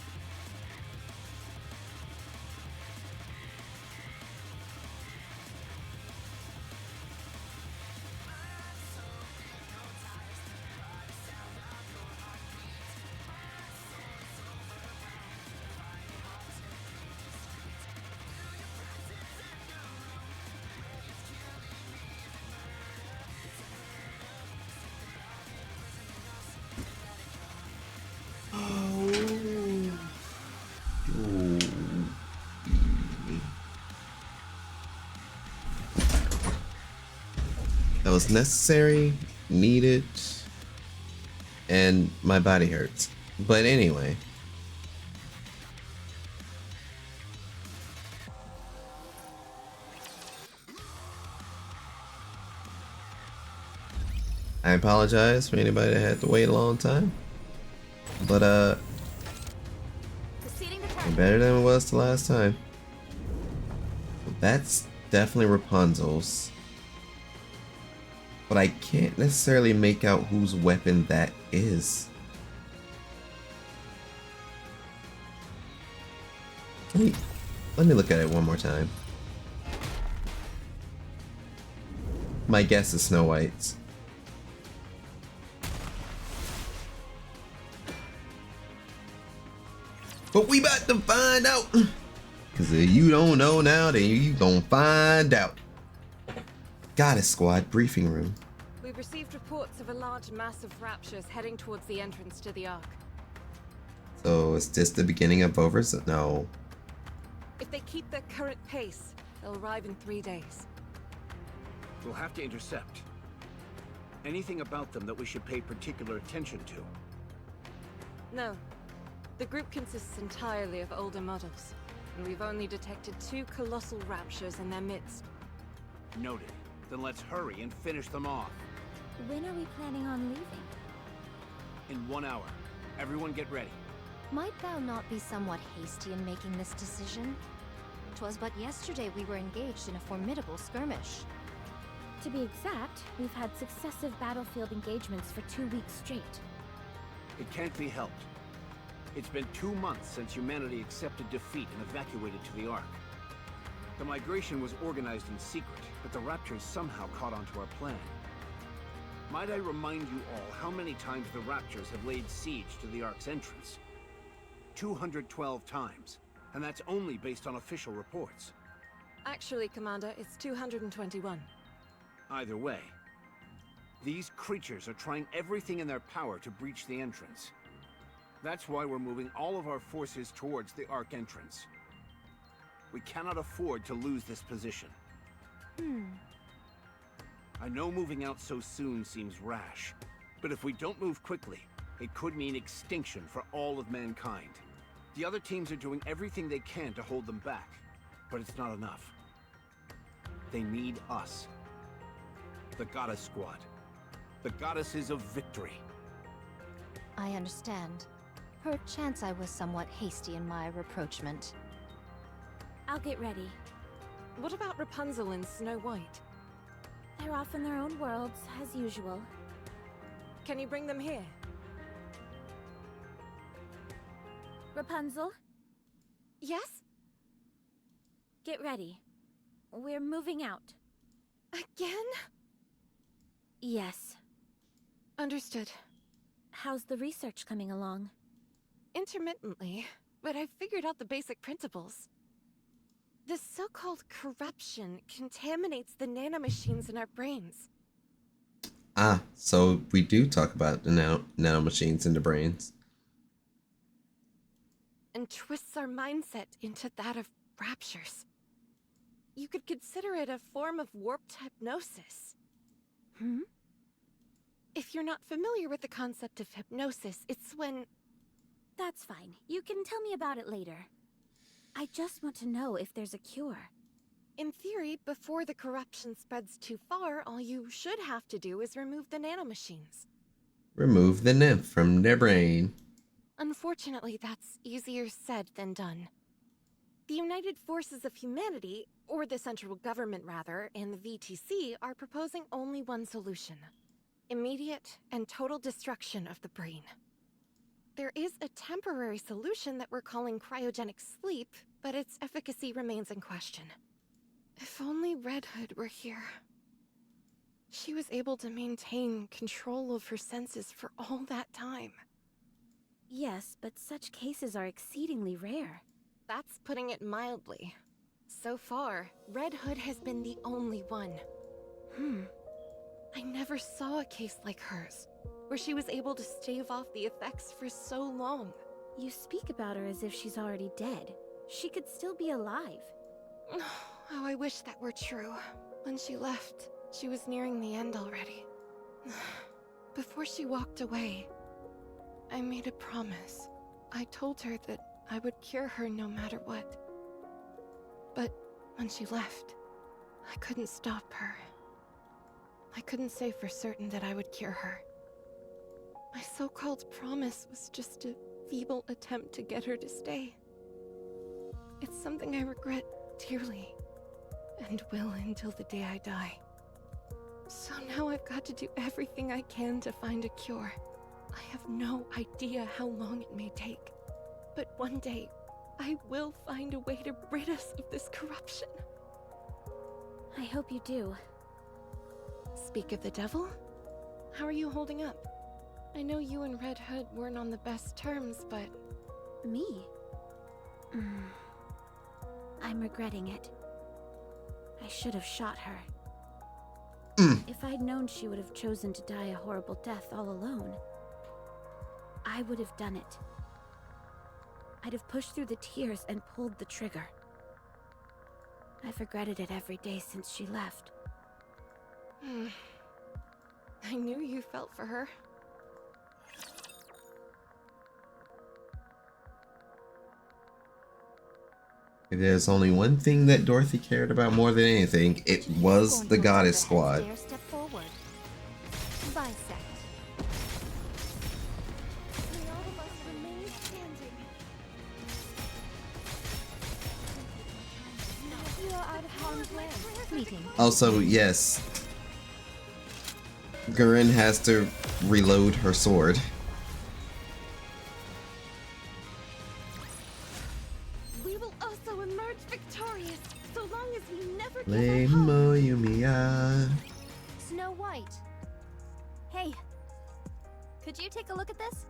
That was necessary, needed, and my body hurts. But anyway. I apologize for anybody that had to wait a long time. But Proceeding to target. better than it was the last time. That's definitely Rapunzel's. But I can't necessarily make out whose weapon that is. Let me look at it one more time. My guess is Snow White's. But we about to find out. Cause if you don't know now, then you gonna find out. Goddess Squad briefing room. We've received reports of a large mass of raptures heading towards the entrance to the Ark. So is this the beginning of Overs? No. If they keep their current pace, they'll arrive in 3 days. We'll have to intercept. Anything about them that we should pay particular attention to? No. The group consists entirely of older models, and we've only detected 2 colossal raptures in their midst. Noted. Then let's hurry and finish them off. When are we planning on leaving? In 1 hour. Everyone get ready. Might thou not be somewhat hasty in making this decision? 'Twas but yesterday we were engaged in a formidable skirmish. To be exact, we've had successive battlefield engagements for 2 weeks straight. It can't be helped. It's been 2 months since humanity accepted defeat and evacuated to the Ark. The migration was organized in secret, but the Raptors somehow caught on to our plan. Might I remind you all how many times the Raptors have laid siege to the Ark's entrance? 212 times, and that's only based on official reports. Actually, Commander, it's 221. Either way, these creatures are trying everything in their power to breach the entrance. That's why we're moving all of our forces towards the Ark entrance. We cannot afford to lose this position. I know moving out so soon seems rash, but if we don't move quickly, it could mean extinction for all of mankind. The other teams are doing everything they can to hold them back, but it's not enough. They need us. The Goddess Squad. The Goddesses of Victory. I understand. Perchance I was somewhat hasty in my rapprochement. I'll get ready. What about Rapunzel and Snow White? They're off in their own worlds, as usual. Can you bring them here? Rapunzel, Yes? get ready. We're moving out. Again? Yes. Understood. How's the research coming along? Intermittently, but I've figured out the basic principles. This so-called corruption contaminates the nanomachines in our brains. Ah, so we do talk about the nanomachines in the brains. And twists our mindset into that of raptures. You could consider it a form of warped hypnosis. If you're not familiar with the concept of hypnosis, it's when... That's fine. You can tell me about it later. I just want to know if there's a cure. In theory, before the corruption spreads too far, all you should have to do is remove the nanomachines. Remove the nymph from their brain. Unfortunately, that's easier said than done. The United Forces of Humanity, or the central government rather, and the VTC are proposing only one solution. Immediate and total destruction of the brain. There is a temporary solution that we're calling cryogenic sleep, but its efficacy remains in question. If only Red Hood were here. She was able to maintain control of her senses for all that time. Yes, but such cases are exceedingly rare. That's putting it mildly. So far, Red Hood has been the only one. I never saw a case like hers, where she was able to stave off the effects for so long. You speak about her as if she's already dead. She could still be alive. How I wish that were true. When she left, she was nearing the end already. Before she walked away, I made a promise. I told her that I would cure her no matter what. But when she left, I couldn't stop her. I couldn't say for certain that I would cure her. My so-called promise was just a feeble attempt to get her to stay. It's something I regret dearly, and will until the day I die. So now I've got to do everything I can to find a cure. I have no idea how long it may take, but one day, I will find a way to rid us of this corruption. I hope you do. Speak of the devil, how are you holding up? I know you and Red Hood weren't on the best terms, but... Me? I'm regretting it. I should have shot her. If I'd known she would have chosen to die a horrible death all alone, I would have done it. I'd have pushed through the tears and pulled the trigger. I've regretted it every day since she left. I knew you felt for her. If there's only one thing that Dorothy cared about more than anything, it was the Goddess Squad. Step forward. Bisect. May all of us remain standing. You are out of harm's way. Meeting. Also, yes, Gurren has to reload her sword. We will also emerge victorious, so long as we never give Lady up hope. Moyumiya. Snow White. Hey, could you take a look at this?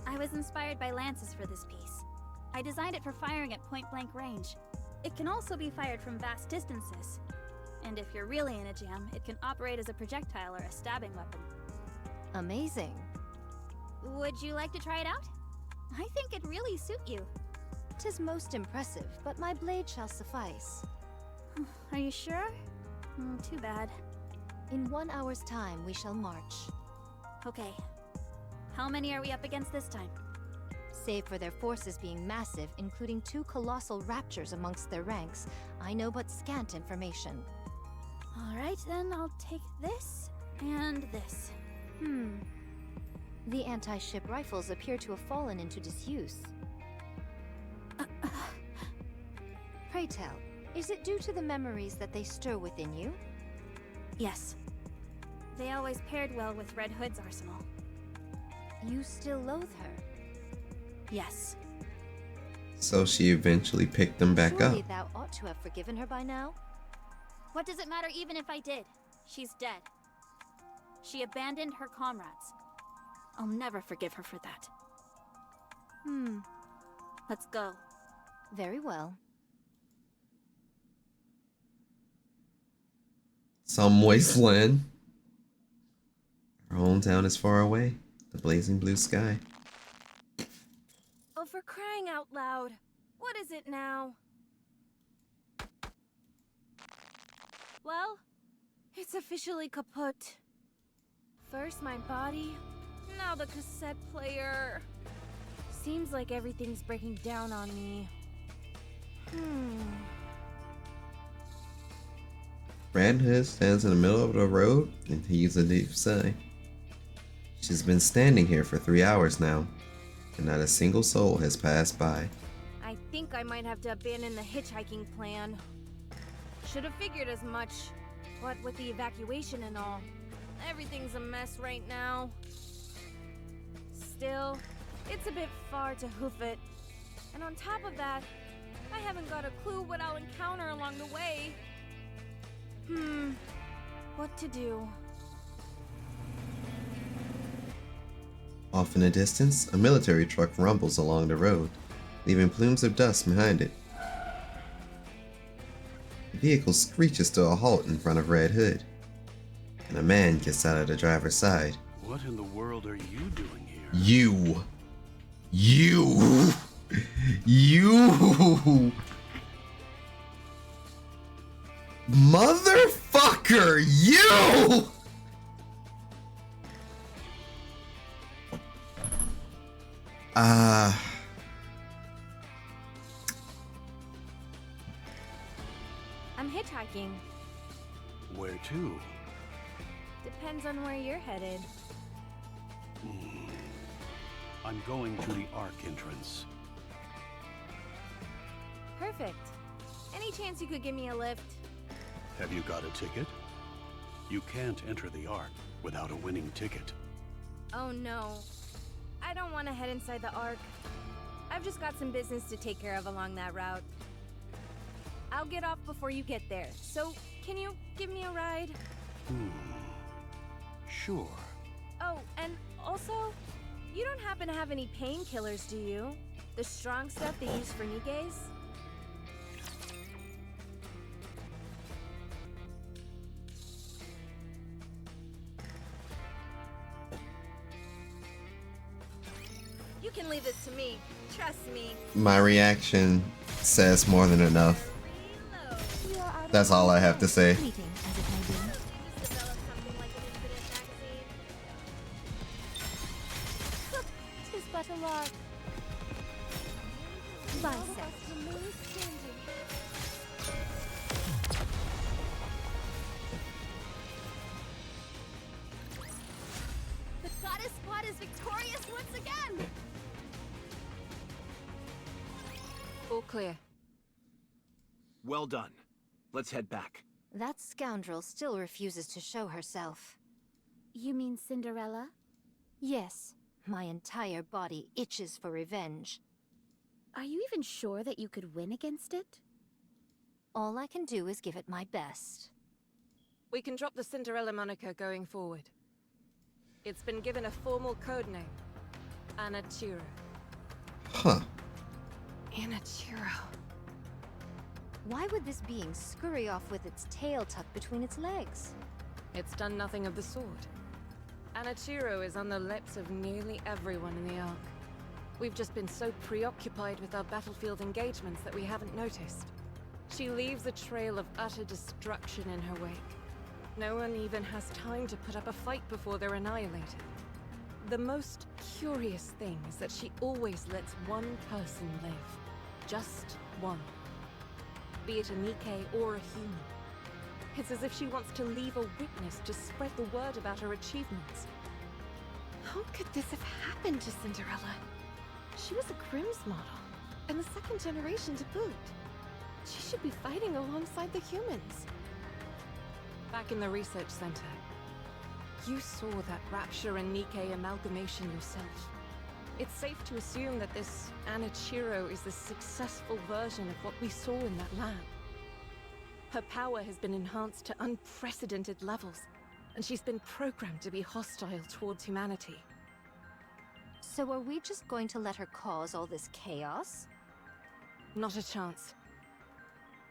I was inspired by lances for this piece. I designed it for firing at point-blank range. It can also be fired from vast distances. And if you're really in a jam, it can operate as a projectile or a stabbing weapon. Amazing. Would you like to try it out? I think it'd really suit you. 'Tis most impressive, but my blade shall suffice. Are you sure? Too bad. In 1 hour's time, we shall march. Okay. How many are we up against this time? Save for their forces being massive, including 2 colossal raptures amongst their ranks, I know but scant information. Alright, then I'll take this and this. The anti-ship rifles appear to have fallen into disuse. Pray tell, is it due to the memories that they stir within you? Yes. They always paired well with Red Hood's arsenal. You still loathe her? Yes. So she eventually picked them back Surely up. thou ought to have forgiven her by now? What does it matter even if I did? She's dead. She abandoned her comrades. I'll never forgive her for that. Let's go. Very well. Some wasteland. Her hometown is far away. The blazing blue sky. Oh, for crying out loud. What is it now? Well, it's officially kaput. First my body, now the cassette player. Seems like everything's breaking down on me. Red Hood stands in the middle of the road and heaves a deep sigh. She's been standing here for 3 hours now, and not a single soul has passed by. I think I might have to abandon the hitchhiking plan. Should have figured as much. What with the evacuation and all, everything's a mess right now. Still, it's a bit far to hoof it. And on top of that, I haven't got a clue what I'll encounter along the way. What to do? Off in the distance, a military truck rumbles along the road, leaving plumes of dust behind it. The vehicle screeches to a halt in front of Red Hood, and a man gets out of the driver's side. What in the world are you doing here? You! Motherfucker! You! I'm hitchhiking. Where to? Depends on where you're headed. I'm going to the Ark entrance. Perfect. Any chance you could give me a lift? Have you got a ticket? You can't enter the Ark without a winning ticket. Oh no. I don't want to head inside the Ark. I've just got some business to take care of along that route. I'll get off before you get there, so can you give me a ride? Sure. Oh, and also, you don't happen to have any painkillers, do you? The strong stuff they use for Nikkes? You can leave this to me. Trust me. My reaction says more than enough. That's all I have to say. Fleeting as it may be. Just develop something like an infinite magazine. Tis but a lark. Bicep. The goddess squad is victorious once again! All clear. Well done. Let's head back. That scoundrel still refuses to show herself. You mean Cinderella? Yes, my entire body itches for revenge. Are you even sure that you could win against it? All I can do is give it my best. We can drop the Cinderella moniker going forward. It's been given a formal code name. Anachiro. Huh. Anachiro. Why would this being scurry off with its tail tucked between its legs? It's done nothing of the sort. Anachiro is on the lips of nearly everyone in the Ark. We've just been so preoccupied with our battlefield engagements that we haven't noticed. She leaves a trail of utter destruction in her wake. No one even has time to put up a fight before they're annihilated. The most curious thing is that she always lets one person live. Just one. Be it a Nikke or a human. It's as if she wants to leave a witness to spread the word about her achievements. How could this have happened to Cinderella? She was a Grimm's model, and the second generation to boot. She should be fighting alongside the humans. Back in the research center, you saw that Rapture and Nikke amalgamation yourself. It's safe to assume that this Anachiro is the successful version of what we saw in that lab. Her power has been enhanced to unprecedented levels, and she's been programmed to be hostile towards humanity. So are we just going to let her cause all this chaos? Not a chance.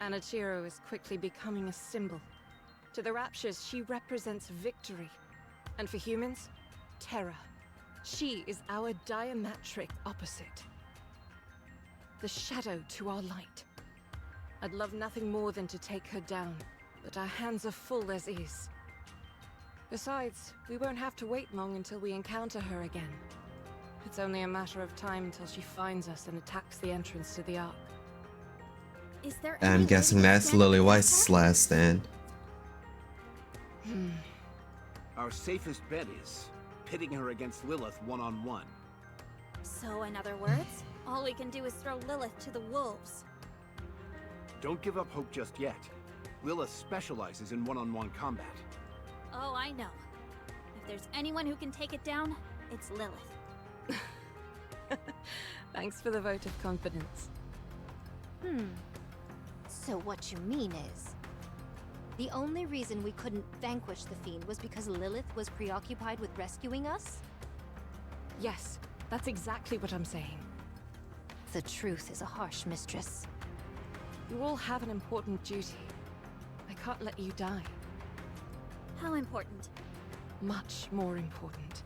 Anachiro is quickly becoming a symbol. To the Raptures, she represents victory. And for humans, terror. She is our diametric opposite. The shadow to our light. I'd love nothing more than to take her down, but our hands are full as is. Besides, we won't have to wait long until we encounter her again. It's only a matter of time until she finds us and attacks the entrance to the Ark. Is there I'm guessing that's Lily White's last stand. Our safest bet is pitting her against Lilith one-on-one. So, in other words, all we can do is throw Lilith to the wolves. Don't give up hope just yet. Lilith specializes in one-on-one combat. Oh, I know. If there's anyone who can take it down, it's Lilith. Thanks for the vote of confidence. So what you mean is, the only reason we couldn't vanquish the Fiend was because Lilith was preoccupied with rescuing us? Yes, that's exactly what I'm saying. The truth is a harsh mistress. You all have an important duty. I can't let you die. How important? Much more important.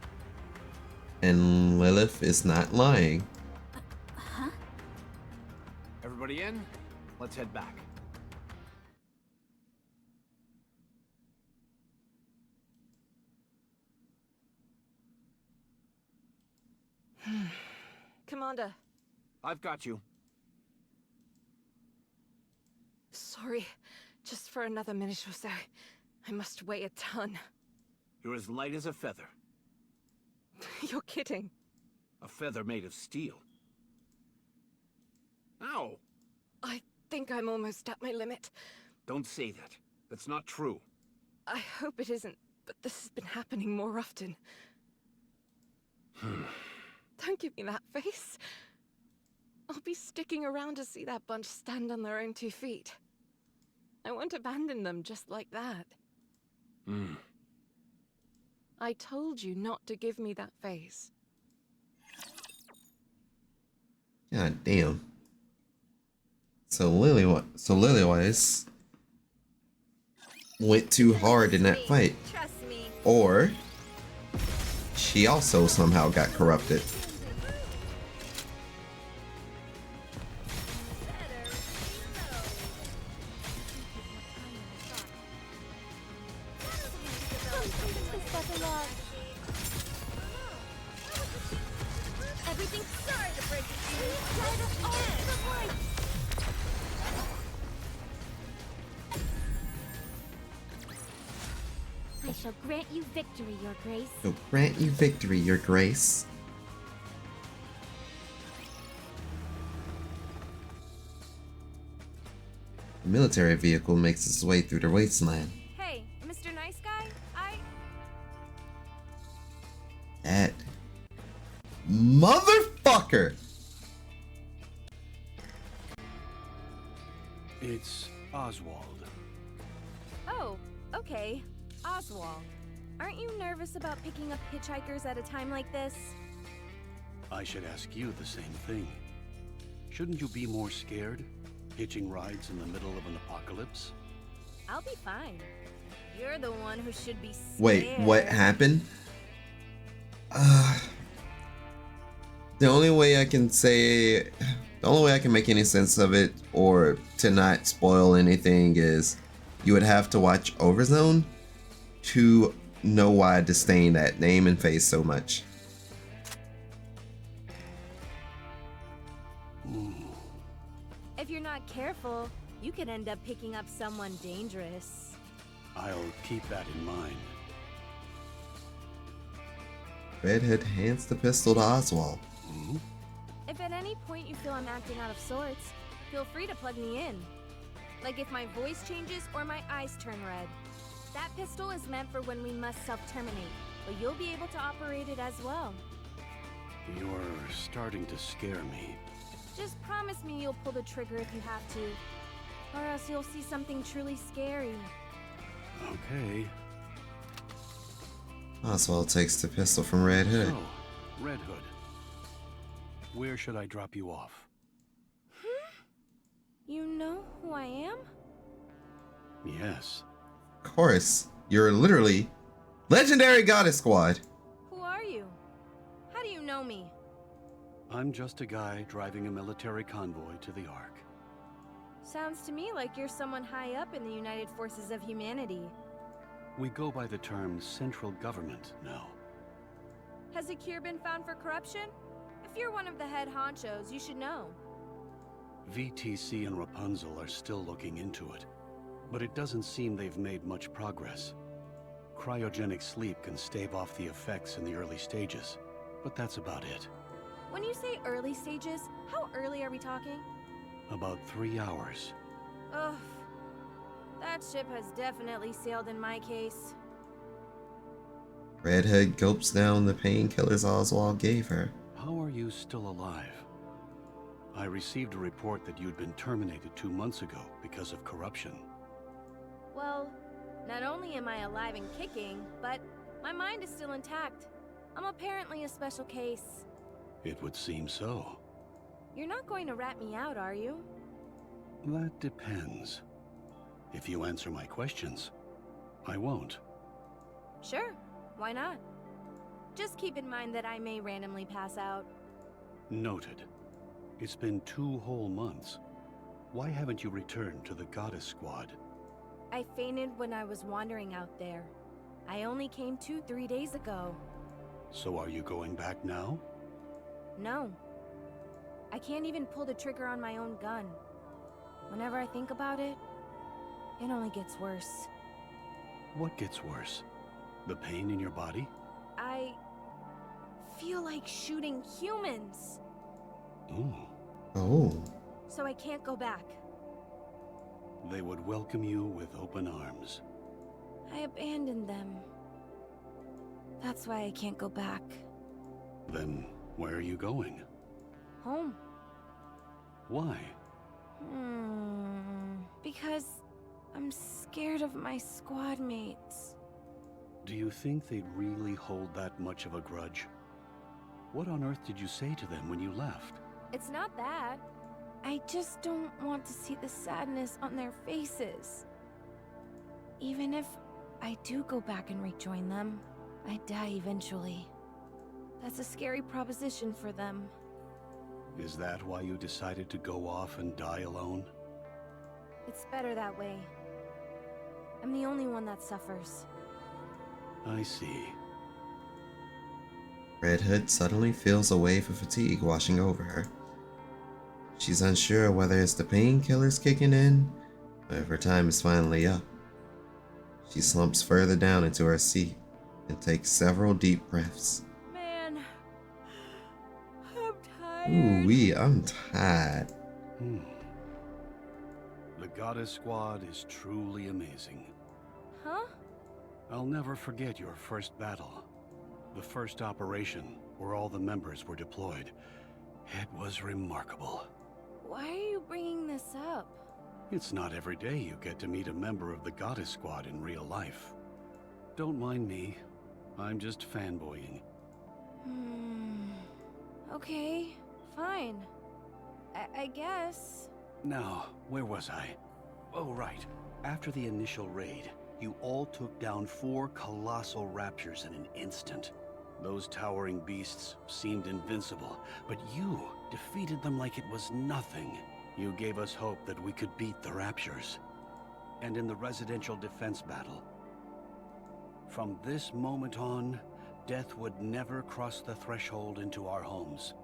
And Lilith is not lying. Huh? Everybody in? Let's head back. Commander. I've got you. Sorry, just for another minute or so. I must weigh a ton. You're as light as a feather. You're kidding. A feather made of steel. Ow! I think I'm almost at my limit. Don't say that. That's not true. I hope it isn't, but this has been happening more often. Don't give me that face. I'll be sticking around to see that bunch stand on their own 2 feet. I won't abandon them just like that. I told you not to give me that face. God damn. So Lily-Wise went too hard in that fight. Trust me. Or she also somehow got corrupted. Everything sorry to break it to you. I shall grant you victory, Your Grace. So grant you victory, Your Grace. The military vehicle makes its way through the wasteland. Hey, Mr. Nice Guy, That motherfucker! It's Oswald. Oh, okay. Oswald. Aren't you nervous about picking up hitchhikers at a time like this? I should ask you the same thing. Shouldn't you be more scared? Hitching rides in the middle of an apocalypse? I'll be fine. You're the one who should be scared. Wait, what happened? The only way I can make any sense of it, or to not spoil anything, is you would have to watch Overzone to know why I disdain that name and face so much. If you're not careful, you could end up picking up someone dangerous. I'll keep that in mind. Redhead hands the pistol to Oswald. If at any point you feel I'm acting out of sorts, feel free to plug me in. Like if my voice changes or my eyes turn red. That pistol is meant for when we must self-terminate, but you'll be able to operate it as well. You're starting to scare me. Just promise me you'll pull the trigger if you have to, or else you'll see something truly scary. Okay. Oswald takes the pistol from Red Hood. So, Red Hood. Where should I drop you off? You know who I am? Yes. Of course, you're literally Legendary Goddess Squad. Who are you? How do you know me? I'm just a guy driving a military convoy to the Ark. Sounds to me like you're someone high up in the United Forces of Humanity. We go by the term central government now. Has a cure been found for corruption? If you're one of the head honchos, you should know. VTC and Rapunzel are still looking into it, but it doesn't seem they've made much progress. Cryogenic sleep can stave off the effects in the early stages, but that's about it. When you say early stages, how early are we talking? About 3 hours. Ugh. That ship has definitely sailed in my case. Redhead gulps down the painkillers Oswald gave her. How are you still alive? I received a report that you'd been terminated 2 months ago because of corruption. Well, not only am I alive and kicking, but my mind is still intact. I'm apparently a special case. It would seem so. You're not going to rat me out, are you? That depends. If you answer my questions, I won't. Sure, why not? Just keep in mind that I may randomly pass out. Noted. It's been 2 whole months. Why haven't you returned to the Goddess Squad? I fainted when I was wandering out there. I only came to 3 days ago. So are you going back now? No. I can't even pull the trigger on my own gun. Whenever I think about it, it only gets worse. What gets worse? The pain in your body? feel like shooting humans. Ooh. Oh. So I can't go back. They would welcome you with open arms. I abandoned them. That's why I can't go back. Then where are you going? Home. Why? Because I'm scared of my squad mates. Do you think they'd really hold that much of a grudge? What on earth did you say to them when you left? It's not that. I just don't want to see the sadness on their faces. Even if I do go back and rejoin them, I die eventually. That's a scary proposition for them. Is that why you decided to go off and die alone? It's better that way. I'm the only one that suffers. I see. Red Hood suddenly feels a wave of fatigue washing over her. She's unsure whether it's the painkillers kicking in, or if her time is finally up. She slumps further down into her seat and takes several deep breaths. Man, I'm tired. Ooh-wee, I'm tired. The Goddess Squad is truly amazing. Huh? I'll never forget your first battle. The first operation, where all the members were deployed. It was remarkable. Why are you bringing this up? It's not every day you get to meet a member of the Goddess Squad in real life. Don't mind me. I'm just fanboying. Okay, fine. I guess. Now, where was I? Oh, right. After the initial raid, you all took down 4 colossal raptures in an instant. Those towering beasts seemed invincible, but you defeated them like it was nothing. You gave us hope that we could beat the raptures. And in the residential defense battle, from this moment on, death would never cross the threshold into our homes.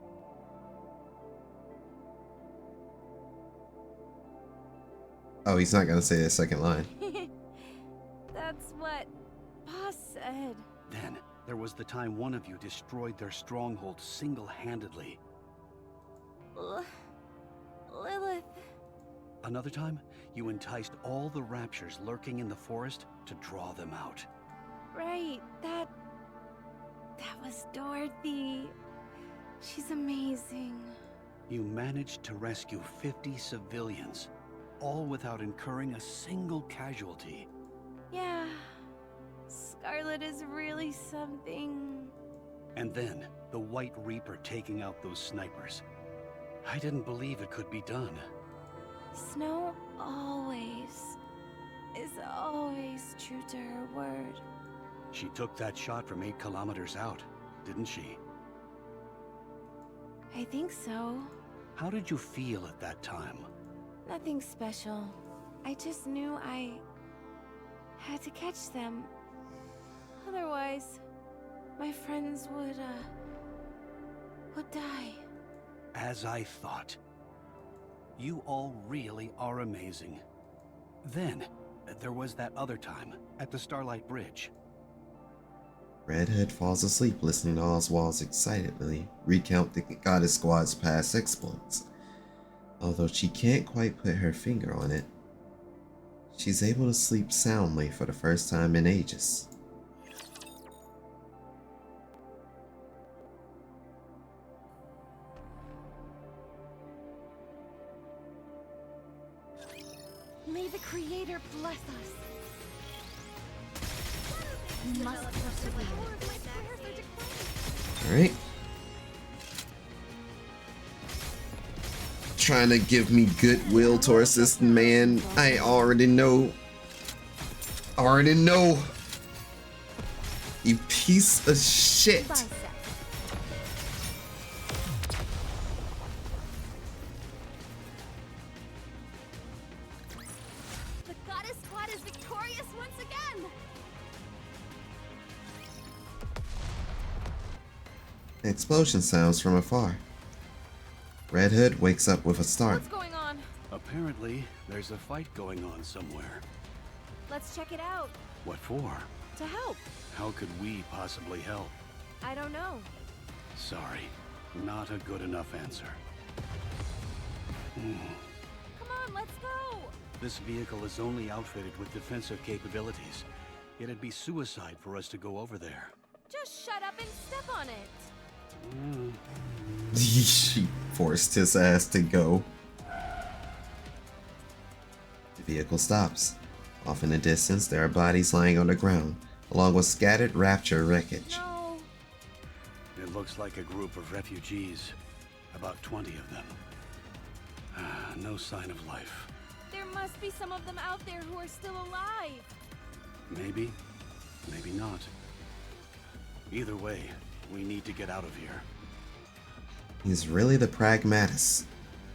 Oh, he's not gonna say the second line. That's what Boss said. Then, there was the time one of you destroyed their stronghold single-handedly. Lilith. Another time, you enticed all the raptures lurking in the forest to draw them out. Right, that was Dorothy. She's amazing. You managed to rescue 50 civilians, all without incurring a single casualty. Yeah, Scarlet is really something. And then, the White Reaper taking out those snipers. I didn't believe it could be done. Snow is always true to her word. She took that shot from 8 kilometers out, didn't she? I think so. How did you feel at that time? Nothing special. I just knew I had to catch them. Otherwise, my friends would die. As I thought. You all really are amazing. Then, there was that other time, at the Starlight Bridge. Redhead falls asleep listening to Oswald's excitedly recount the Goddess Squad's past exploits. Although she can't quite put her finger on it, she's able to sleep soundly for the first time in ages. May the Creator bless us. We must persevere. Alright. Trying to give me goodwill towards this man. I already know. You piece of shit. The Goddess Squad is victorious once again. Explosion sounds from afar. Red Hood wakes up with a start. What's going on? Apparently, there's a fight going on somewhere. Let's check it out. What for? To help. How could we possibly help? I don't know. Sorry, not a good enough answer. Come on, let's go! This vehicle is only outfitted with defensive capabilities. It'd be suicide for us to go over there. Just shut up and step on it! She forced his ass to go. The vehicle stops. Off in the distance, there are bodies lying on the ground, along with scattered Rapture wreckage. No. It looks like a group of refugees. About 20 of them. No sign of life. There must be some of them out there who are still alive. Maybe, maybe not. Either way, we need to get out of here. He's really the pragmatist.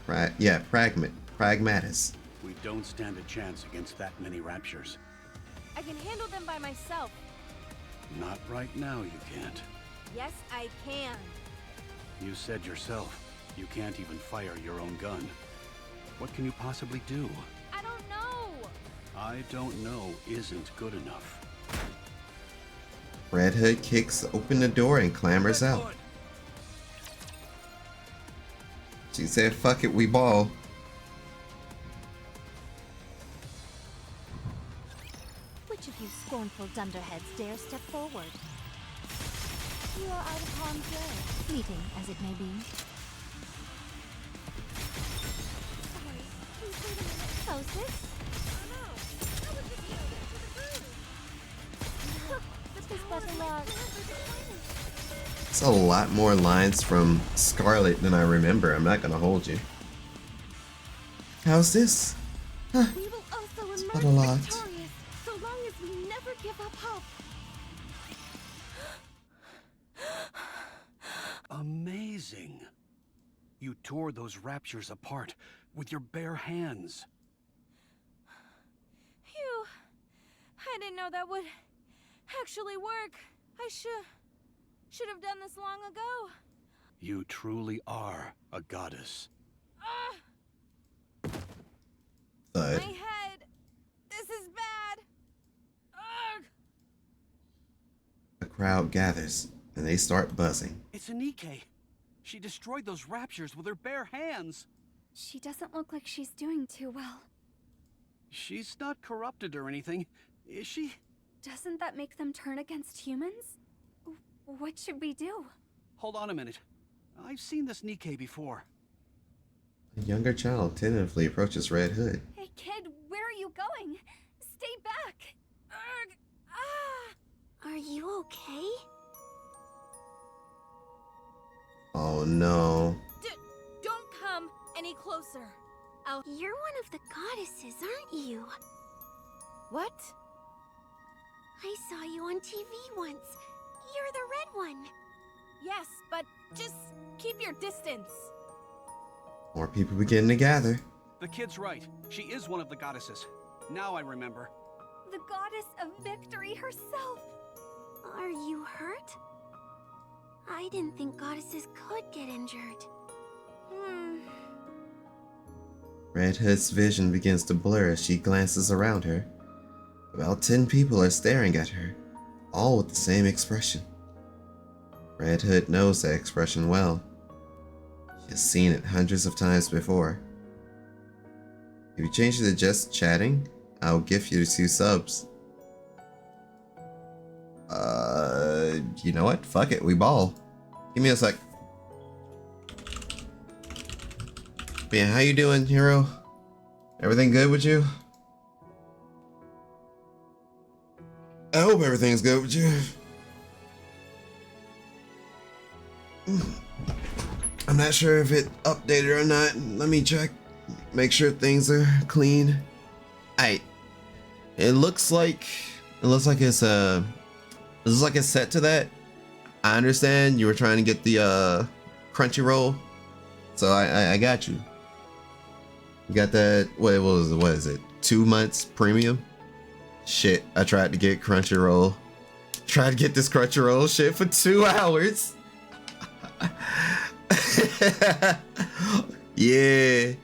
Pragmatist. We don't stand a chance against that many Raptures. I can handle them by myself. Not right now, you can't. Yes, I can. You said yourself, you can't even fire your own gun. What can you possibly do? I don't know. I don't know isn't good enough. Red Hood kicks open the door and clambers out. She said, fuck it, we ball. Which of you scornful dunderheads dare step forward? You are out of harm's way, fleeting as it may be. Sorry, please wait a minute. How's this? Oh no. That was just getting into the groove. This better luck. It's a lot more lines from Scarlet than I remember. I'm not gonna hold you. How's this? Huh. We will also Not a lot. emerge victorious, so long as we never give up hope. Amazing. You tore those Raptures apart with your bare hands. Phew. I didn't know that would actually work. I should have done this long ago. You truly are a goddess. Thud. My head. This is bad. Ugh. The crowd gathers and they start buzzing. It's a NIKKE. She destroyed those Raptures with her bare hands. She doesn't look like she's doing too well. She's not corrupted or anything, is she? Doesn't that make them turn against humans? What should we do? Hold on a minute. I've seen this NIKKE before. A younger child tentatively approaches Red Hood. Hey kid, where are you going? Stay back! Ugh. Ah. Are you okay? Oh no. Don't come any closer. You're one of the goddesses, aren't you? What? I saw you on TV once. You're the red one. Yes, but just keep your distance. More people begin to gather. The kid's right. She is one of the goddesses. Now I remember. The goddess of victory herself! Are you hurt? I didn't think goddesses could get injured. Red Hood's vision begins to blur as she glances around her. About 10 people are staring at her, all with the same expression. Red Hood knows that expression well. She has seen it hundreds of times before. If you change it to just chatting, I'll gift you 2 subs. You know what? Fuck it, we ball. Give me a sec. Man, how you doing, hero? Everything good with you? I hope everything's good with you. I'm not sure if it updated or not. Let me check. Make sure things are clean. Aight. It looks like it's set to that. I understand you were trying to get the Crunchyroll, so I got you. You got that. What is it? 2 months premium? Shit, I tried to get Crunchyroll. Tried to get this Crunchyroll shit for 2 hours. Yeah.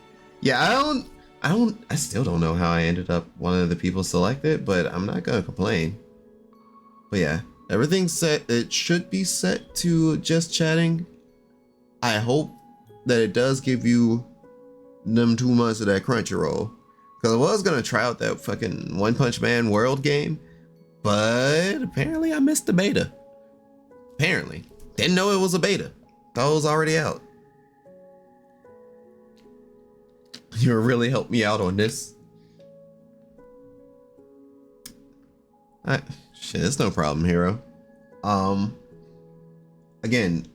I still don't know how I ended up one of the people selected, but I'm not gonna complain. But yeah, Everything's set. It should be set to just chatting. I hope that it does give you them 2 months of that Crunchyroll. Because I was going to try out that fucking One Punch Man World game. But apparently I missed the beta. Apparently. Didn't know it was a beta. Thought it was already out. You really helped me out on this. Shit, it's no problem, hero. Again,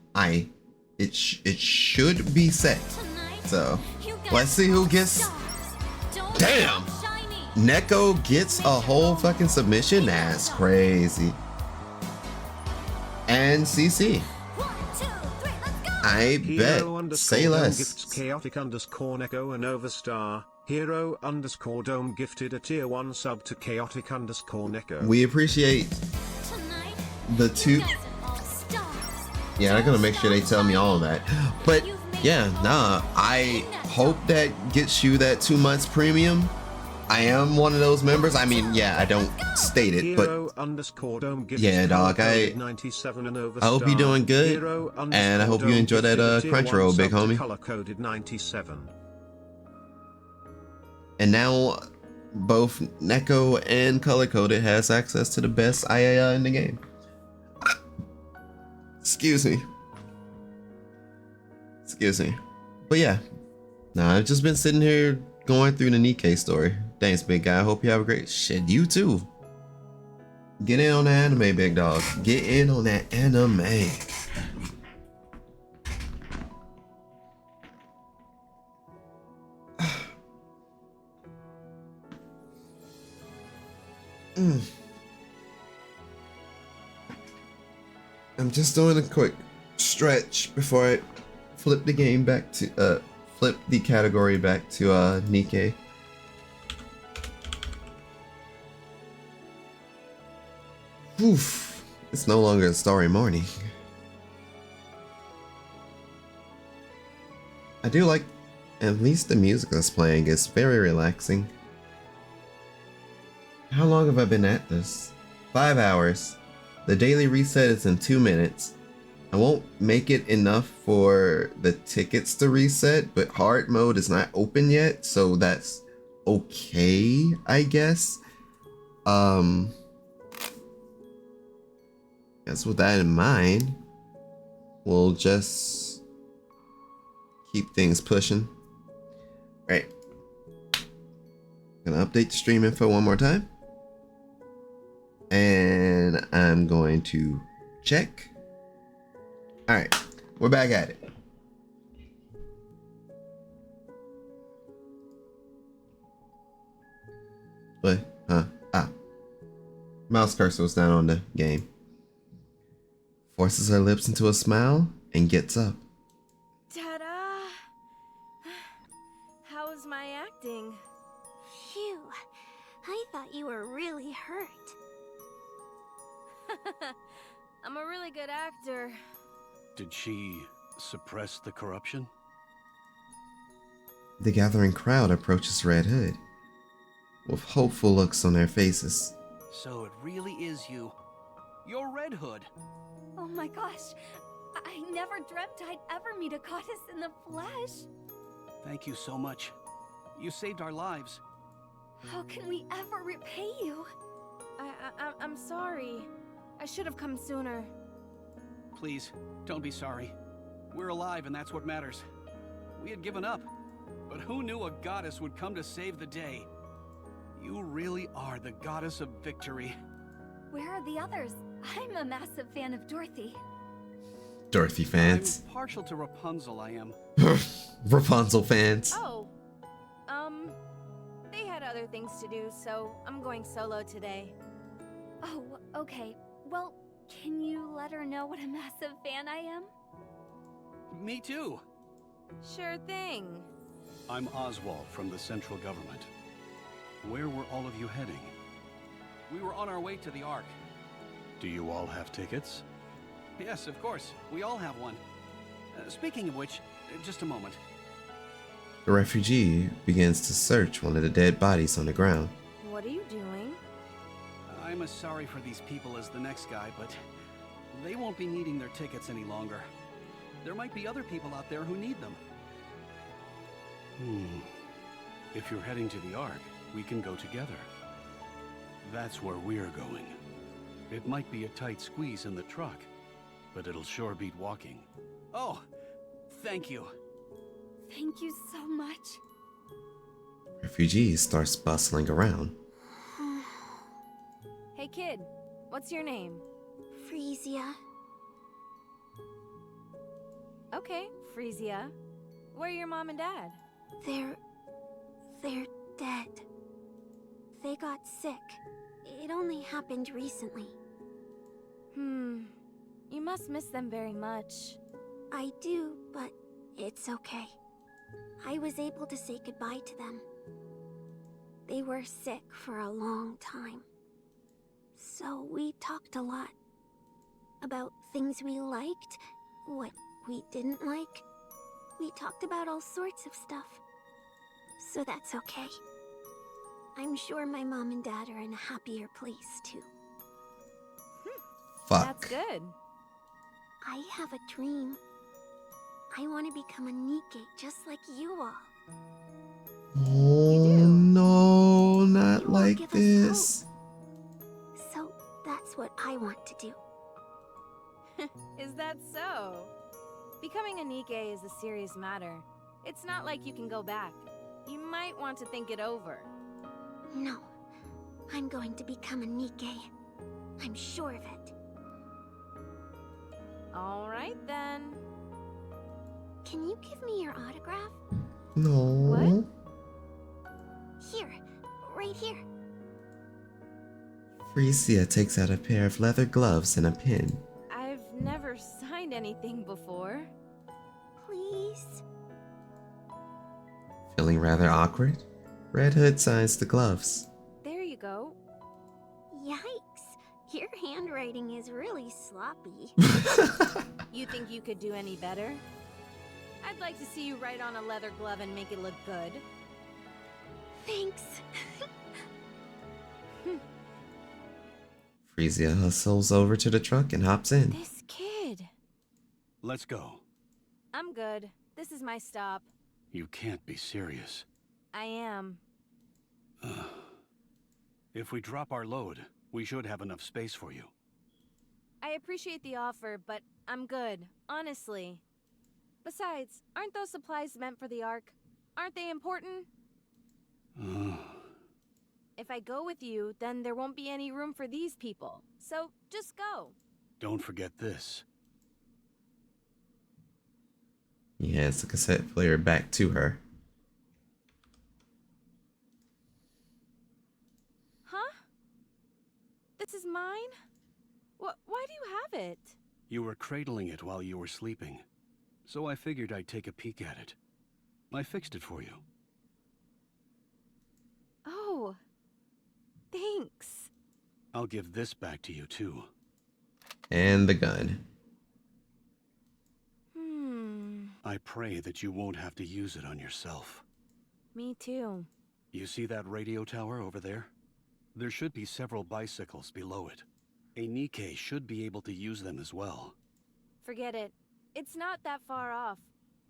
it should be set. So let's see who gets. Damn, NIKKE gets a whole fucking submission. That's crazy. And CC. I bet. Say less. Gifts chaotic underscore NIKKE and overstar. Hero underscore dome gifted a tier 1 sub to chaotic underscore NIKKE. We appreciate the 2. Yeah, I'm gonna make sure they tell me all of that. But yeah, nah, I hope that gets you that 2 months premium. I am one of those members. I mean, yeah, I don't state it, but yeah, dog, I hope you're doing good, and I hope you enjoy that Crunchyroll, big homie. And now both NIKKE and Color Coded has access to the best IAI in the game. Excuse me. But yeah, nah, I've just been sitting here going through the NIKKE story. Thanks, big guy. I hope you have a great shit. You too. Get in on that anime, big dog. Get in on that anime. I'm just doing a quick stretch before I flip the game back to flip the category back to NIKKE. Oof, it's no longer a starry morning. I do like at least the music that's playing is very relaxing. How long have I been at this? 5 hours. The daily reset is in 2 minutes. I won't make it enough for the tickets to reset, but hard mode is not open yet, so that's okay, I guess. Guess with that in mind, we'll just keep things pushing. Right. Gonna update the stream info one more time. And I'm going to check. Alright, we're back at it. What? Huh? Ah. Mouse cursor was down on the game. Forces her lips into a smile and gets up. Ta-da! How was my acting? Phew, I thought you were really hurt. I'm a really good actor. Did she suppress the corruption? The gathering crowd approaches Red Hood, with hopeful looks on their faces. So it really is you. You're Red Hood. Oh my gosh, I never dreamt I'd ever meet a goddess in the flesh. Thank you so much. You saved our lives. How can we ever repay you? I'm sorry. I should have come sooner. Please, don't be sorry. We're alive and that's what matters. We had given up, but who knew a goddess would come to save the day? You really are the goddess of victory. Where are the others? I'm a massive fan of Dorothy. Dorothy fans. I'm partial to Rapunzel, I am. Rapunzel fans. Oh, they had other things to do, so I'm going solo today. Oh, okay. Well, can you let her know what a massive fan I am? Me too. Sure thing. I'm Oswald from the central government. Where were all of you heading? We were on our way to the Ark. Do you all have tickets? Yes, of course. We all have one. Speaking of which, just a moment. The refugee begins to search one of the dead bodies on the ground. What are you doing? I'm as sorry for these people as the next guy, but they won't be needing their tickets any longer. There might be other people out there who need them. If you're heading to the Ark, we can go together. That's where we're going. It might be a tight squeeze in the truck, but it'll sure beat walking. Oh, thank you. Thank you so much. Refugee starts bustling around. Hey kid, what's your name? Frisia. Okay, Frisia. Where are your mom and dad? They're dead. They got sick. It only happened recently. You must miss them very much. I do, but it's okay. I was able to say goodbye to them. They were sick for a long time. So we talked a lot. About things we liked, what we didn't like. We talked about all sorts of stuff. So that's okay. I'm sure my mom and dad are in a happier place too. Fuck. That's good. I have a dream. I want to become a NIKKE just like you all. Oh no, not You all like give us this. hope. So that's what I want to do. Is that so? Becoming a NIKKE is a serious matter. It's not like you can go back. You might want to think it over. No, I'm going to become a NIKKE. I'm sure of it. All right then. Can you give me your autograph? No. What? Here, right here. Frisia takes out a pair of leather gloves and a pen. I've never signed anything before. Please? Feeling rather awkward, Red Hood signs the gloves. There you go. Yikes, your handwriting is really sloppy. You think you could do any better? I'd like to see you write on a leather glove and make it look good. Thanks. Frisia hustles over to the truck and hops in. This kid. Let's go. I'm good. This is my stop. You can't be serious. I am. If we drop our load, we should have enough space for you. I appreciate the offer, but I'm good, honestly. Besides, aren't those supplies meant for the Ark? Aren't they important? If I go with you, then there won't be any room for these people. So, just go. Don't forget this. He hands the cassette player back to her. Huh? This is mine? Why do you have it? You were cradling it while you were sleeping, so I figured I'd take a peek at it. I fixed it for you. Oh, thanks. I'll give this back to you too. And the gun. I pray that you won't have to use it on yourself. Me too. You see that radio tower over there? There should be several bicycles below it. A NIKKE should be able to use them as well. Forget it. It's not that far off.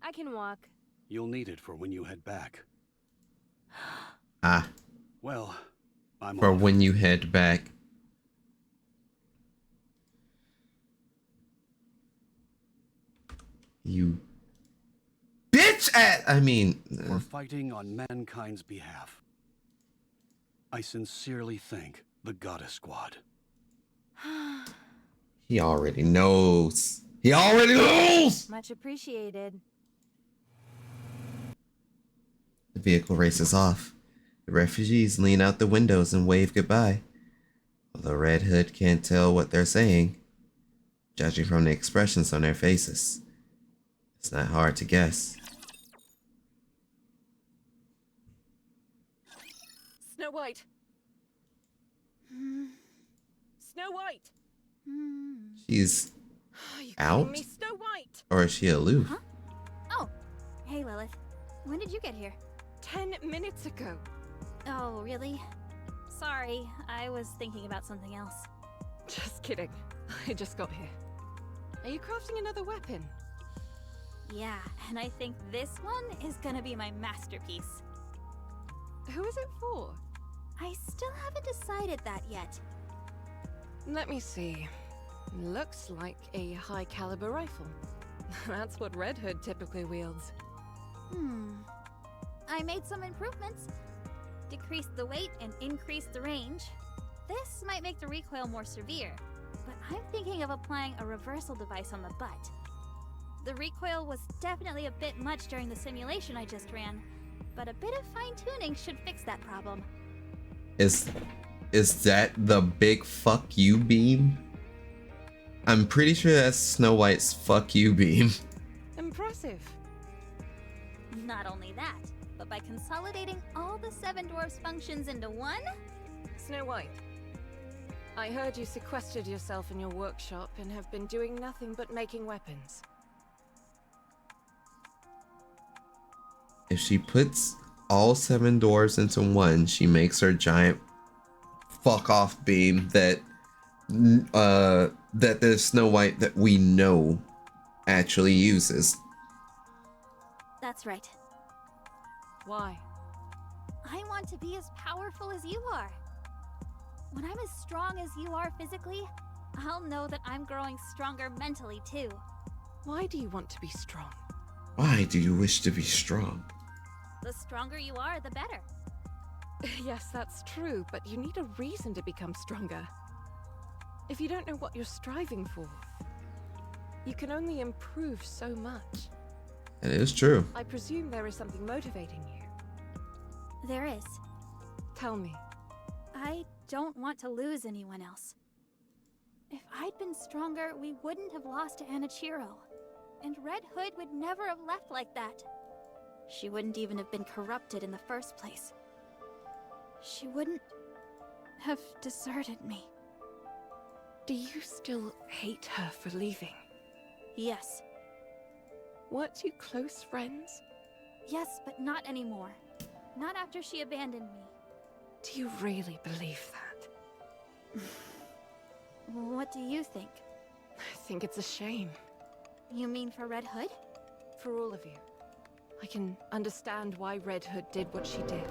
I can walk. You'll need it for when you head back. Ah. Well, I'm For off. when you head back. You bitch We're fighting on mankind's behalf. I sincerely thank the Goddess Squad. He already knows. He already knows! Much appreciated. The vehicle races off. The refugees lean out the windows and wave goodbye. Although Red Hood can't tell what they're saying, judging from the expressions on their faces. It's not hard to guess. Snow White. Snow White. She's Are you out? kidding me? Snow White. Or is she aloof? Huh? Oh, hey Lilith. When did you get here? 10 minutes ago. Oh, really? Sorry, I was thinking about something else. Just kidding. I just got here. Are you crafting another weapon? Yeah, and I think this one is gonna be my masterpiece. Who is it for? I still haven't decided that yet. Let me see. Looks like a high-caliber rifle. That's what Red Hood typically wields. I made some improvements. Decreased the weight and increased the range. This might make the recoil more severe, but I'm thinking of applying a reversal device on the butt. The recoil was definitely a bit much during the simulation I just ran, but a bit of fine-tuning should fix that problem. Is that the big fuck you beam? I'm pretty sure that's Snow White's fuck you beam. Impressive. Not only that, but by consolidating all the 7 dwarfs' functions into one? Snow White, I heard you sequestered yourself in your workshop and have been doing nothing but making weapons. If she puts all 7 dwarves into one, she makes her giant fuck off beam that the Snow White that we know actually uses. That's right. Why? I want to be as powerful as you are. When I'm as strong as you are physically, I'll know that I'm growing stronger mentally too. Why do you want to be strong? Why do you wish to be strong? The stronger you are, the better. Yes, that's true, but you need a reason to become stronger. If you don't know what you're striving for, you can only improve so much. It is true. I presume there is something motivating you. There is. Tell me. I don't want to lose anyone else. If I'd been stronger, we wouldn't have lost to Anichiro. And Red Hood would never have left like that. She wouldn't even have been corrupted in the first place. She wouldn't have deserted me. Do you still hate her for leaving? Yes. Weren't you close friends? Yes, but not anymore. Not after she abandoned me. Do you really believe that? What do you think? I think it's a shame. You mean for Red Hood? For all of you. I can understand why Red Hood did what she did.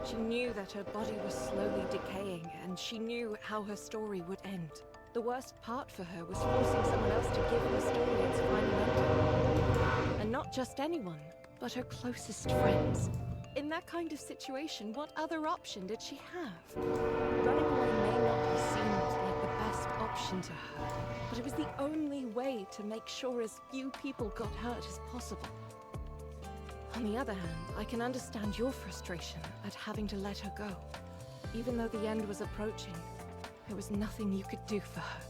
She knew that her body was slowly decaying, and she knew how her story would end. The worst part for her was forcing someone else to give her story its final ending. And not just anyone, but her closest friends. In that kind of situation, what other option did she have? Running away may not have seemed like the best option to her, but it was the only way to make sure as few people got hurt as possible. On the other hand, I can understand your frustration at having to let her go. Even though the end was approaching, there was nothing you could do for her.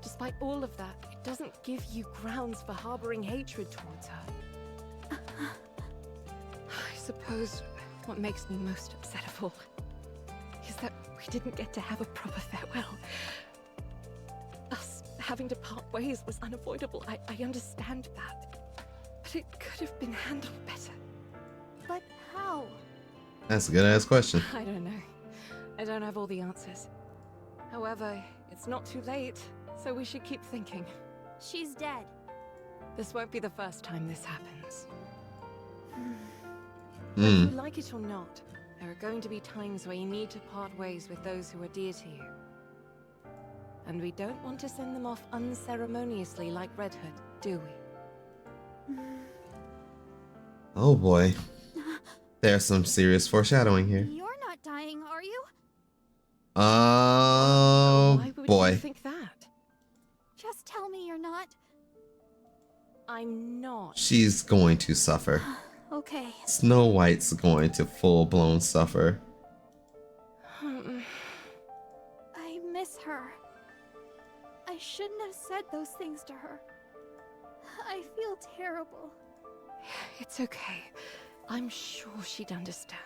Despite all of that, it doesn't give you grounds for harboring hatred towards her. I suppose what makes me most upset of all is that we didn't get to have a proper farewell. Us having to part ways was unavoidable. I understand that. But it could have been handled better. But how? That's a good ass question. I don't know. I don't have all the answers. However, it's not too late, so we should keep thinking. She's dead. This won't be the first time this happens. Whether you like it or not, there are going to be times where you need to part ways with those who are dear to you. And we don't want to send them off unceremoniously like Red Hood, do we? Oh boy. There's some serious foreshadowing here. You're not dying, are you? Why would boy. you think that? Just tell me you're not. I'm not. She's going to suffer. Okay. Snow White's going to full-blown suffer. I miss her. I shouldn't have said those things to her. I feel terrible. It's okay. I'm sure she'd understand.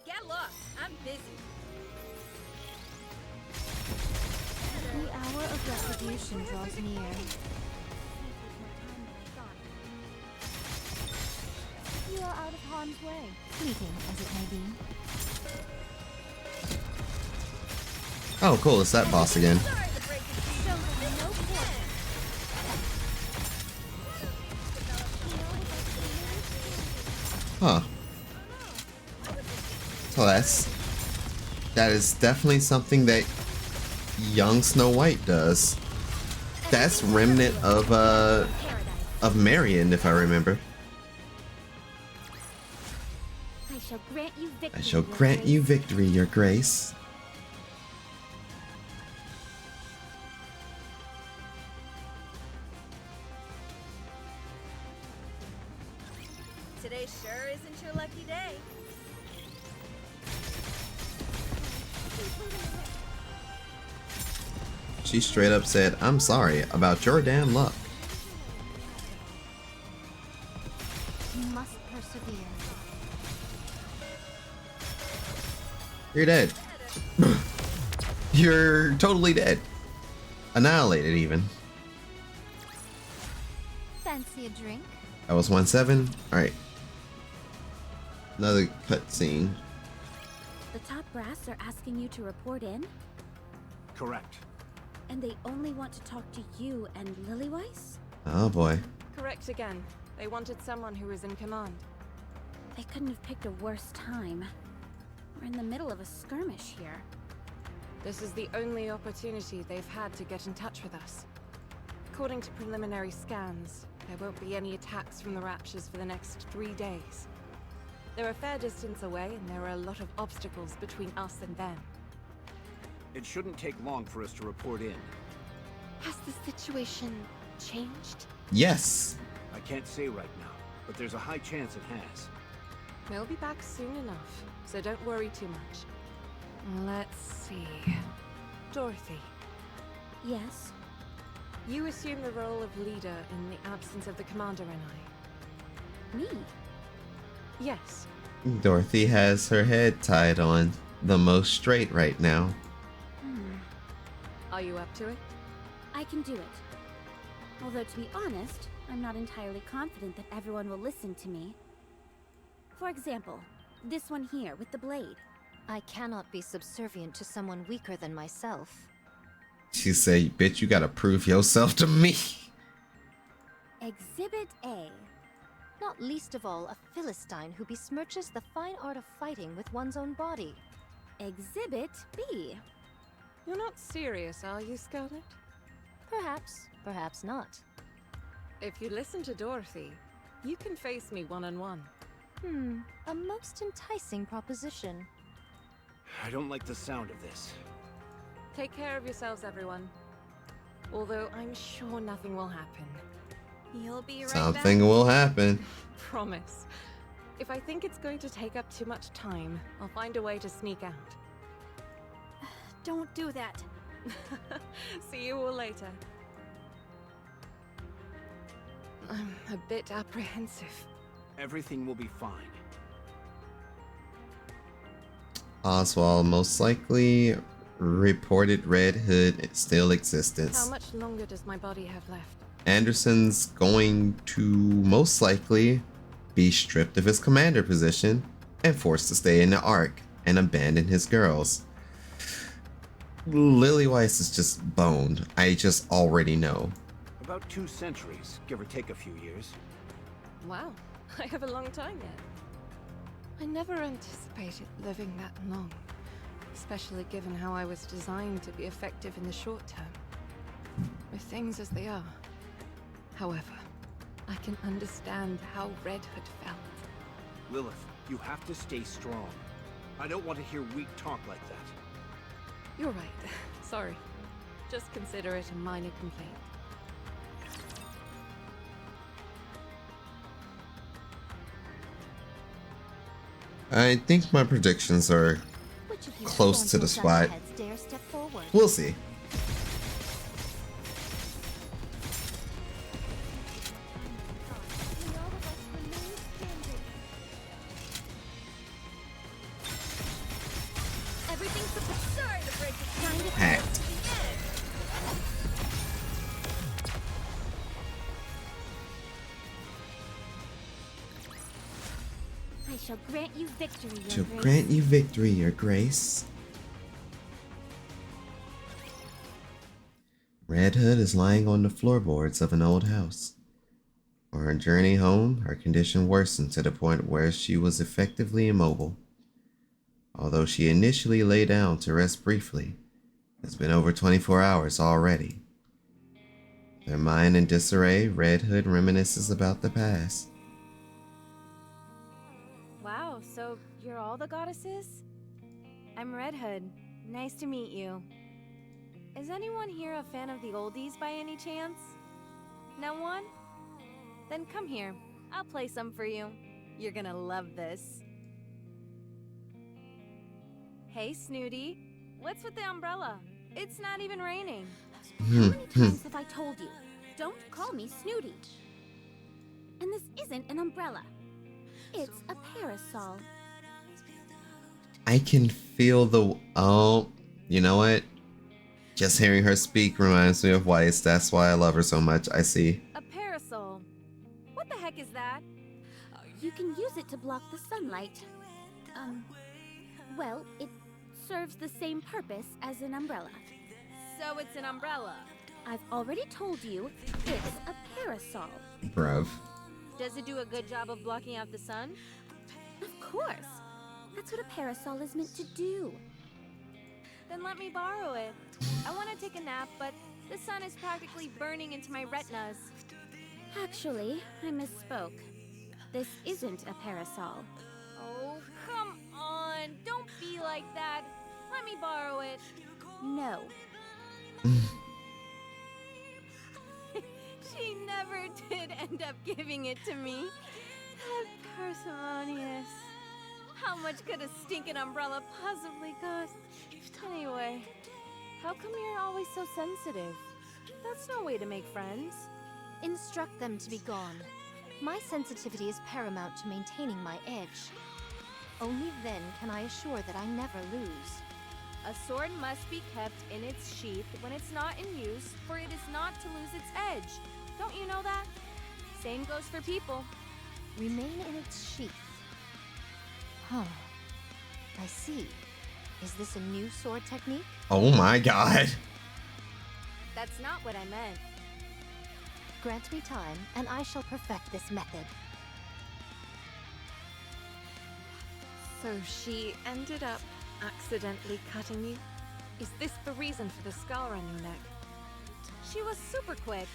Get lost. I'm busy. The hour of retribution draws near. are out of harm's way, fleeting as it may be. Oh, cool. It's that boss again. Huh. So that is definitely something that young Snow White does. That's remnant of Marion, if I remember. I shall grant you victory. I shall grant you victory, Your Grace. Today sure isn't your lucky day. She straight up said, "I'm sorry about your damn luck." You must persevere. You're dead. You're totally dead. Annihilated even. Fancy a drink? That was 1-7. Alright. Another cutscene. The top brass are asking you to report in, Correct. and they only want to talk to you and Lillyweiss? Oh boy. Correct again. They wanted someone who was in command. They couldn't have picked a worse time. We're in the middle of a skirmish here. This is the only opportunity they've had to get in touch with us. According to preliminary scans, there won't be any attacks from the Raptures for the next 3 days. They're a fair distance away, and there are a lot of obstacles between us and them. It shouldn't take long for us to report in. Has the situation changed? Yes. I can't say right now, but there's a high chance it has. We'll be back soon enough, so don't worry too much. Let's see. Dorothy, Yes? you assume the role of leader in the absence of the commander and I. Me? Yes. Dorothy has her head tied on the most straight right now. Are you up to it? I can do it. Although, to be honest, I'm not entirely confident that everyone will listen to me. For example, this one here with the blade. I cannot be subservient to someone weaker than myself. She said, "Bitch, you gotta prove yourself to me." Exhibit A. Not least of all, a Philistine who besmirches the fine art of fighting with one's own body. Exhibit B. You're not serious, are you, Scarlet? Perhaps, perhaps not. If you listen to Dorothy, you can face me one-on-one. A most enticing proposition. I don't like the sound of this. Take care of yourselves, everyone. Although I'm sure nothing will happen. You'll be right Something back. will happen. Promise. If I think it's going to take up too much time, I'll find a way to sneak out. Don't do that. See you all later. I'm a bit apprehensive. Everything will be fine. Oswald most likely reported Red Hood still existence. How much longer does my body have left? Anderson's going to most likely be stripped of his commander position and forced to stay in the Ark and abandon his girls. Lillyweiss is just boned. I just already know. About 2 centuries, give or take a few years. Wow, I have a long time yet. I never anticipated living that long, especially given how I was designed to be effective in the short term. With things as they are. However, I can understand how Red Hood felt. Lilith, you have to stay strong. I don't want to hear weak talk like that. You're right. Sorry. Just consider it a minor complaint. I think my predictions are Which of you close to the scornful spot. dunderheads dare step forward? We'll see. Sorry to break it. Hacked. I shall grant you victory, Your To Grace. grant you victory, Your Grace. Red Hood is lying on the floorboards of an old house. On her journey home, her condition worsened to the point where she was effectively immobile. Although she initially lay down to rest briefly, it's been over 24 hours already. Their mind in disarray, Red Hood reminisces about the past. Wow, so you're all the goddesses? I'm Red Hood. Nice to meet you. Is anyone here a fan of the oldies by any chance? No one? Then come here. I'll play some for you. You're gonna love this. Hey, Snooty. What's with the umbrella? It's not even raining. How many times have I told you? Don't call me Snooty. And this isn't an umbrella. It's a parasol. I can feel the... Oh, you know what? Just hearing her speak reminds me of Weiss. That's why I love her so much. I see. A parasol? What the heck is that? You can use it to block the sunlight. Well, it serves the same purpose as an umbrella. So it's an umbrella. I've already told you, it's a parasol. Bruv. Does it do a good job of blocking out the sun? Of course. That's what a parasol is meant to do. Then let me borrow it. I want to take a nap, but the sun is practically burning into my retinas. Actually, I misspoke. This isn't a parasol. Oh, come on. Don't be like that. Let me borrow it. No. She never did end up giving it to me. That parsimonious. How much could a stinking umbrella possibly cost? Anyway, how come you're always so sensitive? That's no way to make friends. Instruct them to be gone. My sensitivity is paramount to maintaining my edge. Only then can I assure that I never lose. A sword must be kept in its sheath when it's not in use, for it is not to lose its edge. Don't you know that? Same goes for people. Remain in its sheath. Huh. I see. Is this a new sword technique? Oh my god. That's not what I meant. Grant me time, and I shall perfect this method. So she ended up accidentally cutting you? Is this the reason for the scar on your neck? She was super quick.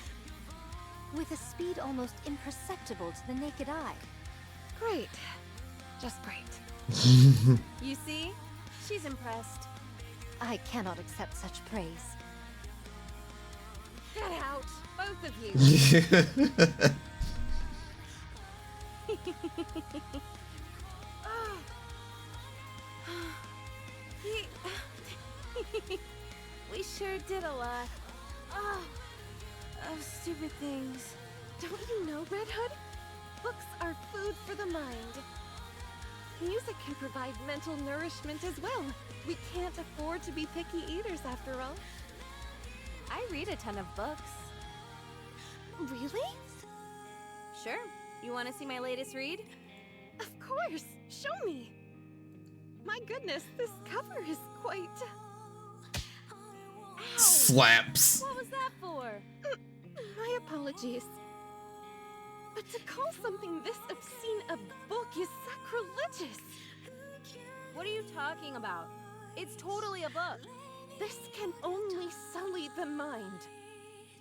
With a speed almost imperceptible to the naked eye. Great. Just great. You see? She's impressed. I cannot accept such praise. Get out, both of you. We sure did a lot. Of stupid things. Don't you know, Red Hood? Books are food for the mind. Music can provide mental nourishment as well. We can't afford to be picky eaters after all. I read a ton of books. Really? Sure. You want to see my latest read? Of course! Show me! My goodness, this cover is quite... Ow! Slaps. What was that for? My apologies. But to call something this obscene a book is sacrilegious. What are you talking about? It's totally a book. This can only sully the mind.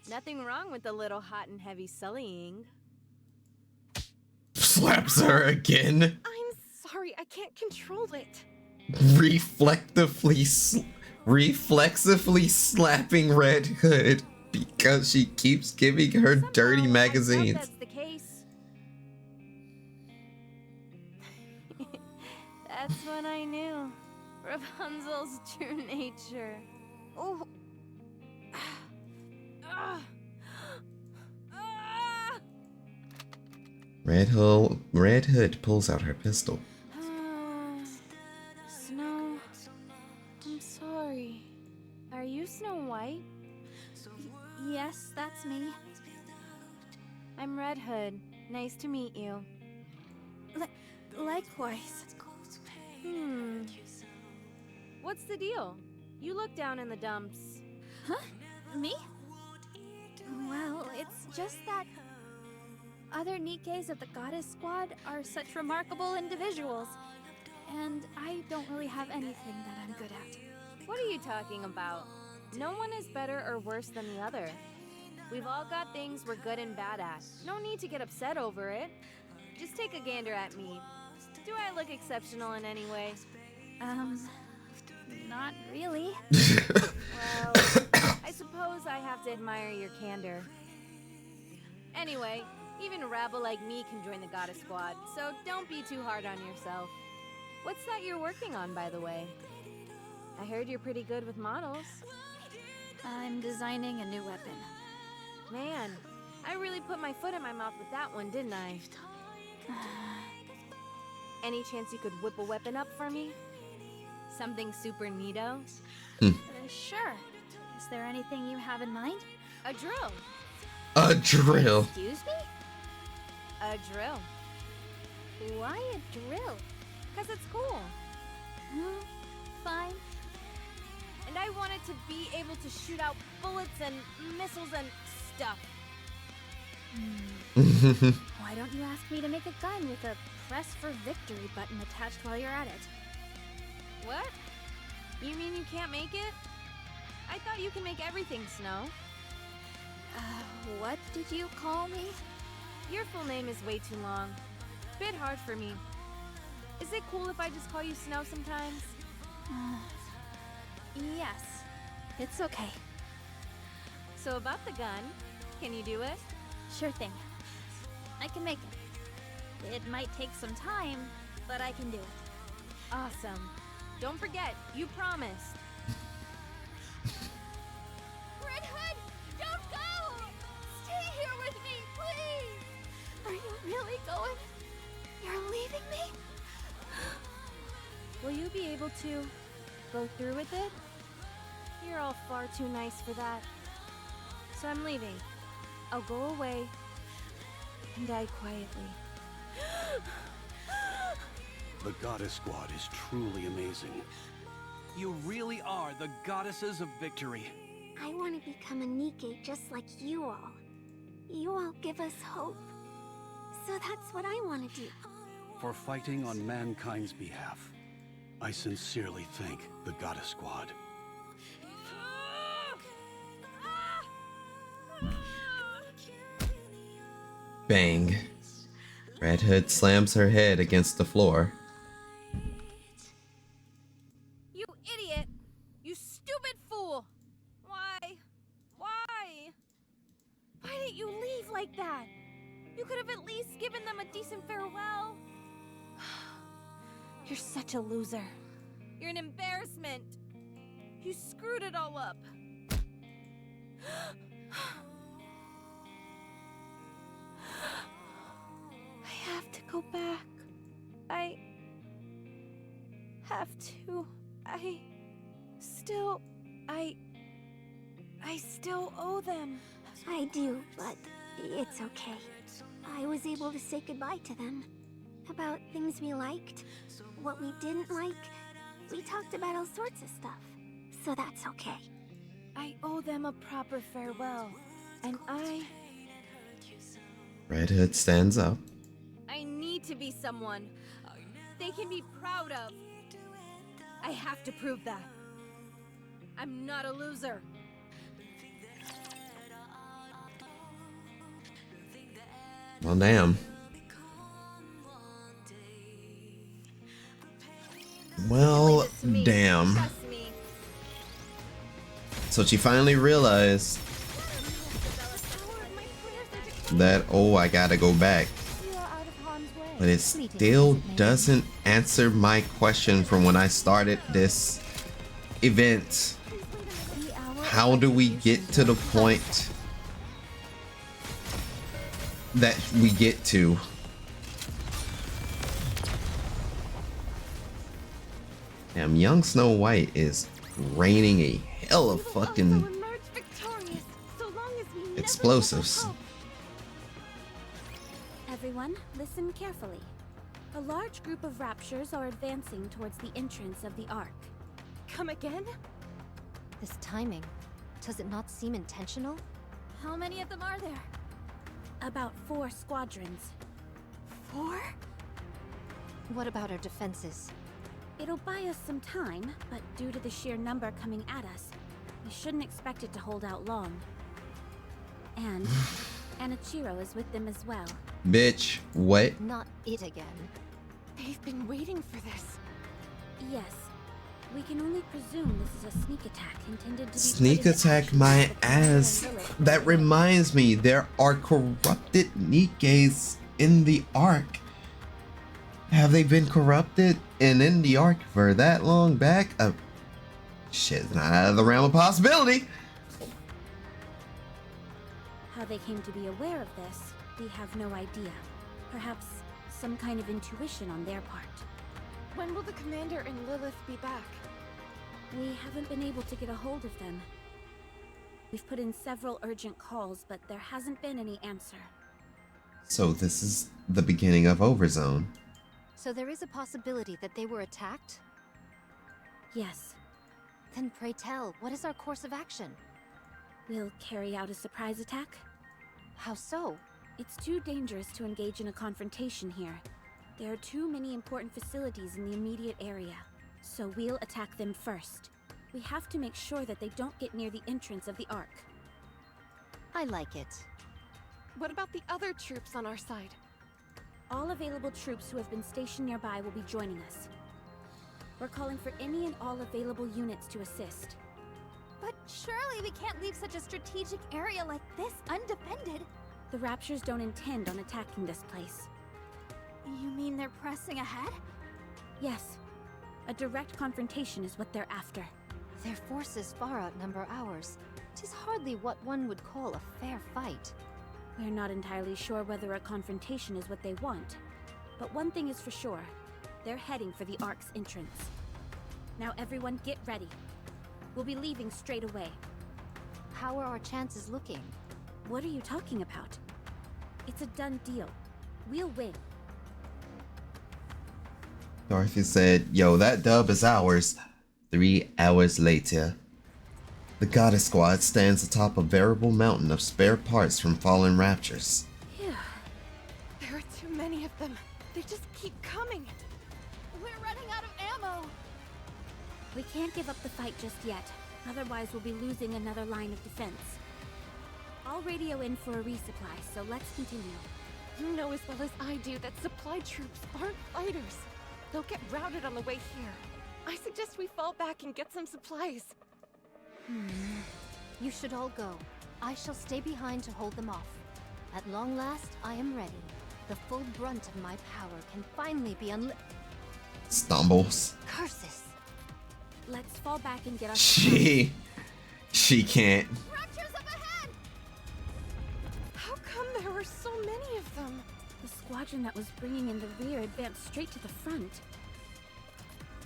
Nothing wrong with a little hot and heavy sullying. Slaps her again. I'm sorry, I can't control it. Reflexively slapping Red Hood because she keeps giving her dirty magazines. That's the case. That's when I knew Rapunzel's true nature. Oh. Red Hood pulls out her pistol. Snow, I'm sorry. Are you Snow White? Yes, that's me. I'm Red Hood. Nice to meet you. Likewise. What's the deal? You look down in the dumps. Huh? Me? Well, it's just that other Nikkes of the Goddess Squad are such remarkable individuals, and I don't really have anything that I'm good at. What are you talking about? No one is better or worse than the other. We've all got things we're good and bad at. No need to get upset over it. Just take a gander at me. Do I look exceptional in any way? Not really. Well, I suppose I have to admire your candor. Anyway, even a rabble like me can join the Goddess Squad, so don't be too hard on yourself. What's that you're working on, by the way? I heard you're pretty good with models. I'm designing a new weapon. Man, I really put my foot in my mouth with that one, didn't I? Any chance you could whip a weapon up for me? Something super neato? Sure. Is there anything you have in mind? A drill. A drill. Excuse me? A drill. Why a drill? 'Cause it's cool. Fine. And I wanted to be able to shoot out bullets and missiles and stuff. Why don't you ask me to make a gun with a press for victory button attached while you're at it? What? You mean you can't make it? I thought you can make everything, Snow. What did you call me? Your full name is way too long. Bit hard for me. Is it cool if I just call you Snow sometimes? Yes. It's okay. So about the gun, can you do it? Sure thing. I can make it. It might take some time, but I can do it. Awesome. Don't forget, you promised. Red Hood, don't go! Stay here with me, please! Are you really going? You're leaving me? Will you be able to go through with it? You're all far too nice for that. So I'm leaving. I'll go away and die quietly. The Goddess Squad is truly amazing. You really are the goddesses of victory. I want to become a Nikke just like you all. You all give us hope. So that's what I want to do. For fighting on mankind's behalf, I sincerely thank the Goddess Squad. Bang. Red Hood slams her head against the floor. You idiot! You stupid fool! Why? Why? Why didn't you leave like that? You could have at least given them a decent farewell. You're such a loser. You're an embarrassment. You screwed it all up. I have to go back. I have to. I still owe them. I do, but it's okay. I was able to say goodbye to them. About things we liked, what we didn't like. We talked about all sorts of stuff. So that's okay. I owe them a proper farewell. And Red Hood stands up. I need to be someone they can be proud of. I have to prove that. I'm not a loser. Well, damn. Well, damn. So she finally realized that, oh, I gotta go back. But it still doesn't answer my question from when I started this event. How do we get to the point that we get to? Damn, young Snow White is raining a hell of fucking explosives. Everyone, listen carefully. A large group of raptures are advancing towards the entrance of the Ark. Come again? This timing, does it not seem intentional? How many of them are there? About 4 squadrons. 4? What about our defenses? It'll buy us some time, but due to the sheer number coming at us, we shouldn't expect it to hold out long. And Anichiro is with them as well. Bitch, what? Not it again. They've been waiting for this. Yes. We can only presume this is a sneak attack intended to be Sneak put into attack action my by the Commander ass. and Lilith. That reminds me, there are corrupted Nikkes in the Ark. Have they been corrupted and in the Ark for that long back? Shit's not out of the realm of possibility. How they came to be aware of this, we have no idea. Perhaps some kind of intuition on their part. When will the Commander and Lilith be back? We haven't been able to get a hold of them. We've put in several urgent calls, but there hasn't been any answer. So this is the beginning of Overzone. So there is a possibility that they were attacked? Yes. Then pray tell, what is our course of action? We'll carry out a surprise attack. How so? It's too dangerous to engage in a confrontation here. There are too many important facilities in the immediate area, so we'll attack them first. We have to make sure that they don't get near the entrance of the Ark. I like it. What about the other troops on our side? All available troops who have been stationed nearby will be joining us. We're calling for any and all available units to assist. But surely we can't leave such a strategic area like this undefended. The Raptures don't intend on attacking this place. You mean they're pressing ahead? Yes. A direct confrontation is what they're after. Their forces far outnumber ours. 'Tis hardly what one would call a fair fight. We're not entirely sure whether a confrontation is what they want. But one thing is for sure. They're heading for the Ark's entrance. Now everyone get ready. We'll be leaving straight away. How are our chances looking? What are you talking about? It's a done deal. We'll win. Dorothy said, yo, that dub is ours. 3 hours later. The Goddess Squad stands atop a veritable mountain of spare parts from fallen Raptures. Phew. There are too many of them. They just keep coming. We're running out of ammo. We can't give up the fight just yet. Otherwise, we'll be losing another line of defense. I'll radio in for a resupply, so let's continue. You know as well as I do that supply troops aren't fighters. They'll get routed on the way here. I suggest we fall back and get some supplies. You should all go. I shall stay behind to hold them off. At long last, I am ready. The full brunt of my power can finally be Stumbles. Curses! Let's fall back and get our She can't. Raptures up ahead! How come there were so many of them? The squadron that was bringing in the rear advanced straight to the front.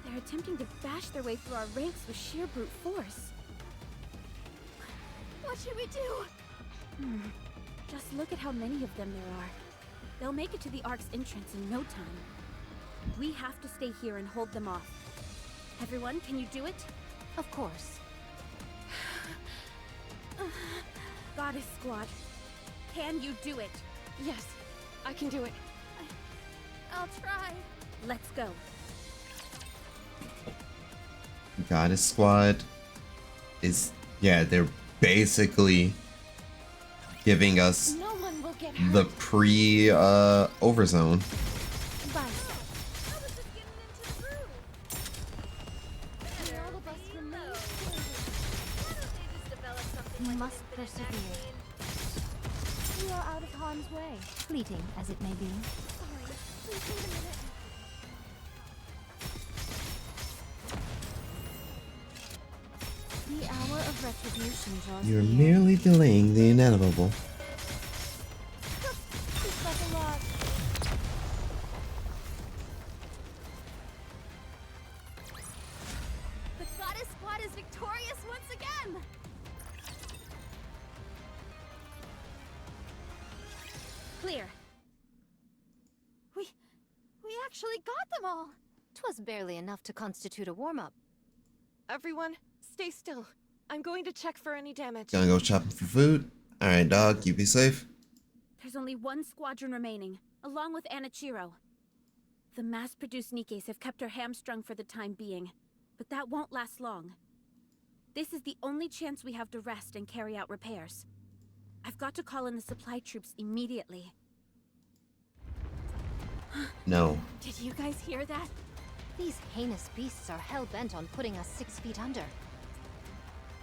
They're attempting to bash their way through our ranks with sheer brute force. What should we do? Just look at how many of them there are. They'll make it to the Ark's entrance in no time. We have to stay here and hold them off. Everyone, can you do it? Of course. Goddess Squad, can you do it? Yes, I can do it. I'll try. Let's go. Goddess Squad is, yeah, they're basically giving us No one will get hurt. the pre-Overzone. Bye. We must persevere. We are out of harm's way, fleeting as it may be. Sorry. Please wait a minute. The hour of retribution draws You're near. merely delaying the inevitable. It's like a lot. The Goddess Squad is victorious once again! Clear. We actually got them all. 'Twas barely enough to constitute a warm-up. Everyone, stay still. I'm going to check for any damage. Gonna go shopping for food? Alright, dog, you be safe. There's only one squadron remaining, along with Anichiro. The mass-produced Nikkes have kept her hamstrung for the time being, but that won't last long. This is the only chance we have to rest and carry out repairs. I've got to call in the supply troops immediately. No. Did you guys hear that? These heinous beasts are hell-bent on putting us 6 feet under.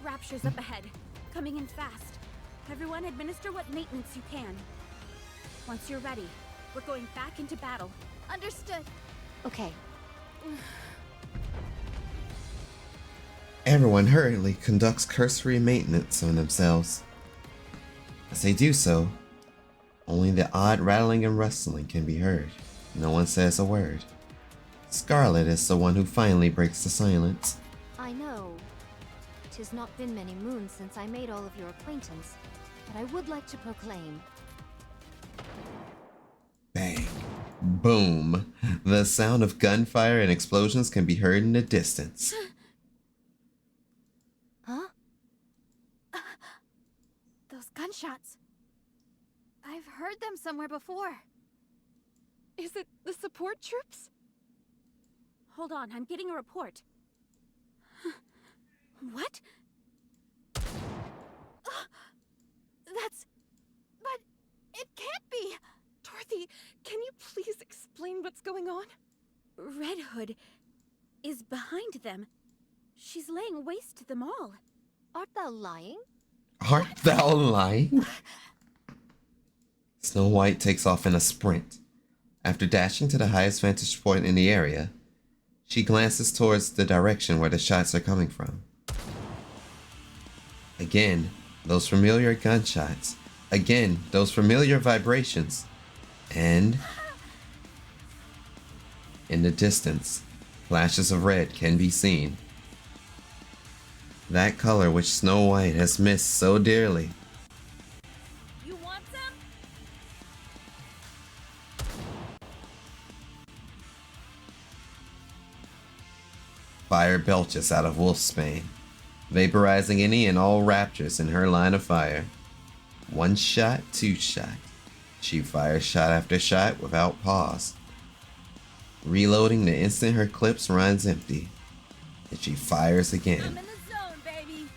Rapture's up ahead, coming in fast. Everyone administer what maintenance you can. Once you're ready, we're going back into battle. Understood. Okay. Everyone hurriedly conducts cursory maintenance on themselves. As they do so, only the odd rattling and rustling can be heard. No one says a word. Scarlet is the one who finally breaks the silence. I know. 'Tis not been many moons since I made all of your acquaintance, but I would like to proclaim. Bang. Boom. The sound of gunfire and explosions can be heard in the distance. Huh? Those gunshots. I've heard them somewhere before. Is it the support troops? Hold on, I'm getting a report. What? That's... But it can't be! Dorothy, can you please explain what's going on? Red Hood is behind them. She's laying waste to them all. Art thou lying? Art thou lying? Snow White takes off in a sprint. After dashing to the highest vantage point in the area, she glances towards the direction where the shots are coming from. Again, those familiar gunshots. Again, those familiar vibrations. And in the distance, flashes of red can be seen. That color which Snow White has missed so dearly. You want some? Fire belches out of Wolfsbane, vaporizing any and all raptors in her line of fire. One shot, two shot. She fires shot after shot without pause. Reloading the instant her clips runs empty. And she fires again. I'm in the zone, baby.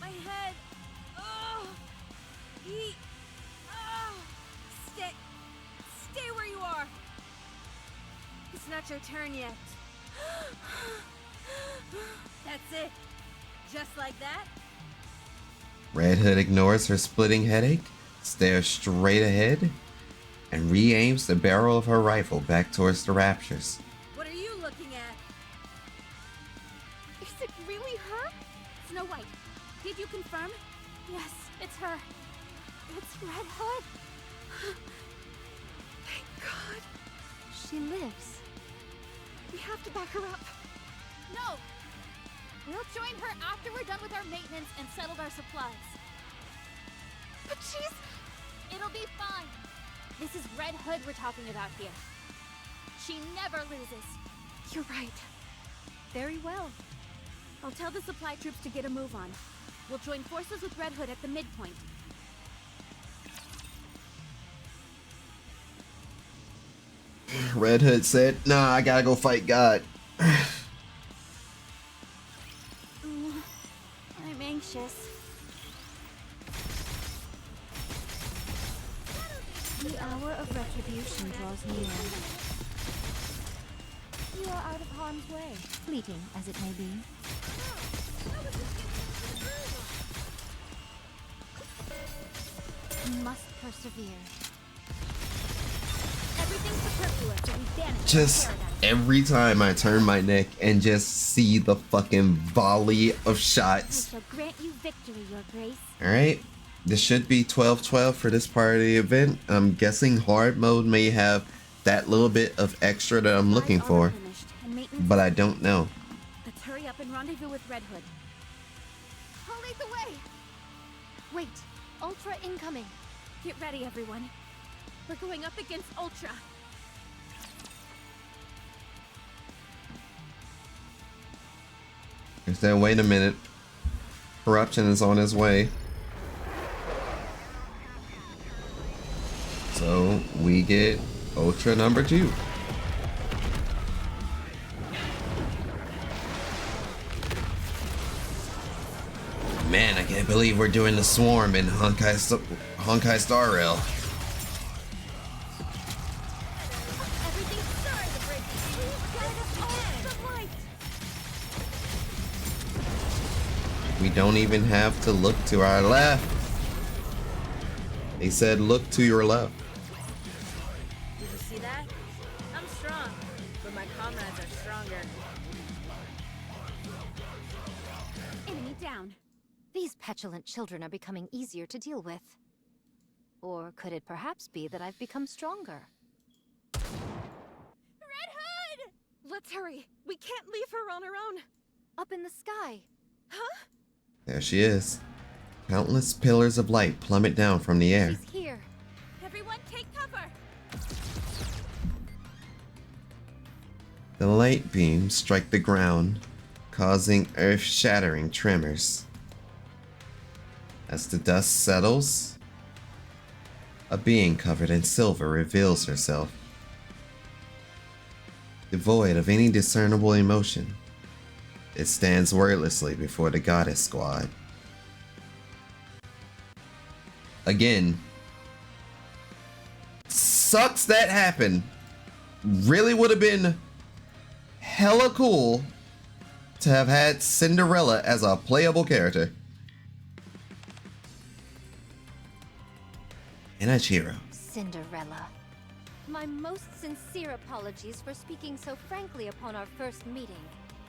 My head. Eat. Stay where you are. It's not your turn yet. That's it. Just like that? Red Hood ignores her splitting headache, stares straight ahead, and re-aims the barrel of her rifle back towards the raptors. What are you looking at? Is it really her? Snow White, did you confirm? Yes, it's her. It's Red Hood. Thank God. She lives. We have to back her up. No! We'll join her after we're done with our maintenance and settled our supplies. But she's... It'll be fine. This is Red Hood we're talking about here. She never loses. You're right. Very well. I'll tell the supply troops to get a move on. We'll join forces with Red Hood at the midpoint. Red Hood said, "Nah, I gotta go fight God." I'm anxious. The hour of retribution draws near. You are out of harm's way. Fleeting as it may be. You must persevere. Everything's superfluous, so we banish Just paradise. every time I turn my neck and just see the fucking volley of I shots. shall grant you victory, Your Grace. Alright, this should be 12-12 for this part of the event. I'm guessing hard mode may have that little bit of extra that I'm looking for, but I don't know. Let's hurry up and rendezvous with Red Hood. I'll lead the way. Wait, Ultra incoming. Get ready, everyone. We're going up against Ultra. They said, wait a minute. Corruption is on its way. So we get Ultra number 2. Man, I can't believe we're doing the swarm in Honkai Star Rail. We don't even have to look to our left. They said look to your left. Did you see that? I'm strong, but my comrades are stronger. Enemy down. These petulant children are becoming easier to deal with. Or could it perhaps be that I've become stronger? Red Hood! Let's hurry. We can't leave her on her own. Up in the sky. Huh? There she is. Countless pillars of light plummet down from the air. She's here. Everyone take cover! The light beams strike the ground, causing earth-shattering tremors. As the dust settles, a being covered in silver reveals herself. Devoid of any discernible emotion, it stands wordlessly before the goddess squad. Again, sucks that happened. Really would have been hella cool to have had Cinderella as a playable character. And Ichiro. Cinderella. My most sincere apologies for speaking so frankly upon our first meeting,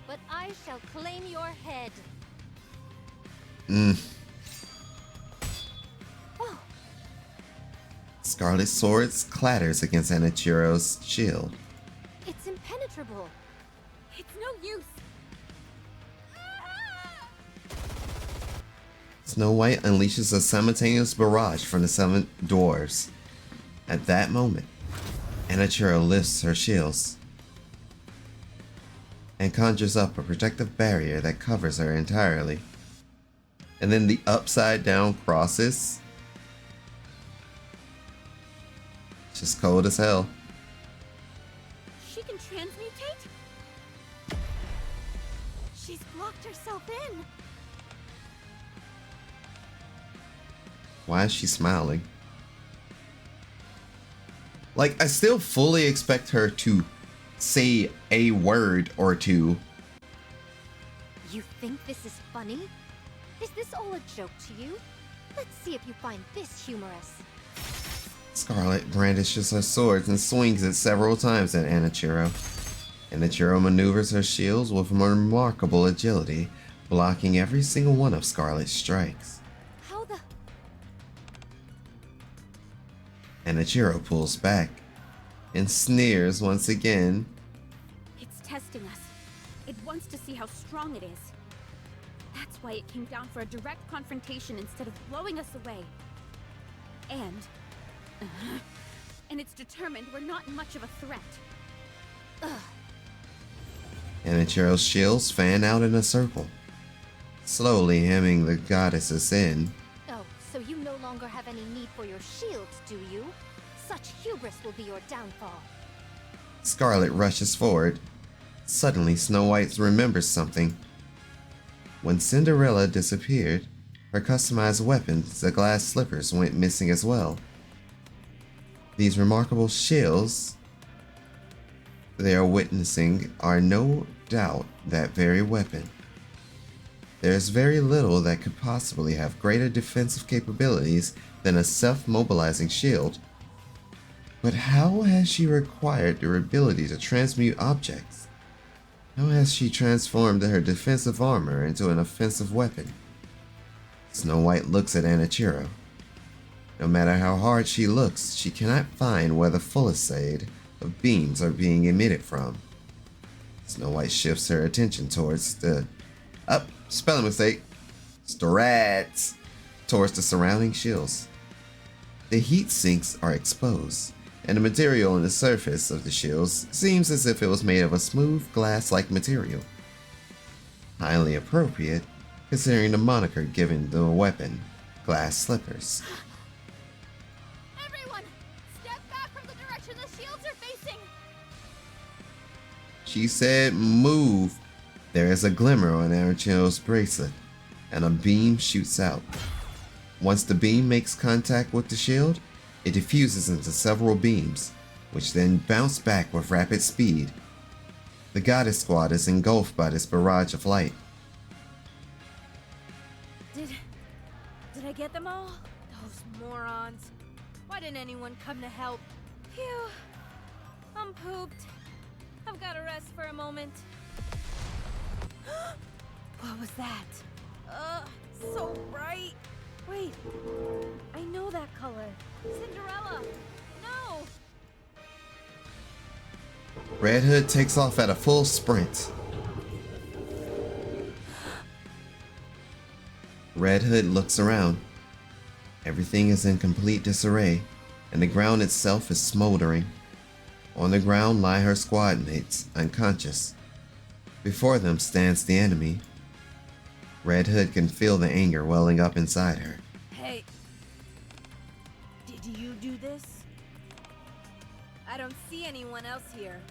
but I shall claim your head. Oh. Scarlet Swords clatters against Anichiro's shield. It's impenetrable. It's no use. Snow White unleashes a simultaneous barrage from the 7 dwarves. At that moment, Anichiro lifts her shields and conjures up a protective barrier that covers her entirely. And then the upside down crosses. It's just cold as hell. She can transmutate? She's blocked herself in. Why is she smiling? Like, I still fully expect her to say a word or two. You think this is funny? Is this all a joke to you? Let's see if you find this humorous. Scarlet brandishes her swords and swings it several times at Anichiro. Anichiro maneuvers her shields with remarkable agility, blocking every single one of Scarlet's strikes. How the... Anichiro pulls back and sneers once again. It's testing us. It wants to see how strong it is. That's why it came down for a direct confrontation instead of blowing us away. And it's determined we're not much of a threat. Anichiro's shields fan out in a circle, slowly hemming the goddesses in. Oh, so you no longer have any need for your shields, do you? Such hubris will be your downfall. Scarlet rushes forward. Suddenly, Snow White remembers something. When Cinderella disappeared, her customized weapons, the glass slippers, went missing as well. These remarkable shields they are witnessing are no doubt that very weapon. There is very little that could possibly have greater defensive capabilities than a self-mobilizing shield. But how has she acquired the ability to transmute objects? How has she transformed her defensive armor into an offensive weapon? Snow White looks at Anichiro. No matter how hard she looks, she cannot find where the fusillade of beams are being emitted from. Snow White shifts her attention towards the... spelling mistake. Strats. Towards the surrounding shields. The heat sinks are exposed, and the material on the surface of the shields seems as if it was made of a smooth glass-like material. Highly appropriate, considering the moniker given the weapon, glass slippers. Everyone, step back from the direction the shields are facing. She said move. There is a glimmer on Arachino's bracelet, and a beam shoots out. Once the beam makes contact with the shield, it diffuses into several beams, which then bounce back with rapid speed. The Goddess Squad is engulfed by this barrage of light. Did I get them all? Those morons. Why didn't anyone come to help? Phew. I'm pooped. I've got to rest for a moment. What was that? So bright. Wait, I know that color. Cinderella! No! Red Hood takes off at a full sprint. Red Hood looks around. Everything is in complete disarray, and the ground itself is smoldering. On the ground lie her squad mates, unconscious. Before them stands the enemy. Red Hood can feel the anger welling up inside her. Hey, did you do this? I don't see anyone else here.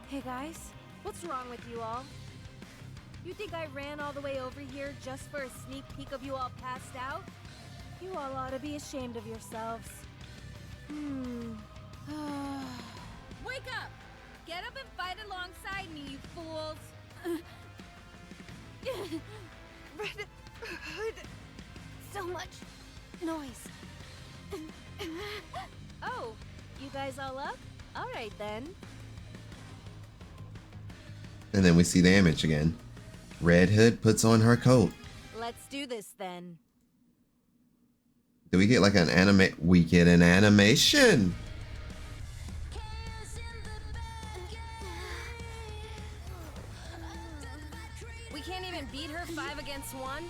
Hey guys, what's wrong with you all? You think I ran all the way over here just for a sneak peek of you all passed out? You all ought to be ashamed of yourselves. Wake up! Get up and fight alongside me, you fools! Red Hood. So much noise. Oh, you guys all up? Alright then. And then we see the image again. Red Hood puts on her coat. Let's do this then. Do we get like an anime? We get an animation! We can't even beat her 5 against 1?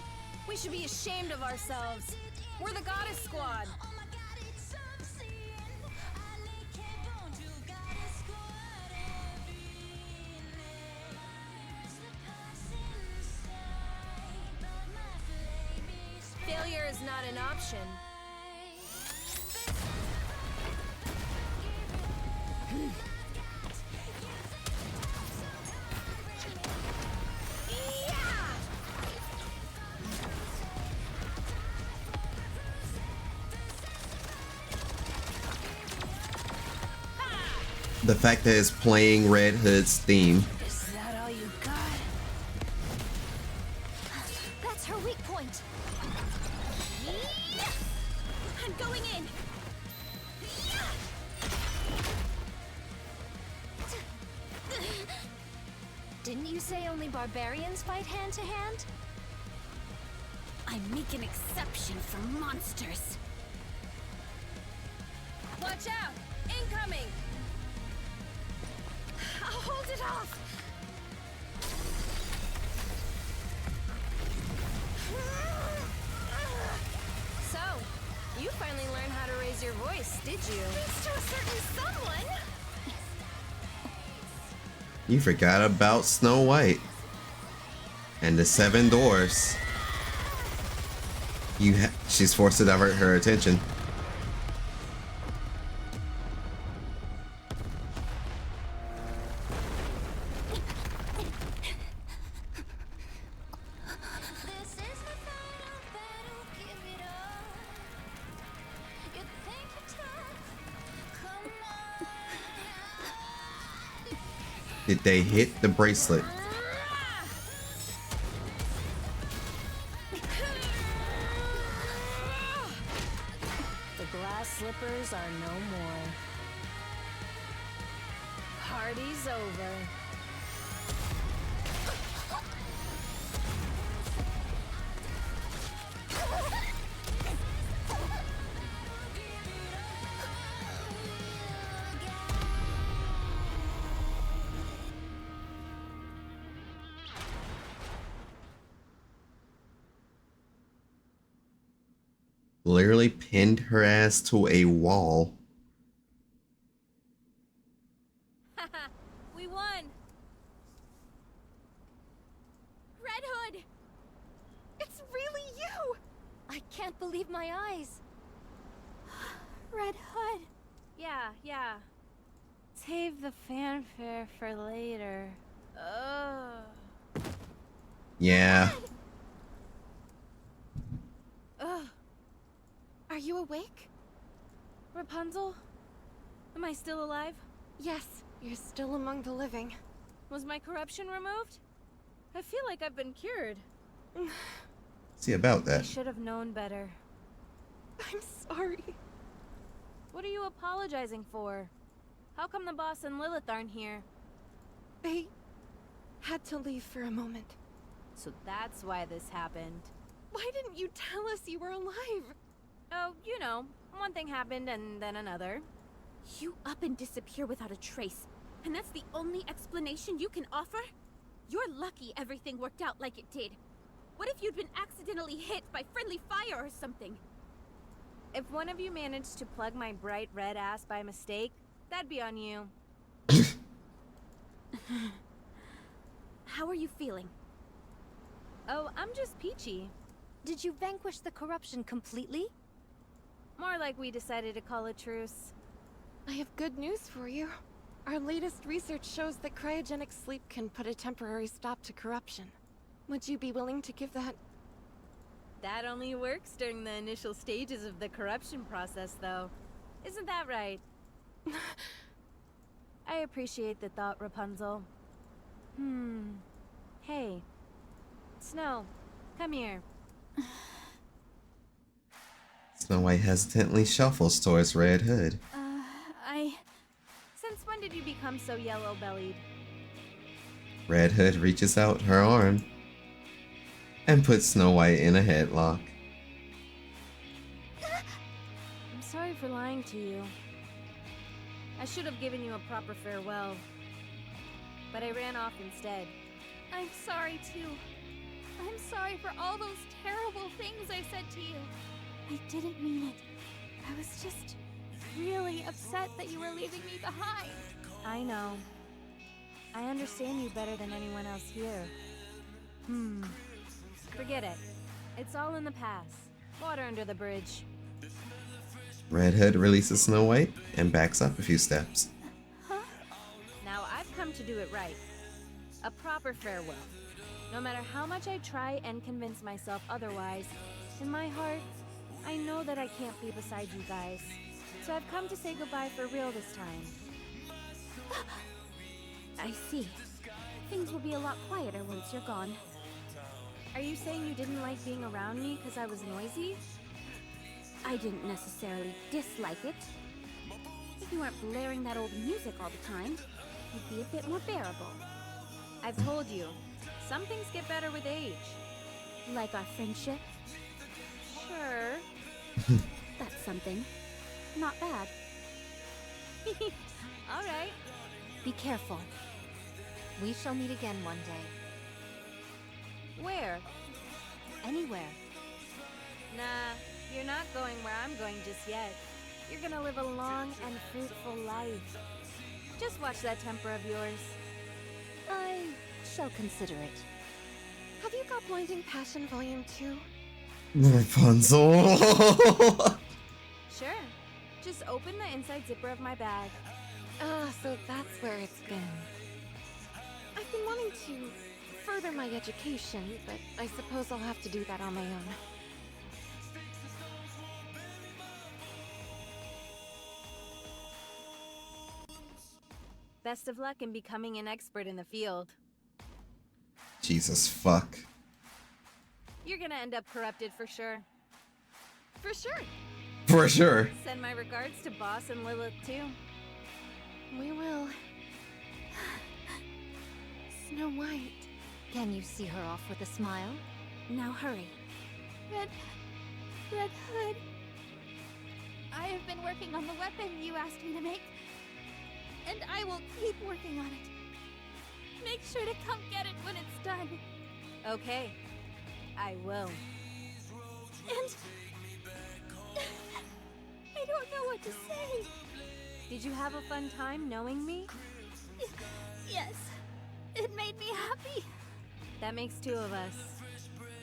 We should be ashamed of ourselves. We're the Goddess Squad. Failure is not an option. The fact that it's playing Red Hood's theme. Is that all you got? That's her weak point. I'm going in. Didn't you say only barbarians fight hand to hand? I make an exception for monsters. Watch out! Incoming! I'll hold it off! So, you finally learned how to raise your voice, did you? Thanks to a certain someone! You forgot about Snow White. And the 7 Dwarfs. She's forced to divert her attention. Did they hit the bracelet? The glass slippers are no more. Party's over. Literally pinned her ass to a wall. We won! believe my eyes. Red Hood. Yeah. Save the fanfare for later. Ugh. Yeah. Ugh. Are you awake? Rapunzel? Am I still alive? Yes, you're still among the living. Was my corruption removed? I feel like I've been cured. See about I that. should have known better. I'm sorry. What are you apologizing for? How come the boss and Lilith aren't here? They had to leave for a moment. So that's why this happened. Why didn't you tell us you were alive? Oh, you know, one thing happened and then another. You up and disappear without a trace, and that's the only explanation you can offer? You're lucky everything worked out like it did. What if you'd been accidentally hit by friendly fire or something? If one of you managed to plug my bright red ass by mistake, that'd be on you. How are you feeling? Oh, I'm just peachy. Did you vanquish the corruption completely? More like we decided to call a truce. I have good news for you. Our latest research shows that cryogenic sleep can put a temporary stop to corruption. Would you be willing to give that? That only works during the initial stages of the corruption process, though. Isn't that right? I appreciate the thought, Rapunzel. Hey. Snow, come here. Snow White hesitantly shuffles towards Red Hood. Since when did you become so yellow-bellied? Red Hood reaches out her arm and puts Snow White in a headlock. I'm sorry for lying to you. I should have given you a proper farewell. But I ran off instead. I'm sorry too. I'm sorry for all those terrible things I said to you. I didn't mean it. I was just really upset that you were leaving me behind. I know. I understand you better than anyone else here. Forget it. It's all in the past. Water under the bridge. Red Hood releases Snow White and backs up a few steps. Now I've come to do it right. A proper farewell. No matter how much I try and convince myself otherwise, in my heart, I know that I can't be beside you guys. So I've come to say goodbye for real this time. I see. Things will be a lot quieter once you're gone. Are you saying you didn't like being around me because I was noisy? I didn't necessarily dislike it. If you weren't blaring that old music all the time, it'd be a bit more bearable. I've told you, some things get better with age. Like our friendship? Sure. That's something. Not bad. All right. Be careful. We shall meet again one day. Where? Anywhere. Nah, you're not going where I'm going just yet. You're gonna live a long and fruitful life. Just watch that temper of yours. I shall consider it. Have you got Blinding Passion Volume 2? Rapunzel! Sure. Just open the inside zipper of my bag. Ah, so that's where it's been. I've been wanting to further my education, but I suppose I'll have to do that on my own. Best of luck in becoming an expert in the field. Jesus fuck. You're gonna end up corrupted for sure. For sure. For sure. Send my regards to Boss and Lilith too. We will. Snow White. Can you see her off with a smile? Now hurry. Red Hood. I have been working on the weapon you asked me to make. And I will keep working on it. Make sure to come get it when it's done. Okay. I will. And... I don't know what to say. Did you have a fun time knowing me? Yes. It made me happy. That makes two of us.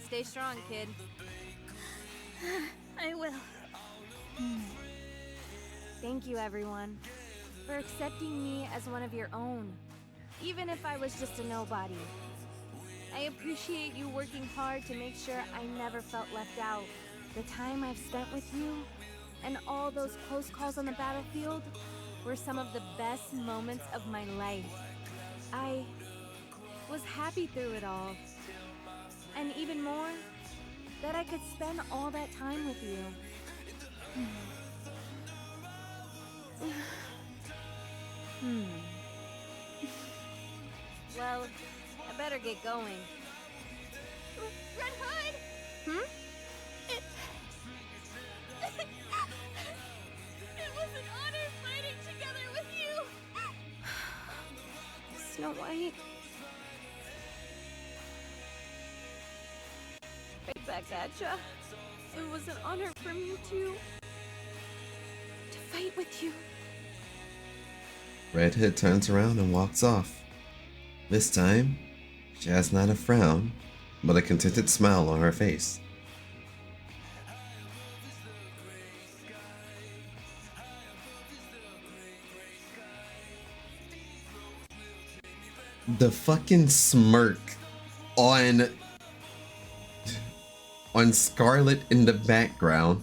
Stay strong, kid. I will. Thank you, everyone, for accepting me as one of your own, even if I was just a nobody. I appreciate you working hard to make sure I never felt left out. The time I've spent with you, and all those close calls on the battlefield, were some of the best moments of my life. I was happy through it all. And even more, that I could spend all that time with you. Well, I better get going. Red Hood! It was an honor fighting together with you! Snow White. Right back at ya. It was an honor for me to fight with you. Red Hood turns around and walks off. This time, she has not a frown, but a contented smile on her face. The fucking smirk on Scarlet in the background.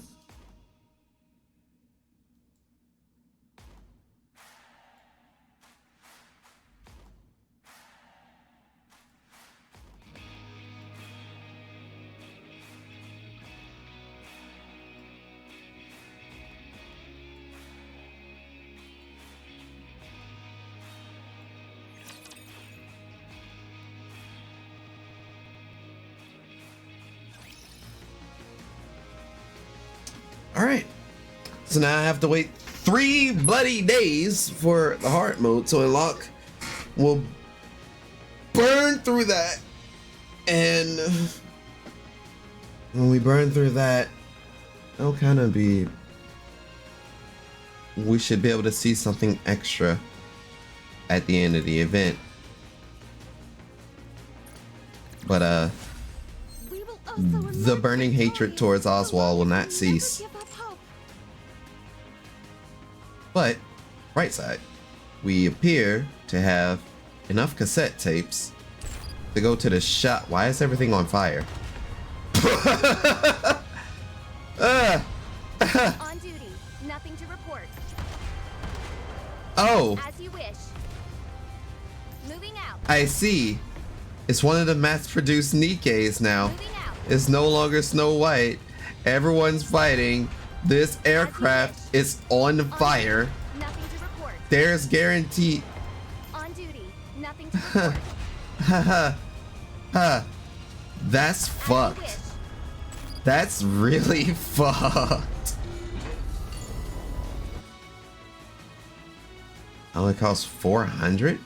Alright, so now I have to wait 3 bloody days for the hard mode to unlock. We'll burn through that, and when we burn through that, it'll kind of be, we should be able to see something extra at the end of the event. But the burning hatred towards Oswald will not cease. But, right side, we appear to have enough cassette tapes to go to the shop. Why is everything on fire? On duty, nothing to report. Oh, As you wish. Moving out. I see. It's one of the mass-produced NIKKEs now. It's no longer Snow White. Everyone's fighting. This aircraft is on fire. Nothing to report. There's guaranteed. On duty, nothing to report. That's fucked. That's really fucked. Only costs 400?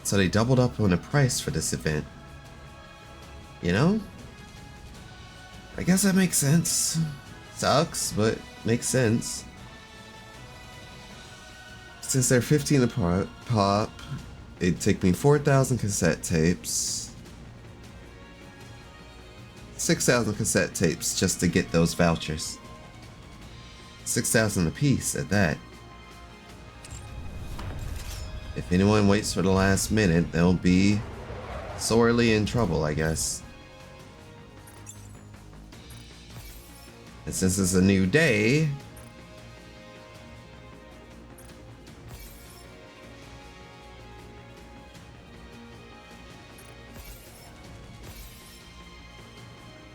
So they doubled up on the price for this event. You know? I guess that makes sense. Sucks, but makes sense. Since they're 15 a pop, it'd take me 4,000 cassette tapes. 6,000 cassette tapes just to get those vouchers. 6,000 a piece at that. If anyone waits for the last minute, they'll be sorely in trouble, I guess. And since it's a new day,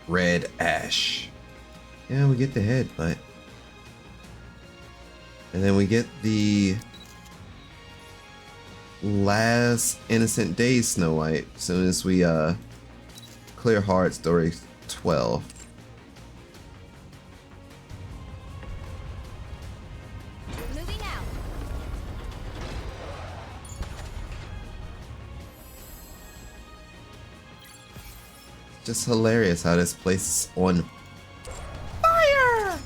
red ash. Yeah, we get the head, but and then we get the last innocent days Snow White as soon as we clear hard story 12. Moving out. Just hilarious how this place is on fire.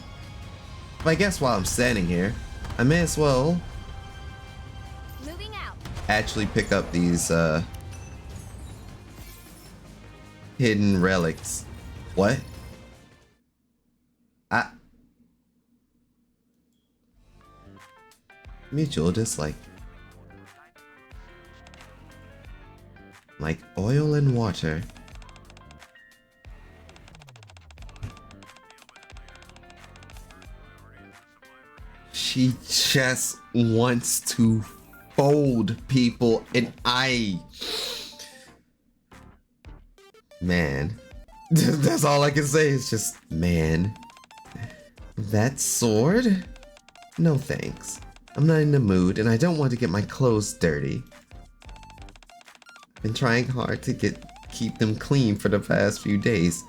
But I guess while I'm standing here, I may as well actually pick up these hidden relics What? I... Mutual dislike. Like oil and water. She just wants to fold people, and man, that's all I can say is just, man. That sword? No thanks. I'm not in the mood, and I don't want to get my clothes dirty. I've been trying hard to keep them clean for the past few days.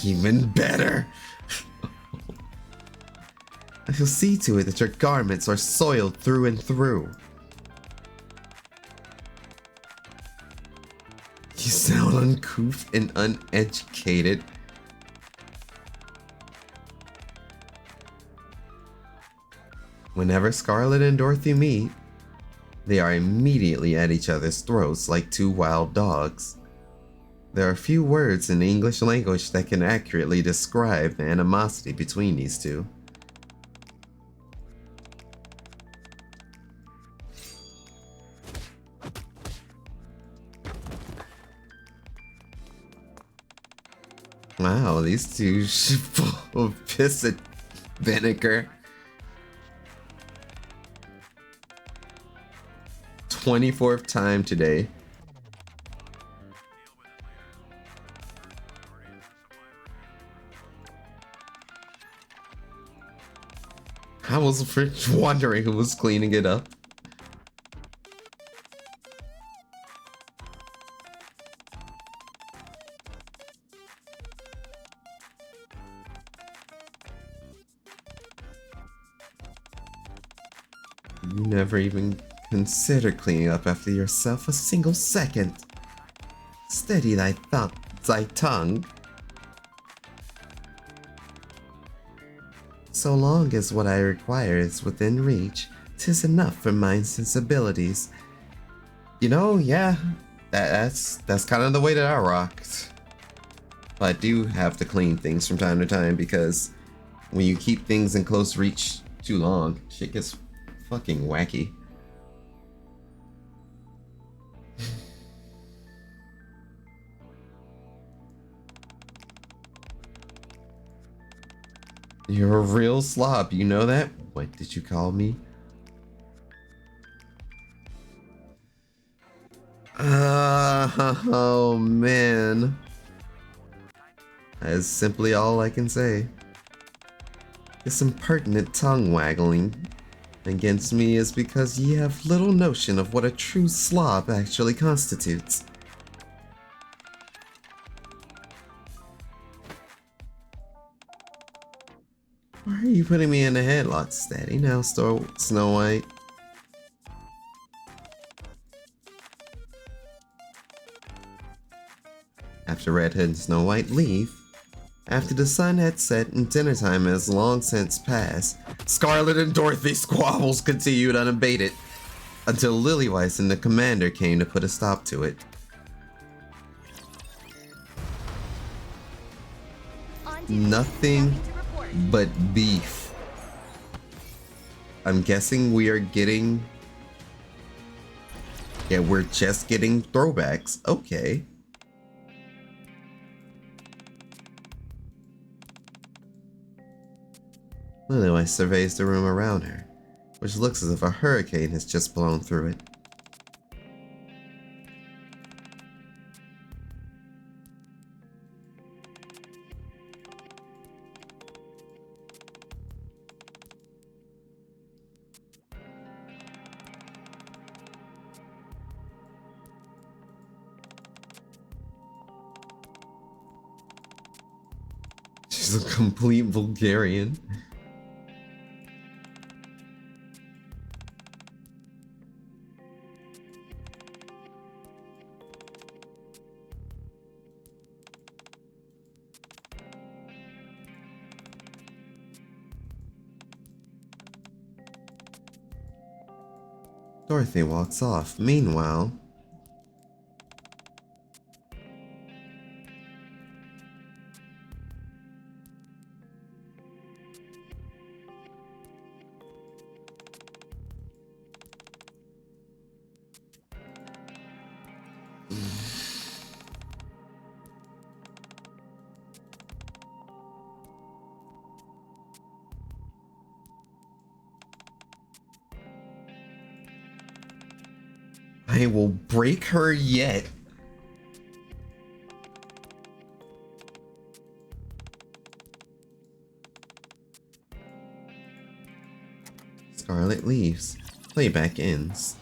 Even better. I shall see to it that your garments are soiled through and through. You sound uncouth and uneducated. Whenever Scarlet and Dorothy meet, they are immediately at each other's throats like two wild dogs. There are few words in the English language that can accurately describe the animosity between these two. Wow, these two full of piss and vinegar. 24th time today. I was wondering who was cleaning it up. You never even consider cleaning up after yourself a single second. Steady thy tongue. So long as what I require is within reach, 'tis enough for mine sensibilities. You know, yeah, that's kind of the way that I rocked. But I do have to clean things from time to time because when you keep things in close reach too long, shit gets fucking wacky. You're a real slob, you know that? What did you call me? Oh man. That is simply all I can say. This impertinent tongue waggling against me is because ye have little notion of what a true slob actually constitutes. Why are you putting me in a headlock, Steady? Now, Snow White. After Red Hood and Snow White leave, after the sun had set and dinner time has long since passed, Scarlet and Dorothy's squabbles continued unabated until Lillywhite and the commander came to put a stop to it. Nothing but beef. I'm guessing we are getting... Yeah, we're just getting throwbacks. Okay. Lillywhite surveys the room around her, which looks as if a hurricane has just blown through it. She's a complete Bulgarian. Dorothy walks off. Meanwhile, I will break her yet. Scarlet leaves. Playback ends.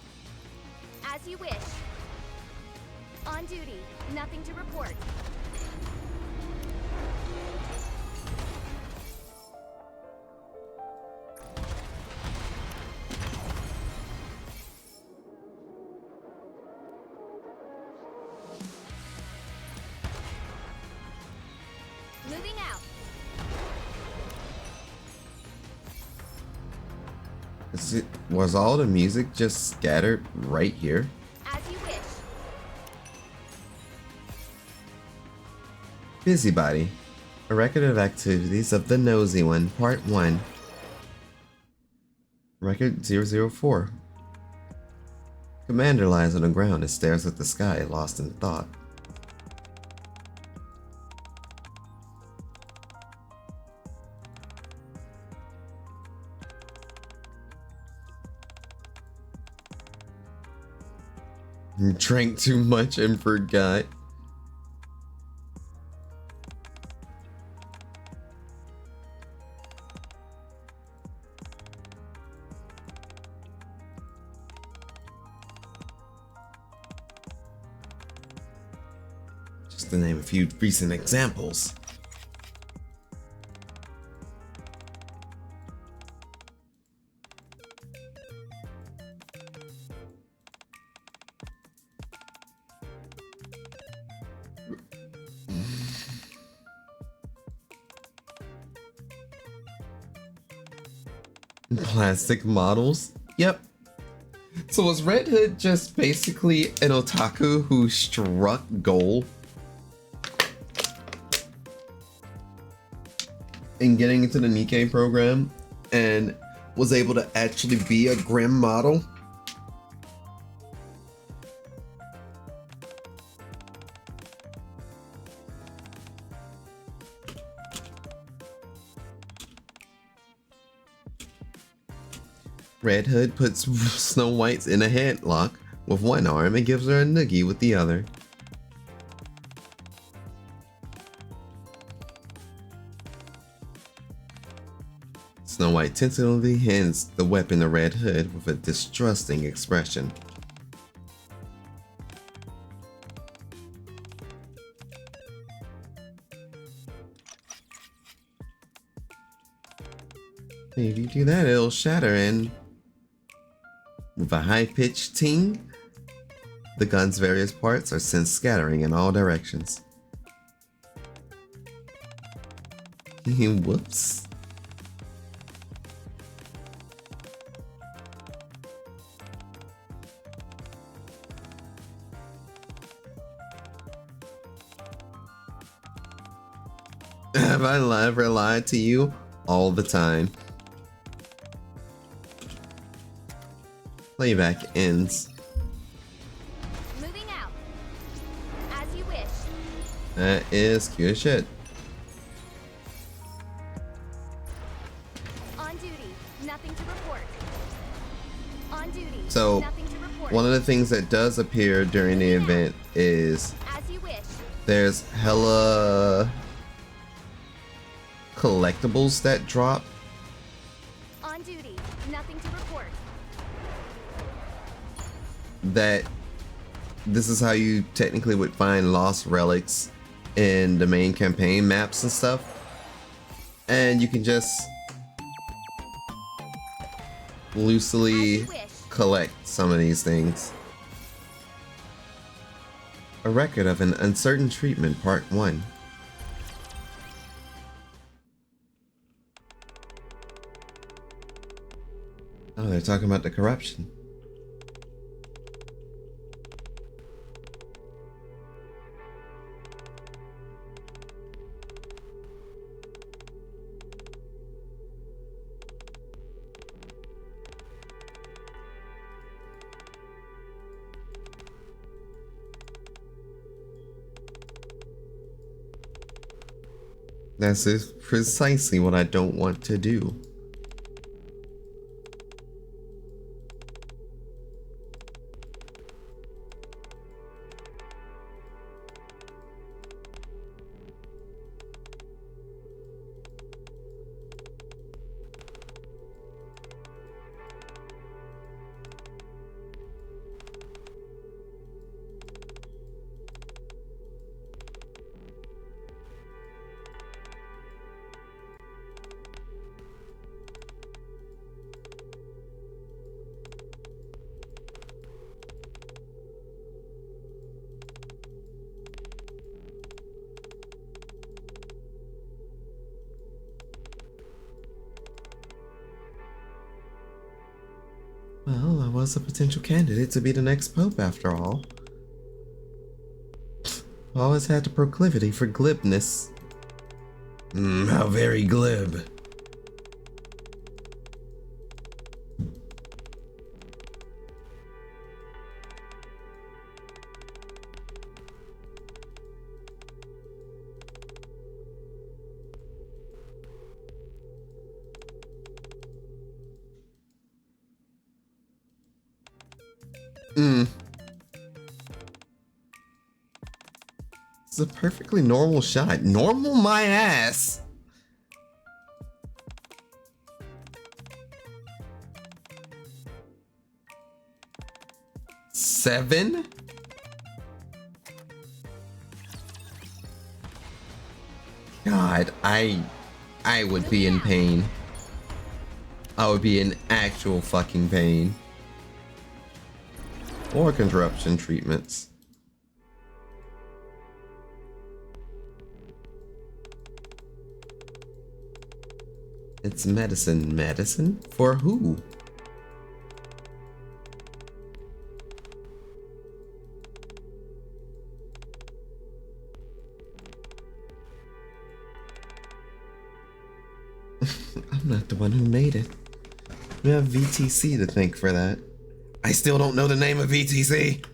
As you wish. On duty. Nothing to report. Moving out. Was all the music just scattered right here? As you wish. Busybody. A record of activities of the Nosy One, Part 1. Record 004. Commander lies on the ground and stares at the sky, lost in thought. Drank too much and forgot. Just to name a few recent examples. Plastic models? Yep. So was Red Hood just basically an otaku who struck gold in getting into the NIKKE program and was able to actually be a grim model? Red Hood puts Snow White's in a headlock with one arm and gives her a noogie with the other. Snow White tentatively hands the weapon to Red Hood with a distrusting expression. If you do that, it'll shatter, and with a high-pitched ting, the gun's various parts are sent scattering in all directions. Whoops. Have I ever lied to you? All the time. Playback ends. Moving out. As you wish. That is cute as shit. On duty. Nothing to report. On duty. So, Nothing to report. one of the things that does appear during the event is As you wish. there's hella collectibles that drop. On duty. Nothing to report. That this is how you technically would find lost relics in the main campaign maps and stuff, and you can just loosely collect some of these things. A record of an uncertain treatment, Part 1. Oh, they're talking about the corruption. That's precisely what I don't want to do. I was a potential candidate to be the next pope after all. I always had the proclivity for glibness. How very glib. It's a perfectly normal shot. Normal my ass. Seven? God, I would be in pain. I would be in actual fucking pain. Or corruption treatments. It's medicine. Medicine? For who? I'm not the one who made it. We have VTC to thank for that. I still don't know the name of VTC.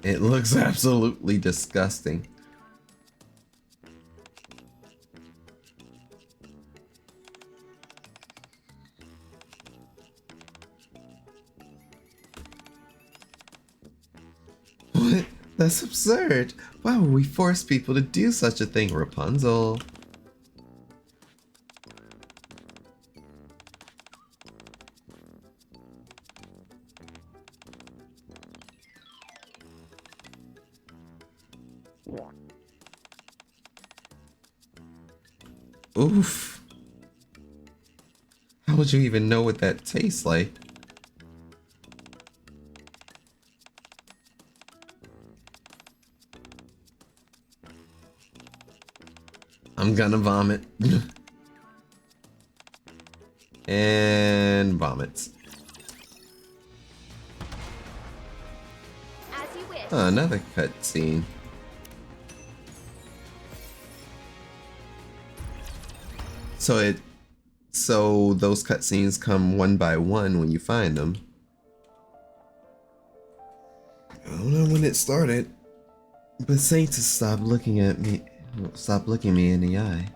It looks absolutely disgusting. What? That's absurd. Why would we force people to do such a thing, Rapunzel? Oof. How would you even know what that tastes like? I'm gonna vomit. And vomits. As you wish. Oh, another cutscene. So those cutscenes come one by one when you find them. I don't know when it started, but Saints stop looking at me. Stop looking me in the eye.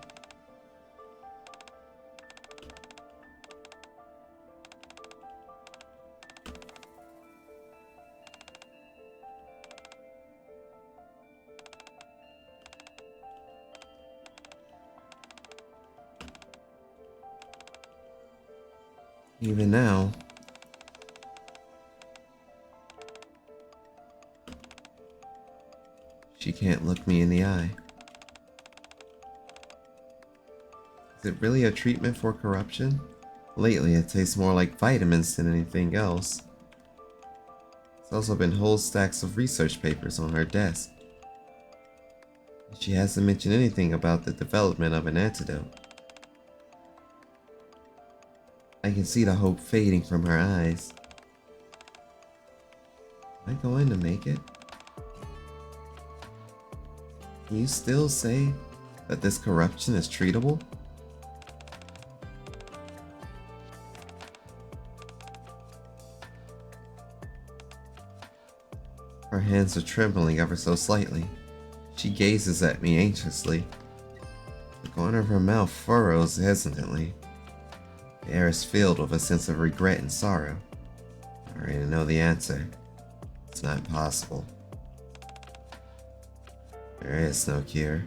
Even now, she can't look me in the eye. Is it really a treatment for corruption? Lately, it tastes more like vitamins than anything else. There's also been whole stacks of research papers on her desk. She hasn't mentioned anything about the development of an antidote. I can see the hope fading from her eyes. Am I going to make it? Can you still say that this corruption is treatable? Her hands are trembling ever so slightly. She gazes at me anxiously. The corner of her mouth furrows hesitantly. The air is filled with a sense of regret and sorrow. I already know the answer. It's not possible. There is no cure.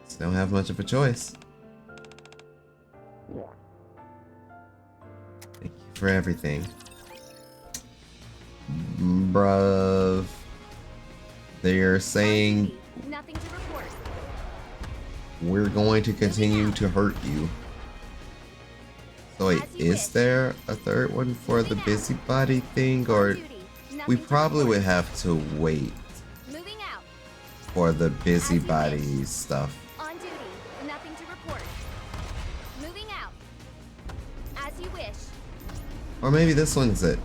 So don't have much of a choice. Thank you for everything. Bruv. They're saying Nothing to report. we're going to continue to hurt you. So wait, is there a third one for the busybody thing, or we probably would have to wait for the busybody stuff? On duty, nothing to report. Moving out. As you wish. Or maybe this one's it.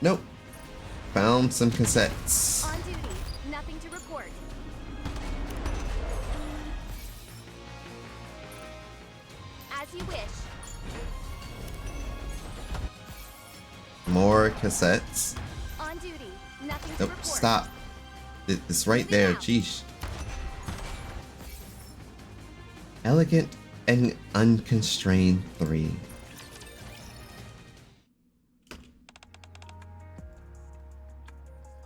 Nope. Found some cassettes. On duty, nothing to report. As you wish. More cassettes. On duty, nothing to Nope, report. stop. It's right there, geesh. Elegant and Unconstrained 3.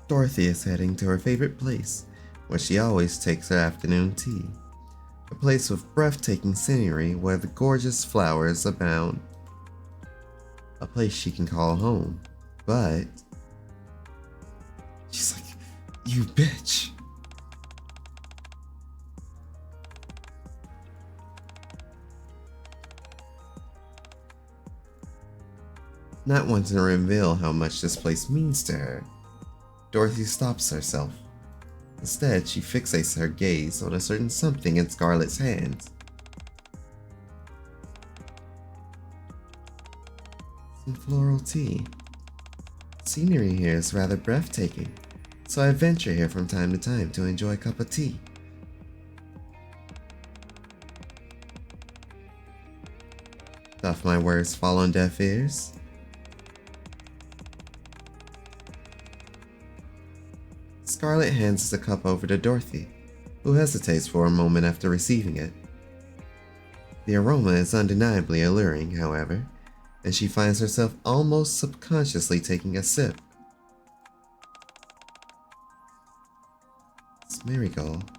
Dorothy is heading to her favorite place, where she always takes her afternoon tea. A place with breathtaking scenery where the gorgeous flowers abound. A place she can call home, but she's like, you bitch. Not wanting to reveal how much this place means to her, Dorothy stops herself. Instead, she fixates her gaze on a certain something in Scarlet's hands. Some floral tea. Scenery here is rather breathtaking, so I venture here from time to time to enjoy a cup of tea. Doth my words fall on deaf ears? Scarlet hands the cup over to Dorothy, who hesitates for a moment after receiving it. The aroma is undeniably alluring, however, and she finds herself almost subconsciously taking a sip. It's marigold.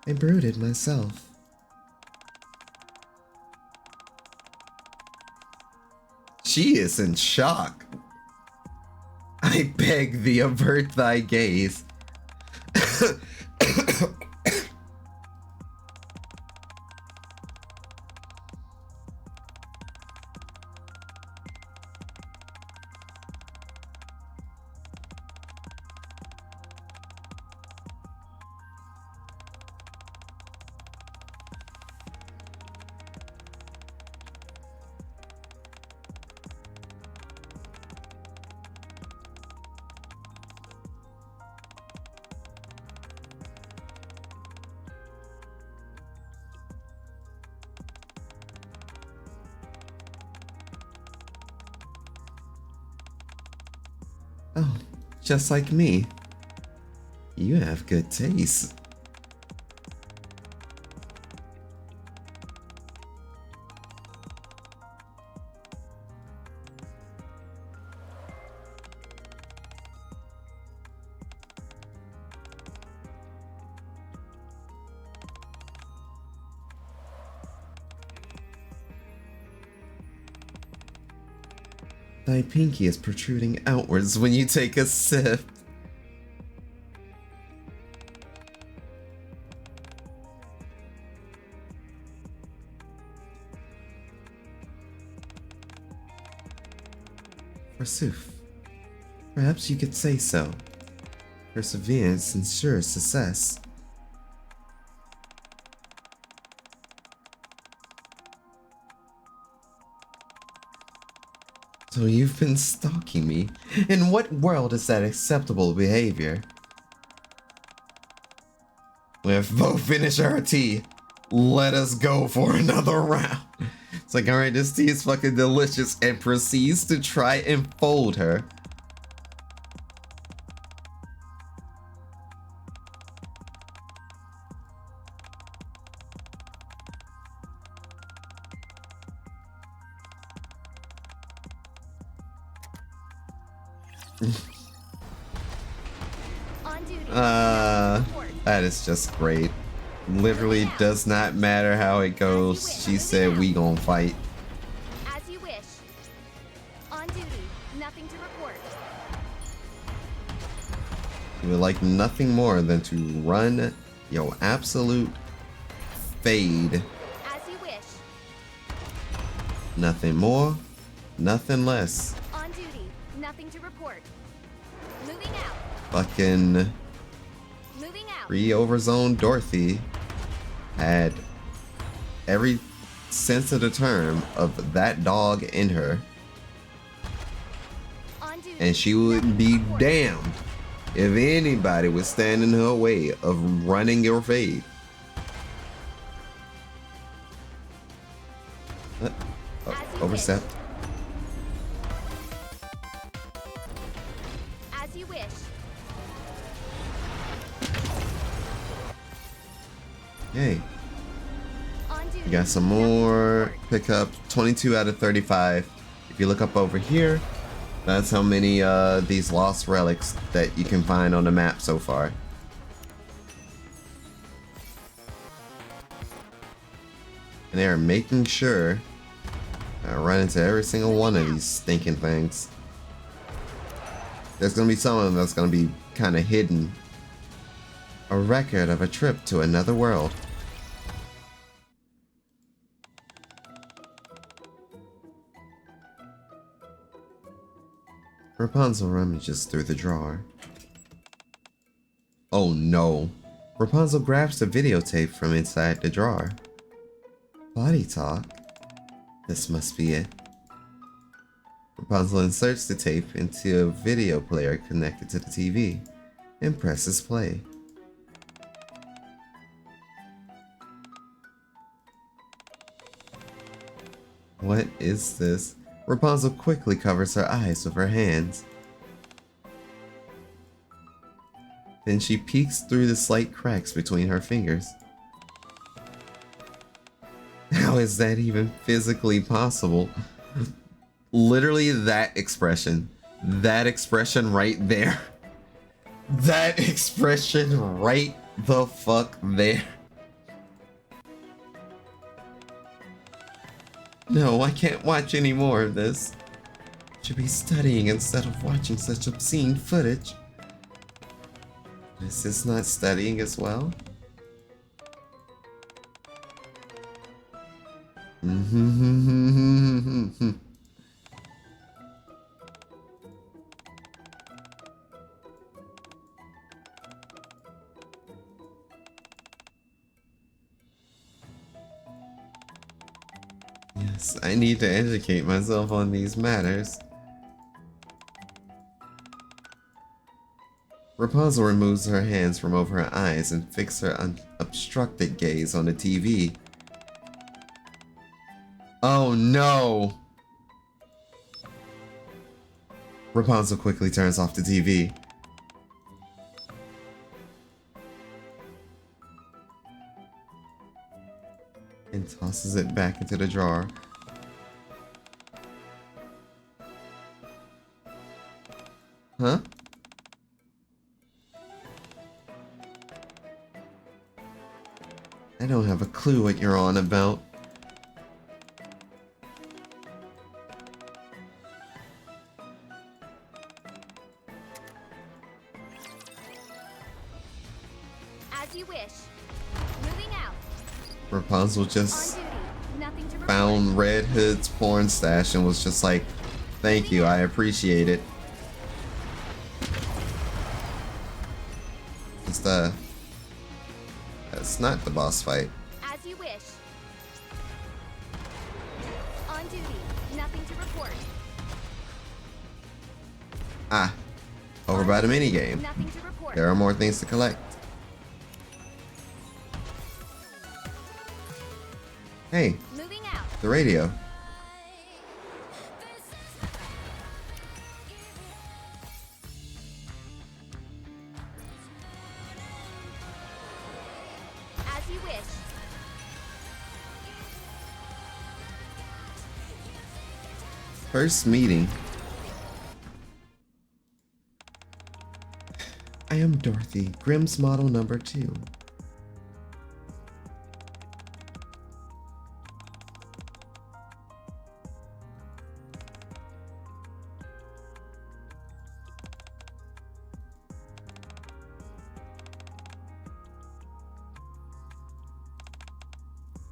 I brewed it myself. She is in shock. I beg thee, avert thy gaze. Oh, just like me. You have good taste. Thy pinky is protruding outwards when you take a sip. Forsooth. Perhaps you could say so. Perseverance ensures success. So you've been stalking me? In what world is that acceptable behavior? We've both finished our tea. Let us go for another round. It's like, alright, this tea is fucking delicious, and proceeds to try and fold her. That is just great. Literally does not matter how it goes. She said we gon' fight. As you wish. On duty, nothing to report. She would like nothing more than to run your absolute fade. As you wish. Nothing more, nothing less. On duty. Nothing to report. Moving out. Fucking Moving out. pre-overzone Dorothy had every sense of the term of that dog in her. On duty. And she would be damned if anybody would stand in her way of running your fade. Overstepped. As you wish. Yay. On duty. We got some more pickup. 22 out of 35. If you look up over here, that's how many these lost relics that you can find on the map so far. And they are making sure I run into every single one of these stinking things. There's gonna be some of them that's gonna be kind of hidden. A record of a trip to another world. Rapunzel rummages through the drawer. Oh no. Rapunzel grabs the videotape from inside the drawer. Body talk? This must be it. Rapunzel inserts the tape into a video player connected to the TV and presses play. What is this? Rapunzel quickly covers her eyes with her hands. Then she peeks through the slight cracks between her fingers. How is that even physically possible? Literally that expression right there. That expression right the fuck there. No, I can't watch any more of this. Should be studying instead of watching such obscene footage. Is this not studying as well? Yes, I need to educate myself on these matters. Rapunzel removes her hands from over her eyes and fixes her unobstructed gaze on the TV. Oh no! Rapunzel quickly turns off the TV. And tosses it back into the drawer. Huh? I don't have a clue what you're on about. As you wish. Moving out. Rapunzel just On duty. Nothing to report. found Red Hood's porn stash and was just like, thank you, I appreciate it. It's that's not the boss fight. As you wish. On duty. Nothing to report. Ah, over by the minigame. Nothing to report. There are more things to collect. Hey, Moving out. the radio. As you wish. First meeting. I am Dorothy, Grimm's model number 2.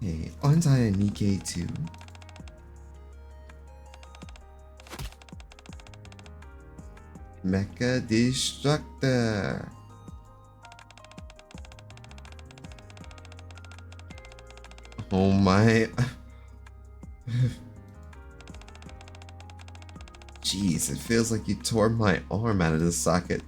Hey, aren't I a NIKKE too? Mecha Destructor. Oh my. Jeez, it feels like you tore my arm out of the socket.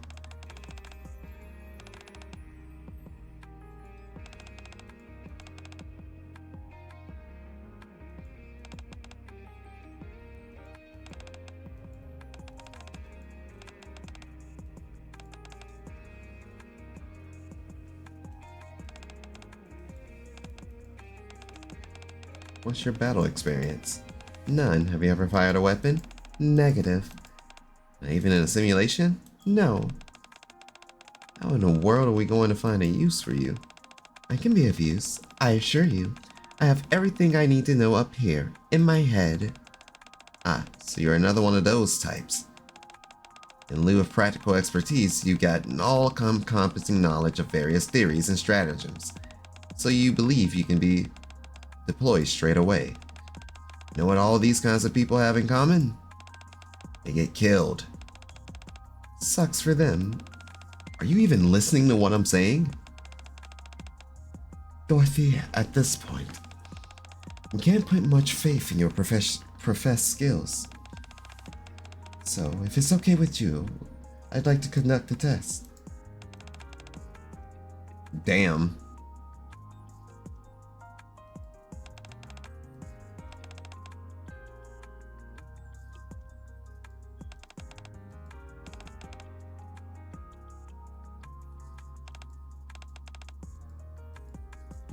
What's your battle experience? None. Have you ever fired a weapon? Negative. Not even in a simulation? No. How in the world are we going to find a use for you? I can be of use, I assure you. I have everything I need to know up here, in my head. Ah, so you're another one of those types. In lieu of practical expertise, you got an all-encompassing knowledge of various theories and stratagems. So you believe you can be deployed straight away. You know what all these kinds of people have in common? They get killed. Sucks for them. Are you even listening to what I'm saying? Dorothy, at this point, we can't put much faith in your professed skills. So, if it's okay with you, I'd like to conduct a test. Damn.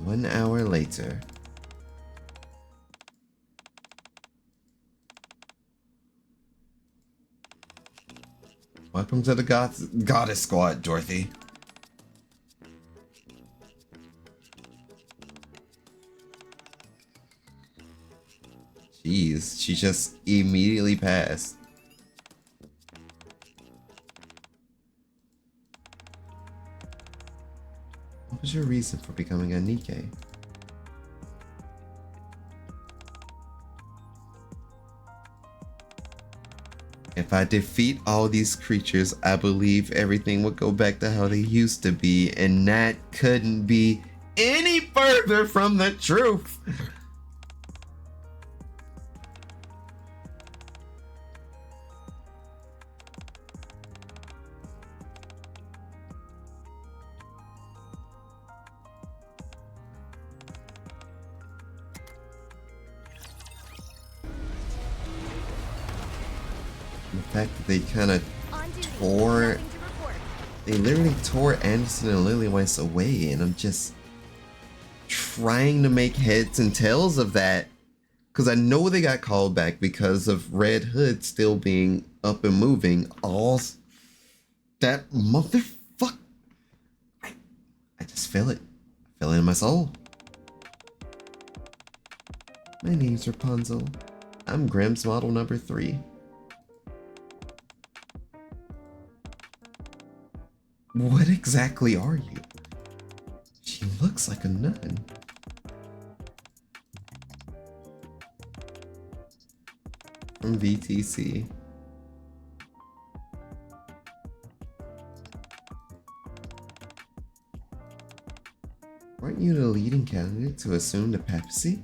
One hour later. Welcome to the Goddess Squad, Dorothy. Jeez, she just immediately passed. What was your reason for becoming a NIKKE? If I defeat all these creatures, I believe everything would go back to how they used to be, and that couldn't be any further from the truth. The fact that they kind of they literally tore Anderson and Lillywhite away, and I'm just trying to make heads and tails of that, because I know they got called back because of Red Hood still being up and moving. All that motherfucker, I just feel it. I feel it in my soul. My name's Rapunzel. I'm Grimm's model number 3. What exactly are you? She looks like a nun. From VTC. Weren't you the leading candidate to assume the papacy?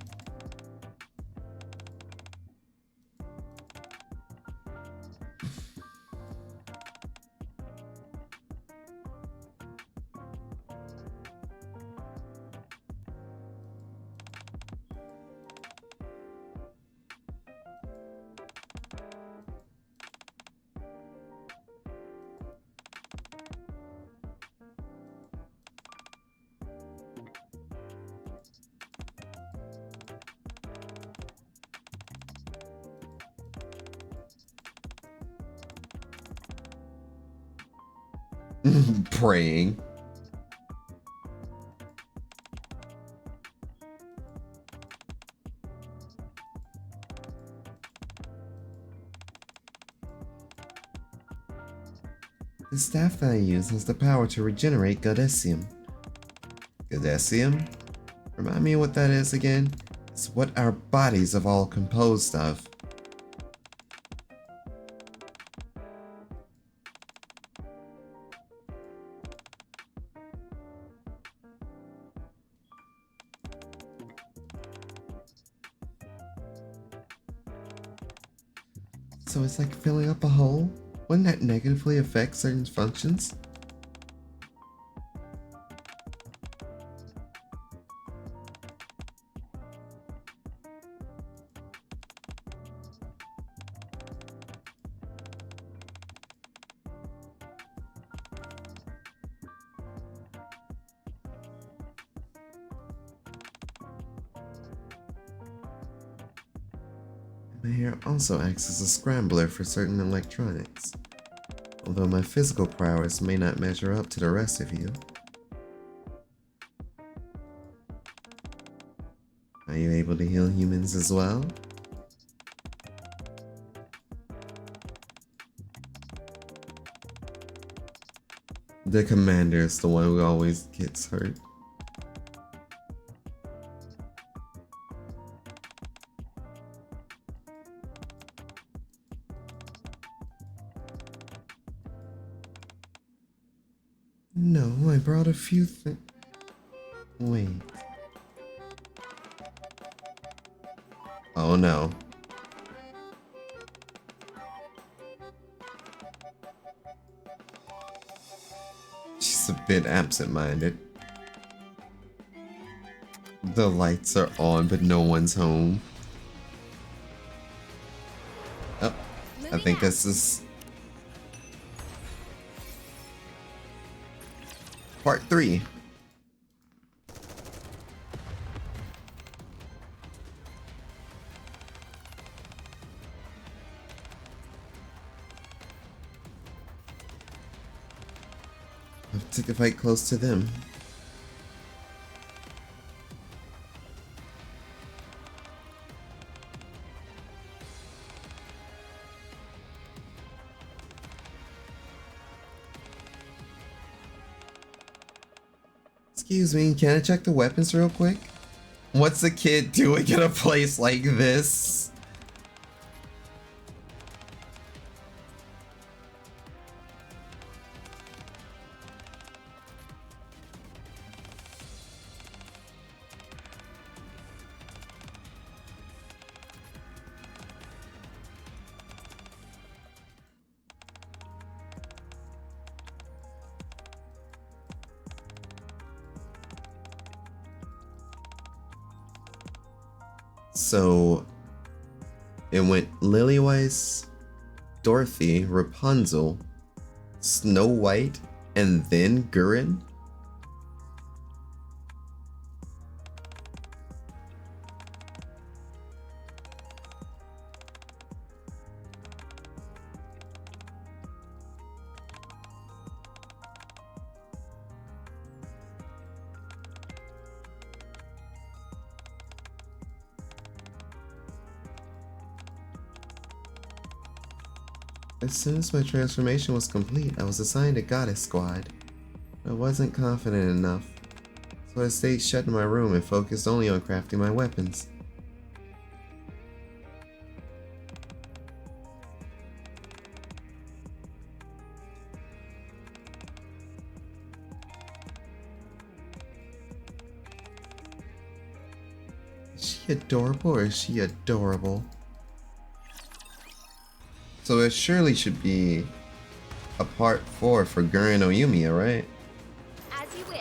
Praying. The staff that I use has the power to regenerate Goddessium. Goddessium? Remind me what that is again? It's what our bodies are all composed of. So it's like filling up a hole? Wouldn't that negatively affect certain functions? My hair also acts as a scrambler for certain electronics, although my physical prowess may not measure up to the rest of you. Are you able to heal humans as well? The commander is the one who always gets hurt. No, I brought a few things. Wait. Oh no. She's a bit absent-minded. The lights are on, but no one's home. Oh, I think this is part 3. I have to fight close to them. Excuse me, can I check the weapons real quick? What's a kid doing in a place like this? So it went Lilyweiss, Dorothy, Rapunzel, Snow White, and then Gurren? As soon as my transformation was complete, I was assigned a goddess squad. I wasn't confident enough, so I stayed shut in my room and focused only on crafting my weapons. Is she adorable or is she adorable? So it surely should be a part 4 for Gurren no Yumiya, right? As you wish.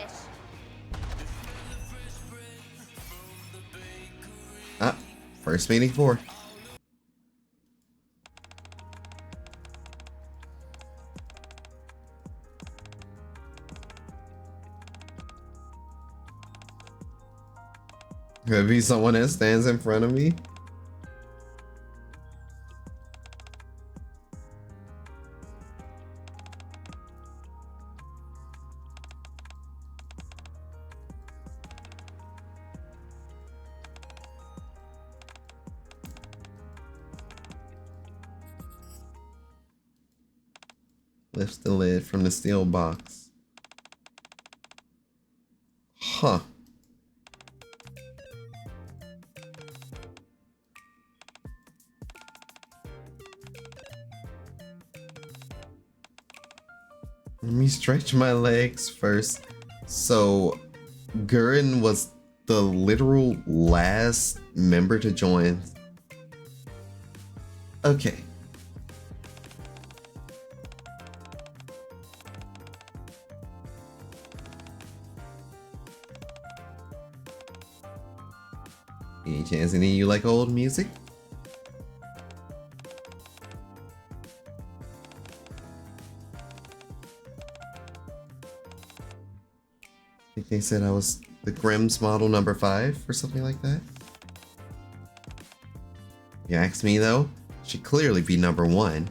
Ah, first meeting 4. Could it be someone that stands in front of me? Lifts the lid from the steel box. Huh. Let me stretch my legs first. So, Gurren was the literal last member to join. Okay. Any chance any of you like old music? I think they said I was the Grimm's model number 5 or something like that. You ask me though, should clearly be number 1.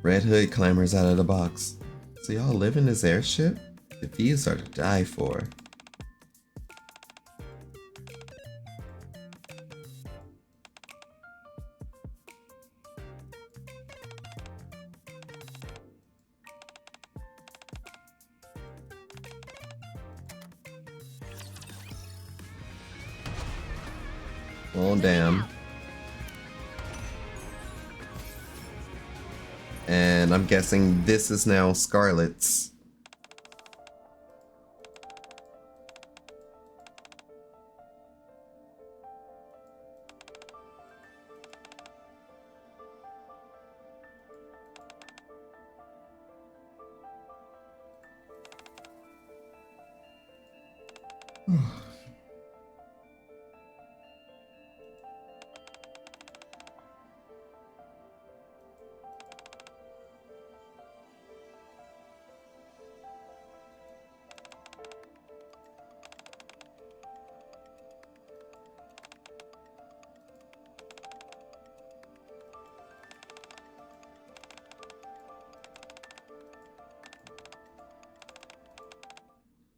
Red Hood clambers out of the box. So y'all live in this airship? The views are to die for. Oh damn. And I'm guessing this is now Scarlet's.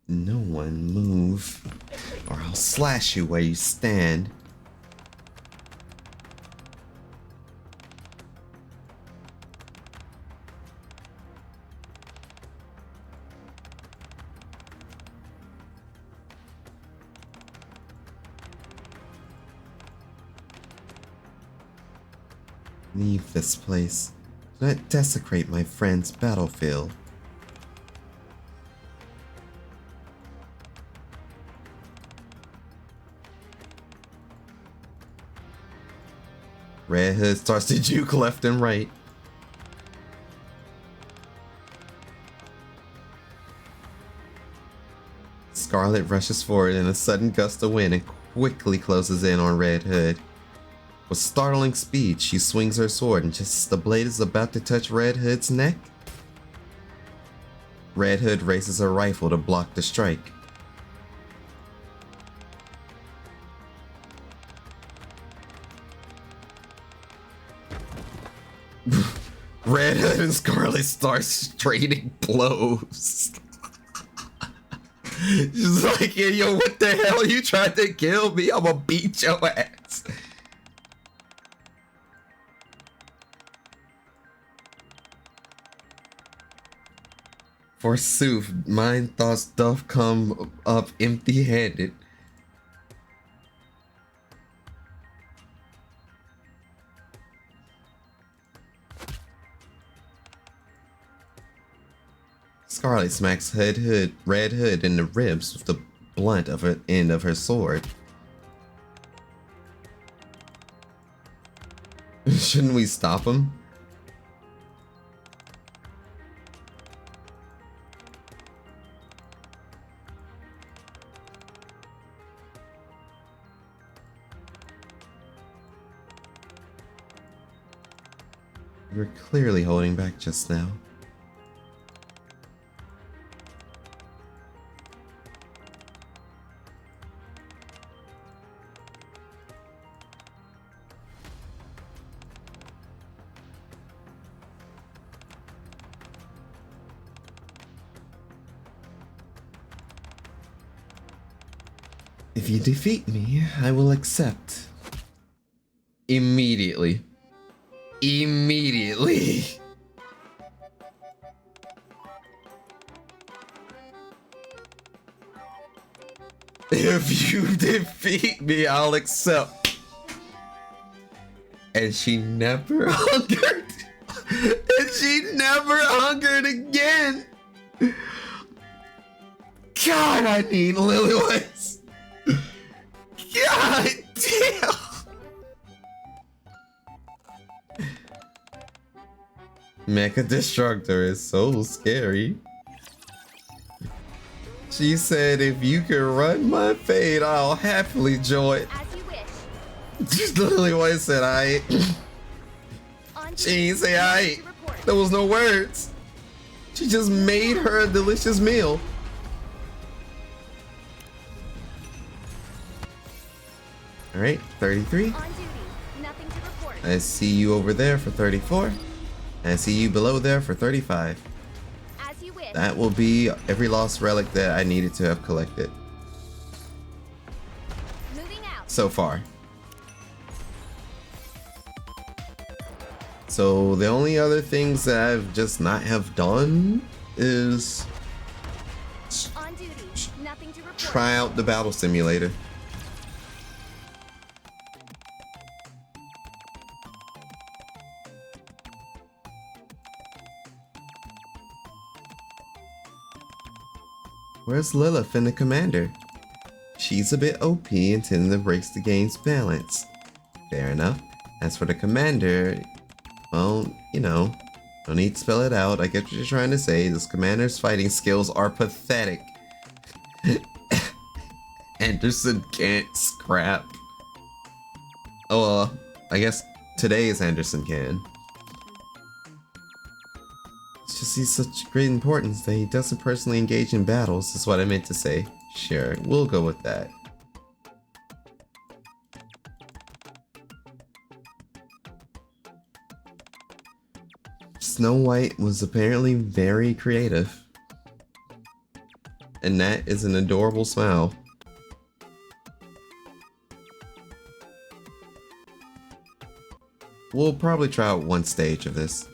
No one move, or I'll slash you where you stand. Leave this place. Do not desecrate my friend's battlefield. Red Hood starts to juke left and right. Scarlet rushes forward in a sudden gust of wind and quickly closes in on Red Hood. With startling speed, she swings her sword, and just as the blade is about to touch Red Hood's neck, Red Hood raises her rifle to block the strike. Red Hood and Scarlet start trading blows. She's like, yeah, yo, what the hell? You tried to kill me? I'm gonna beat your ass. Forsooth, mine thoughts doth come up empty-handed. Scarlet smacks Red Hood in the ribs with the blunt of her end of her sword. Shouldn't we stop him? You were clearly holding back just now. If you defeat me, I will accept. Immediately. Immediately. If you defeat me, I'll accept. And she never hungered. And she never hungered again. God, I need Lillywhites. God damn. Mecha Destructor is so scary. She said, if you can run my fade, I'll happily join. As you wish. Just literally what I said, I. She ain't say I. There was no words. She just made her a delicious meal. Alright, 33. On duty. Nothing to report. I see you over there for 34. I see you below there for 35. As you wish. That will be every lost relic that I needed to have collected. Moving out. So far. So the only other things that I've just not have done is On duty. Nothing to report. try out the battle simulator. Where's Lilith and the commander? She's a bit OP and tends to break the game's balance. Fair enough. As for the commander, well, you know, no need to spell it out. I get what you're trying to say. This commander's fighting skills are pathetic. Anderson can't scrap. Oh well, I guess today's Anderson can. It's just he's such great importance that he doesn't personally engage in battles, is what I meant to say. Sure, we'll go with that. Snow White was apparently very creative. And that is an adorable smile. We'll probably try out one stage of this.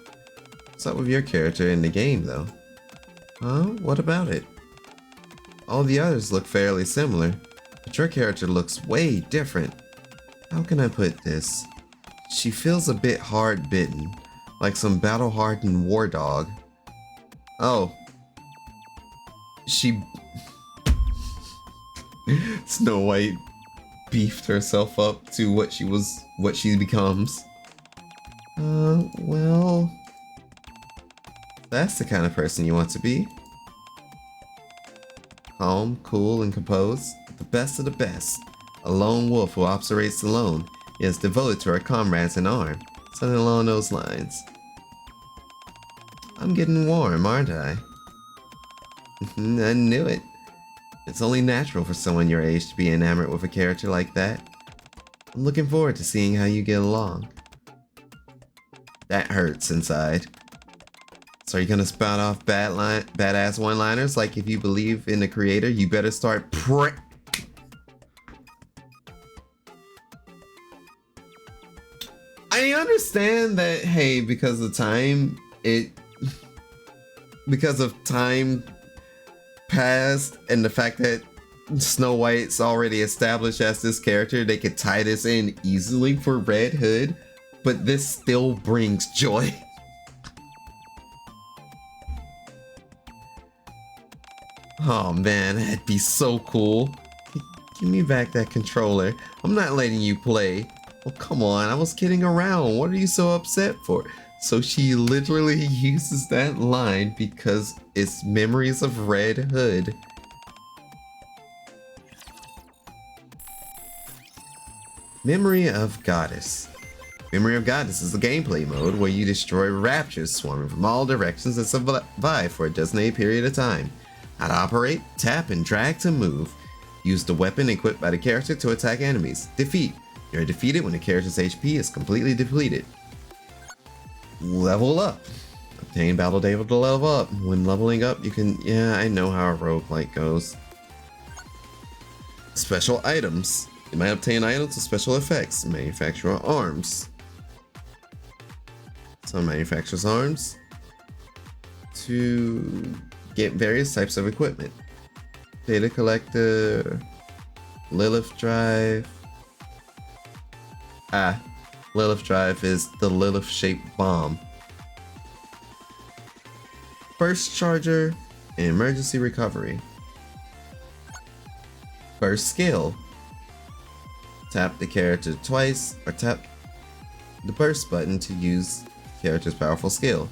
What's up with your character in the game, though? Huh? What about it? All the others look fairly similar, but your character looks way different. How can I put this? She feels a bit hard-bitten, like some battle-hardened war dog. Oh. She... Snow White beefed herself up to what she becomes. Well... That's the kind of person you want to be. Calm, cool, and composed. The best of the best. A lone wolf who operates alone, yet is devoted to her comrades in arms. Something along those lines. I'm getting warm, aren't I? I knew it. It's only natural for someone your age to be enamored with a character like that. I'm looking forward to seeing how you get along. That hurts inside. So are you gonna spout off badass one-liners like if you believe in the creator, you better start I understand that, hey, because of time passed and the fact that Snow White's already established as this character, they could tie this in easily for Red Hood, but this still brings joy. Oh man, that'd be so cool. Give me back that controller. I'm not letting you play. Oh, come on, I was kidding around. What are you so upset for? So she literally uses that line because it's memories of Red Hood. Memory of Goddess. Memory of Goddess is a gameplay mode where you destroy raptures swarming from all directions and survive for a designated period of time. How to operate, tap, and drag to move. Use the weapon equipped by the character to attack enemies. Defeat. You're defeated when the character's HP is completely depleted. Level up. Obtain battle data to level up. When leveling up, you can... Yeah, I know how a roguelike goes. Special items. You might obtain items with special effects. Manufacturer arms. Some manufacturers arms. To get various types of equipment. Data collector. Lilith Drive. Lilith Drive is the Lilith-shaped bomb. Burst Charger, and Emergency Recovery. Burst Skill. Tap the character twice, or tap the burst button to use the character's powerful skill.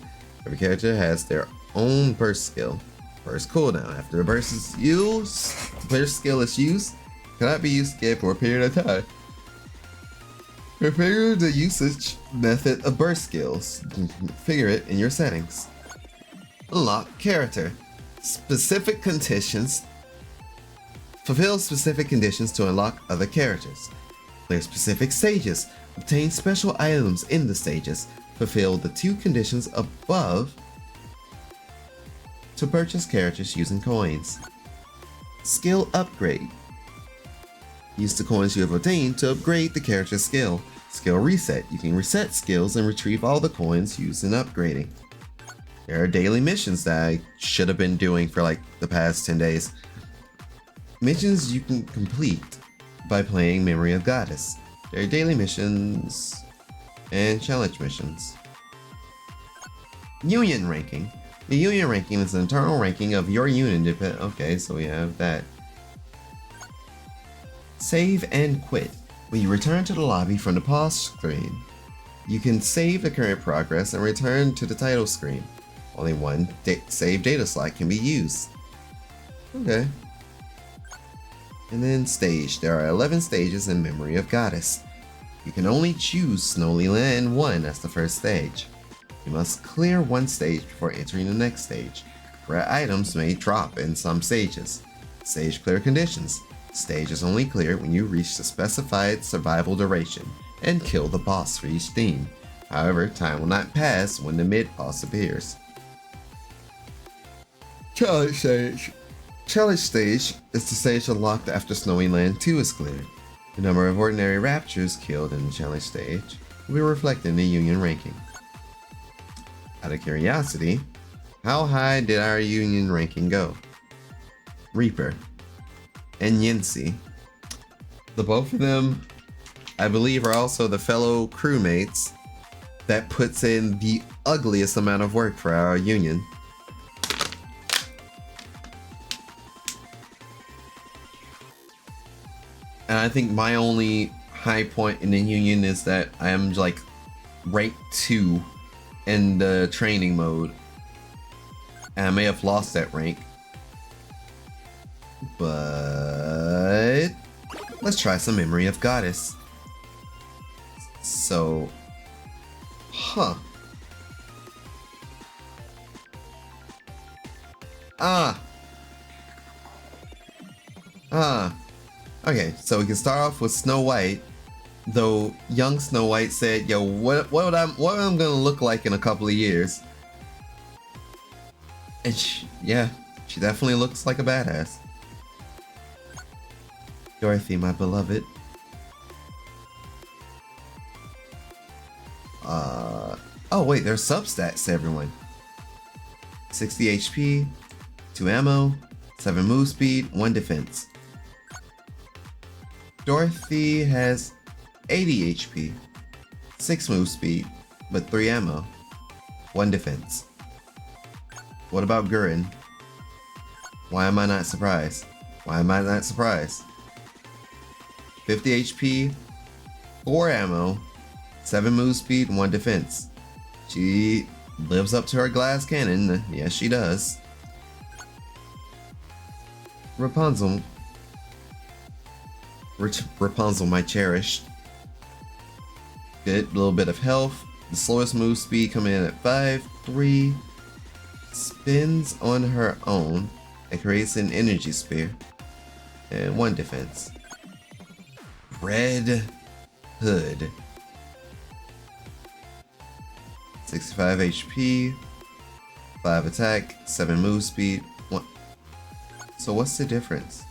Every character has their own burst skill. Burst cooldown. After the burst is used, the burst skill is used, cannot be used again for a period of time. Configure the usage method of burst skills. Configure it in your settings. Unlock character. Specific conditions. Fulfill specific conditions to unlock other characters. Clear specific stages. Obtain special items in the stages. Fulfill the 2 conditions above to purchase characters using coins. Skill upgrade. Use the coins you have obtained to upgrade the character's skill. Skill reset. You can reset skills and retrieve all the coins used in upgrading. There are daily missions that I should have been doing for like the past 10 days. Missions you can complete by playing Memory of Goddess. There are daily missions and challenge missions. Union ranking. The union ranking is an internal ranking of your union. Okay, so we have that. Save and quit. When you return to the lobby from the pause screen, you can save the current progress and return to the title screen. Only one save data slot can be used. Okay. And then stage. There are 11 stages in Memory of Goddess. You can only choose Snowy Land 1 as the first stage. You must clear one stage before entering the next stage. Rare items may drop in some stages. Stage clear conditions. Stage is only cleared when you reach the specified survival duration and kill the boss for each theme. However, time will not pass when the mid-boss appears. Challenge stage. Challenge stage is the stage unlocked after Snowy Land 2 is cleared. The number of ordinary raptures killed in the challenge stage will be reflected in the union ranking. Out of curiosity, how high did our union ranking go? Reaper and Yancy. The both of them, I believe, are also the fellow crewmates that puts in the ugliest amount of work for our union. And I think my only high point in the union is that I am like rank 2 in the training mode. And I may have lost that rank. But let's try some Memory of Goddess. So, okay, so we can start off with Snow White. Though young Snow White said, "Yo, what am I gonna look like in a couple of years?" And she definitely looks like a badass. Dorothy, my beloved. Oh wait, there's substats to everyone. 60 HP, 2 ammo, 7 move speed, 1 defense. Dorothy has 80 HP, 6 move speed, but 3 ammo, 1 defense. What about Gurren? Why am I not surprised? 50 HP, 4 ammo, 7 move speed, 1 defense. She lives up to her glass cannon. Yes, she does. Rapunzel, my cherished. Good, little bit of health. The slowest move speed coming in at 5, 3. Spins on her own and creates an energy spear. And 1 defense. Red Hood. 65 HP, 5 attack, 7 move speed, 1. So what's the difference?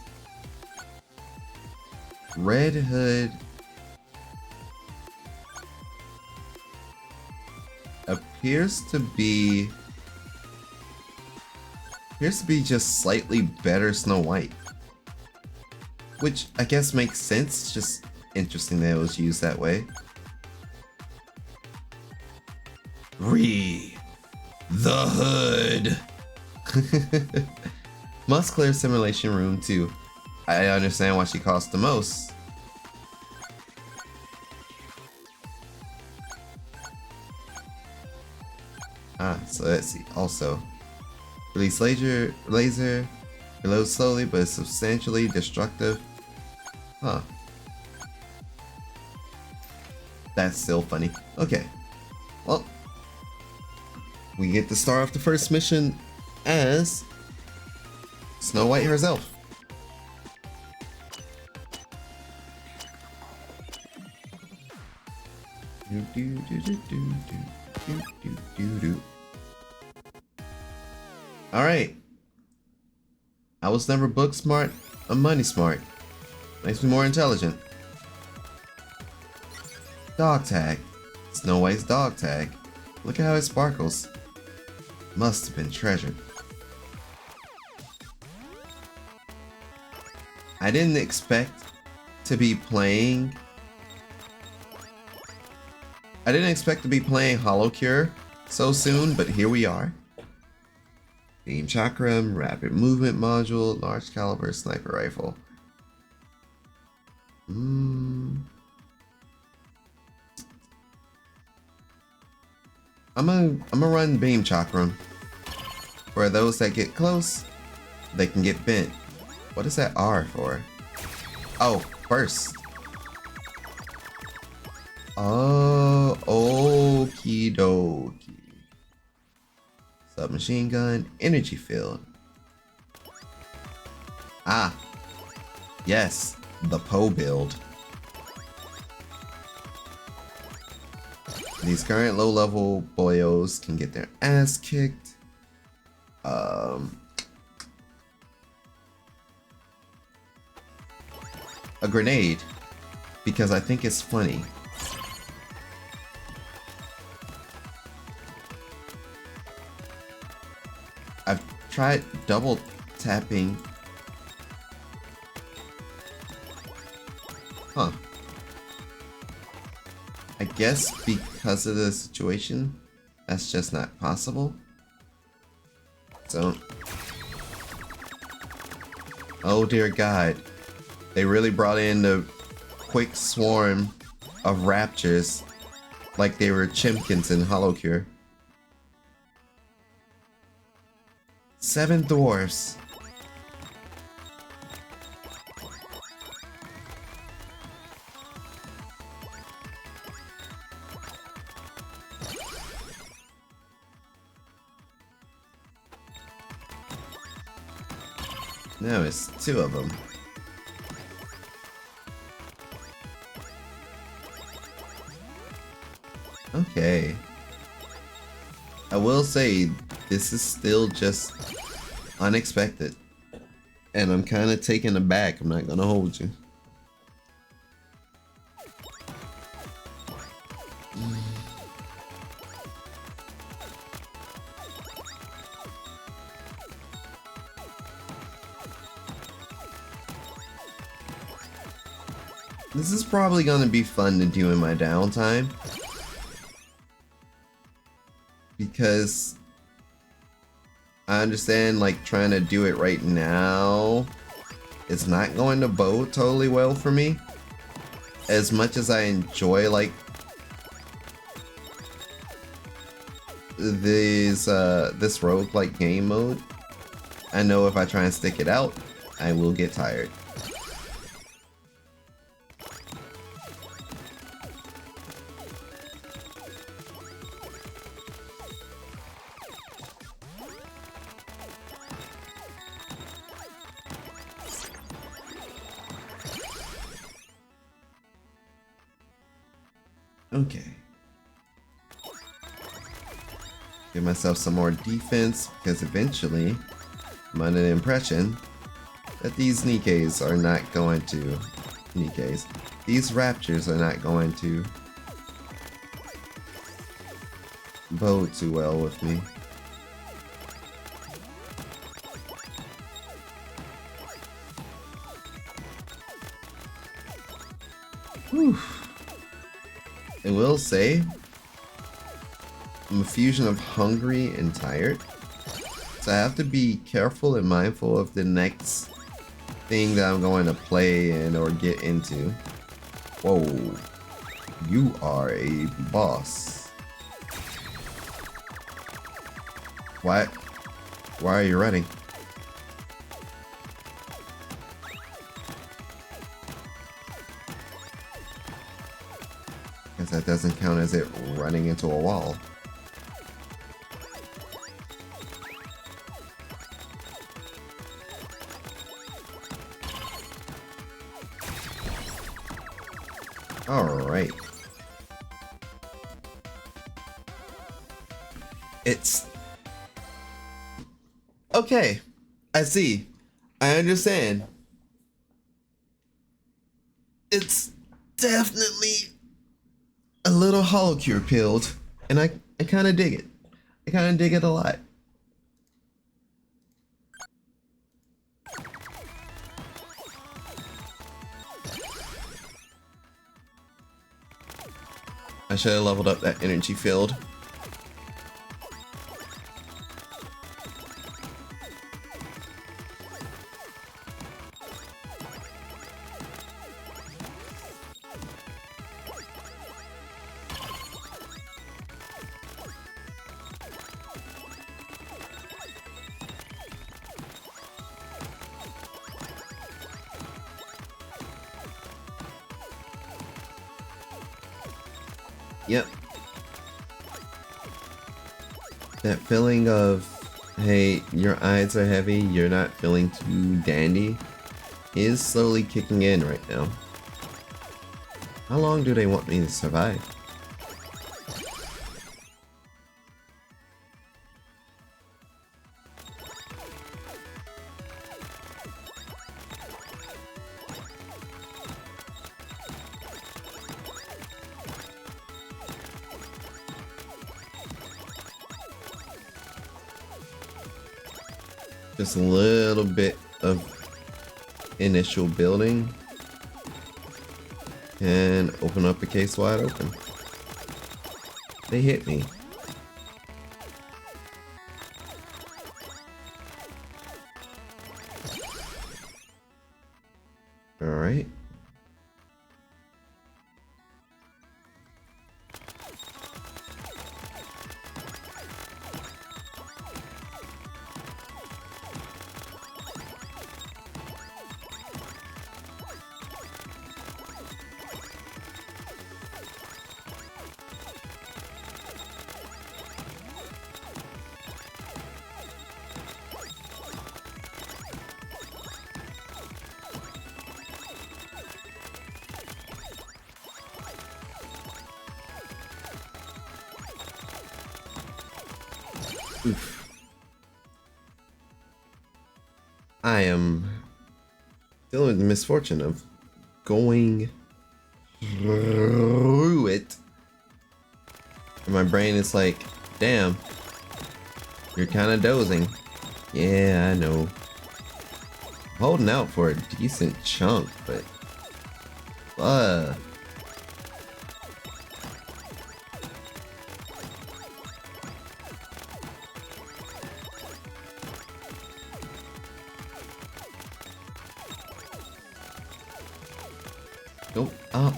Red Hood appears to be just slightly better Snow White. which I guess makes sense. It's just interesting that it was used that way. The hood. Must clear simulation room 2. I understand why she costs the most. So let's see. Also, release laser reloads slowly but is substantially destructive. Huh. That's still funny. Okay. Well, we get to start off the first mission as Snow White herself. Alright. I was never book smart, I'm money smart. Makes me more intelligent. Dog tag. Snow White's dog tag. Look at how it sparkles. Must have been treasured. I didn't expect to be playing. I didn't expect to be playing Hollow Cure so soon, but here we are. Beam Chakram, Rapid Movement Module, Large Caliber Sniper Rifle. I'm gonna run Beam Chakram. For those that get close, they can get bent. What is that R for? Oh, burst. Oh, okie dokie. Submachine gun, energy field. Ah, yes, the Poe build. These current low-level boyos can get their ass kicked. A grenade, because I think it's funny. I've tried double tapping. Huh. I guess because of the situation, that's just not possible. So, oh dear God, they really brought in the quick swarm of raptors like they were chimkins in Hollow Cure. 7 dwarfs. No, it's 2 of them. Okay. I will say, this is still just unexpected. And I'm kind of taken aback, I'm not gonna hold you. This is probably gonna be fun to do in my downtime. Because I understand, like, trying to do it right now, it's not going to bode totally well for me. As much as I enjoy, like, this roguelike game mode, I know if I try and stick it out, I will get tired. Okay. Give myself some more defense, because eventually I'm under the impression that these NIKKEs are not going to... These raptors are not going to bode too well with me. Whew. I will say, I'm a fusion of hungry and tired. So I have to be careful and mindful of the next thing that I'm going to play and or get into. Whoa. You are a boss. What? Why are you running? Guess that doesn't count as it running into a wall. Alright. It's... Okay. I see. I understand. It's definitely a little holocure pilled, and I kind of dig it. I kind of dig it a lot. I should have leveled up that energy field. Yep. That feeling of, hey, your eyes are heavy, you're not feeling too dandy, is slowly kicking in right now. How long do they want me to survive? Just a little bit of initial building and open up the case wide open. They hit me. All right. Oof. I am dealing with the misfortune of going through it. And my brain is like, damn, you're kind of dozing. Yeah, I know. I'm holding out for a decent chunk, but go up.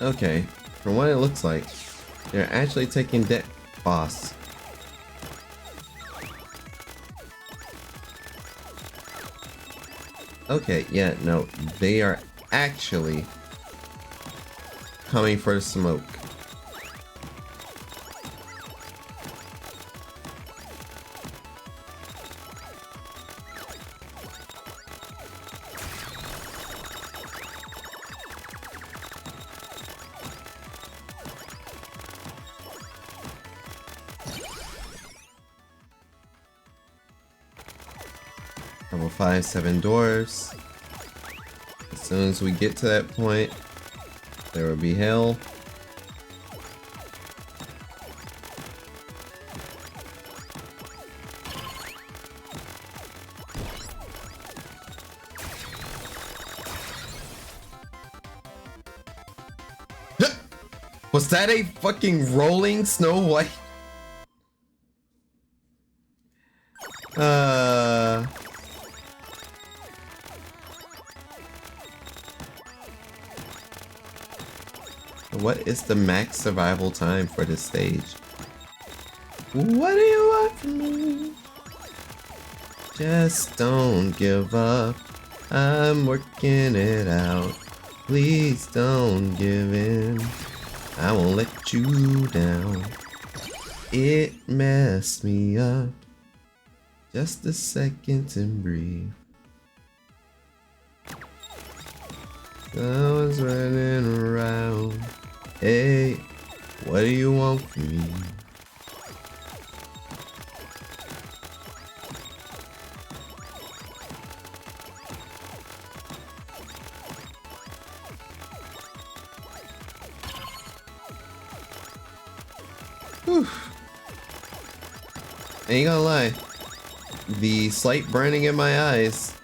Okay, from what it looks like, they're actually taking that boss. Okay, yeah, no, they are actually coming for the smoke. Level 5, 7 dwarves. As soon as we get to that point, there will be hell. Was that a fucking rolling Snow White? What is the max survival time for this stage? What do you want from me? Just don't give up. I'm working it out. Please don't give in. I won't let you down. It messed me up. Just a second to breathe. I was running around. Hey, what do you want from me? Whew. Ain't gonna lie, the slight burning in my eyes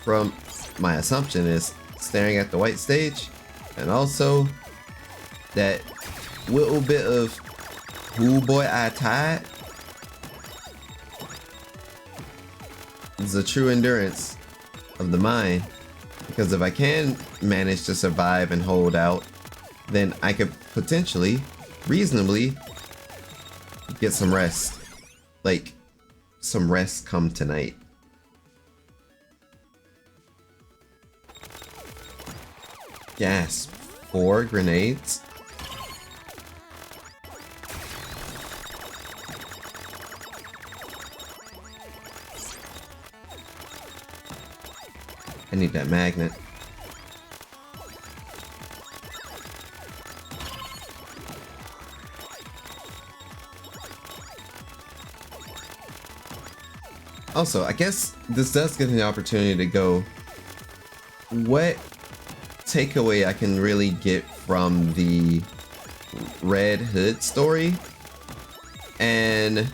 from my assumption is staring at the white stage, and also that little bit of "Ooh boy, I tied" is a true endurance of the mind, because if I can manage to survive and hold out, then I could potentially, reasonably, get some rest. Like, some rest come tonight. Yes, 4 grenades. I need that magnet. Also, I guess this does give me the opportunity to go, what takeaway I can really get from the Red Hood story. And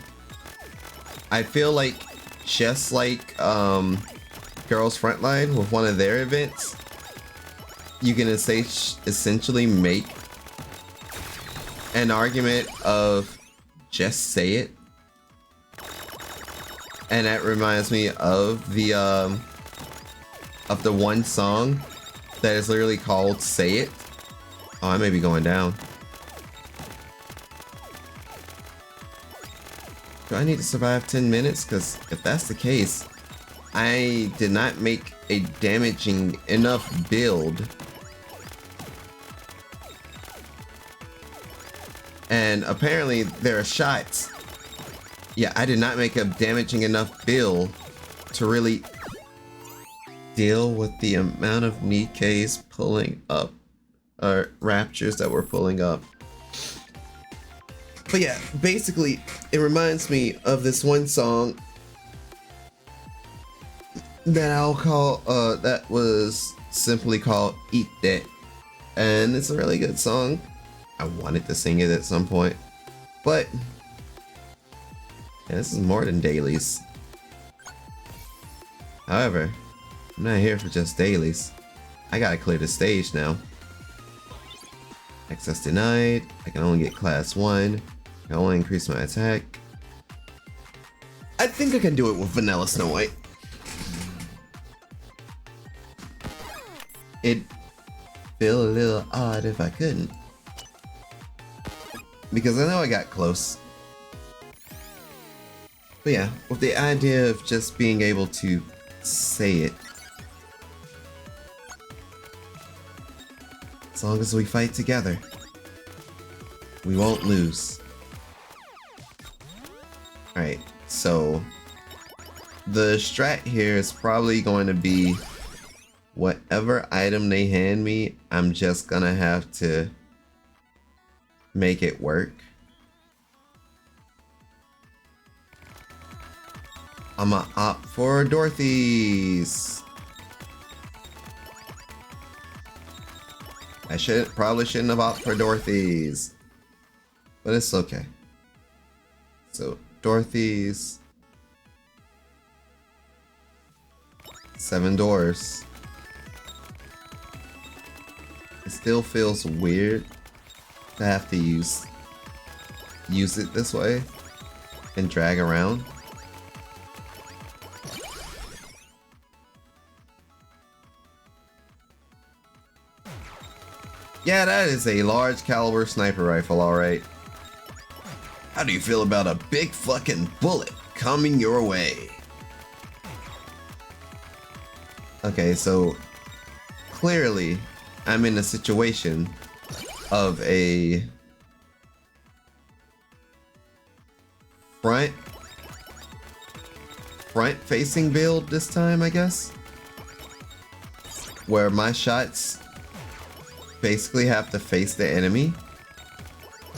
I feel like just like Girls Frontline with one of their events, you can essentially make an argument of just say it. And that reminds me of the one song that is literally called Say It. Oh, I may be going down. Do I need to survive 10 minutes? Because if that's the case, I did not make a damaging enough build. And apparently there are shots. Yeah, I did not make a damaging enough build to really deal with the amount of NIKKEs pulling up, or raptures that were pulling up. But yeah, basically, it reminds me of this one song that I'll call, that was simply called Eat That. And it's a really good song. I wanted to sing it at some point, but yeah, this is more than dailies. However, I'm not here for just dailies. I gotta clear the stage now. Access denied. I can only get class 1. I can only increase my attack. I think I can do it with vanilla Snow White. It'd feel a little odd if I couldn't, because I know I got close. But yeah, with the idea of just being able to say it. As long as we fight together, we won't lose. Alright, so the strat here is probably going to be whatever item they hand me, I'm just gonna have to make it work. I'ma opt for Dorothy's. I probably shouldn't have opted for Dorothy's, but it's okay. So Dorothy's, 7 doors. It still feels weird to have to use it this way and drag around. Yeah, that is a large caliber sniper rifle, alright. How do you feel about a big fucking bullet coming your way? Okay, so clearly I'm in a situation of a front facing build this time, I guess, where my shots basically have to face the enemy,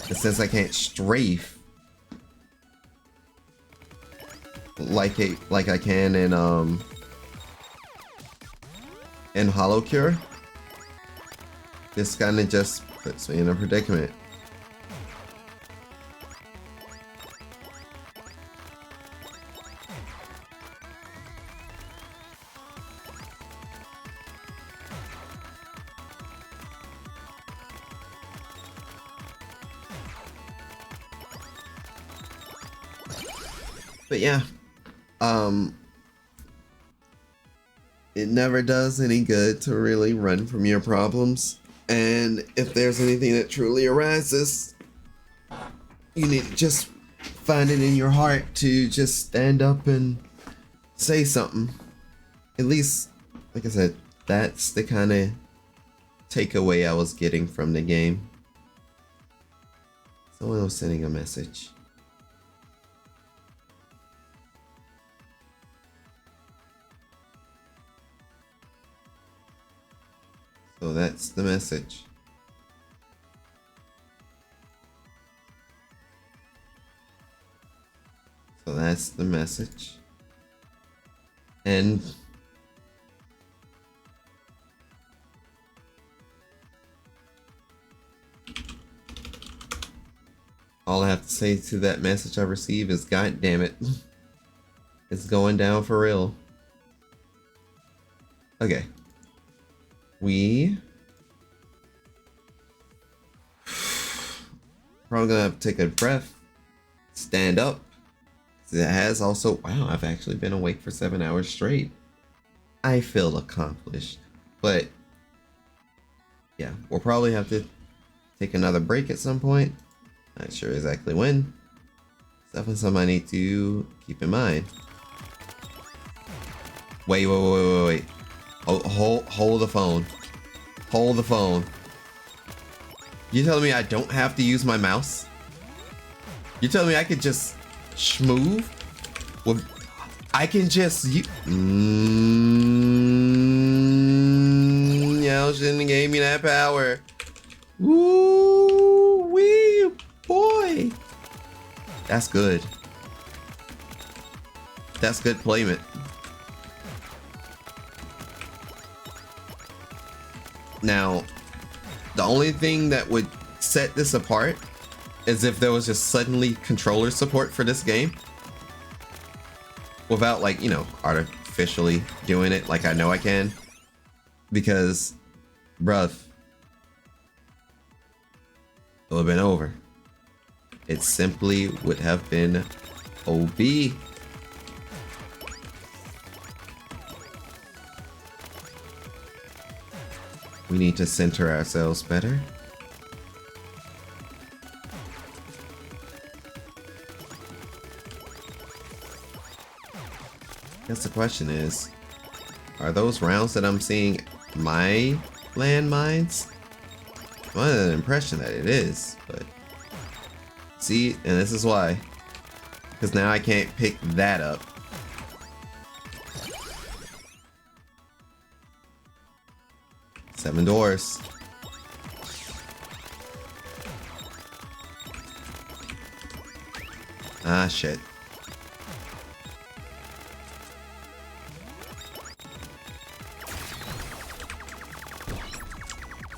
and since I can't strafe like I can in Hollow Cure, this kind of just puts me in a predicament. But yeah, it never does any good to really run from your problems. And if there's anything that truly arises, you need to just find it in your heart to just stand up and say something. At least, like I said, that's the kind of takeaway I was getting from the game. Someone was sending a message. So that's the message. So that's the message. And all I have to say to that message I received is, God damn it. It's going down for real. Okay. We probably gonna have to take a breath, stand up. It has also, wow, I've actually been awake for 7 hours straight. I feel accomplished, but yeah, we'll probably have to take another break at some point. Not sure exactly when. Something I need to keep in mind. Wait. Hold the phone. Hold the phone. You telling me I don't have to use my mouse? You telling me I could just schmoove? Well, I can just y'all shouldn't have gave me that power. Woo wee boy. That's good. That's good playment. Now, the only thing that would set this apart is if there was just suddenly controller support for this game. Without, like, you know, artificially doing it like I know I can. Because, bruv, it would have been over. It simply would have been OB. We need to center ourselves better. I guess the question is, are those rounds that I'm seeing my landmines? I'm under the impression that it is, but see, and this is why. Because now I can't pick that up. Seven doors. Ah, shit.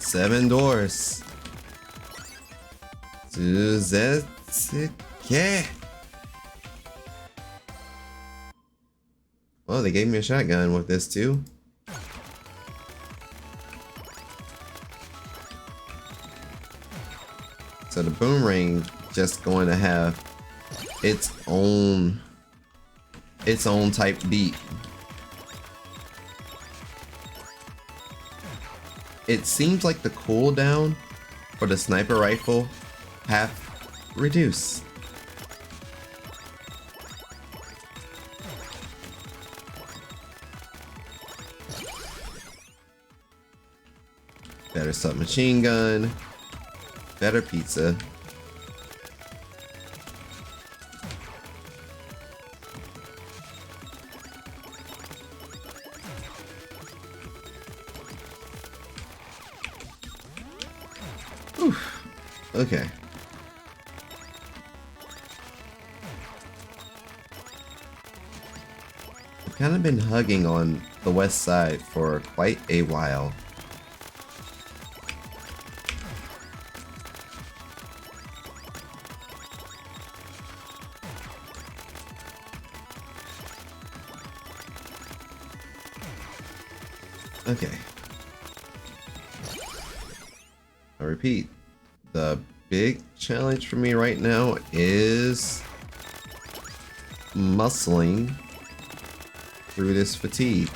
7 doors. Suzetsuke. Well, they gave me a shotgun with this too. So the boomerang just going to have its own type beat. It seems like the cooldown for the sniper rifle have reduced. Better submachine gun, better pizza. Whew. Okay. I've kind of been hugging on the west side for quite a while. Okay. I repeat, the big challenge for me right now is muscling through this fatigue.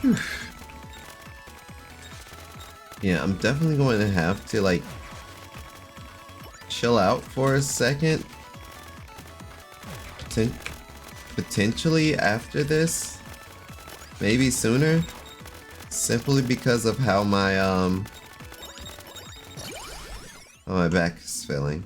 Whew. Yeah, I'm definitely going to have to like chill out for a second. Potentially after this, maybe sooner, simply because of how my back is feeling.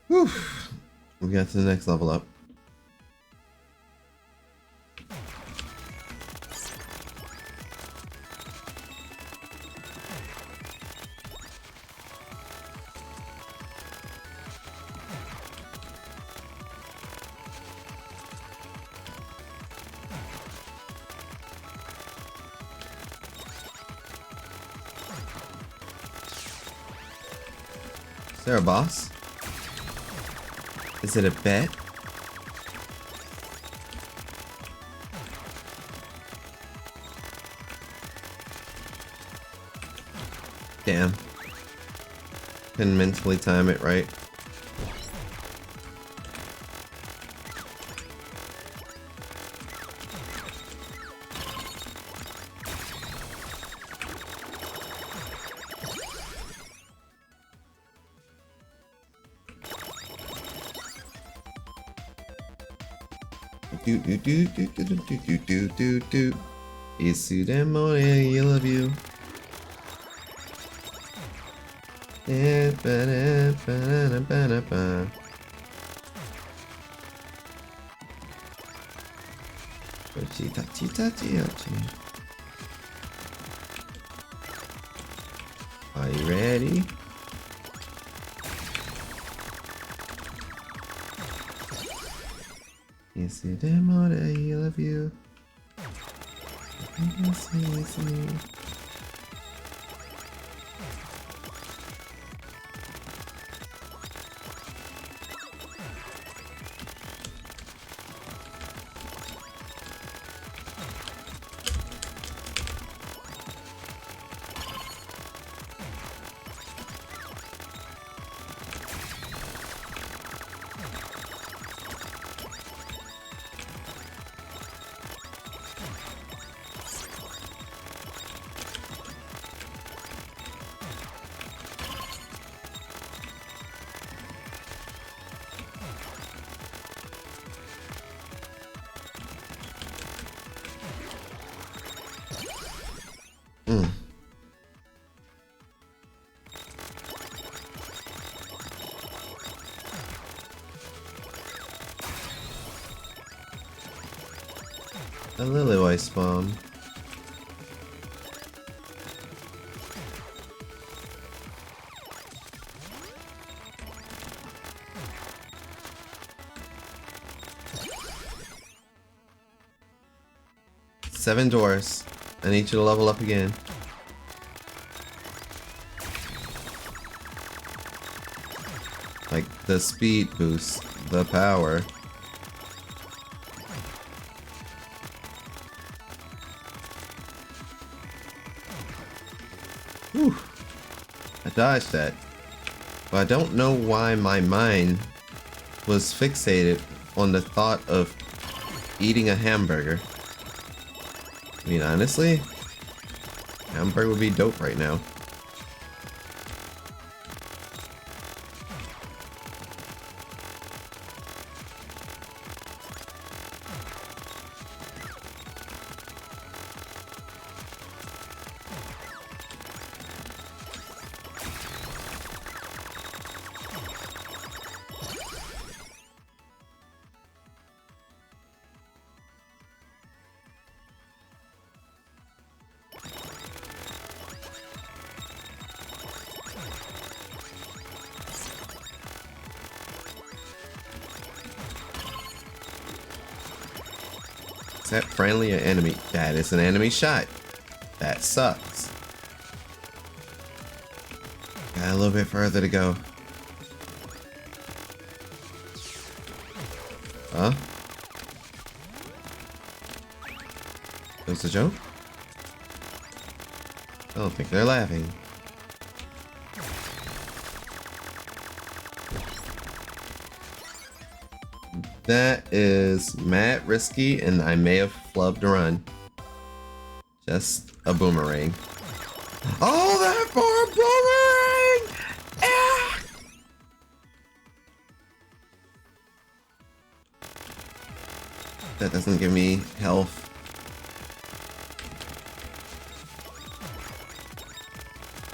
Whew. We got to the next level up. Is there a boss? Is it a bet? Damn. Couldn't mentally time it right. Do. Isu demo, I love you. Are you ready? Isu demo, I love you. A Lilywise bomb. Seven doors. I need you to level up again. Like the speed boost, the power. Whew. I dodged that. But I don't know why my mind was fixated on the thought of eating a hamburger. I mean, honestly, hamburger would be dope right now. Is that friendly or enemy? That is an enemy shot. That sucks. Got a little bit further to go. Huh? That was a joke? I don't think they're laughing. That is mad risky, and I may have flubbed a run. Just a boomerang. Oh, that for a boomerang! Ah! That doesn't give me health.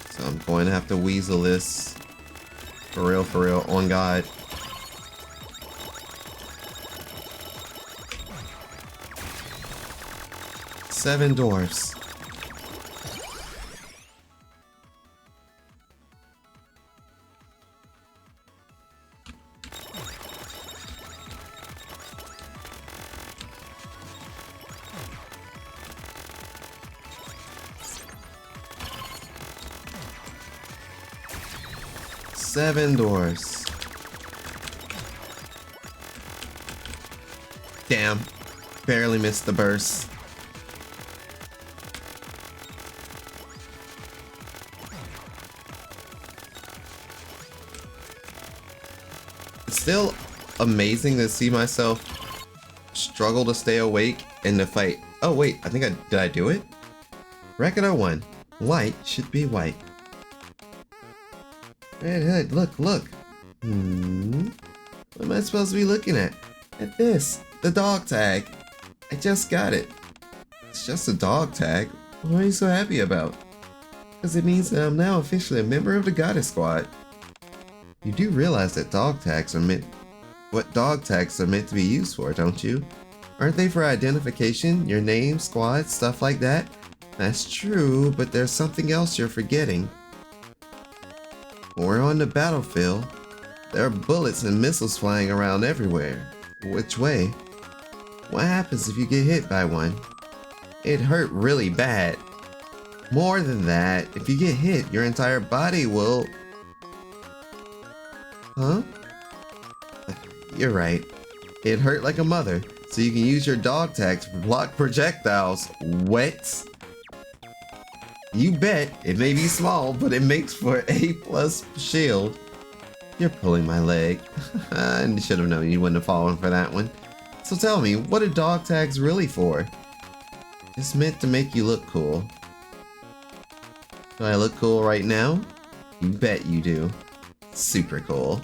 So I'm going to have to weasel this. For real, on God. Seven dwarfs. Seven doors. Damn. Barely missed the burst. It's still amazing to see myself struggle to stay awake in the fight. Oh wait, I think did I do it? Record 01. White should be white. Red Hood, look. What am I supposed to be looking at? At this, the dog tag. I just got it. It's just a dog tag. What are you so happy about? Because it means that I'm now officially a member of the Goddess Squad. You do realize that dog tags are meant to be used for, don't you? Aren't they for identification, your name, squad, stuff like that? That's true, but there's something else you're forgetting. When we're on the battlefield, there are bullets and missiles flying around everywhere. Which way? What happens if you get hit by one? It hurt really bad. More than that, if you get hit, your entire body will... Huh? You're right. It hurt like a mother, so you can use your dog tag to block projectiles. What? You bet. It may be small, but it makes for A+ shield. You're pulling my leg. I should have known you wouldn't have fallen for that one. So tell me, what are dog tags really for? It's meant to make you look cool. Do I look cool right now? You bet you do. Super cool.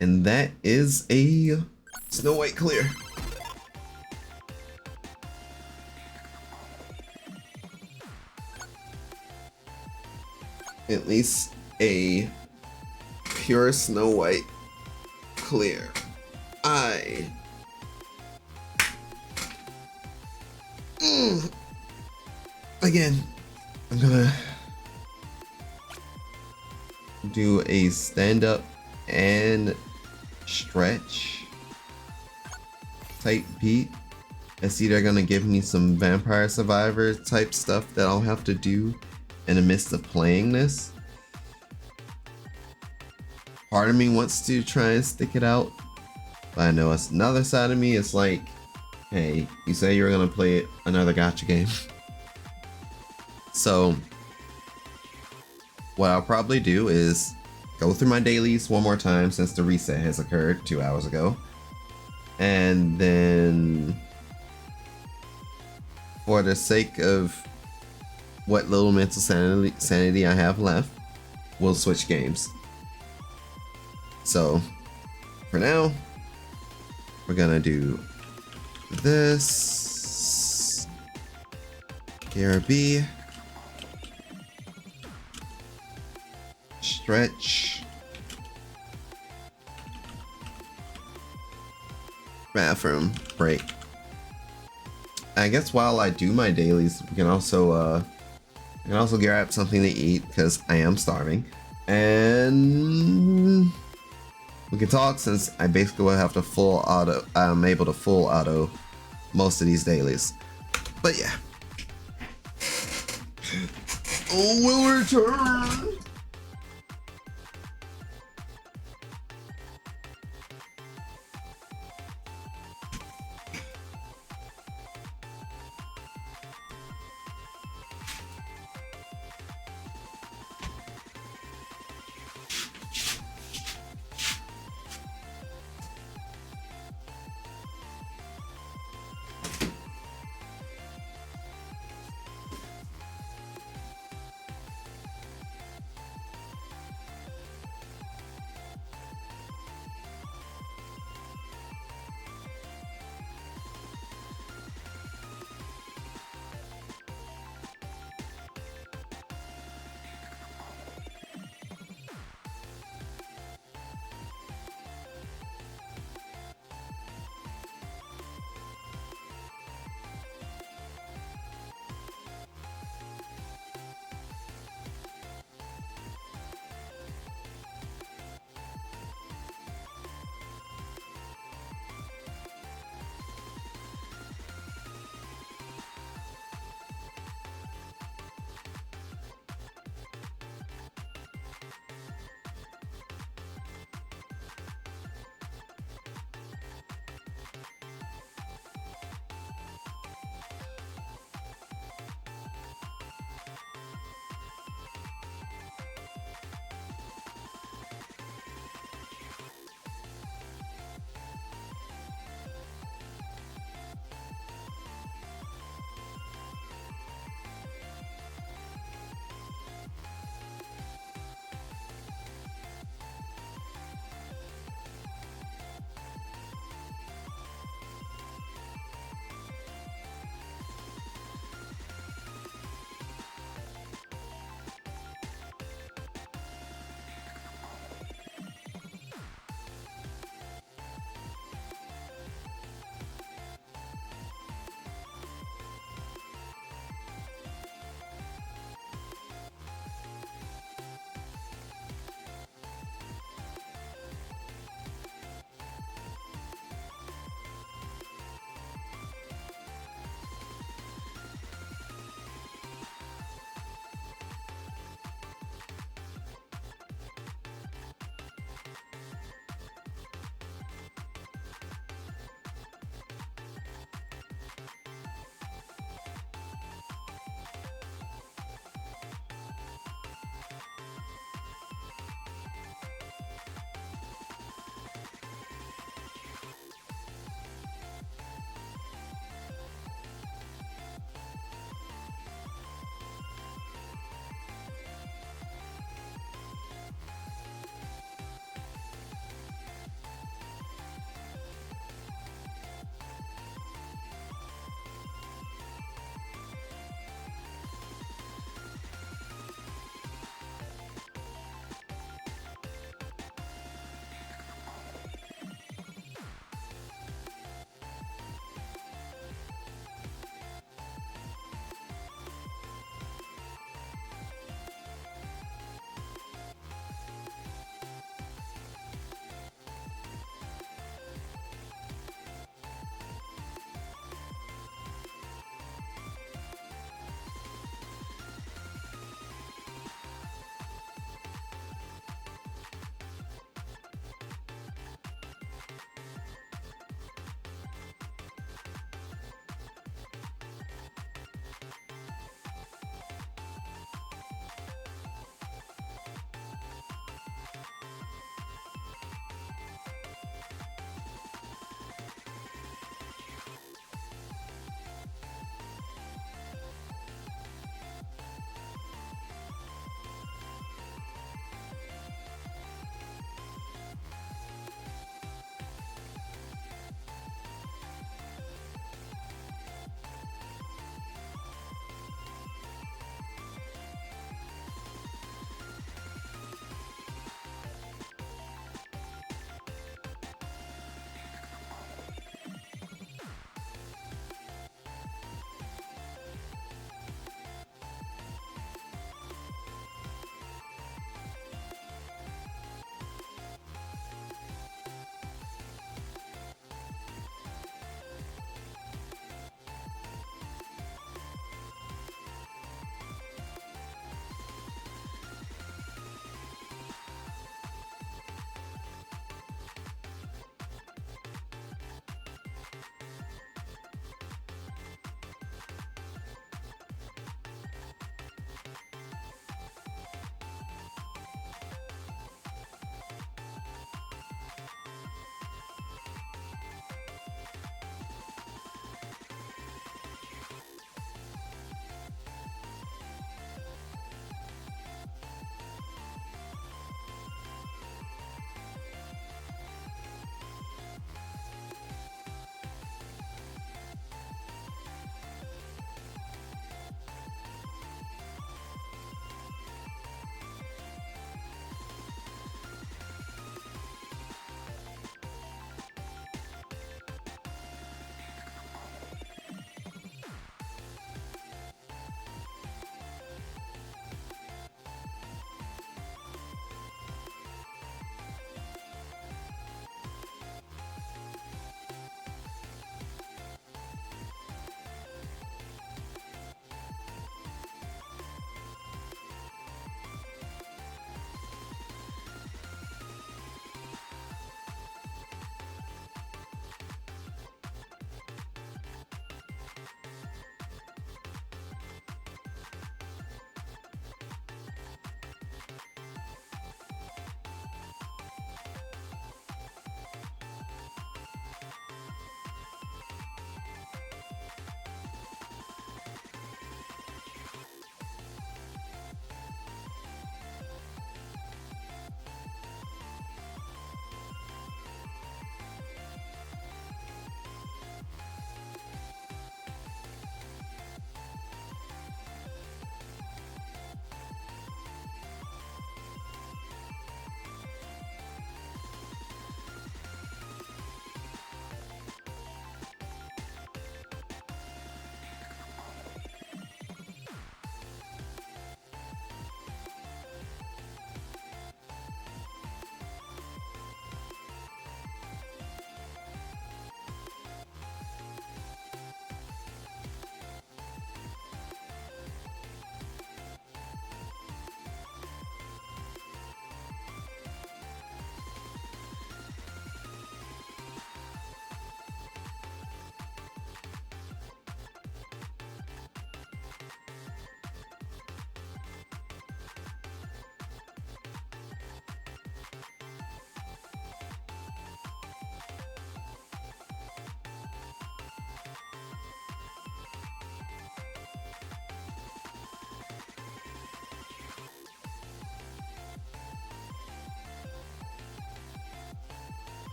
And that is a Snow White clear. At least a pure Snow White clear. Again, I'm gonna do a stand up and stretch type beat. I see they're gonna give me some Vampire Survivor type stuff that I'll have to do in the midst of playing this. Part of me wants to try and stick it out, but I know it's another side of me. It's like, hey, you say you're gonna play another gacha game. So what I'll probably do is go through my dailies one more time since the reset has occurred 2 hours ago. And then for the sake of what little mental sanity I have left, we'll switch games. So for now, we're gonna do this. Here B. Stretch. Bathroom break. I guess while I do my dailies, we can also grab something to eat because I am starving, and we can talk since I basically will have to full auto. I'm able to full auto most of these dailies, but yeah. Oh, we'll return.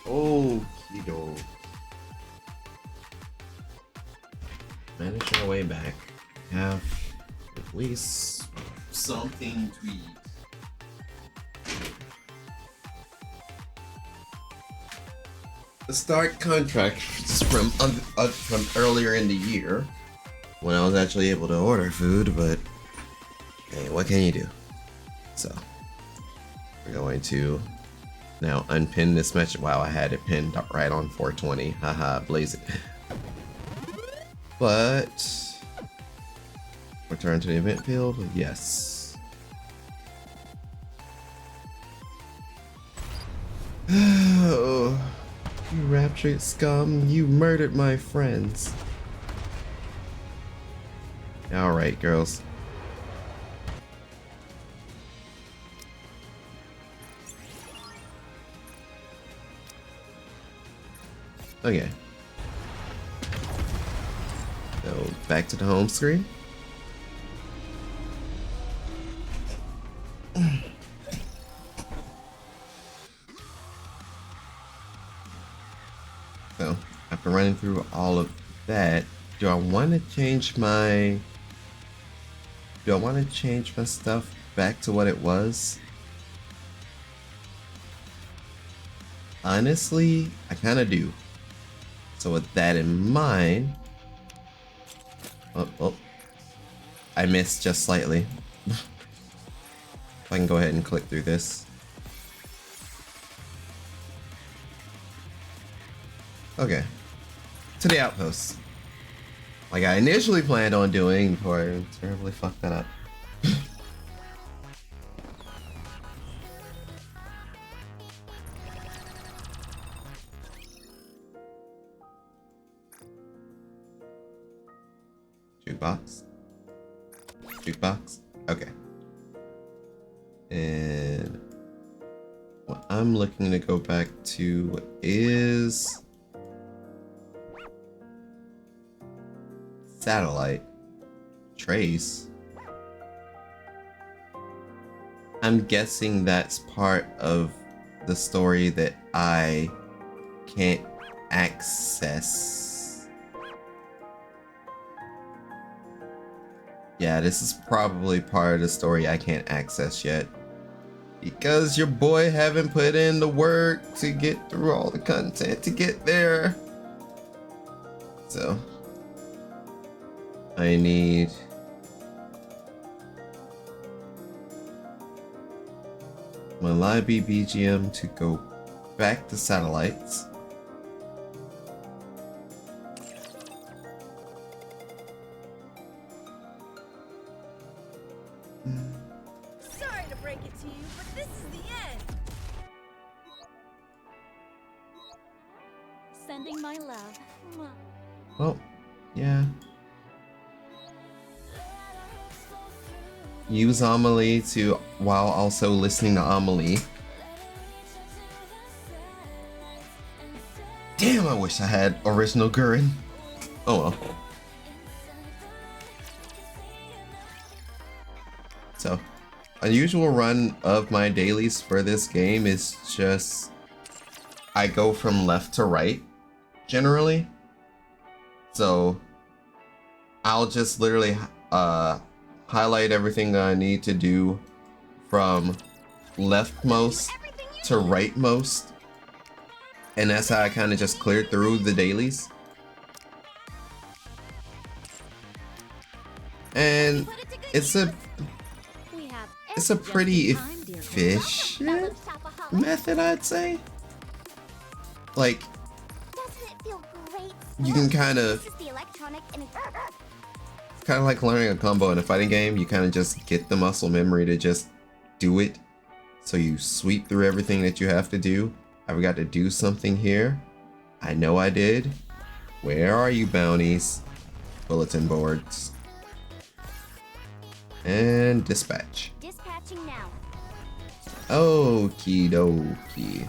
Okie doke. Manage our way back. Have at least something to eat. The start contract is from earlier in the year when I was actually able to order food, but hey, what can you do? So we're going to now unpin this message. Wow, I had it pinned right on 420. Haha, blaze it. But return to the event field. Yes. Oh. You raptured scum, you murdered my friends. Alright, girls. Okay. So, back to the home screen. So, after running through all of that, do I want to change my stuff back to what it was? Honestly, I kind of do. So with that in mind, oh, I missed just slightly. I can go ahead and click through this. Okay, to the outpost. Like I initially planned on doing before I terribly fucked that up. Jukebox? Jukebox? Okay. And what I'm looking to go back to is satellite. Trace. I'm guessing that's part of the story that I can't access. Yeah, this is probably part of the story I can't access yet. Because your boy haven't put in the work to get through all the content to get there. So I need my live BGM to go back to satellites. Sorry to break it to you, but this is the end. Sending my love. Mwah. Well, yeah. Use Amelie to while also listening to Amelie. Damn, I wish I had original Gurren. Oh well. So, unusual run of my dailies for this game is just I go from left to right generally. So I'll just literally highlight everything that I need to do from leftmost to rightmost, and that's how I kind of just cleared through the dailies. And it's a pretty efficient method, I'd say. Like, you can kind of like learning a combo in a fighting game. You kind of just get the muscle memory to just do it. So you sweep through everything that you have to do. I forgot to do something here. I know I did. Where are you, bounties? Bulletin boards. And dispatch. Dispatching now. Okie dokie.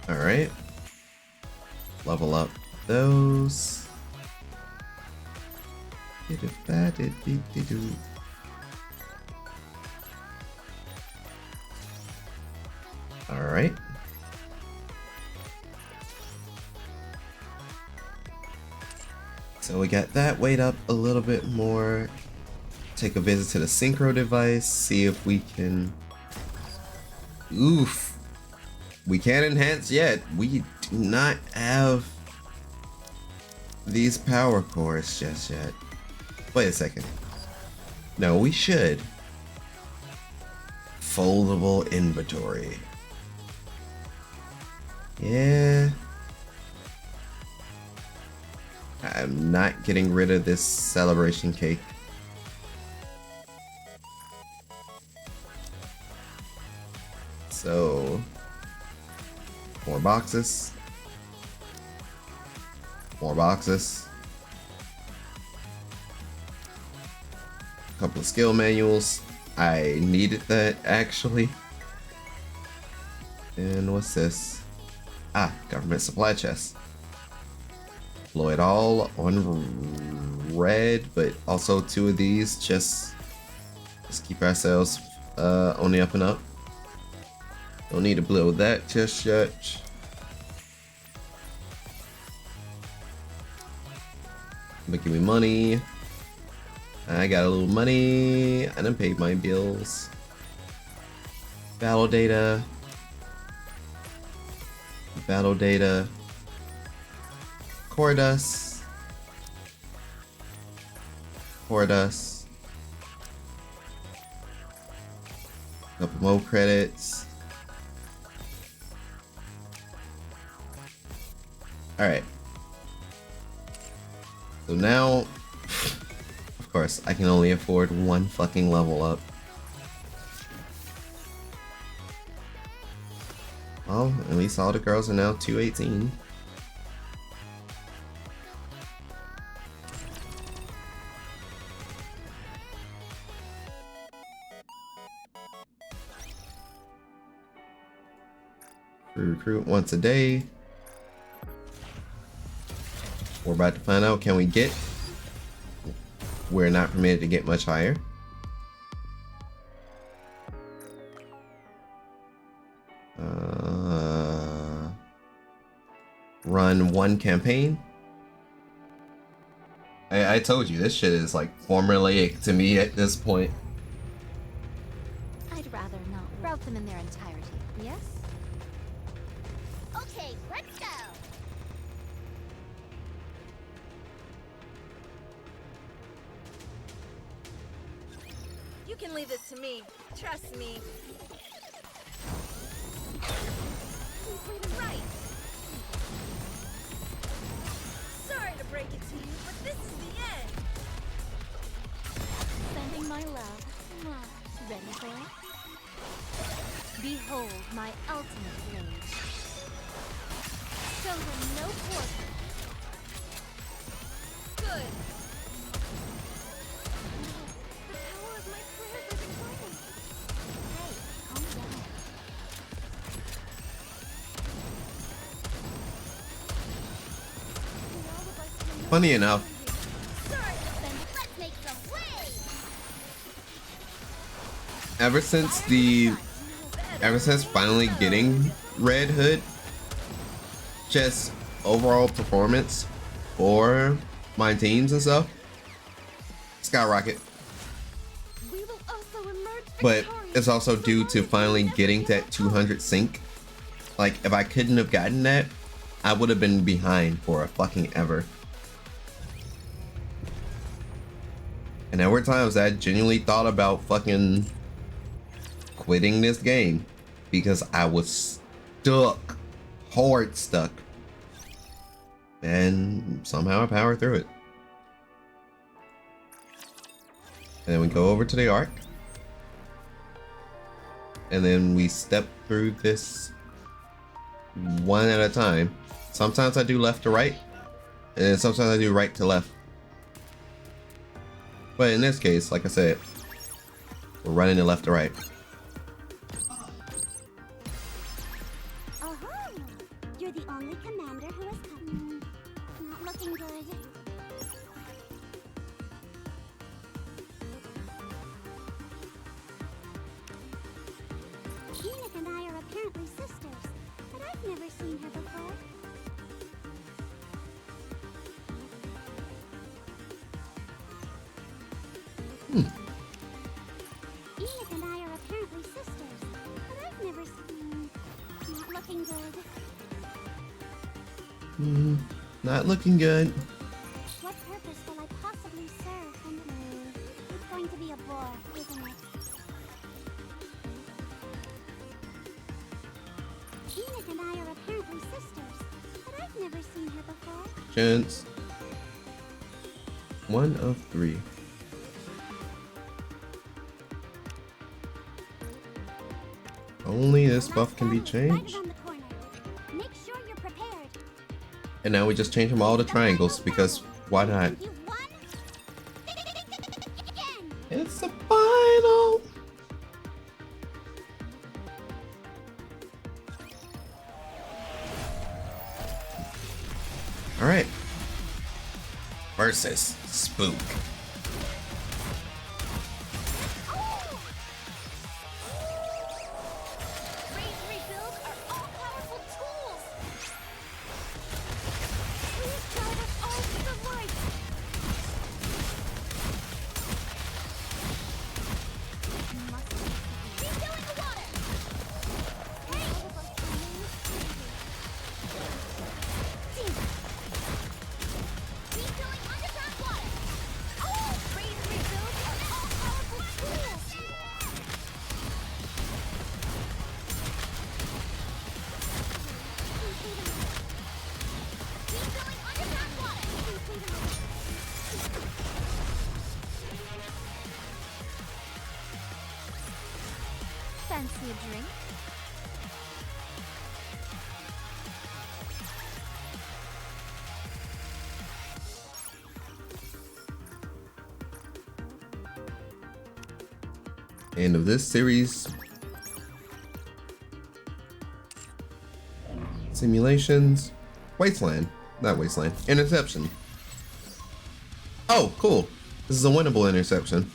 Alright. Level up those. right. So we got that. Wait up a little bit more. Take a visit to the synchro device. See if we can. Oof. We can't enhance yet. We do not have these power cores just yet. Wait a second. No, we should. Foldable inventory. Yeah. I'm not getting rid of this celebration cake. So, 4 boxes. 4 boxes. A couple of skill manuals. I needed that actually. And what's this? Ah, government supply chest. Blow it all on red, but also 2 of these. Just keep ourselves on the up and up. Don't need to blow that just yet. But give me money. I got a little money. I done paid my bills. Battle data. Battle data. Core dust. Core dust. Couple more credits. Alright. So now, of course, I can only afford 1 fucking level up. Well, at least all the girls are now 218. Recruit once a day. We're about to find out, can we get? We're not permitted to get much higher. Run 1 campaign. I told you, this shit is like formulaic to me at this point. I'd rather not route them in their entirety, yes? Okay, let's go. You can leave this to me. Trust me. Right. Sorry to break it to you, but this is the end. Sending my love. Ready for it? Behold my ultimate rage. Show them no quarter. Good. The power of my prayers is growing. Hey, calm down. Funny enough, Let's make some waves. ever since finally getting Red Hood, just overall performance for my teams and stuff skyrocket. We will also emerge But it's also due to finally getting that 200 sync. Like, if I couldn't have gotten that, I would have been behind for a fucking ever. And there were times I genuinely thought about fucking quitting this game because I was stuck, hard stuck. And somehow I powered through it. And then we go over to the Ark. And then we step through this one at a time. Sometimes I do left to right, and then sometimes I do right to left. But in this case, like I said, we're running the left to right. You're the only commander who has come. Not looking good. Nick and I are apparently sisters. I've never seen her before. Enid and I are apparently sisters, but I've never seen... Not looking good. Not looking good. What purpose will I possibly serve? And it's going to be a bore, isn't it? Enid and I are apparently sisters, but I've never seen her before. Chance. 1 of 3. Only this buff can be changed. Make sure you're prepared. And now we just change them all to triangles because why not? It's the final. All right. Versus Spook. Fancy a drink? End of this series. Simulations. Wasteland. Not Wasteland. Interception. Oh, cool. This is a winnable interception.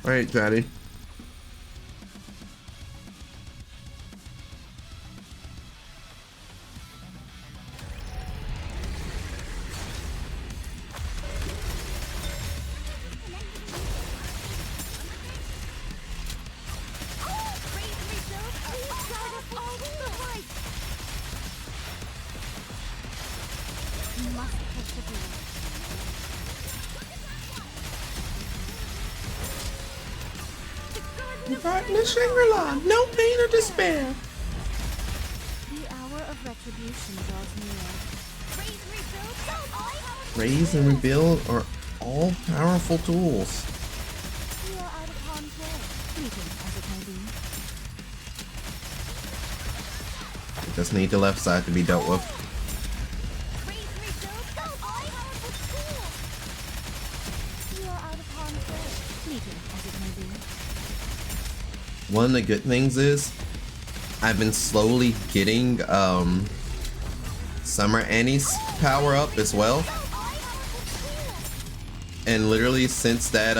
Alright, Daddy. Shangri-La, no pain or despair. The hour of retribution draws near. Raise and rebuild are all powerful tools. We are out of harm's way, fleeting as it may be. We just need the left side to be dealt with. We are out of harm's way, fleeting as it may be. One of the good things is I've been slowly getting Summer Annie's power up as well. And literally since that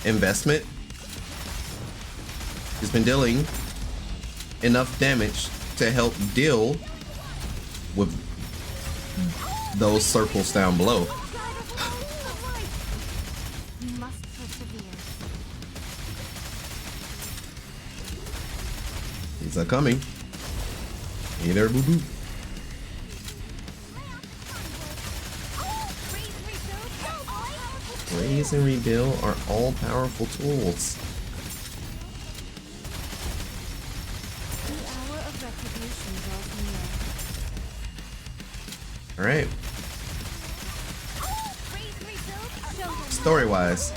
investment, she's been dealing enough damage to help deal with those circles down below. These are coming. Hey there, boo boo. Raise and rebuild are all powerful tools. The hour of retribution draws near. Alright. Story-wise,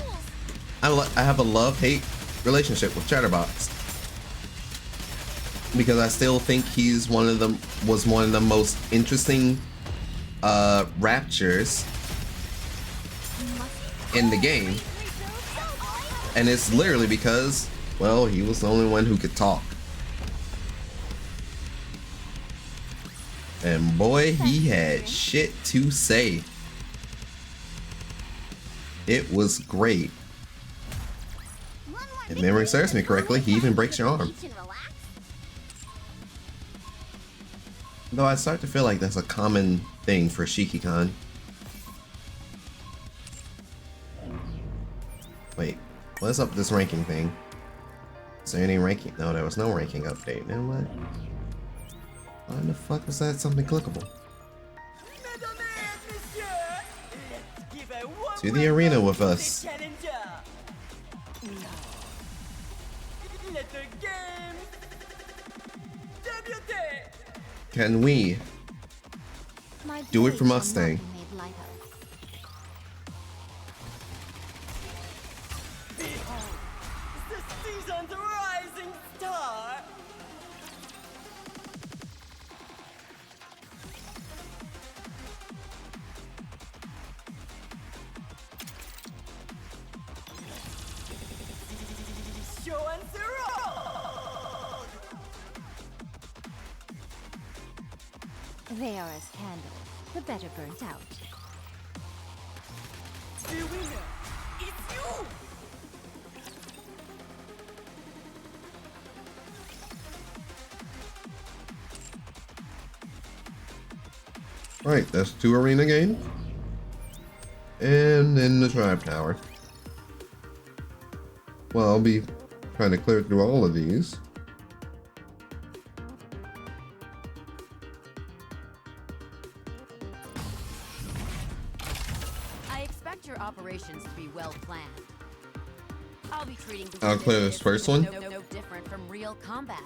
I have a love-hate relationship with Chatterbox. Because I still think he's one of the most interesting raptures in the game. And it's literally because, well, he was the only one who could talk. And boy, he had shit to say. It was great. One more If memory serves me correctly, he even breaks your arm. Though I start to feel like that's a common thing for Shiki-Kan. Wait, what's up with this ranking thing? Is there any ranking? No, there was no ranking update. Now what? Why the fuck was that something clickable? To the arena with us. Can we do it for Mustang? They are as candle, the better burnt out. The winner, it's you! Right, that's 2 arena games. And then the Tribe Tower. Well, I'll be trying to clear through all of these. I expect your operations to be well planned. I'll be treating the I'll clear this first one. no different from real combat.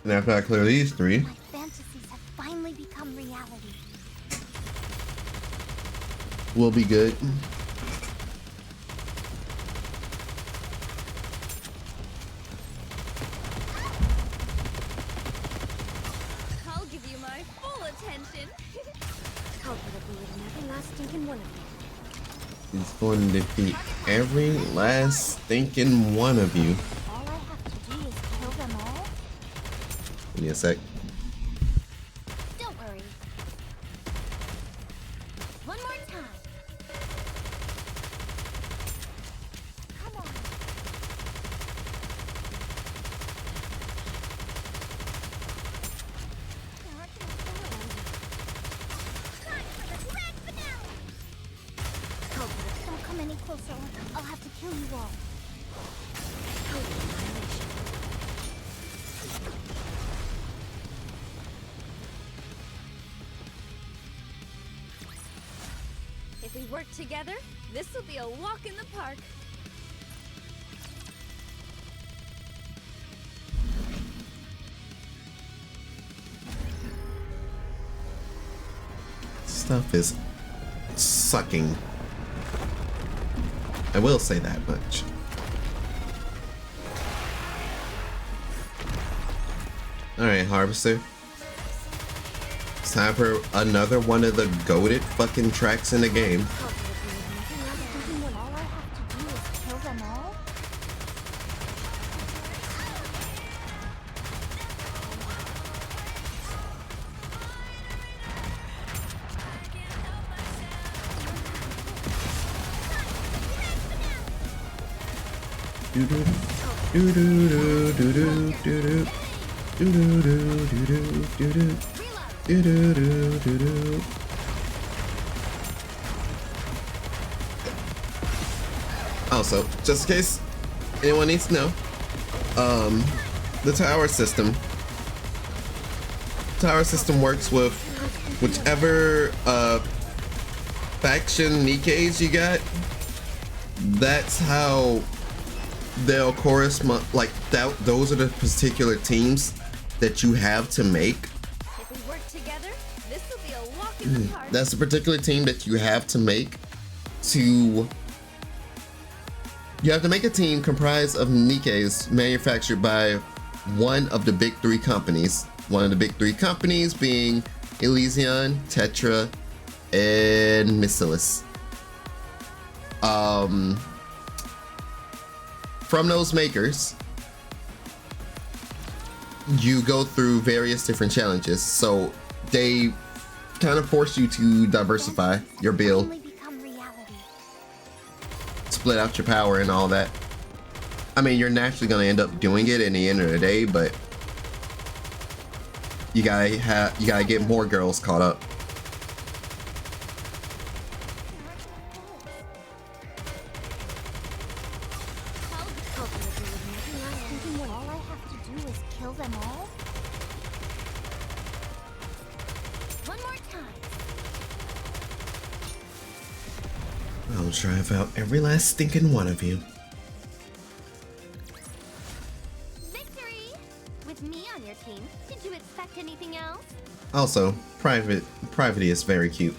And after I clear these 3, My fantasies have finally become reality. we'll be good. I'll give you my full attention. I'll put a bullet in every last stinking one of you. He's going to defeat every last stinking one of you. All I have to do is kill them all? Give me a sec. Don't worry. One more time. Come on. Don't come any closer. I'll have to kill you all. If we work together, this will be a walk in the park. Stuff is sucking. I will say that much. Alright, Harvester. It's time for another one of the goated fucking tracks in the game. All I have to do is kill them all? Do do do do do do do do do do do do do do do do do. Also, just in case anyone needs to know, the tower system works with whichever faction Nikkes you got. That's how they'll correspond. Like that, those are the particular teams that you have to make. If we work together, this will be a walk in the park. That's a particular team that you have to make to. You have to make a team comprised of Nikkes manufactured by one of the big 3 companies. One of the big 3 companies being Elysion, Tetra, and Missilis. From those makers, you go through various different challenges. So they kind of force you to diversify your build. split out your power and all that. I mean, you're naturally gonna end up doing it in the end of the day, but you gotta get more girls caught up. All I have to do is kill them all? One more time. I'll drive out every last stinking one of you. Victory! With me on your team, did you expect anything else? Also, Privity is very cute.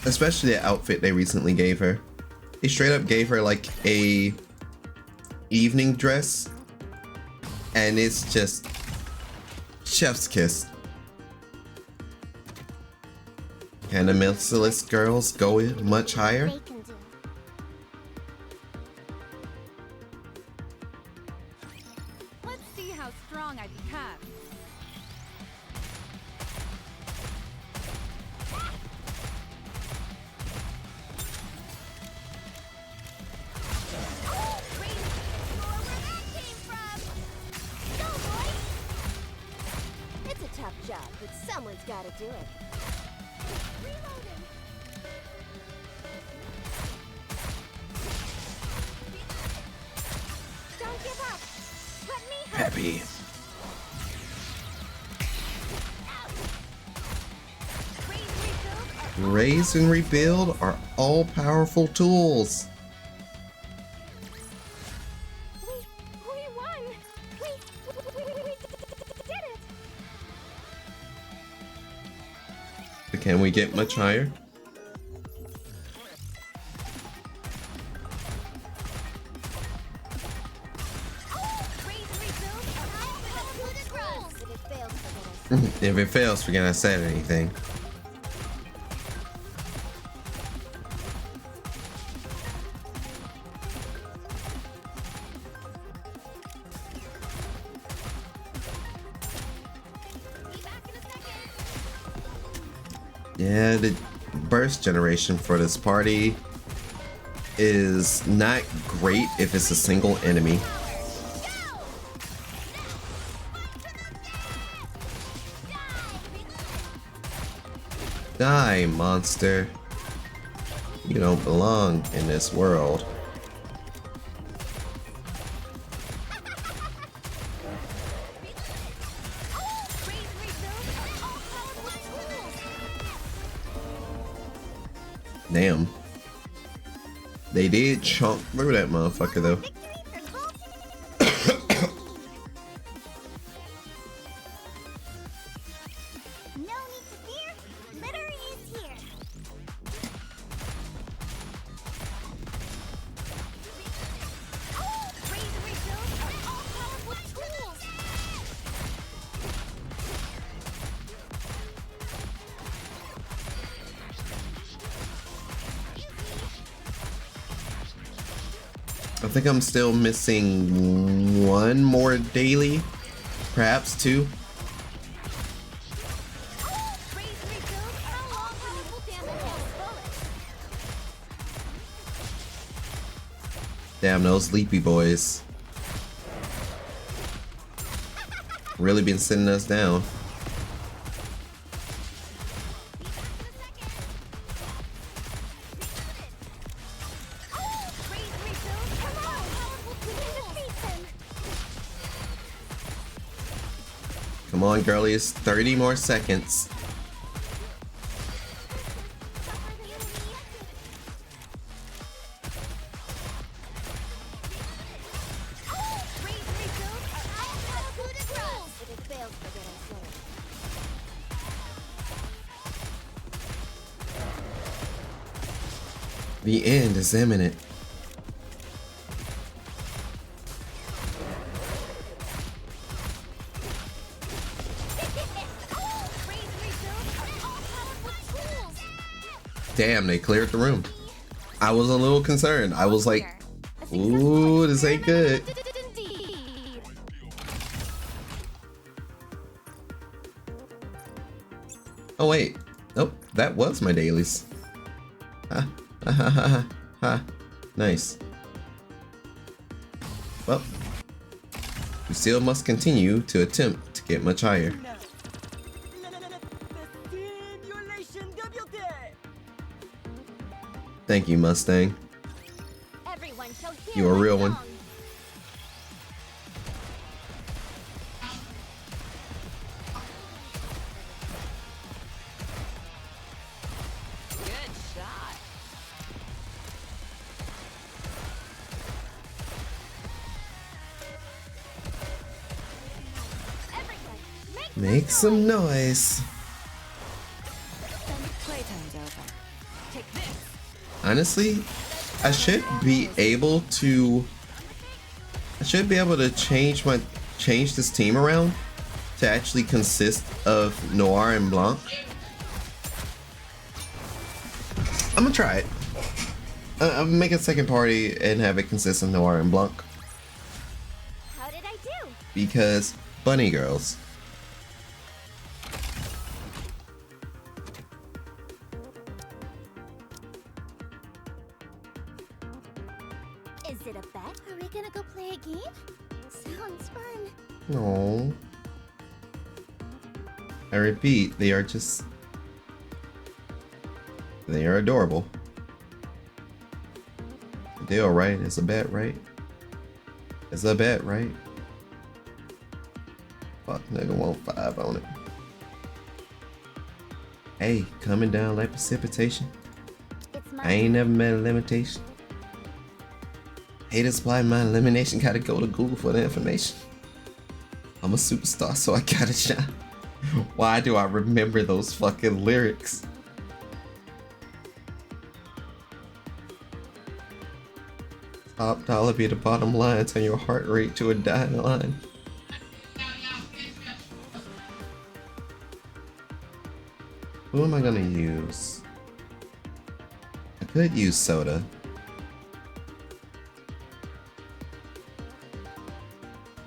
Especially the outfit they recently gave her. They straight up gave her like a evening dress, and it's just chef's kiss. Can the merciless girls go much higher? Let's see how strong I become. It's a tough job, but someone's gotta do it. Don't give up! Let me help! Happy. Raise and rebuild are all powerful tools. We won! We did it! But can we get much higher? If it fails, forget I said anything. Yeah, the burst generation for this party is not great if it's a single enemy. Die, monster. You don't belong in this world. Damn. They did chomp through that motherfucker though. I think I'm still missing one more daily, perhaps two. Damn, those leapy boys really been sending us down. Come on, girlies, 30 more seconds. The end is imminent. Damn, they cleared the room. I was a little concerned. I was like, ooh, this ain't good. Oh wait, nope, that was my dailies. Ha ha ha ha ha. Nice. Well, we still must continue to attempt to get much higher. Thank you, Mustang. You're a real one. Make some noise. Honestly, I should be able to change this team around to actually consist of Noir and Blanc. I'm gonna try it. I'll make a second party and have it consist of Noir and Blanc. How did I do? Because bunny girls. Is it a bet? Are we gonna go play a game? Sounds fun. No. I repeat, they are adorable. Deal, right? It's a bet, right? It's a bet, right? Fuck, nigga want 5 on it. Hey, coming down like precipitation. I ain't never met a limitation. Haters apply my elimination, gotta go to Google for the information. I'm a superstar, so I gotta shine. Why do I remember those fucking lyrics? Top dollar be the bottom line, turn your heart rate to a dying line. Who am I gonna use? I could use Soda.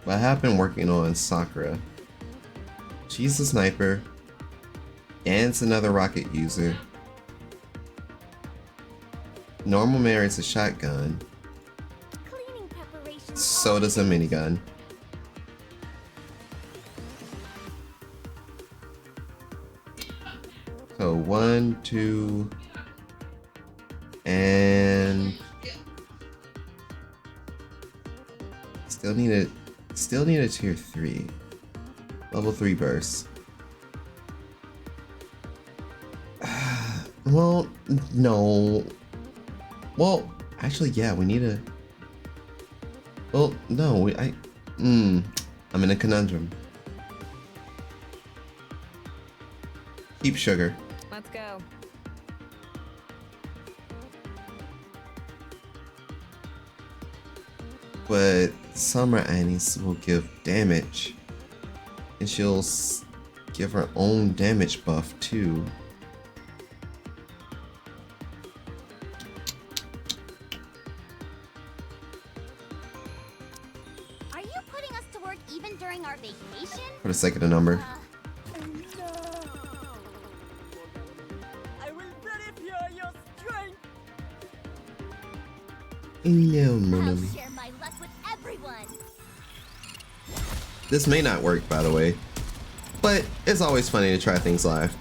But I have been working on Sakura. She's a sniper. Anne's another rocket user. Normal Mary's a shotgun. Soda's a minigun. So 1, 2, and still need a tier 3. Level 3 burst. Well, no. Well, actually, yeah, we need a. Well, no, I'm in a conundrum. Keep sugar. Let's go. But Summer Annie's will give damage. And she'll give her own damage buff too. Are you putting us to work even during our vacation? For the sake of the number. I will verify your strength. No, I'll Monami. share my luck with everyone. This may not work, by the way, but it's always funny to try things live.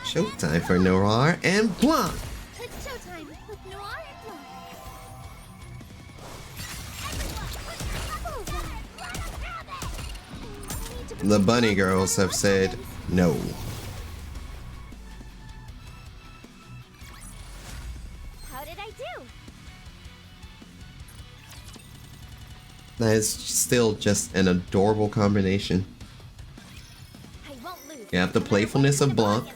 Showtime for Noir and Blanc. It's showtime with Noir and Blanc. The bunny girls have said no. How did I do? That is still just an adorable combination. You have the playfulness of Blanc,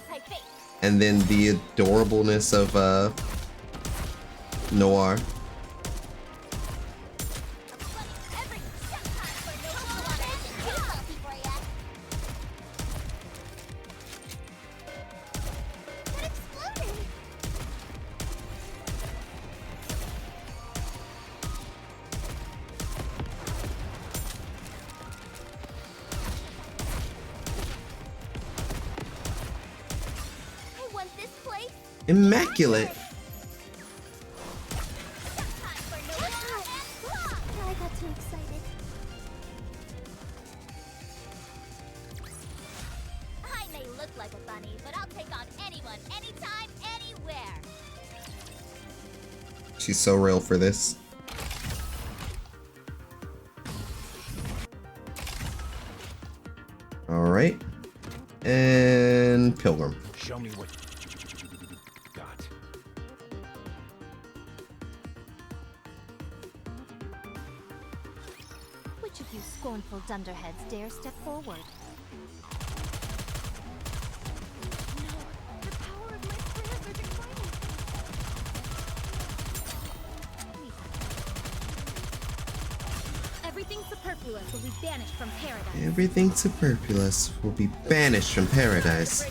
and then the adorableness of Noir. Immaculate. I got too excited. I may look like a bunny, but I'll take on anyone, anytime, anywhere. She's so real for this. All right. And Pilgrim. Show me what you got. Which of you scornful dunderheads dare step forward? Everything superfluous will be banished from paradise. Everything superfluous will be banished from paradise.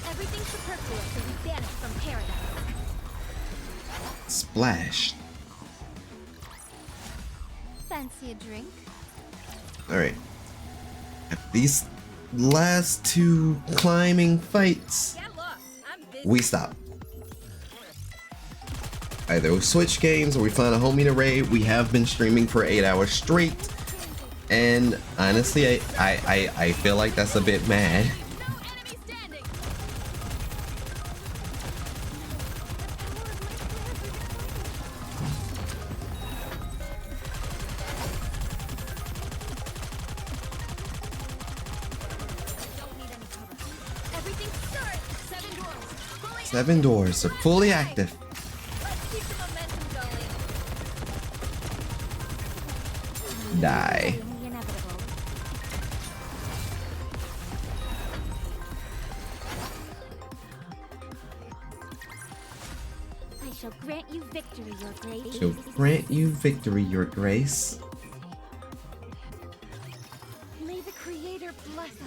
Everything superfluous will be banished from paradise. Splash. Fancy a drink? Alright. These last two climbing fights, we stop. Either we switch games or we find a homie to raid. We have been streaming for 8 hours straight. And honestly, I feel like that's a bit mad. Seven doors are fully active. Die. I shall grant you victory, your grace. She'll grant you victory, your grace. May the Creator bless us.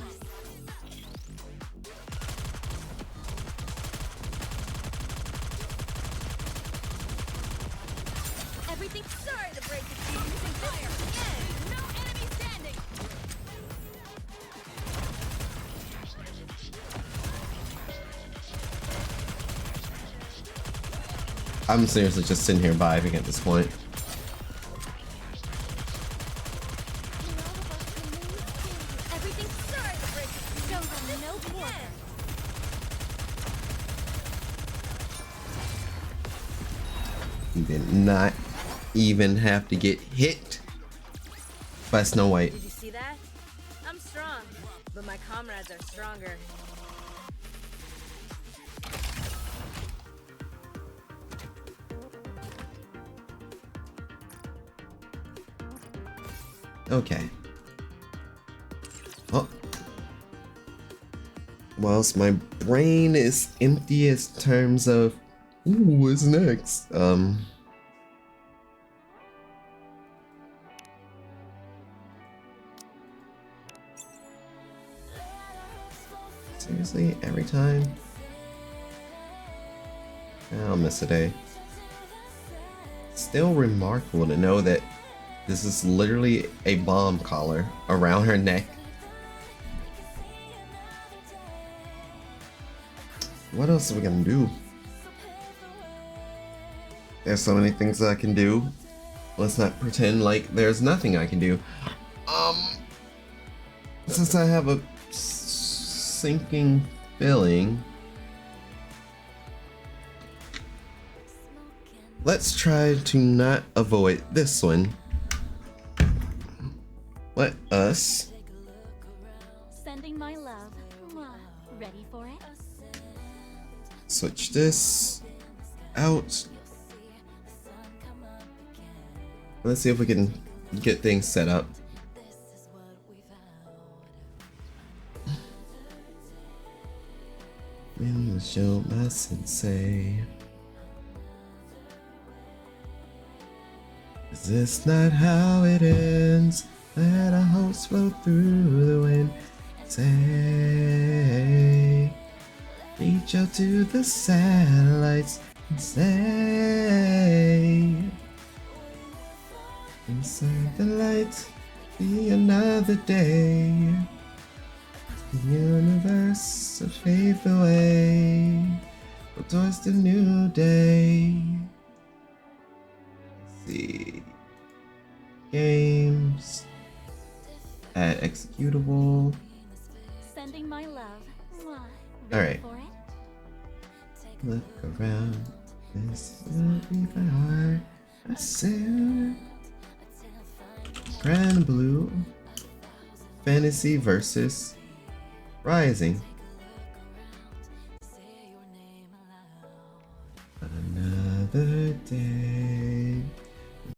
Everything. Sorry to break it to you using fire. Yeah, no enemy standing. I'm seriously just sitting here vibing at this point. Everything. Sorry to break it to you. Show them no quarter. You did not even have to get hit by Snow White. Did you see that? I'm strong, but my comrades are stronger. Okay. Oh. Whilst my brain is empty in terms of, ooh, what's next? Seriously, every time? I'll miss a day. Still remarkable to know that this is literally a bomb collar around her neck. What else are we gonna do? There's so many things that I can do. Let's not pretend like there's nothing I can do. Since I have a sinking feeling, let's try to not avoid this one. Let us Sending my love. Ready for it? switch this out. Let's see if we can get things set up. When will show my sensei? Is this not how it ends? Let our hopes flow through the wind. Say, reach out to the satellites and say, inside the light, be another day. The universe will fade away, but towards the new day. Let's see. Games. Add executable. Sending my love. Alright. Look around. This will be my heart. I said. Grand Blue. Fantasy versus Rising. Another day.